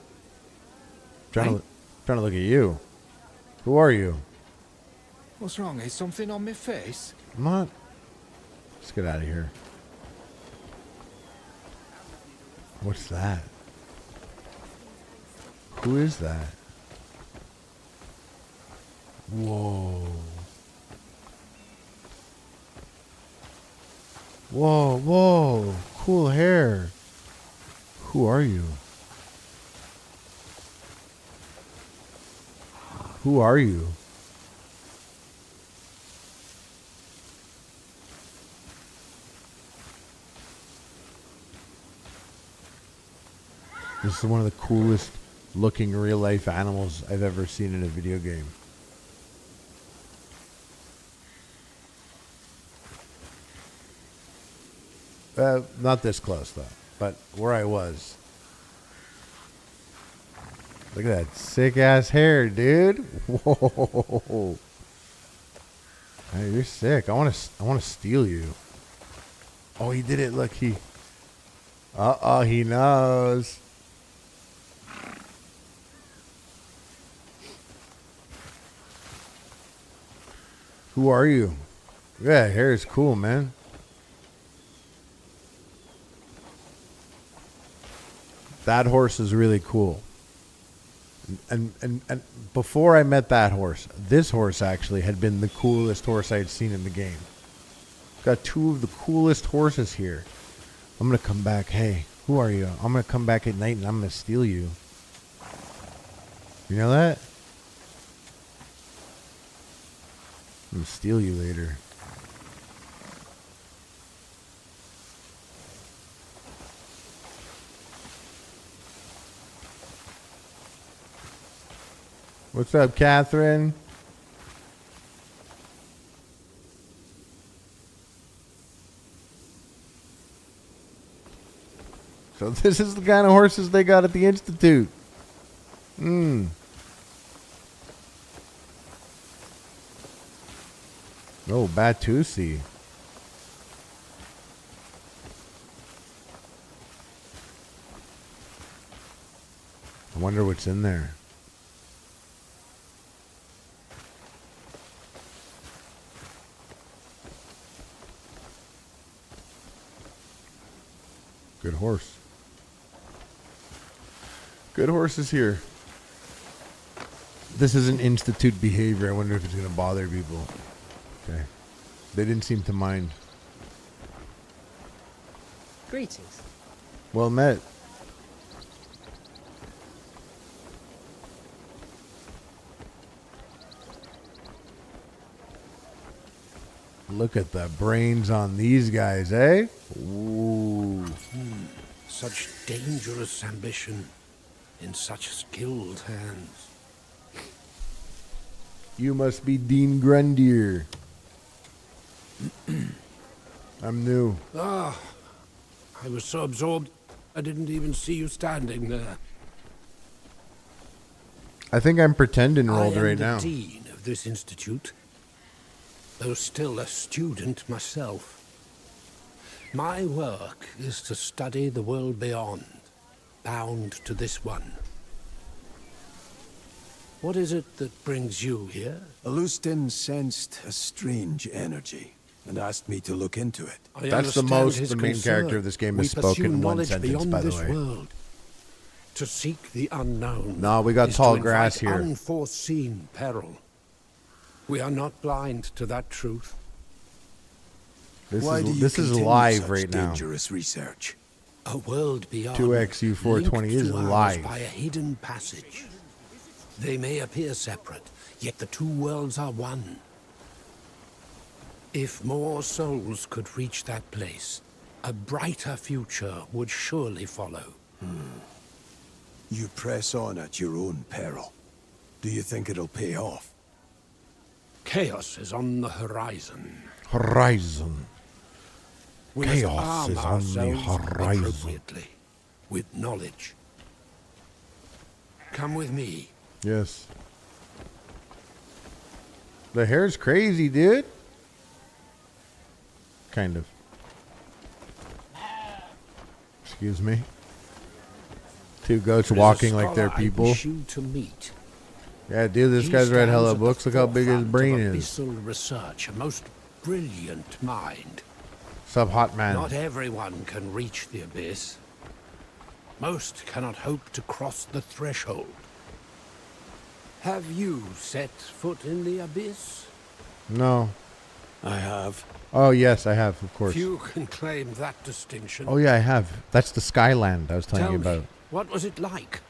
Trying to look at you. Who are you?
What's wrong? Is something on my face?
I'm not. Let's get out of here. What's that? Who is that? Whoa. Whoa, whoa. Cool hair. Who are you? Who are you? This is one of the coolest looking real life animals I've ever seen in a video game. Not this close though, but where I was. Look at that sick ass hair, dude. Whoa. Hey, you're sick. I want to steal you. Oh, he did it. Look, he knows. Who are you? Yeah, hair is cool, man. That horse is really cool. And before I met that horse, this horse actually had been the coolest horse I had seen in the game. Got two of the coolest horses here. I'm going to come back. Hey, who are you? I'm going to come back at night and I'm going to steal you. You know that? I'm going to steal you later. What's up, Catherine? So this is the kind of horses they got at the Institute. Oh, Batusi. I wonder what's in there. Good horse. Good horse is here. This is an Institute behavior. I wonder if it's going to bother people. Okay. They didn't seem to mind.
Greetings.
Well met. Look at the brains on these guys, eh? Ooh.
Such dangerous ambition in such skilled hands.
You must be Dean Grundier. I'm new.
Ah, I was so absorbed I didn't even see you standing there.
I think I'm pretending rolled
I am
right
the
now.
dean of this institute, though still a student myself. My work is to study the world beyond, bound to this one. What is it that brings you here?
Alustin sensed a strange energy and asked me to look into it.
That's the most the main character of this game has spoken in one sentence, by the way.
World. To seek the unknown.
No, we got
is
tall
to
grass
invite
here.
Unforeseen peril. We are not blind to that truth.
This is live right now.
Dangerous research.
A world beyond.
2XU420 is
linked to ours
live.
by a hidden passage. They may appear separate, yet the two worlds are one. If more souls could reach that place, a brighter future would surely follow.
You press on at your own peril. Do you think it'll pay off?
Chaos is on the horizon.
Horizon.
We must
Chaos
arm
is on the
ourselves
horizon.
appropriately, with knowledge. Come with me.
Yes. The hair's crazy, dude. Kind of. Excuse me. Two goats walking like they're people.
To meet.
Yeah, dude, this guy's read hella books. Look how big his brain is.
Abyssal research, a most brilliant mind.
Sub hot man.
Not everyone can reach the abyss. Most cannot hope to cross the threshold. Have you set foot in the abyss?
No.
I have.
Oh, yes, I have, of course.
Few can claim that distinction.
Oh, yeah, I have. That's the Skyland I was telling you about.
What was it like?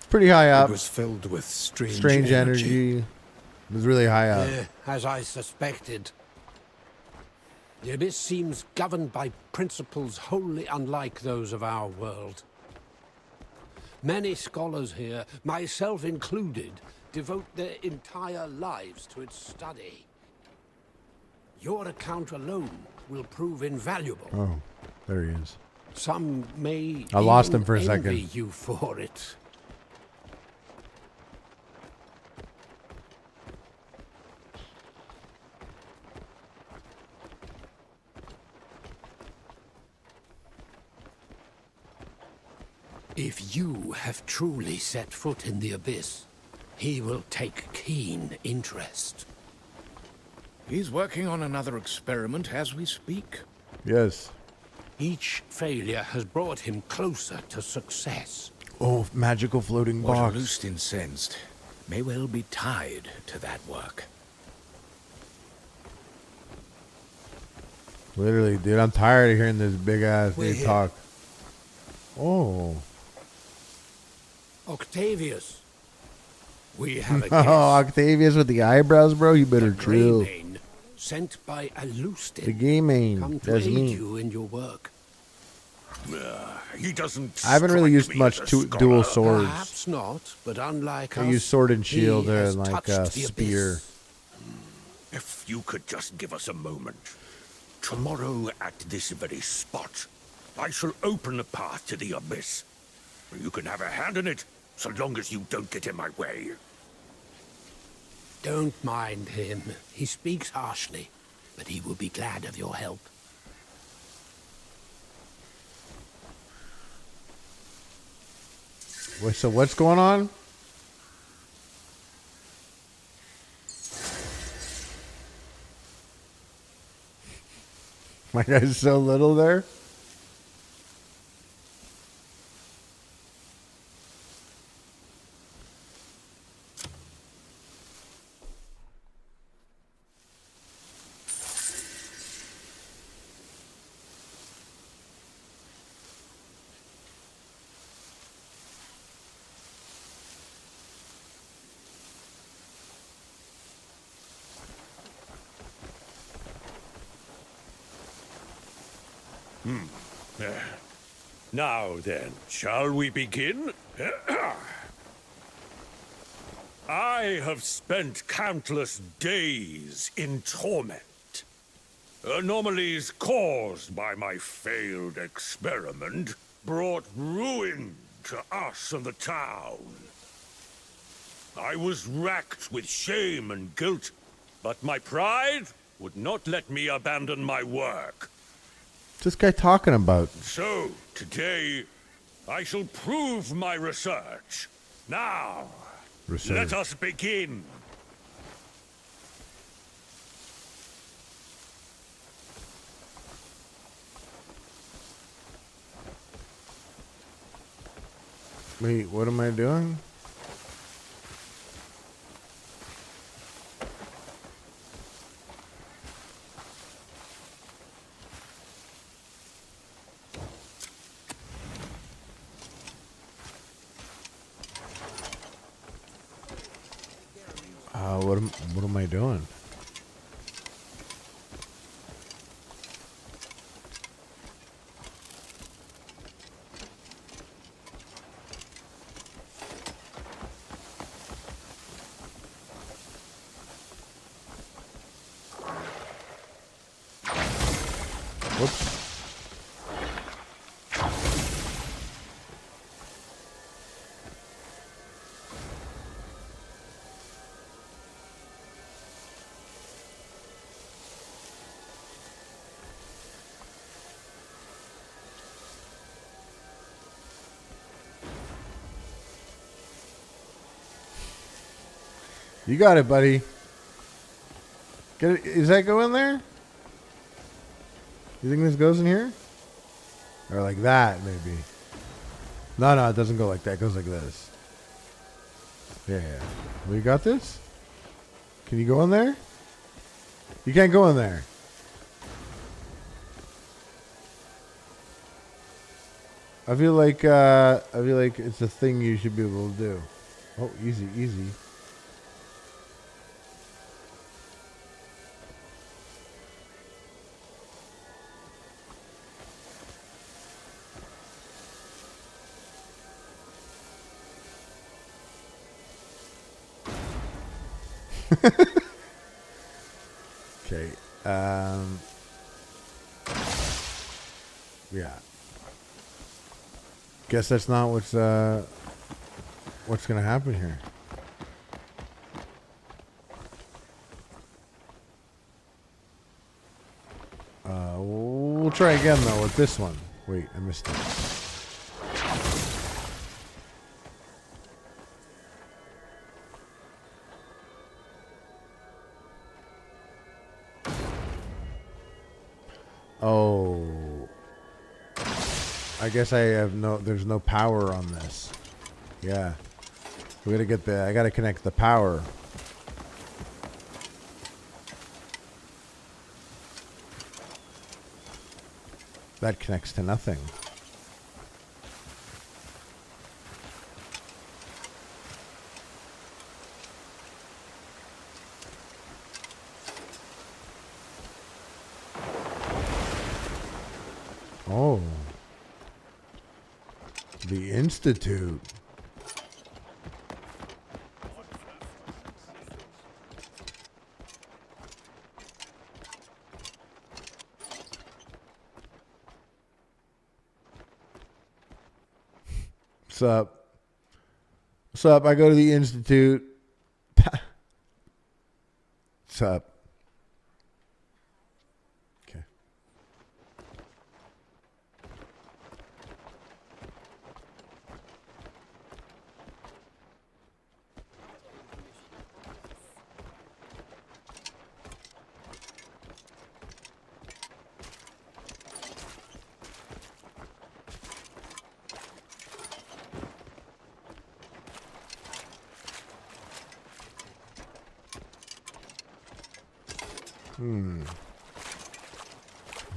Pretty high up.
It was filled with
strange energy. It was really high up.
As I suspected. The abyss seems governed by principles wholly unlike those of our world. Many scholars here, myself included, devote their entire lives to its study. Your account alone will prove invaluable.
Oh, there he is.
Some may
I lost him for a
envy
second.
you for it. If you have truly set foot in the abyss, he will take keen interest.
He's working on another experiment as we speak.
Yes.
Each failure has brought him closer to success.
Oh, magical floating
What
box.
Scholastone sensed may well be tied to that work.
Literally, dude, I'm tired of hearing this big ass
We're
dude
here.
talk. Oh.
Octavius. We have a
Oh,
guest.
Octavius with the eyebrows, bro. You better chill.
Greymane, sent by Scholastone.
The Greymane,
Come to
that's
aid
me.
you in your work.
He doesn't.
I haven't really used
strike me
much
as a
dual
scholar.
swords.
Perhaps not, but unlike
I
us,
use sword and
he
shield
has
and like
touched
a
the
spear.
abyss.
If you could just give us a moment. Tomorrow at this very spot, I shall open a path to the abyss. You can have a hand in it, so long as you don't get in my way.
Don't mind him. He speaks harshly, but he will be glad of your help.
Wait, so what's going on? My guy's so little there.
Now then, shall we begin? I have spent countless days in torment. Anomalies caused by my failed experiment brought ruin to us and the town. I was racked with shame and guilt, but my pride would not let me abandon my work.
What's this guy talking about?
So, today, I shall prove my research. Now, let us begin.
Wait, what am I doing? What am I doing? Whoops. You got it, buddy. Get it? Does that go in there? You think this goes in here? Or like that, maybe. No, it doesn't go like that. It goes like this. Yeah. We got this? Can you go in there? You can't go in there. I feel like it's a thing you should be able to do. Oh, easy, easy. Okay. Yeah. Guess that's not what's gonna happen here. We'll try again though with this one. Wait, I missed it. Oh. I guess I have there's no power on this. Yeah. We gotta get I gotta connect the power. That connects to nothing. Oh. The Institute. What's up? What's up? I go to the Institute. What's up? Okay.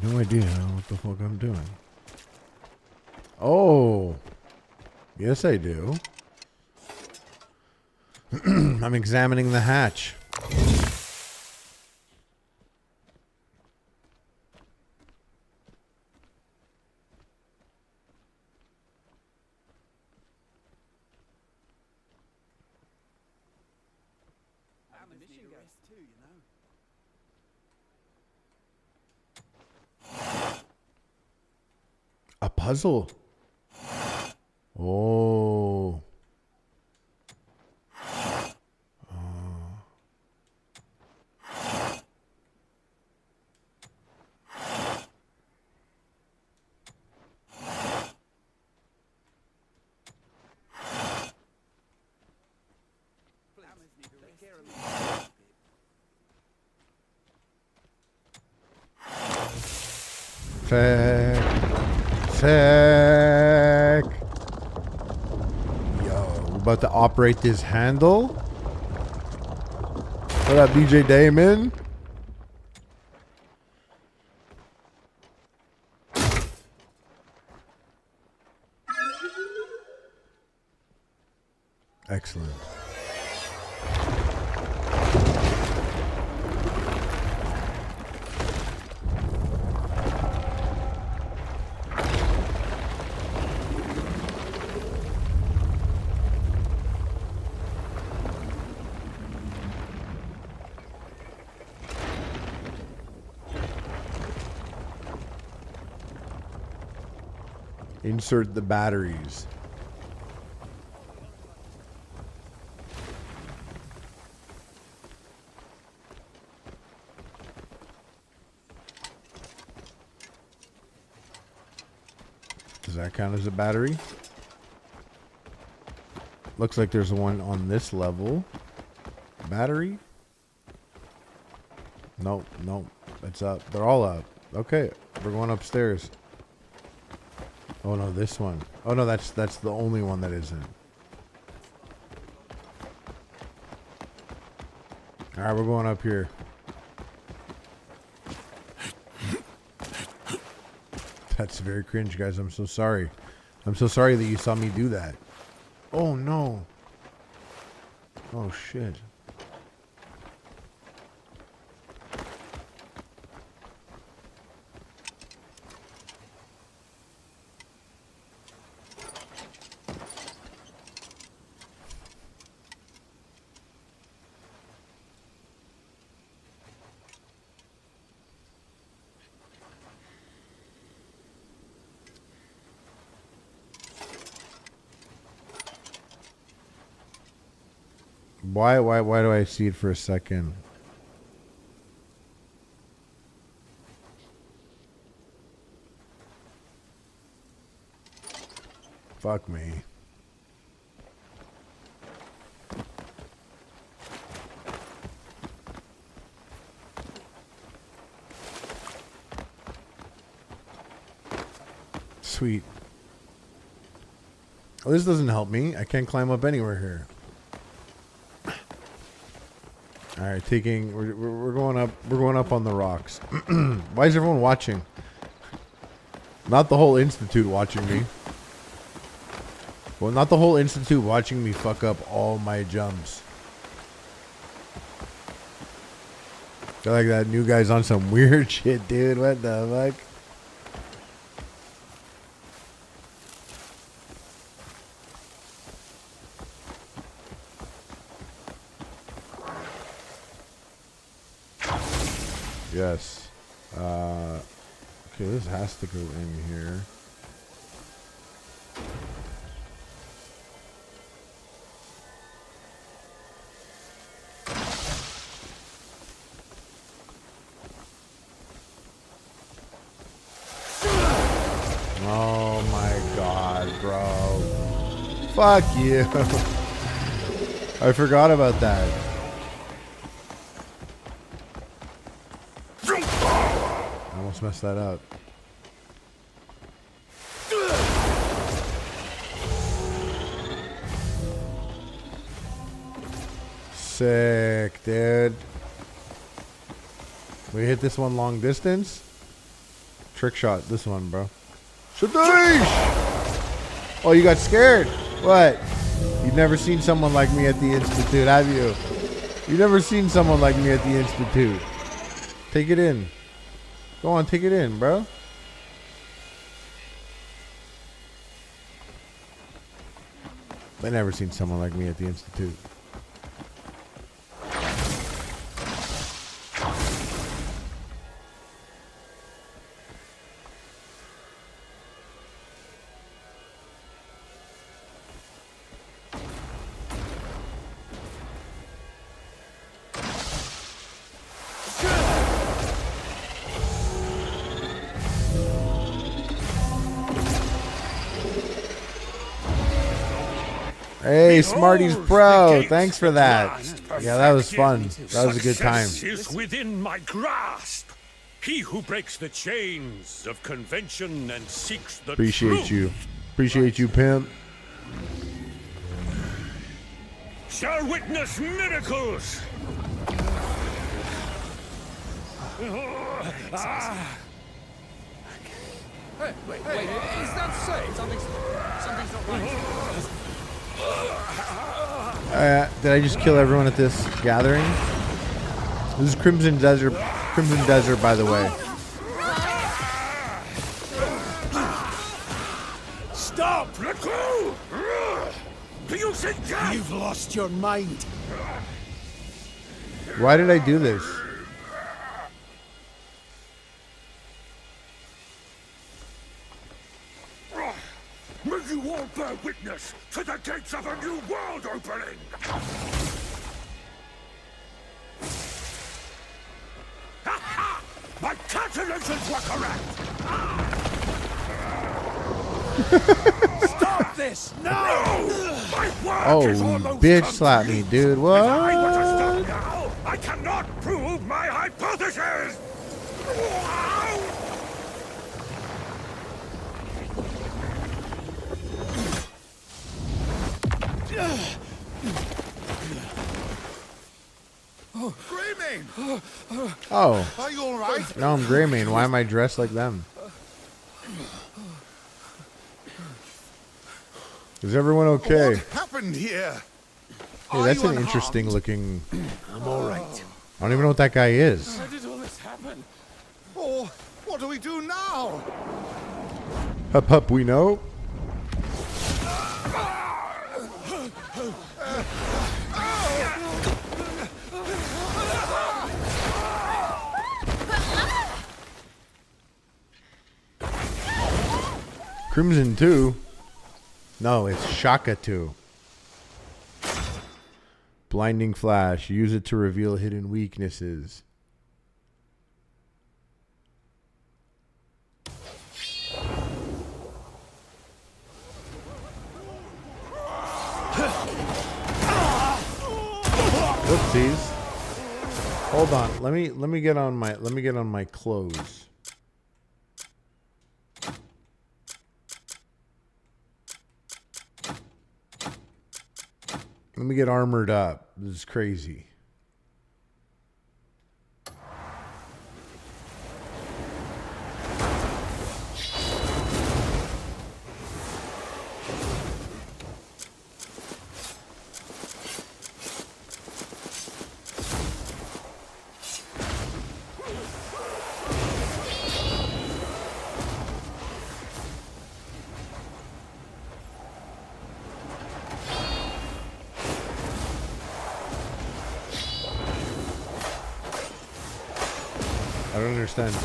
No idea what the fuck I'm doing. Oh. Yes, I do. I'm examining the hatch. A puzzle. Oh. Sec. Yo, we're about to operate this handle. What up, DJ Damon? Excellent. Insert the batteries. Does that count as a battery? Looks like there's one on this level. Battery? Nope, nope. It's up. They're all up. Okay, we're going upstairs. Oh no, this one. Oh no, that's the only one that isn't. Alright, we're going up here. That's very cringe, guys. I'm so sorry. I'm so sorry that you saw me do that. Oh no. Oh shit. Why do I see it for a second? Fuck me. Sweet. Well, this doesn't help me. I can't climb up anywhere here. All right, we're going up. We're going up on the rocks. Why is everyone watching? Not the whole institute watching me. Well, not the whole institute watching me fuck up all my jumps. Feel like that new guy's on some weird shit, dude. What the fuck? Yes. Okay, this has to go in here. Oh my god, bro. Fuck you. I forgot about that. I almost messed that up. Sick, dude. We hit this one long distance. Trick shot this one, bro. Shadish! Oh, you got scared? What? You've never seen someone like me at the Institute, have you? You've never seen someone like me at the Institute. Take it in. Go on, take it in, bro. I've never seen someone like me at the Institute. Hey, Smarties Pro, thanks for that. Yeah, that was fun. That was a good time.
Success is within my grasp. He who breaks the chains of convention and seeks the
Appreciate
truth
you. Appreciate you, pimp.
shall witness miracles.
Hey, wait, is that so? Something's not right.
Did I just kill everyone at this gathering? This is Crimson Desert. Crimson Desert, by the way.
Stop!
Let go! Do you think that?
You've lost your mind.
Why did I do this?
May you all bear witness to the gates of a new world opening! Ha-ha! My calculations were correct!
Stop this! No!
My work
Oh,
is almost
bitch slap me, dude. What?
If I were to stop now, I cannot prove my hypothesis!
Greymane!
Oh.
Are you alright?
No, I'm Greymane. Why am I dressed like them? Is everyone okay?
What happened here?
Hey, that's an interesting looking...
I'm alright.
I don't even know what that guy is.
How did all this happen?
Oh, what do we do now?
Hup hup, we know. Crimson 2? No, it's Shaka 2. Blinding Flash. Use it to reveal hidden weaknesses. Whoopsies. Hold on. Let me get on my clothes. Let me get armored up. This is crazy. I don't understand.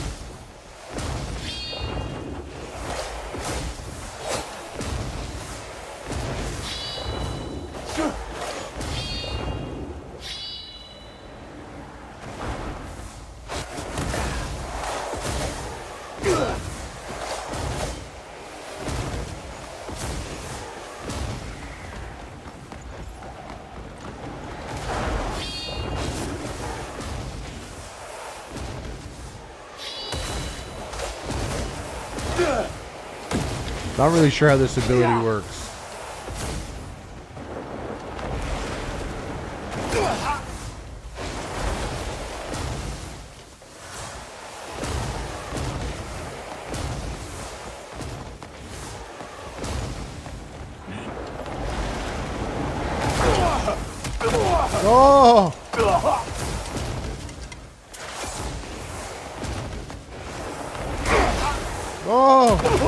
Not really sure how this ability works. Oh! Oh!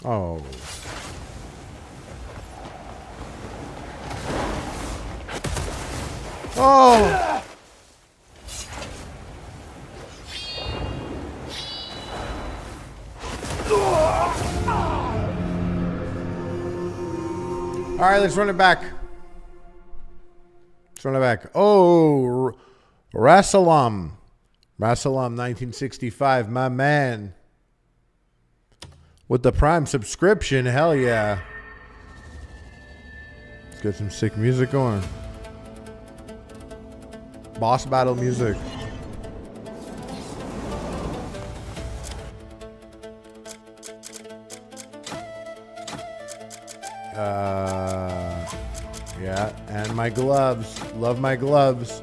Oh. Oh! All right, let's run it back. Let's run it back. Oh, Rassalam. Rassalam 1965, my man. With the Prime subscription, hell yeah. Let's get some sick music going. Boss battle music. Yeah, and my gloves. Love my gloves.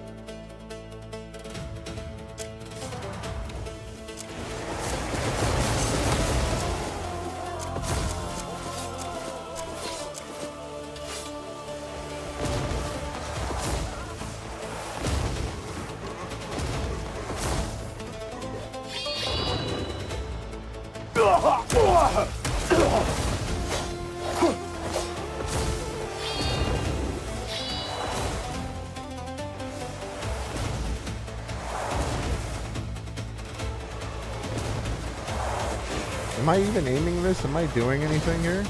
Am I even aiming this? Am I doing anything here?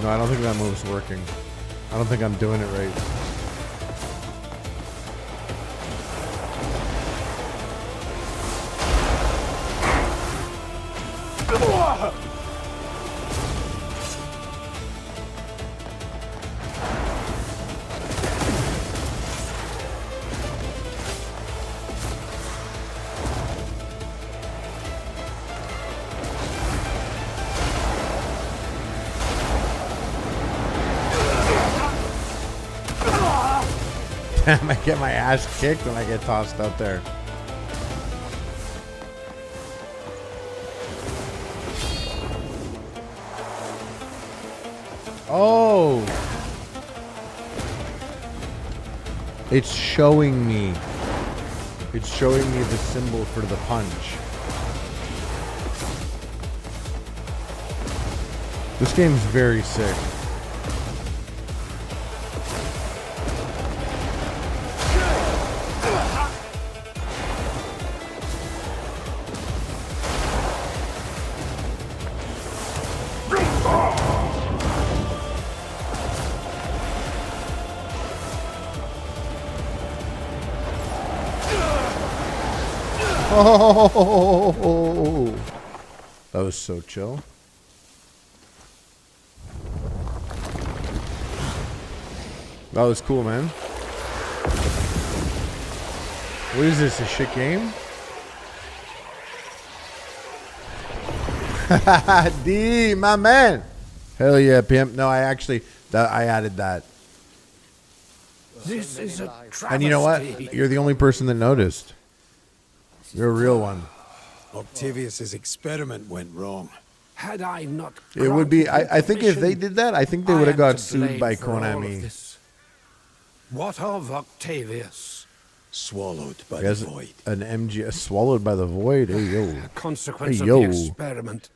No, I don't think that move's working. I don't think I'm doing it right. Damn, I get my ass kicked when I get tossed out there. Oh! It's showing me. It's showing me the symbol for the punch. This game's very sick. Oh, that was so chill. That was cool, man. What is this, a shit game? D, my man. Hell yeah, pimp. No, I actually, I added that.
This is a travesty.
And you know what? You're the only person that noticed. You're a real one.
Octavius's experiment went wrong.
Had I not,
It would be, I think if they
permission,
did that, I think they would
I
have
am
got
to
sued
blame
by
for all of
Konami.
this. What of Octavius?
Swallowed by
Yes,
the void.
an MGS swallowed by the void. Hey, yo.
A consequence
Hey,
of
yo.
the experiment.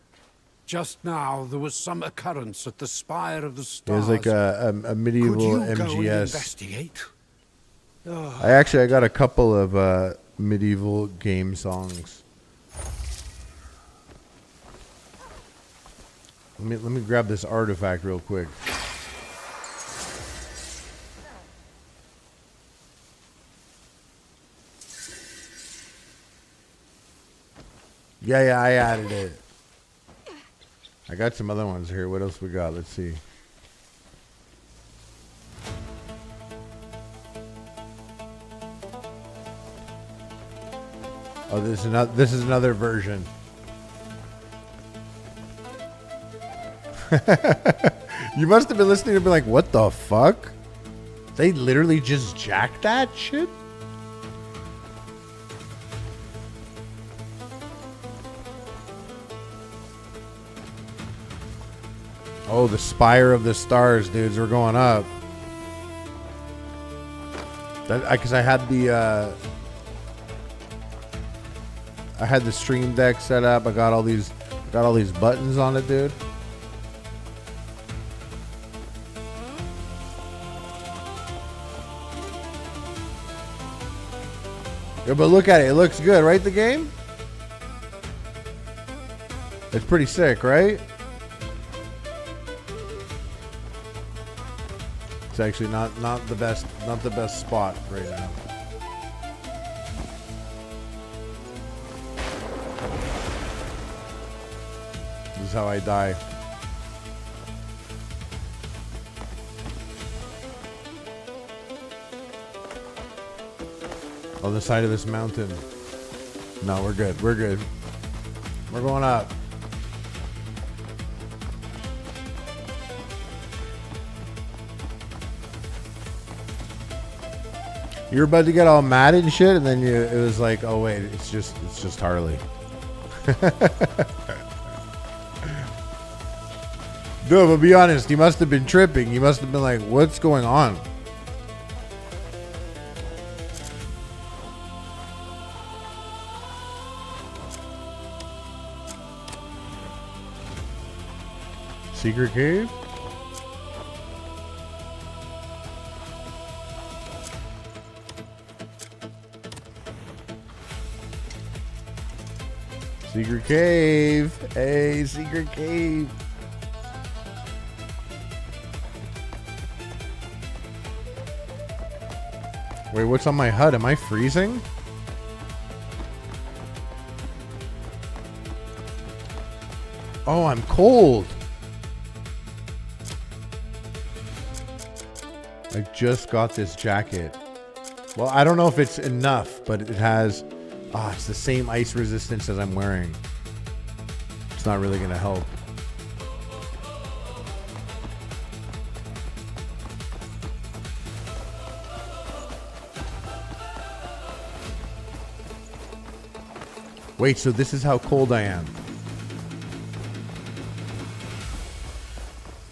Just now, there was some occurrence at the Spire of the
It
Stars.
was like a medieval
Could you go and
MGS.
investigate?
I got a couple of medieval game songs. Let me grab this artifact real quick. Yeah, I added it. I got some other ones here. What else we got? Let's see. Oh, this is another version. You must have been listening and be like, what the fuck? They literally just jacked that shit? Oh, the Spire of the Stars, dudes. We're going up. Because I had the Stream Deck set up. I got all these buttons on it, dude. Yeah, but look at it. It looks good, right? The game. It's pretty sick, right? It's actually not the best spot right now. This is how I die. On the side of this mountain. No, we're good. We're good. We're going up. You're about to get all mad and shit, and then it was like, oh wait, it's just Harley. No, but be honest, he must have been tripping. He must have been like, what's going on? Secret cave? Secret cave. Hey, secret cave. Wait, what's on my HUD? Am I freezing? Oh, I'm cold. I just got this jacket. Well, I don't know if it's enough, but it has... it's the same ice resistance as I'm wearing. It's not really going to help. Wait, so this is how cold I am.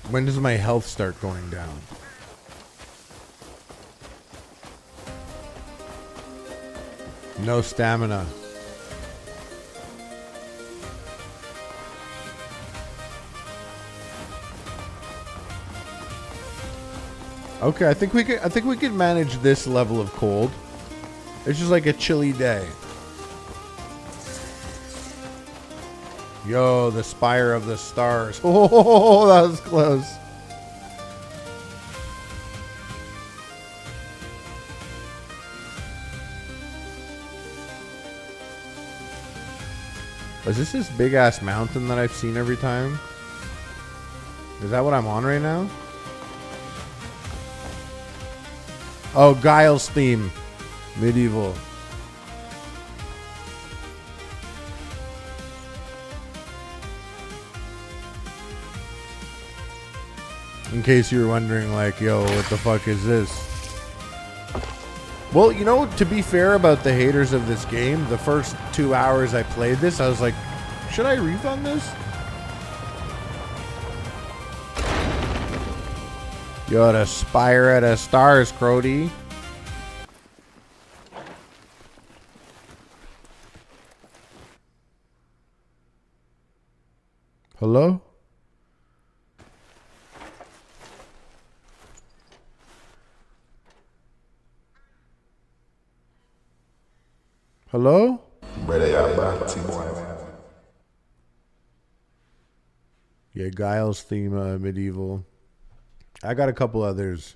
When does my health start going down? No stamina. Okay, I think we could manage this level of cold. It's just like a chilly day. Yo, the Spire of the Stars. Oh, that was close. Is this big ass mountain that I've seen every time? Is that what I'm on right now? Oh, Giles theme. Medieval. In case you were wondering, like, yo, what the fuck is this? Well, you know, to be fair about the haters of this game, the first 2 hours I played this, I was like, should I refund this? You're the spire at the stars, Crody. Hello? Hello? Yeah, Giles theme, medieval. I got a couple others.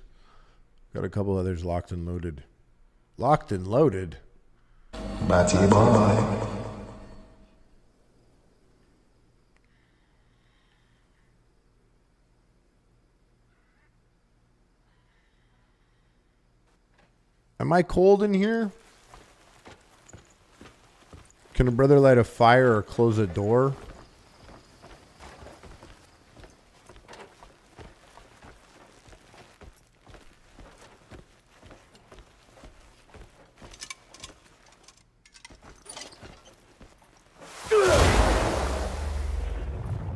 Got a couple others locked and loaded. Locked and loaded?
Matty boy.
Am I cold in here? Can a brother light a fire or close a door?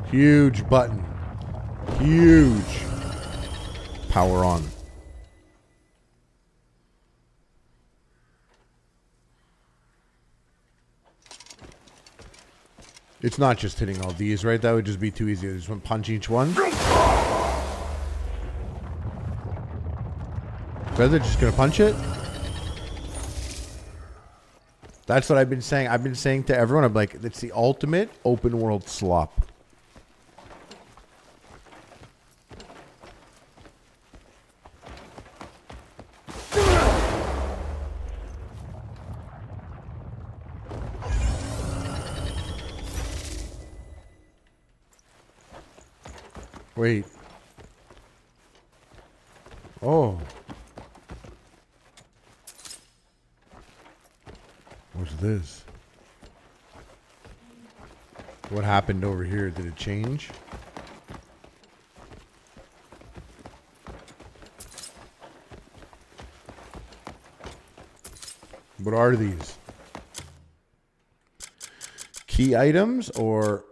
Huge button. Huge. Power on. It's not just hitting all these, right? That would just be too easy. I just want to punch each one. Brother, just gonna punch it? That's what I've been saying. I've been saying to everyone, I'm like, it's the ultimate open world slop. Wait. Oh. What's this? What happened over here? Did it change? What are these? Key items or...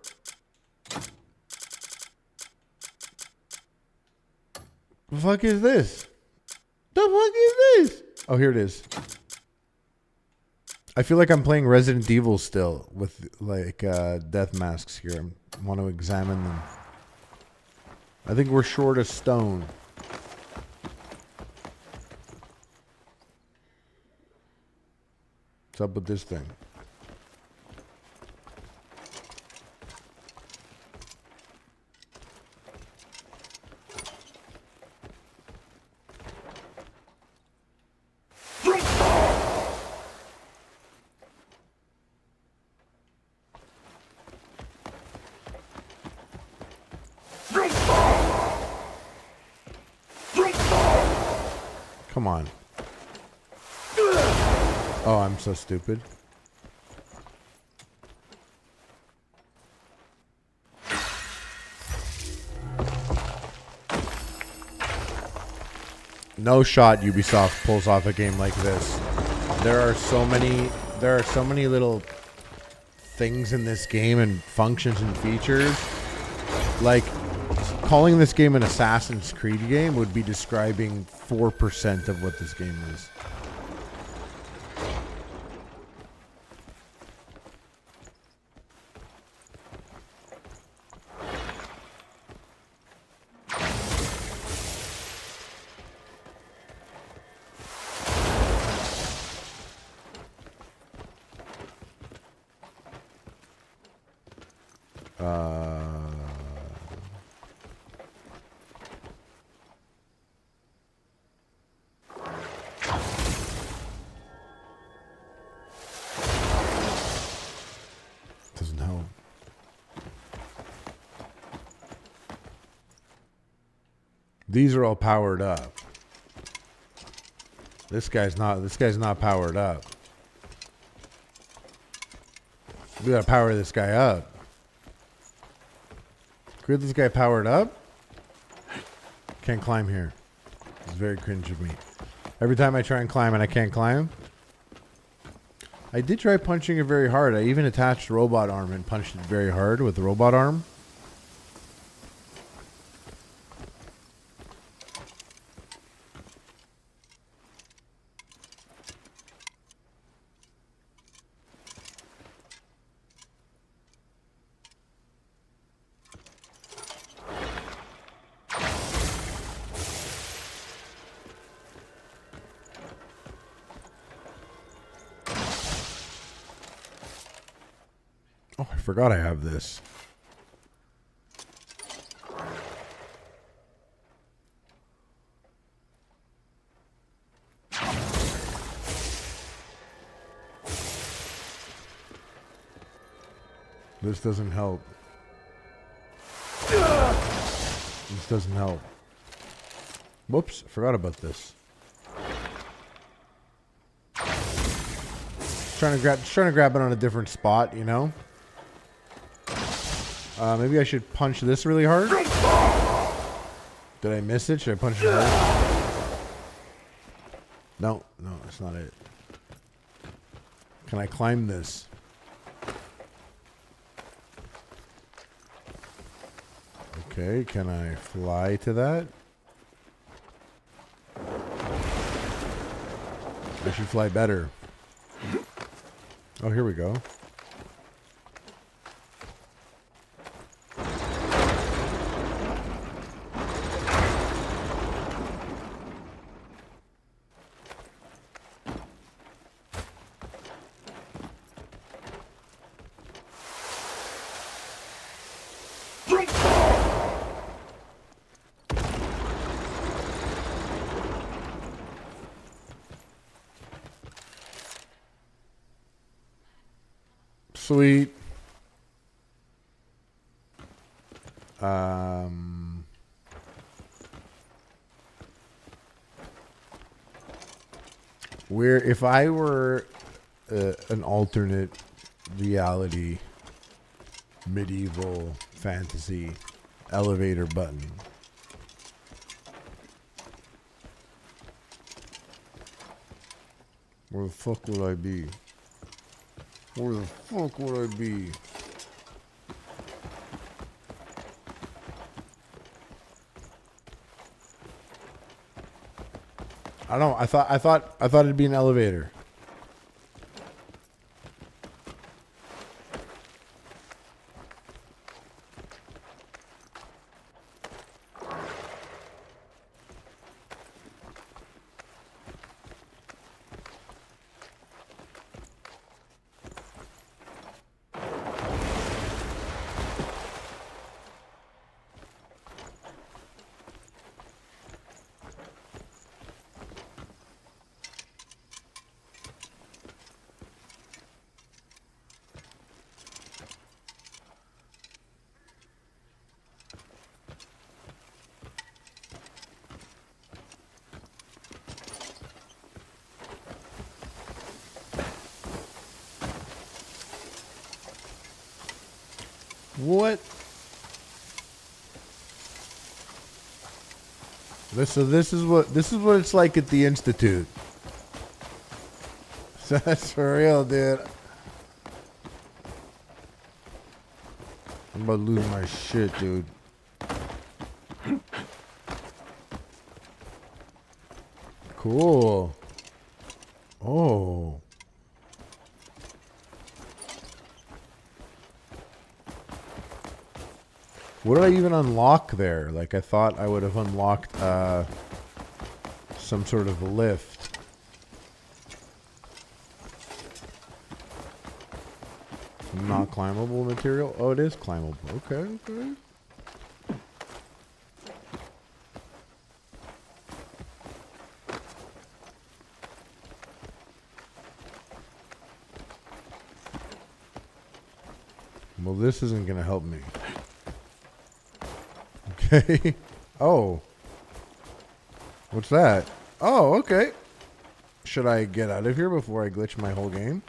The fuck is this? The fuck is this? Oh, here it is. I feel like I'm playing Resident Evil still with like death masks here. I want to examine them. I think we're short a stone. What's up with this thing? Come on. Oh, I'm so stupid. No shot Ubisoft pulls off a game like this. There are so many little things in this game and functions and features. Like, calling this game an Assassin's Creed game would be describing 4% of what this game is. Doesn't help. These are all powered up. This guy's not powered up. We gotta power this guy up. Can we get this guy powered up? Can't climb here. It's very cringe of me. Every time I try and climb and I can't climb. I did try punching it very hard. I even attached robot arm and punched it very hard with the robot arm. Oh, I forgot I have this. This doesn't help. This doesn't help. Whoops, forgot about this. Trying to grab it on a different spot, you know? Maybe I should punch this really hard. Did I miss it? Should I punch it hard? No, that's not it. Can I climb this? Okay, can I fly to that? I should fly better. Oh, here we go. Sweet. Where if I were an alternate reality, medieval fantasy elevator button, where the fuck would I be? Where the fuck would I be? I don't know. I thought it'd be an elevator. What? This is what it's like at the Institute. That's for real, dude. I'm about to lose my shit, dude. Cool. Oh. What did I even unlock there? Like, I thought I would have unlocked some sort of lift. Not climbable material? Oh, it is climbable. Okay, okay. Well, this isn't going to help me. Okay. Oh. What's that? Oh, okay. Should I get out of here before I glitch my whole game?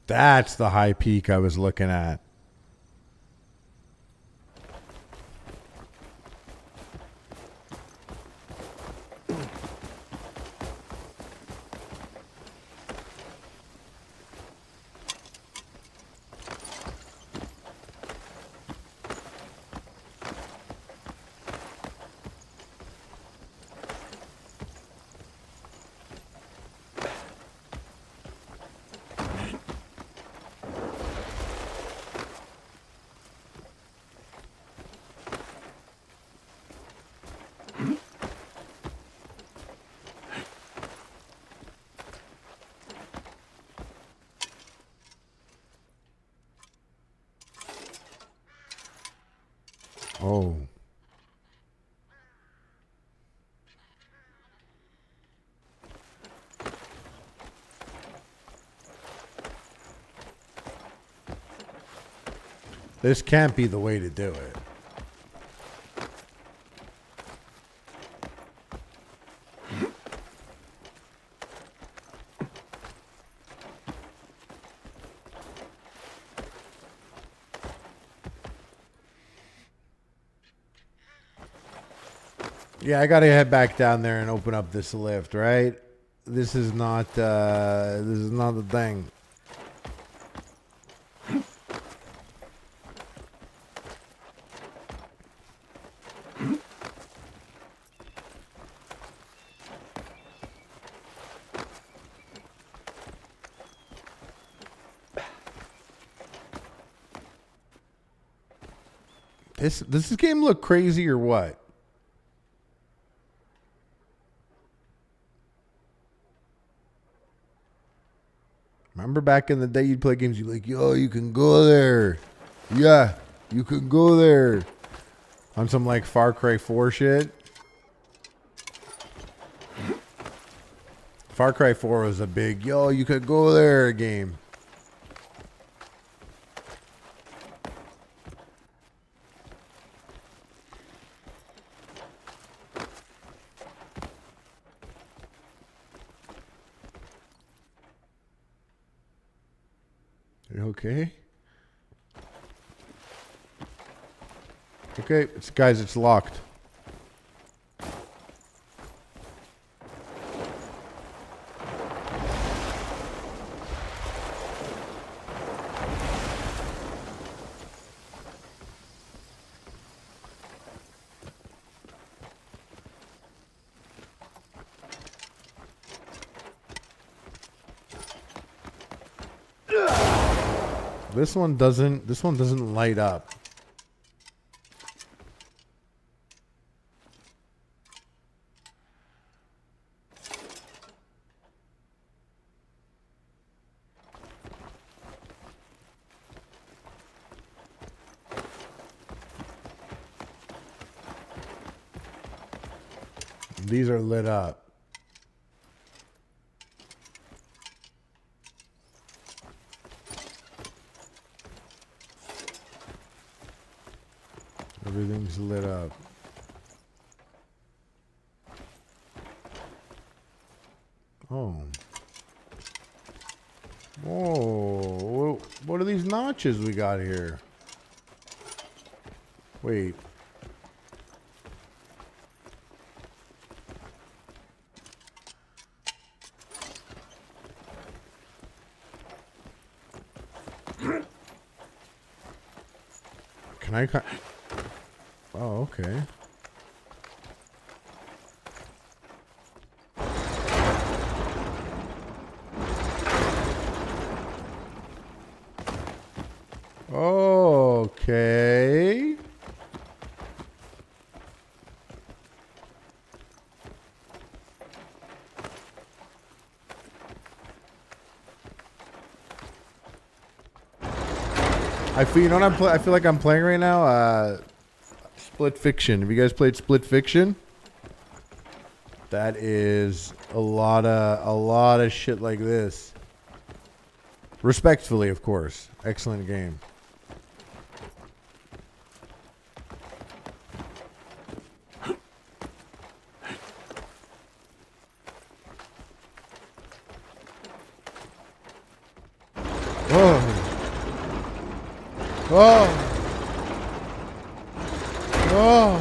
That's the high peak I was looking at. Oh. This can't be the way to do it. Yeah, I gotta head back down there and open up this lift, right? This is not the thing. Does this game look crazy or what? Remember back in the day you'd play games, you'd be like, yo, you can go there. Yeah, you can go there. On some like Far Cry 4 shit. Far Cry 4 was a big, yo, you could go there game. Okay. Okay, guys, it's locked. This one doesn't light up. These are lit up. Everything's lit up. Oh. Whoa. What are these notches we got here? Wait. Can I cut? Oh, okay. Okay. I feel, you know what I feel like I'm playing right now? Split Fiction. Have you guys played Split Fiction? That is a lot of shit like this. Respectfully, of course. Excellent game. Oh. Oh.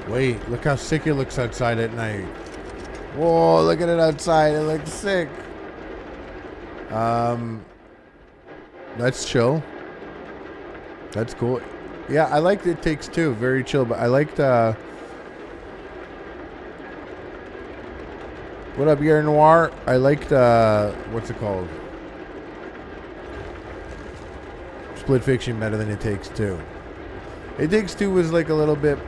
Wait, look how sick it looks outside at night. Whoa, look at it outside. It looks sick. That's chill. That's cool. Yeah, I liked It Takes Two. Very chill, but I liked what up, Pierre Noir? I liked what's it called? Split Fiction better than It Takes Two. It Takes Two was like a little bit,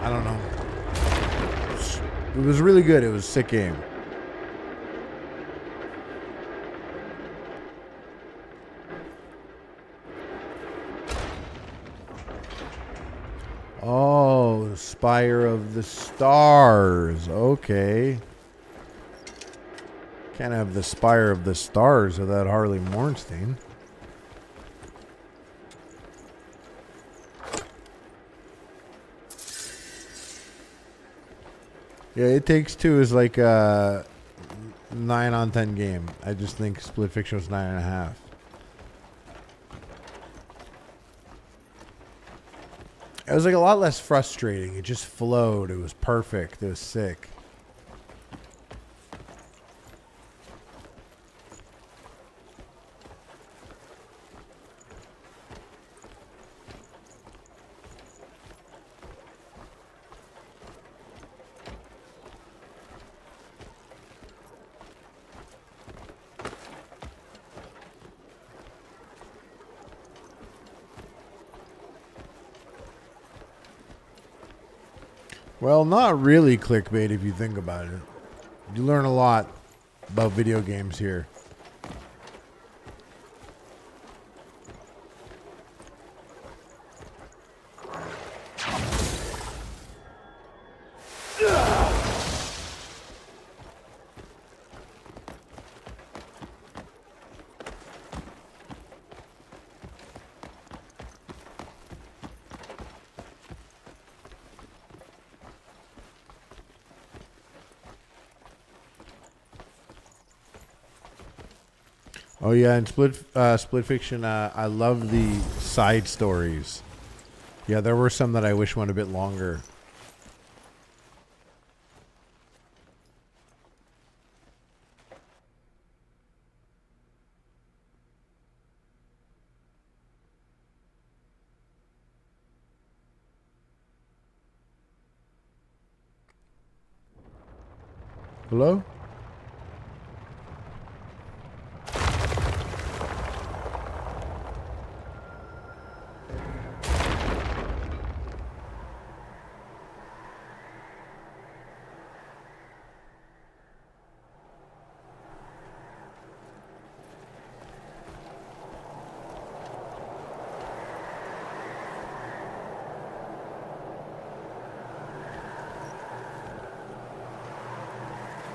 I don't know. It was really good. It was a sick game. Oh, Spire of the Stars. Okay. Can't have the Spire of the Stars without Harley Mornstein. Yeah, It Takes Two is like a 9 on 10 game. I just think Split Fiction was 9.5. It was like a lot less frustrating. It just flowed. It was perfect. It was sick. Well, not really clickbait if you think about it. You learn a lot about video games here. Oh yeah, and Split Fiction, I love the side stories. Yeah, there were some that I wish went a bit longer. Hello?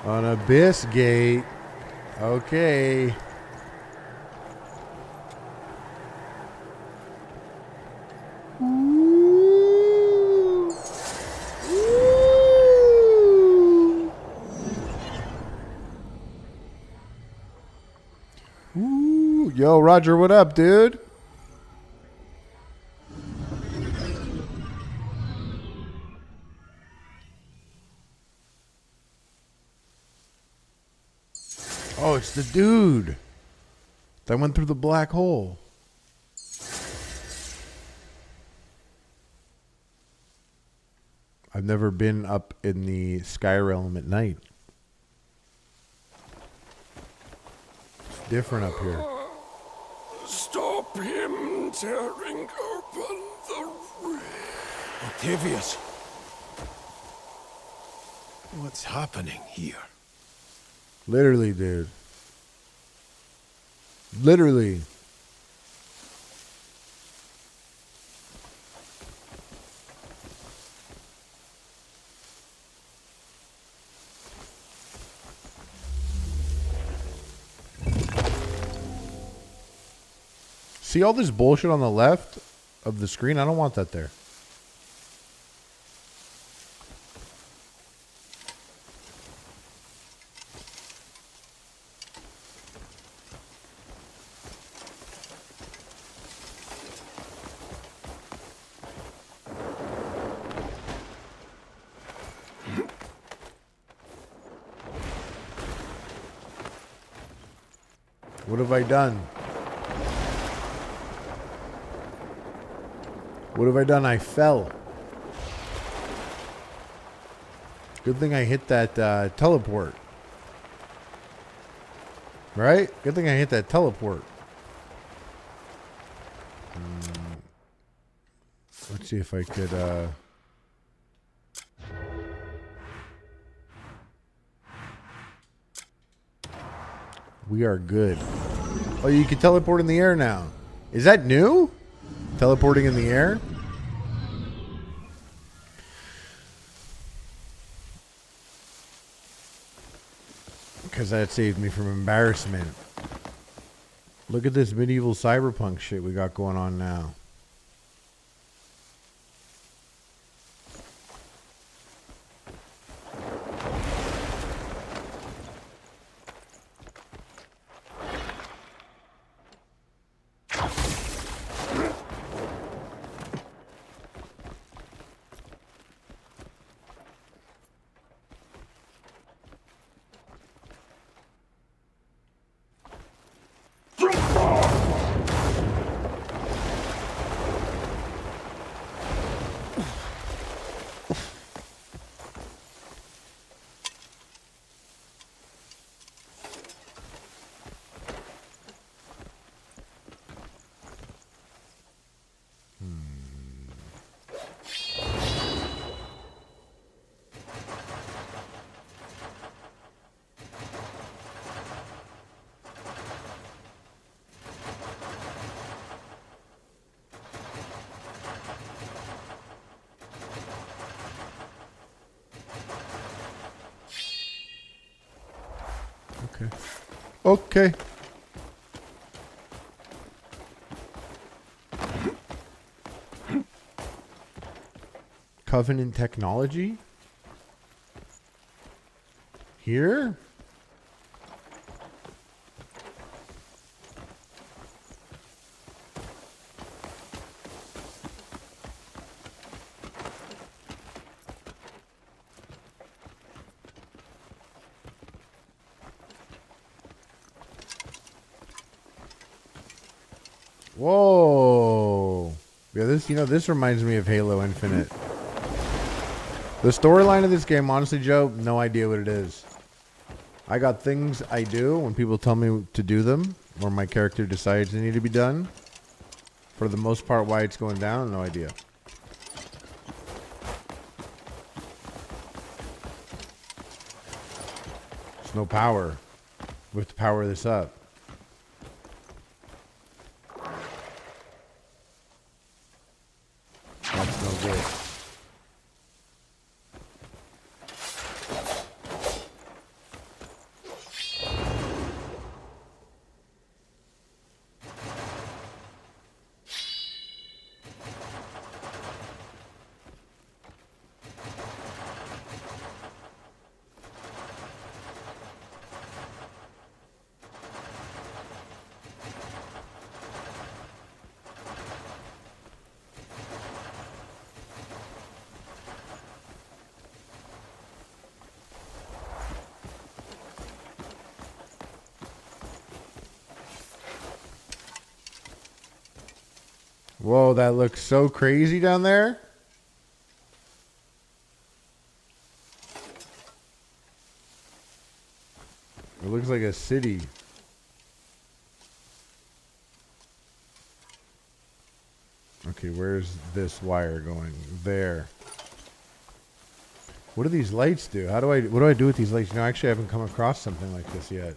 On Abyss Gate. Okay. Ooh. Yo, Roger, what up, dude? Oh, it's the dude that went through the black hole. I've never been up in the Sky Realm at night. It's different up here.
Stop him tearing open the ring.
Octavius. What's happening here?
Literally, dude. Literally. See all this bullshit on the left of the screen? I don't want that there. What have I done? What have I done? I fell. Good thing I hit that teleport. Right? Good thing I hit that teleport. Let's see if I could... We are good. Oh, you can teleport in the air now. Is that new? Teleporting in the air? Because that saved me from embarrassment. Look at this medieval cyberpunk shit we got going on now. Okay. Covenant technology? Here? Whoa. Yeah, this reminds me of Halo Infinite. The storyline of this game, honestly, Joe, no idea what it is. I got things I do when people tell me to do them, or my character decides they need to be done. For the most part, why it's going down, no idea. There's no power. We have to power this up. That's no good. Whoa, that looks so crazy down there. It looks like a city. Okay, where's this wire going? There. What do these lights do? What do I do with these lights? You know, actually, I haven't come across something like this yet.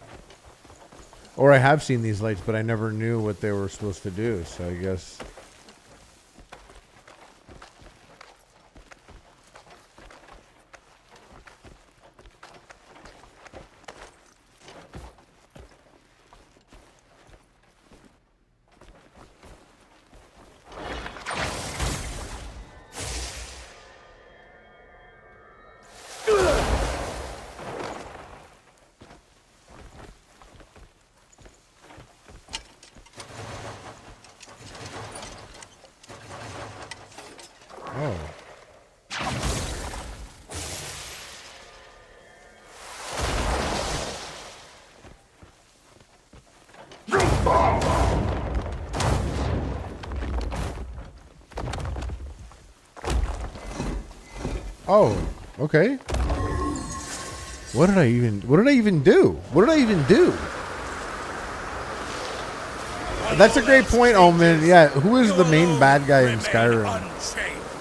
Or I have seen these lights, but I never knew what they were supposed to do. So I guess. Oh, okay. What did I even do? What did I even do? That's a great point, Omen. Yeah, who is the main bad guy in Skyrim?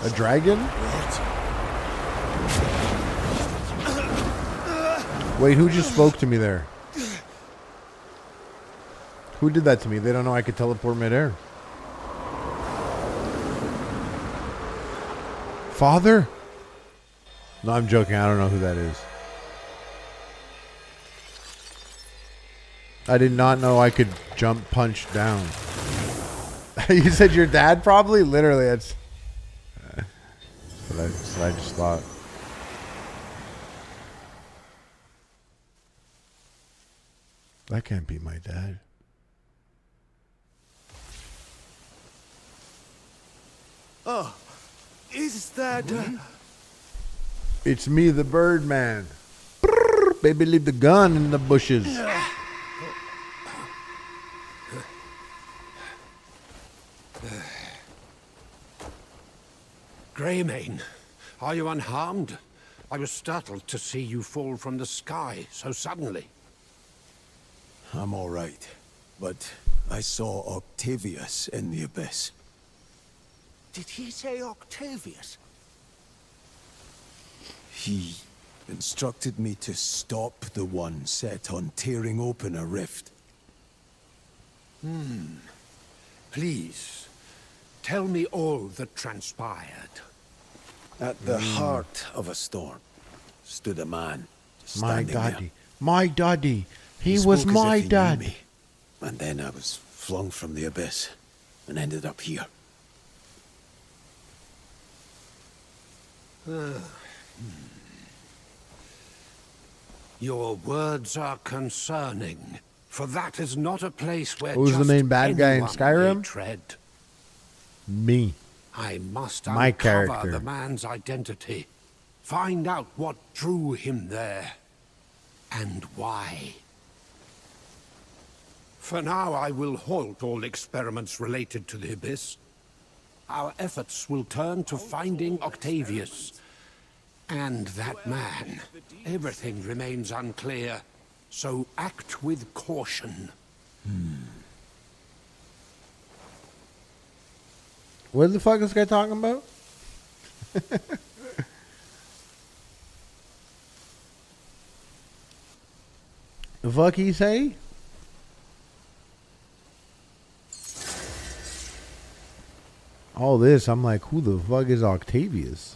A dragon? Wait, who just spoke to me there? Who did that to me? They don't know I could teleport midair. Father? No, I'm joking. I don't know who that is. I did not know I could jump punch down. You said your dad probably? Literally, that's what I just thought. That can't be my dad.
Oh, is that...
It's me, the Birdman. Brrr, baby, leave the gun in the bushes.
Greymane, are you unharmed? I was startled to see you fall from the sky so suddenly.
I'm all right, but I saw Octavius in the abyss.
Did he say Octavius?
He instructed me to stop the one set on tearing open a rift.
Please, tell me all that transpired.
At the heart of a storm stood a man.
My
standing
daddy.
there.
My daddy. He was
spoke as
my
if he knew
dad.
me. And then I was flung from the abyss and ended up here.
Your words are concerning, for that is not a place where
Who's the
just
main bad guy in
anyone
Skyrim?
may tread.
Me.
I must
My
uncover
character.
the man's identity, find out what drew him there, and why. For now, I will halt all experiments related to the Abyss. Our efforts will turn to finding Octavius and that man. Everything remains unclear, so act with caution.
What the fuck is this guy talking about? The fuck he say? All this, I'm like, who the fuck is Octavius?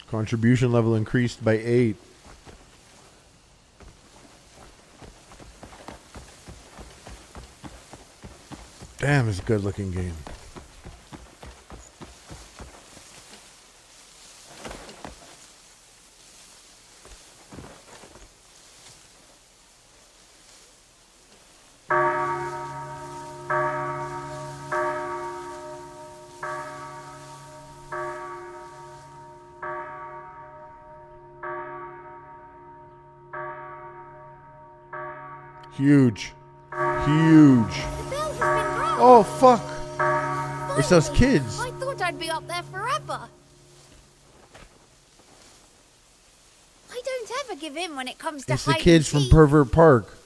Contribution level increased by 8. Damn, it's a good looking game. Huge. Huge. Oh, fuck. It's those kids.
I thought I'd be up there forever. I don't ever give in when it comes to
It's the
hide
kids
and
from
seek.
Pervert Park.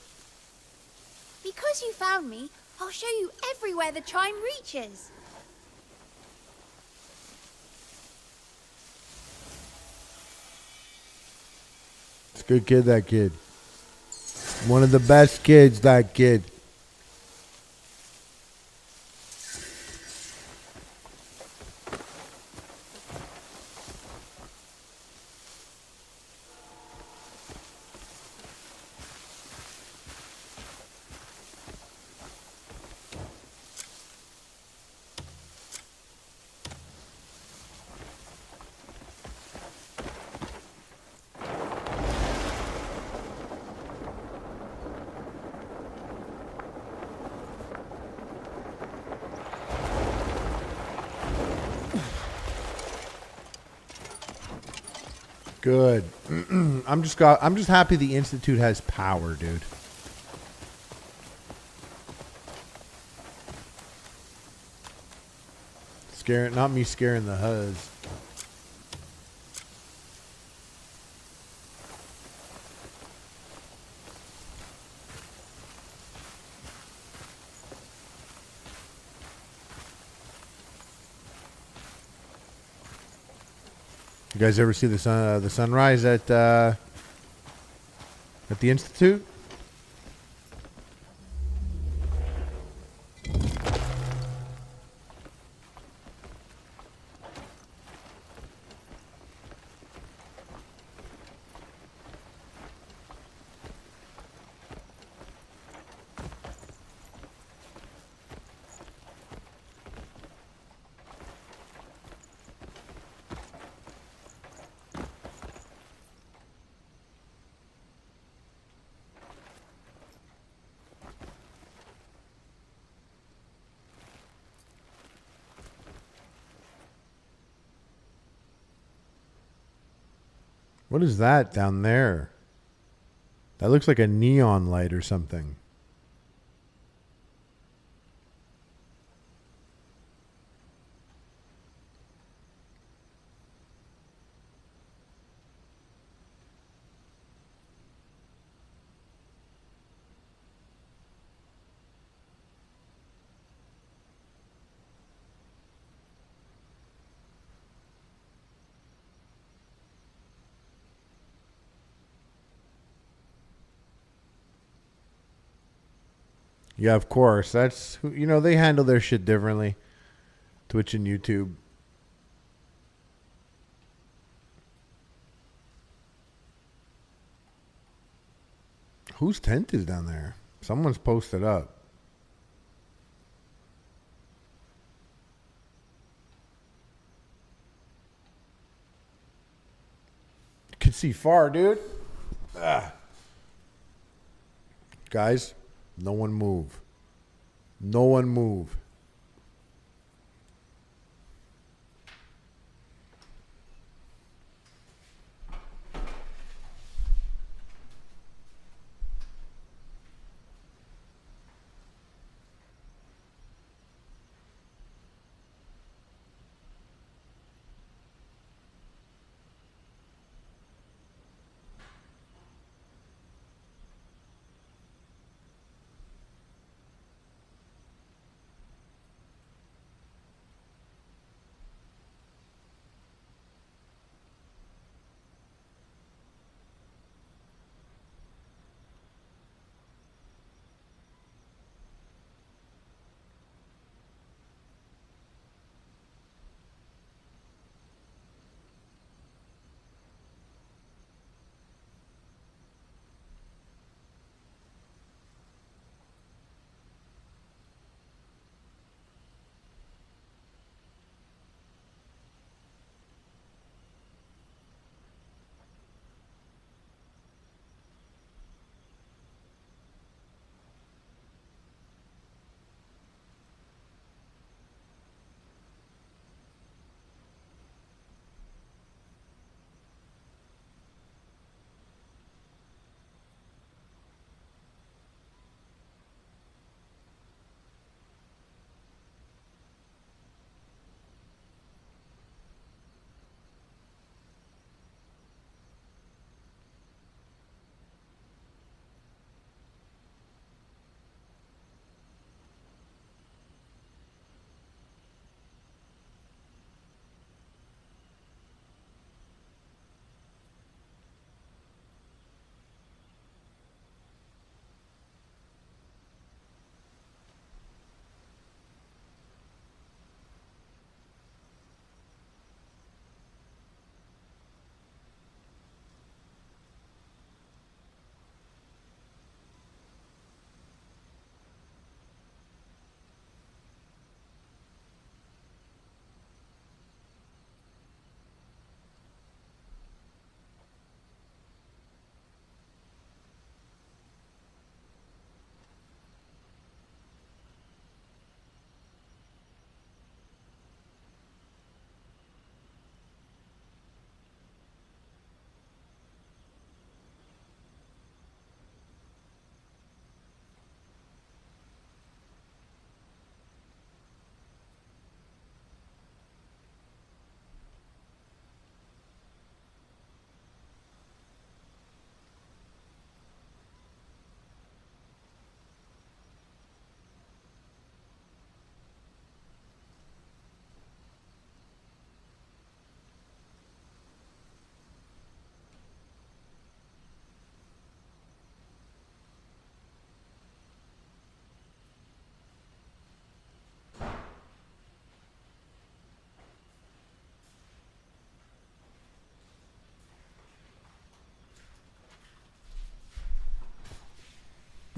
Because you found me, I'll show you everywhere the chime reaches.
It's a good kid, that kid. One of the best kids, that kid. Good. I'm just happy the Institute has power, dude. Not me scaring the Huz. You guys ever see the sunrise at the Institute? What is that down there? That looks like a neon light or something. Yeah, of course. That's, you know, they handle their shit differently. Twitch and YouTube. Whose tent is down there? Someone's posted up. Can see far, dude. Ah. Guys, no one move. No one move.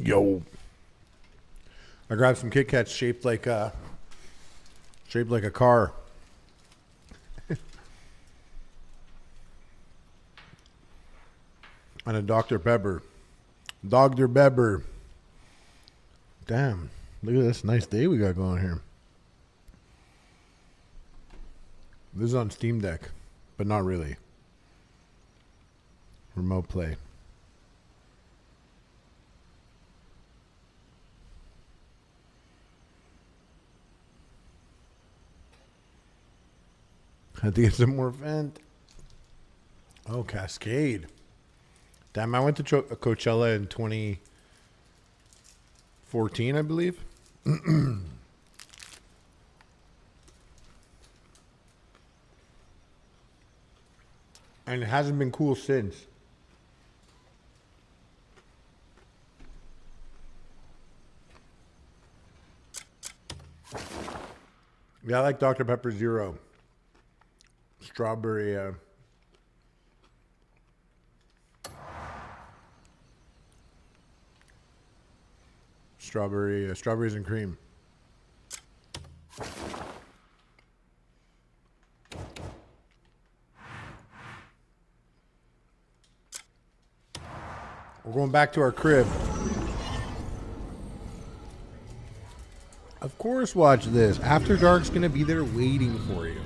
Yo. I grabbed some Kit Kats shaped like a car. And a Dr. Pepper. Dr. Pepper. Damn. Look at this nice day we got going here. This is on Steam Deck, but not really. Remote play. Had to get some more vent. Oh, Cascade. Damn, I went to Coachella in 2014, I believe. And it hasn't been cool since. Yeah, I like Dr. Pepper Zero. Strawberry. Strawberries and cream. We're going back to our crib. Of course, watch this. After Dark's gonna be there waiting for you.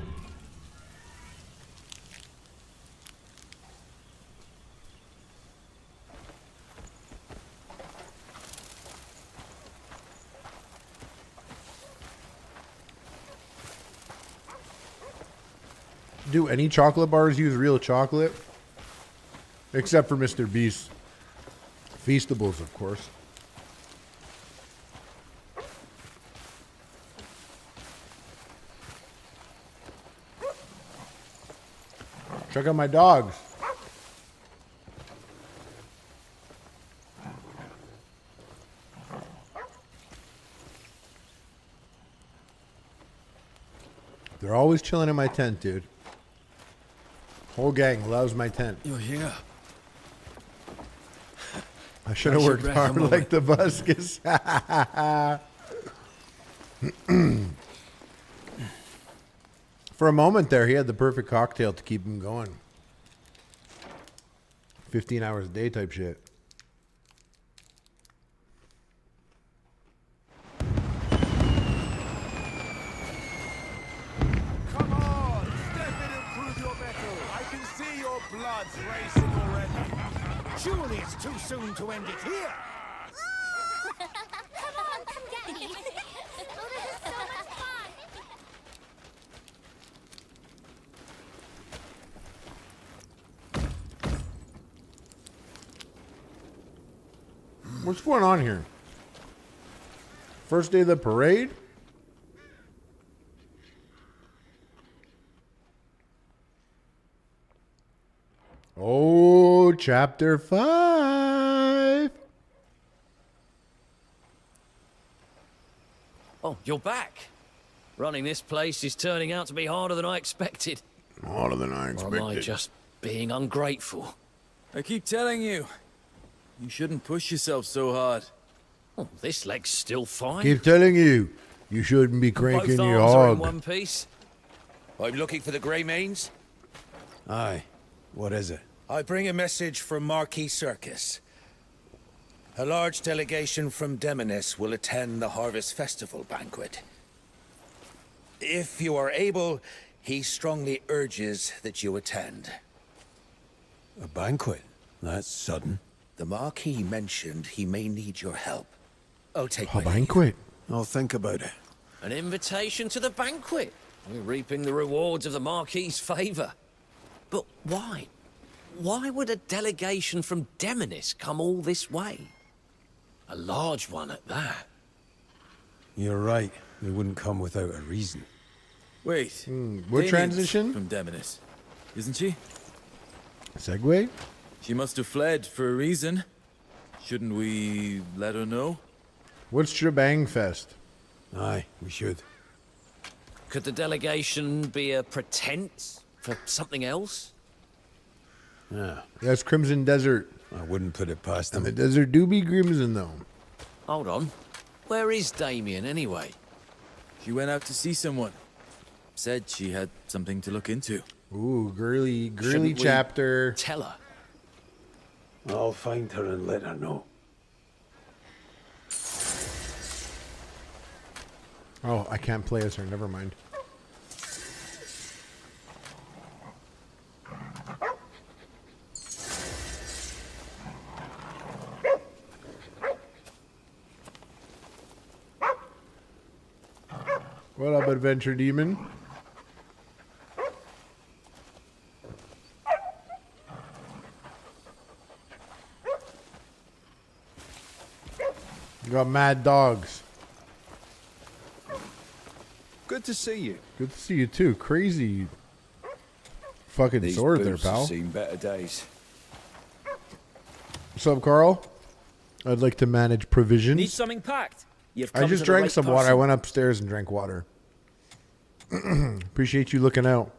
Do any chocolate bars use real chocolate? Except for Mr. Beast. Feastables, of course. Check out my dogs. They're always chilling in my tent, dude. Whole gang loves my tent.
You're here.
I should have worked hard like the Buscus. For a moment there, he had the perfect cocktail to keep him going. 15 hours a day type shit.
Come on, step in and prove your mettle. I can see your blood's racing already. Surely it's too soon to end it here.
Come on, come get me. Oh, this is so much fun.
What's going on here? First day of the parade? Oh, chapter 5.
Oh, you're back. Running this place is turning out to be harder than I expected.
Harder than I
Or
expected.
am I just being ungrateful?
I keep telling you, you shouldn't push yourself so hard.
Oh, this leg's still fine.
Keep telling you, you shouldn't be cranking
Both
your
arms are in
hog.
one piece.
I'm looking for the Grey Mains.
Aye. What is it?
I bring a message from Marquis Circus. A large delegation from Demonis will attend the Harvest Festival banquet. If you are able, he strongly urges that you attend.
A banquet? That's sudden.
The Marquis mentioned he may need your help. I'll take
A
my leave.
banquet?
I'll think about it.
An invitation to the banquet. We're reaping the rewards of the Marquis's favour. But why? Why would a delegation from Demonis come all this way? A large one at that.
You're right. They wouldn't come without a reason.
Wait.
What
Damien's
transition?
from Demonis, isn't she?
Segway?
She must have fled for a reason. Shouldn't we let her know?
What's Shebang Fest?
Aye, we should.
Could the delegation be a pretense for something else?
Yeah.
That's Crimson Desert.
I wouldn't put it past them.
And the desert do be crimson, though.
Hold on. Where is Damien, anyway?
She went out to see someone. Said she had something to look into.
Ooh, girly
Shouldn't we
chapter.
tell her.
I'll find her and let her know.
Oh, I can't play as her. Never mind. What up, Adventure Demon? You got mad dogs.
Good to see you.
Good to see you too. Crazy fucking
These
sword there,
boots have
pal.
seen better days.
What's up, Carl? I'd like to manage provisions.
Need something packed? You've
I
come
just
to the
drank
right
some water. I
person.
went upstairs and drank water. Appreciate you looking out.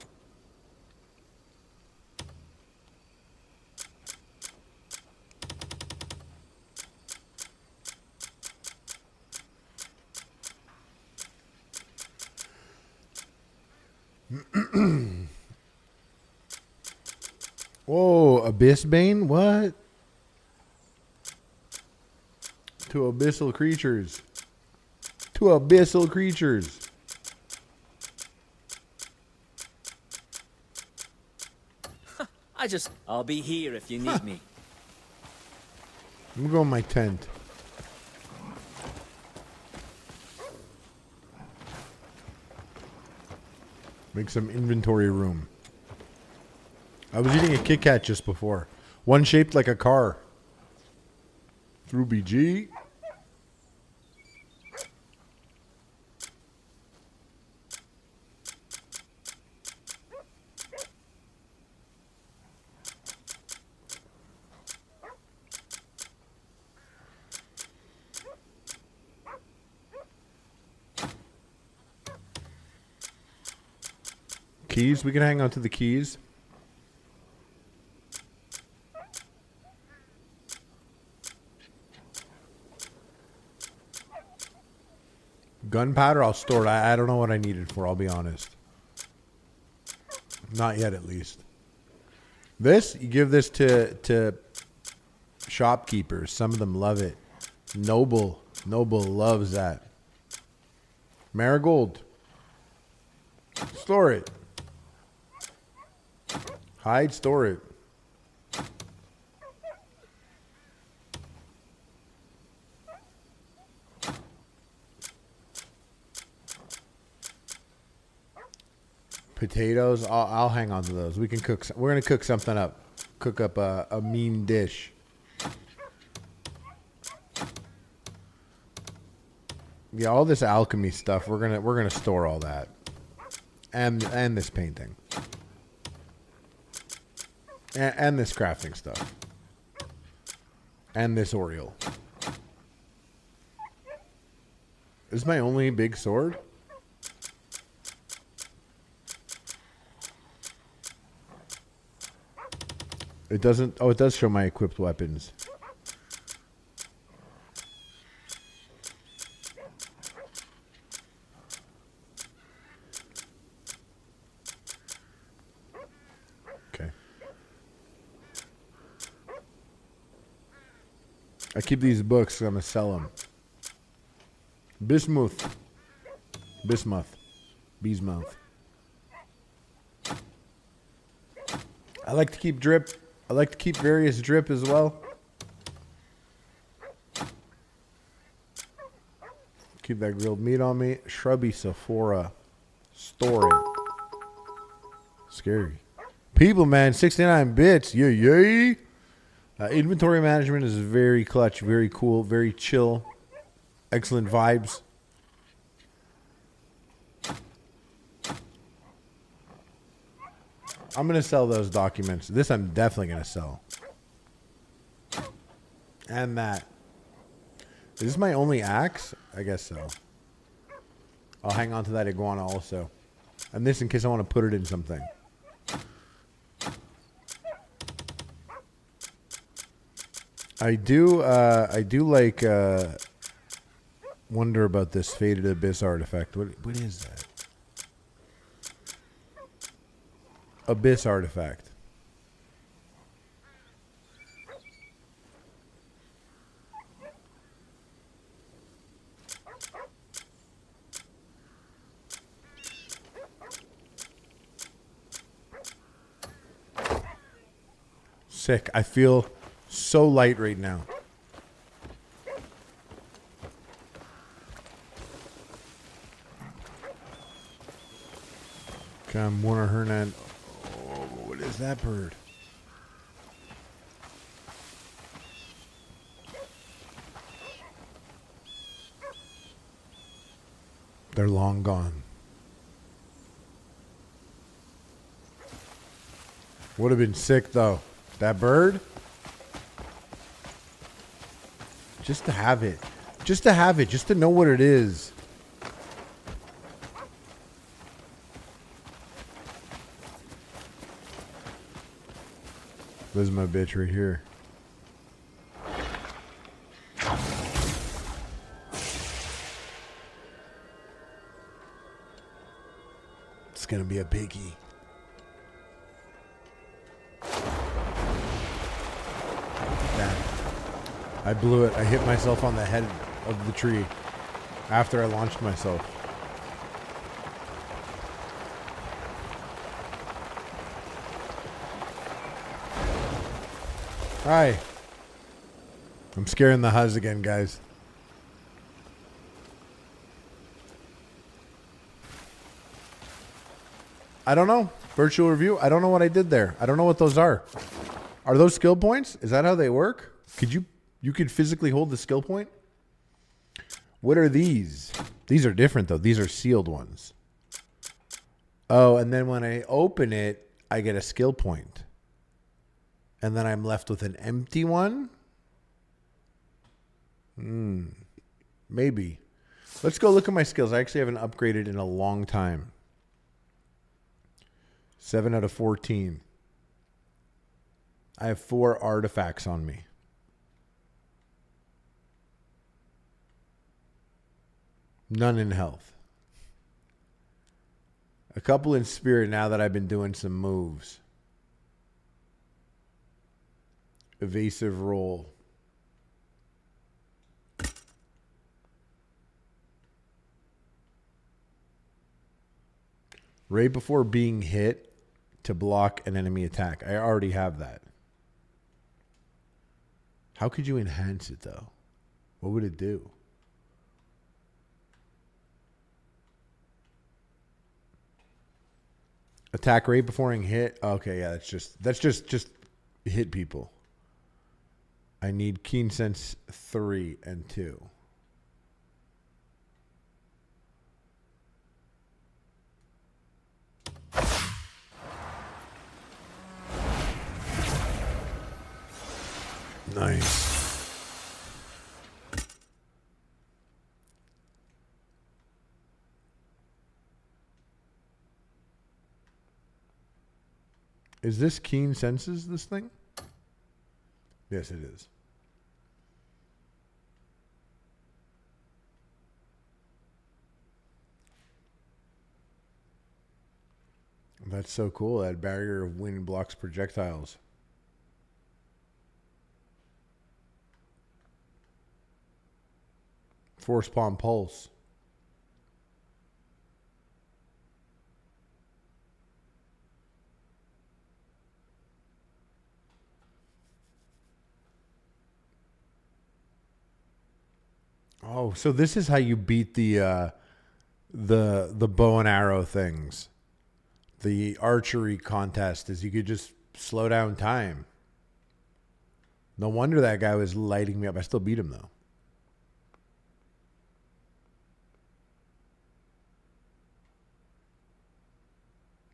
Whoa, Abyss Bane? What? To abyssal creatures. To abyssal creatures.
I'll be here if you need me.
I'm gonna go in my tent. Make some inventory room. I was eating a Kit Kat just before. One shaped like a car. Through BG. Keys. We can hang on to the keys. Gunpowder, I'll store it. I don't know what I need it for, I'll be honest. Not yet, at least. This, you give this to shopkeepers. Some of them love it. Noble loves that. Marigold. Store it. Hide, store it. Potatoes, I'll hang on to those. We can cook. We're gonna cook something up. Cook up a mean dish. Yeah, all this alchemy stuff. We're gonna store all that, and this painting, and this crafting stuff, and this Oriole. This is my only big sword. It doesn't. Oh, it does show my equipped weapons. Okay. I keep these books. I'm gonna sell them. Bismuth. Beesmouth. I like to keep drip. I like to keep various drip as well. Keep that grilled meat on me. Shrubby Sephora. Store it. Scary. People, man. 69 bits. Yay. Inventory management is very clutch. Very cool. Very chill. Excellent vibes. I'm going to sell those documents. This I'm definitely going to sell. And that. Is this my only axe? I guess so. I'll hang on to that iguana also. And this in case I want to put it in something. I do like wonder about this Faded Abyss artifact. What is that? Abyss artifact. Sick. I feel so light right now. Come, Warner Hernan. Oh, what is that bird? They're long gone. Would have been sick though. That bird? Just to have it. Just to have it. Just to know what it is. This is my bitch right here. It's gonna be a biggie. Damn. I blew it. I hit myself on the head of the tree after I launched myself. Hi. I'm scaring the Huz again, guys. I don't know. Virtual review. I don't know what I did there. I don't know what those are. Are those skill points? Is that how they work? Could you could physically hold the skill point? What are these? These are different though. These are sealed ones. Oh, and then when I open it, I get a skill point. And then I'm left with an empty one? Maybe. Let's go look at my skills. I actually haven't upgraded in a long time. 7 out of 14. I have 4 artifacts on me. None in health. A couple in spirit now that I've been doing some moves. Evasive roll. Right before being hit to block an enemy attack. I already have that. How could you enhance it though? What would it do? Attack right before being hit. Okay, yeah, that's just hit people. I need Keen Sense 3 and 2. Nice. Is this Keen Senses, this thing? Yes, it is. That's so cool. That barrier of wind blocks projectiles. Force Palm Pulse. Oh, so this is how you beat the bow and arrow things. The archery contest is you could just slow down time. No wonder that guy was lighting me up. I still beat him though.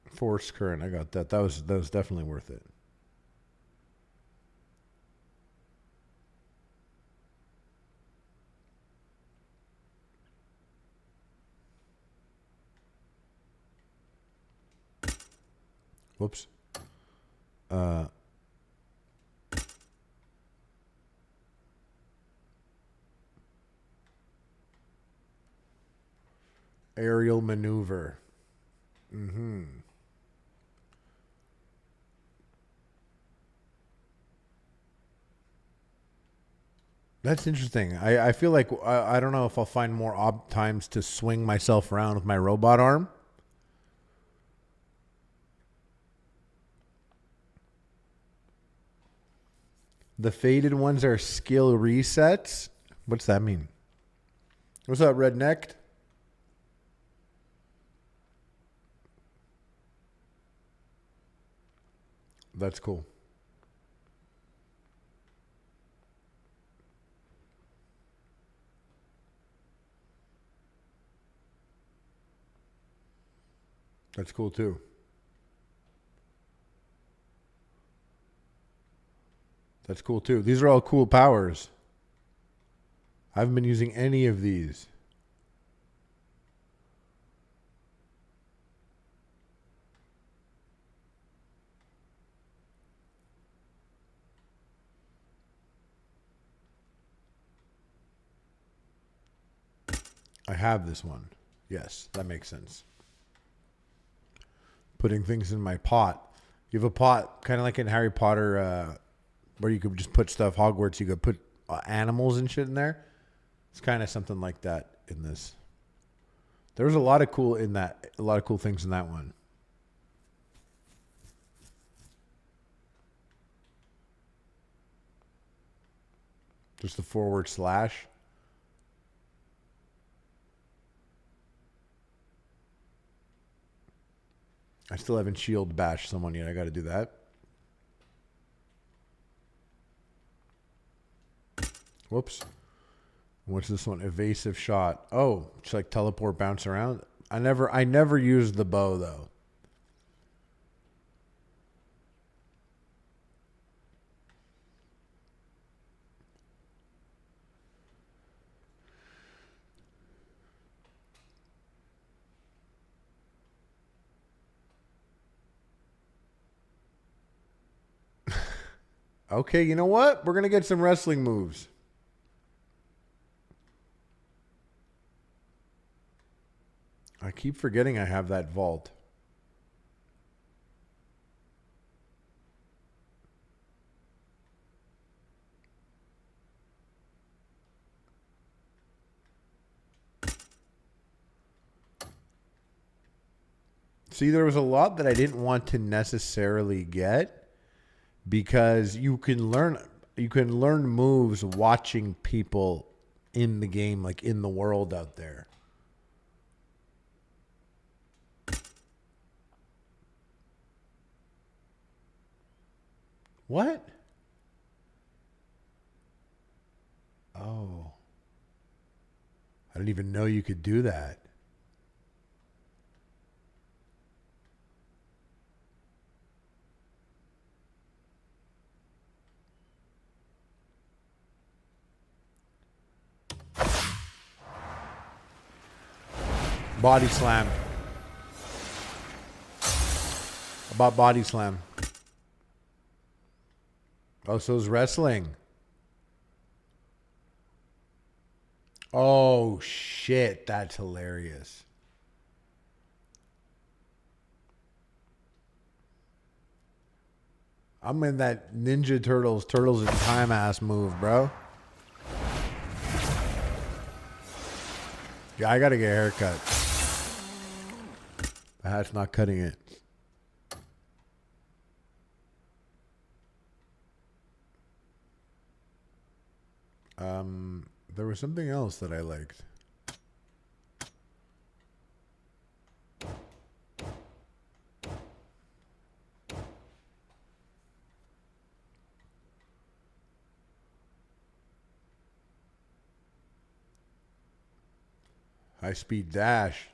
Force current, I got that. That was definitely worth it. Whoops. Aerial maneuver. That's interesting. I feel like I don't know if I'll find more times to swing myself around with my robot arm. The faded ones are skill resets. What's that mean? What's up, redneck? That's cool. That's cool too. That's cool too. These are all cool powers. I haven't been using any of these. I have this one. Yes, that makes sense. Putting things in my pot. You have a pot, kind of like in Harry Potter, where you could just put stuff. Hogwarts, you could put animals and shit in there. It's kind of something like that in this. There was a lot of cool in that. A lot of cool things in that one. Just the forward slash. I still haven't shield bashed someone yet. I got to do that. Whoops. What's this one? Evasive shot. Oh, just like teleport, bounce around. I never used the bow though. Okay, you know what? We're going to get some wrestling moves. I keep forgetting I have that vault. See, there was a lot that I didn't want to necessarily get. Because you can learn moves watching people in the game, like in the world out there. What? Oh. I didn't even know you could do that. Body slam. About body slam. Oh, so it's wrestling. Oh, shit. That's hilarious. I'm in that Ninja Turtles in Time ass move, bro. Yeah, I gotta get a haircut. The hat's not cutting it. There was something else that I liked. High speed dash.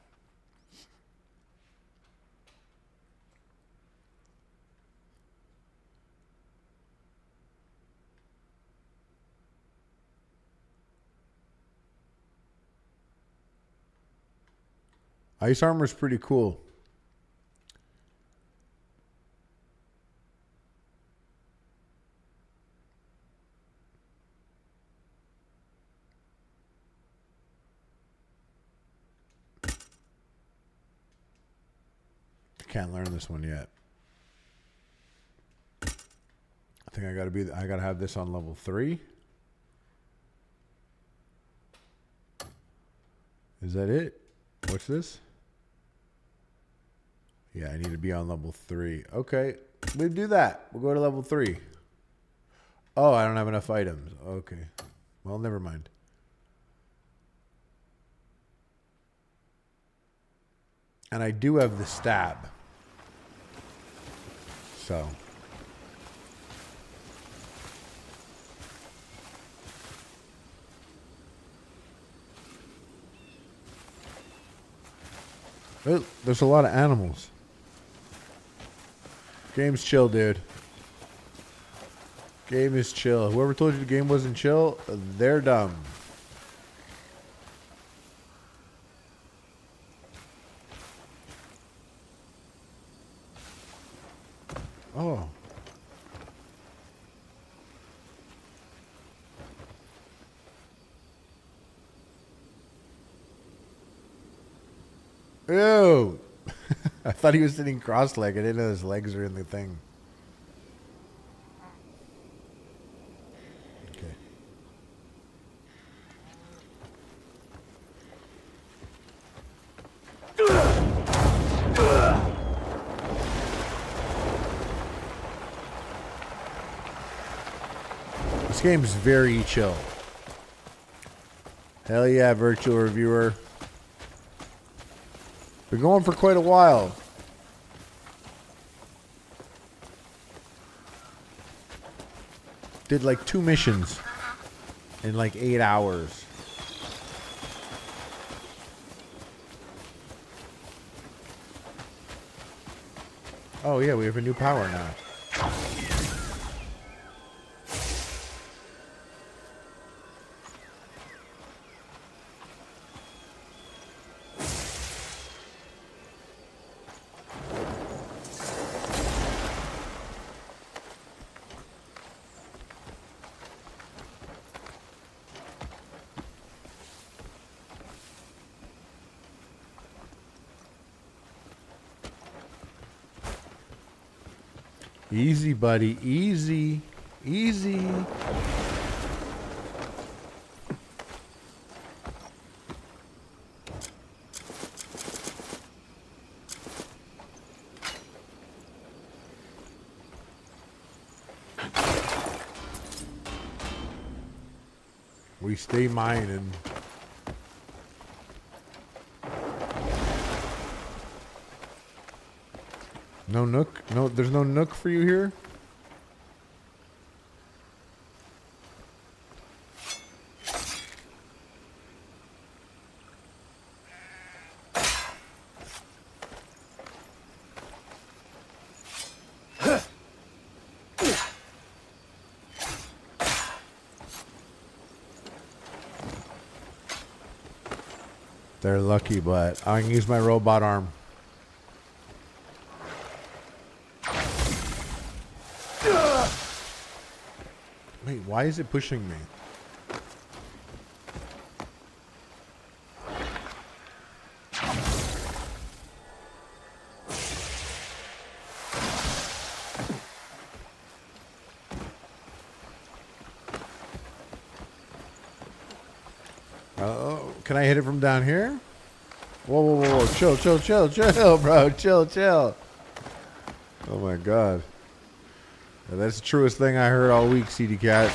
Ice armor is pretty cool. Can't learn this one yet. I think I gotta have this on level 3. Is that it? What's this? Yeah, I need to be on level 3. Okay, we'll do that. We'll go to level 3. Oh, I don't have enough items. Okay. Well, never mind. And I do have the stab. So. Oh, there's a lot of animals. Game's chill, dude. Game is chill. Whoever told you the game wasn't chill, they're dumb. Oh. Ew. I thought he was sitting cross-legged. I didn't know his legs are in the thing. Okay. This game's very chill. Hell yeah, virtual reviewer. Been going for quite a while. Did like 2 missions in like 8 hours. Oh yeah, we have a new power now. Easy, buddy. Easy. Easy. We stay mining. No nook? No, there's no nook for you here? They're lucky, but I can use my robot arm. Wait, why is it pushing me? Oh, can I hit it from down here? Whoa, whoa, whoa, whoa. Chill, chill, chill, chill, bro. Chill, chill. Oh my god. Yeah, that's the truest thing I heard all week, CD Cat.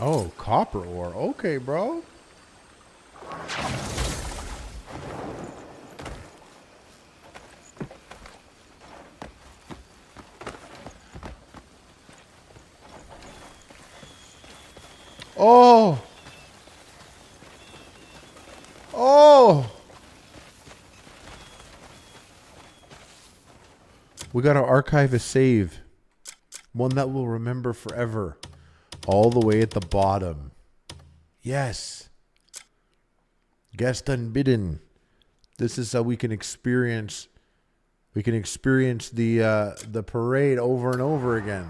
Oh, copper ore. Okay, bro. Oh. Oh. We got to archive a save. One that we'll remember forever. All the way at the bottom. Yes. Guest unbidden. This is how we can experience the parade over and over again.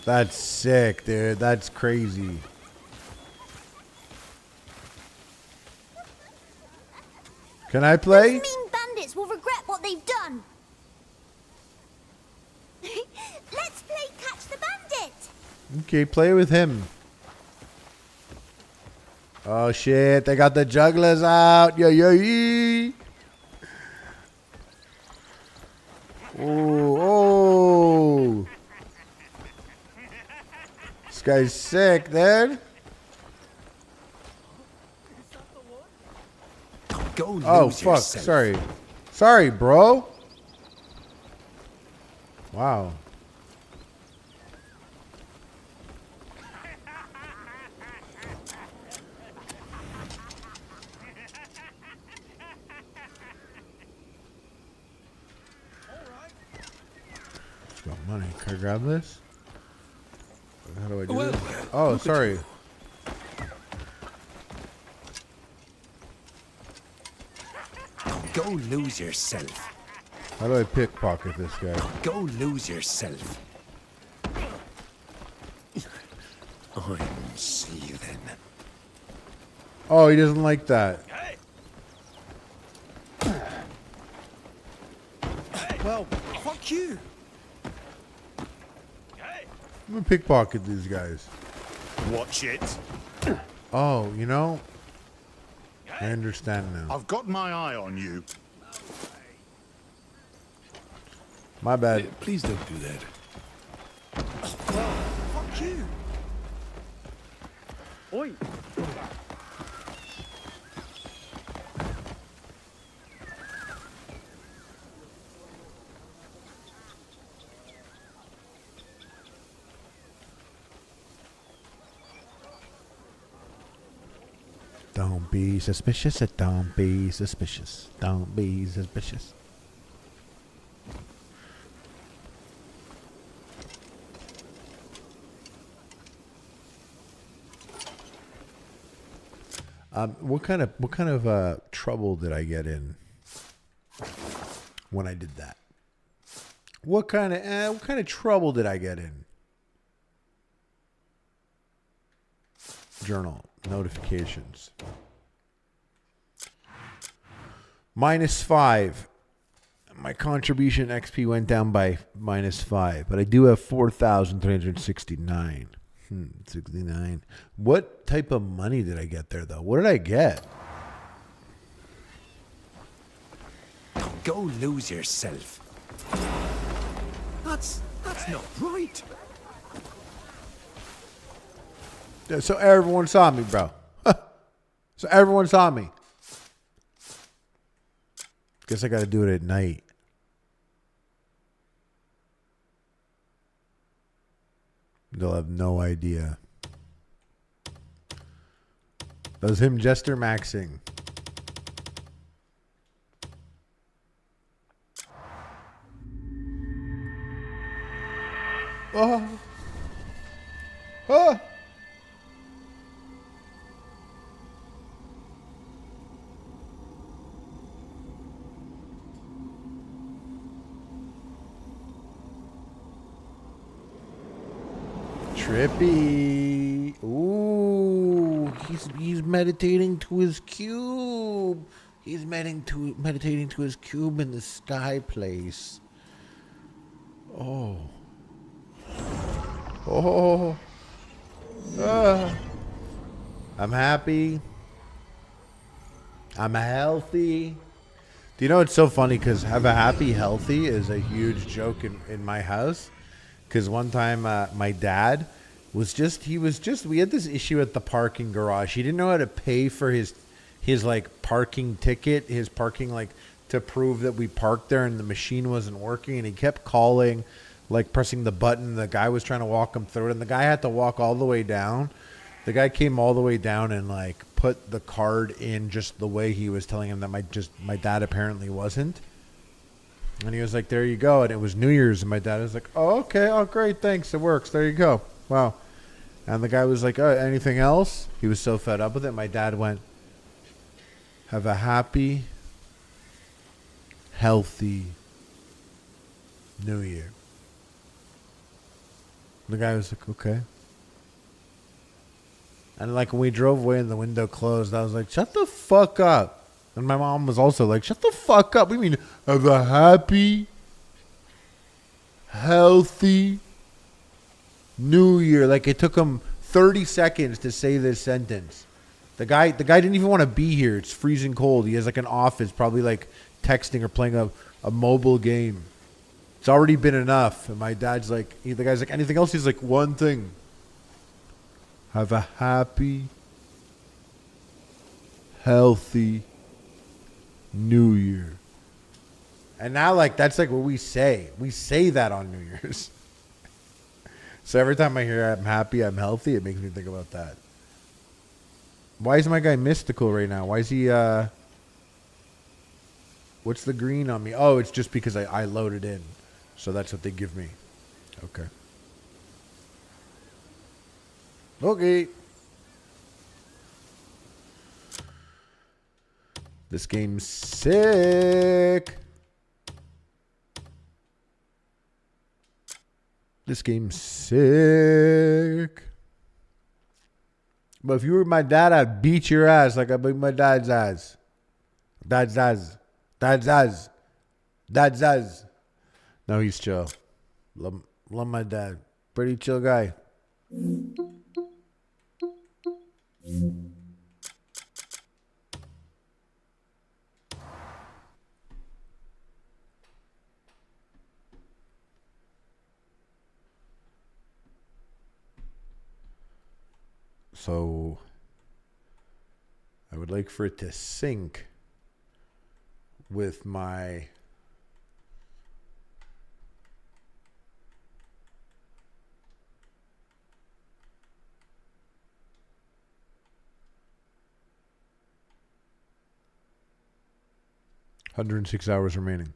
That's sick, dude. That's crazy. Can I play?
Those mean bandits will regret what they've done. Let's play Catch the Bandit.
Okay, play with him. Oh shit, they got the jugglers out. Yo, yo, yee. Oh, oh. This guy's sick, dude.
Go lose
Oh, fuck.
yourself.
Sorry. Sorry, bro. Wow. Got money. Can I grab this? How do I do this? Oh, sorry.
Go lose yourself.
How do I pickpocket this guy?
Go lose yourself. I'm seething.
Oh, he doesn't like that.
Well, fuck you.
I'm gonna pickpocket these guys.
Watch it.
Oh, you know? I understand now.
I've got my eye on you.
My bad.
Please don't do that.
Fuck you.
Oi.
Don't be suspicious. Don't be suspicious. Don't be suspicious. What kind of trouble did I get in when I did that? What kind of trouble did I get in? Journal notifications. -5. My contribution XP went down by -5, but I do have 4,369. 69. What type of money did I get there, though? What did I get?
Go lose yourself. That's not right.
Yeah, so everyone saw me, bro. So everyone saw me. Guess I got to do it at night. They'll have no idea. That was him jester maxing. Oh. Oh. Trippy. Ooh, he's meditating to his cube. He's meditating to his cube in the sky place. Oh. Oh. I'm happy. I'm healthy. Do you know it's so funny? Because have a happy, healthy is a huge joke in my house. Because one time my dad we had this issue at the parking garage. He didn't know how to pay for his like parking ticket, his parking like to prove that we parked there, and the machine wasn't working, and he kept calling, like pressing the button. The guy was trying to walk him through it, and the guy had to walk all the way down. The guy came all the way down and like put the card in just the way he was telling him that my dad apparently wasn't. And he was like, there you go. And it was New Year's, and my dad was like, oh, okay. Oh, great. Thanks. It works. There you go. Wow. And the guy was like, oh, anything else? He was so fed up with it. My dad went, have a happy, healthy New Year. The guy was like, okay. And like when we drove away and the window closed, I was like, shut the fuck up. And my mom was also like, shut the fuck up. We mean have a happy, healthy New Year. Like it took him 30 seconds to say this sentence. The guy didn't even want to be here. It's freezing cold. He has like an office, probably like texting or playing a mobile game. It's already been enough. And my dad's like, the guy's like, anything else? He's like, one thing. Have a happy, healthy New Year. And now, like, that's like what we say. We say that on New Year's. So every time I hear I'm happy, I'm healthy, it makes me think about that. Why is my guy mystical right now? Why is he, what's the green on me? Oh, it's just because I loaded in. So that's what they give me. Okay. Okay. This game's sick. This game's sick. But if you were my dad, I'd beat your ass like I beat my dad's ass. Dad's ass. Dad's ass. Dad's ass. No, he's chill. Love my dad. Pretty chill guy. So I would like for it to sync with my $106 hours remaining.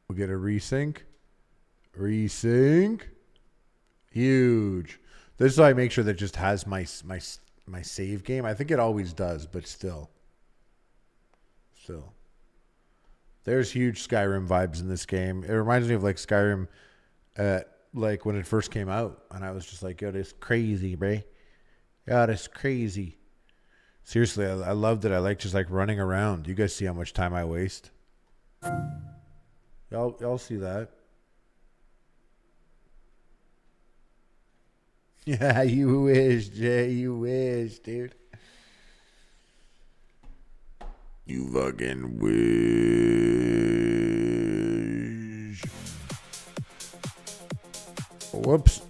We'll get a resync. Resync. Huge. This is why I make sure that it just has my save game. I think it always does, but still. There's huge Skyrim vibes in this game. It reminds me of like Skyrim like when it first came out. And I was just like, yo, this crazy, bro. Yo, this crazy. Seriously, I loved it. I like just like running around. You guys see how much time I waste? Y'all see that? Yeah, you wish, Jay. You wish, dude. You fucking wish. Whoops.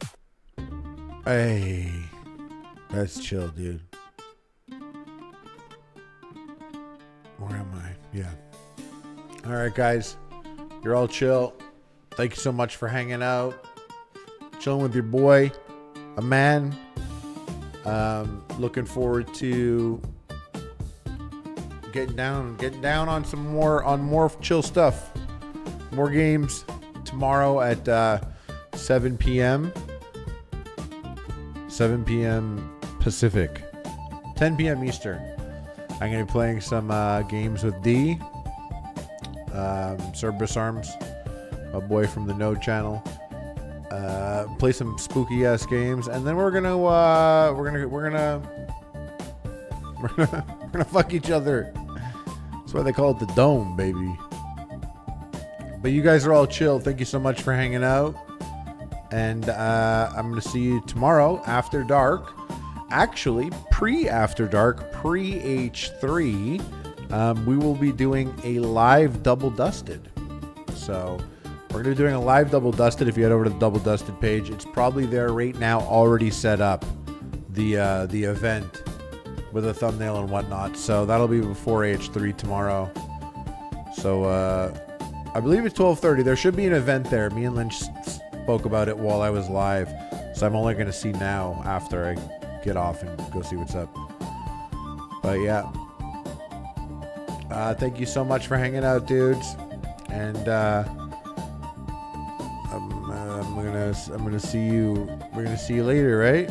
Hey. That's chill, dude. Where am I? Yeah. All right, guys. You're all chill. Thank you so much for hanging out. Chilling with your boy. A man. Looking forward to getting down on some more chill stuff. More games tomorrow at 7 p.m. 7 p.m. Pacific. 10 p.m. Eastern. I'm going to be playing some games with D. Cerberus Arms, a boy from the Node channel. Play some spooky ass games, and then we're gonna fuck each other. That's why they call it the Dome, baby. But you guys are all chill. Thank you so much for hanging out, and I'm gonna see you tomorrow after dark. Actually, after dark, H3. We will be doing a live Double Dusted. So we're going to be doing a live Double Dusted. If you head over to the Double Dusted page, it's probably there right now, already set up, the event with a thumbnail and whatnot. So that'll be before H3 tomorrow. So I believe it's 12:30. There should be an event there. Me and Lynch spoke about it while I was live. So I'm only going to see now after I get off and go see what's up. But yeah. Thank you so much for hanging out, dudes. And I'm gonna see you. We're gonna see you later, right?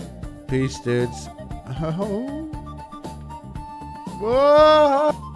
Peace, dudes. Oh. Whoa.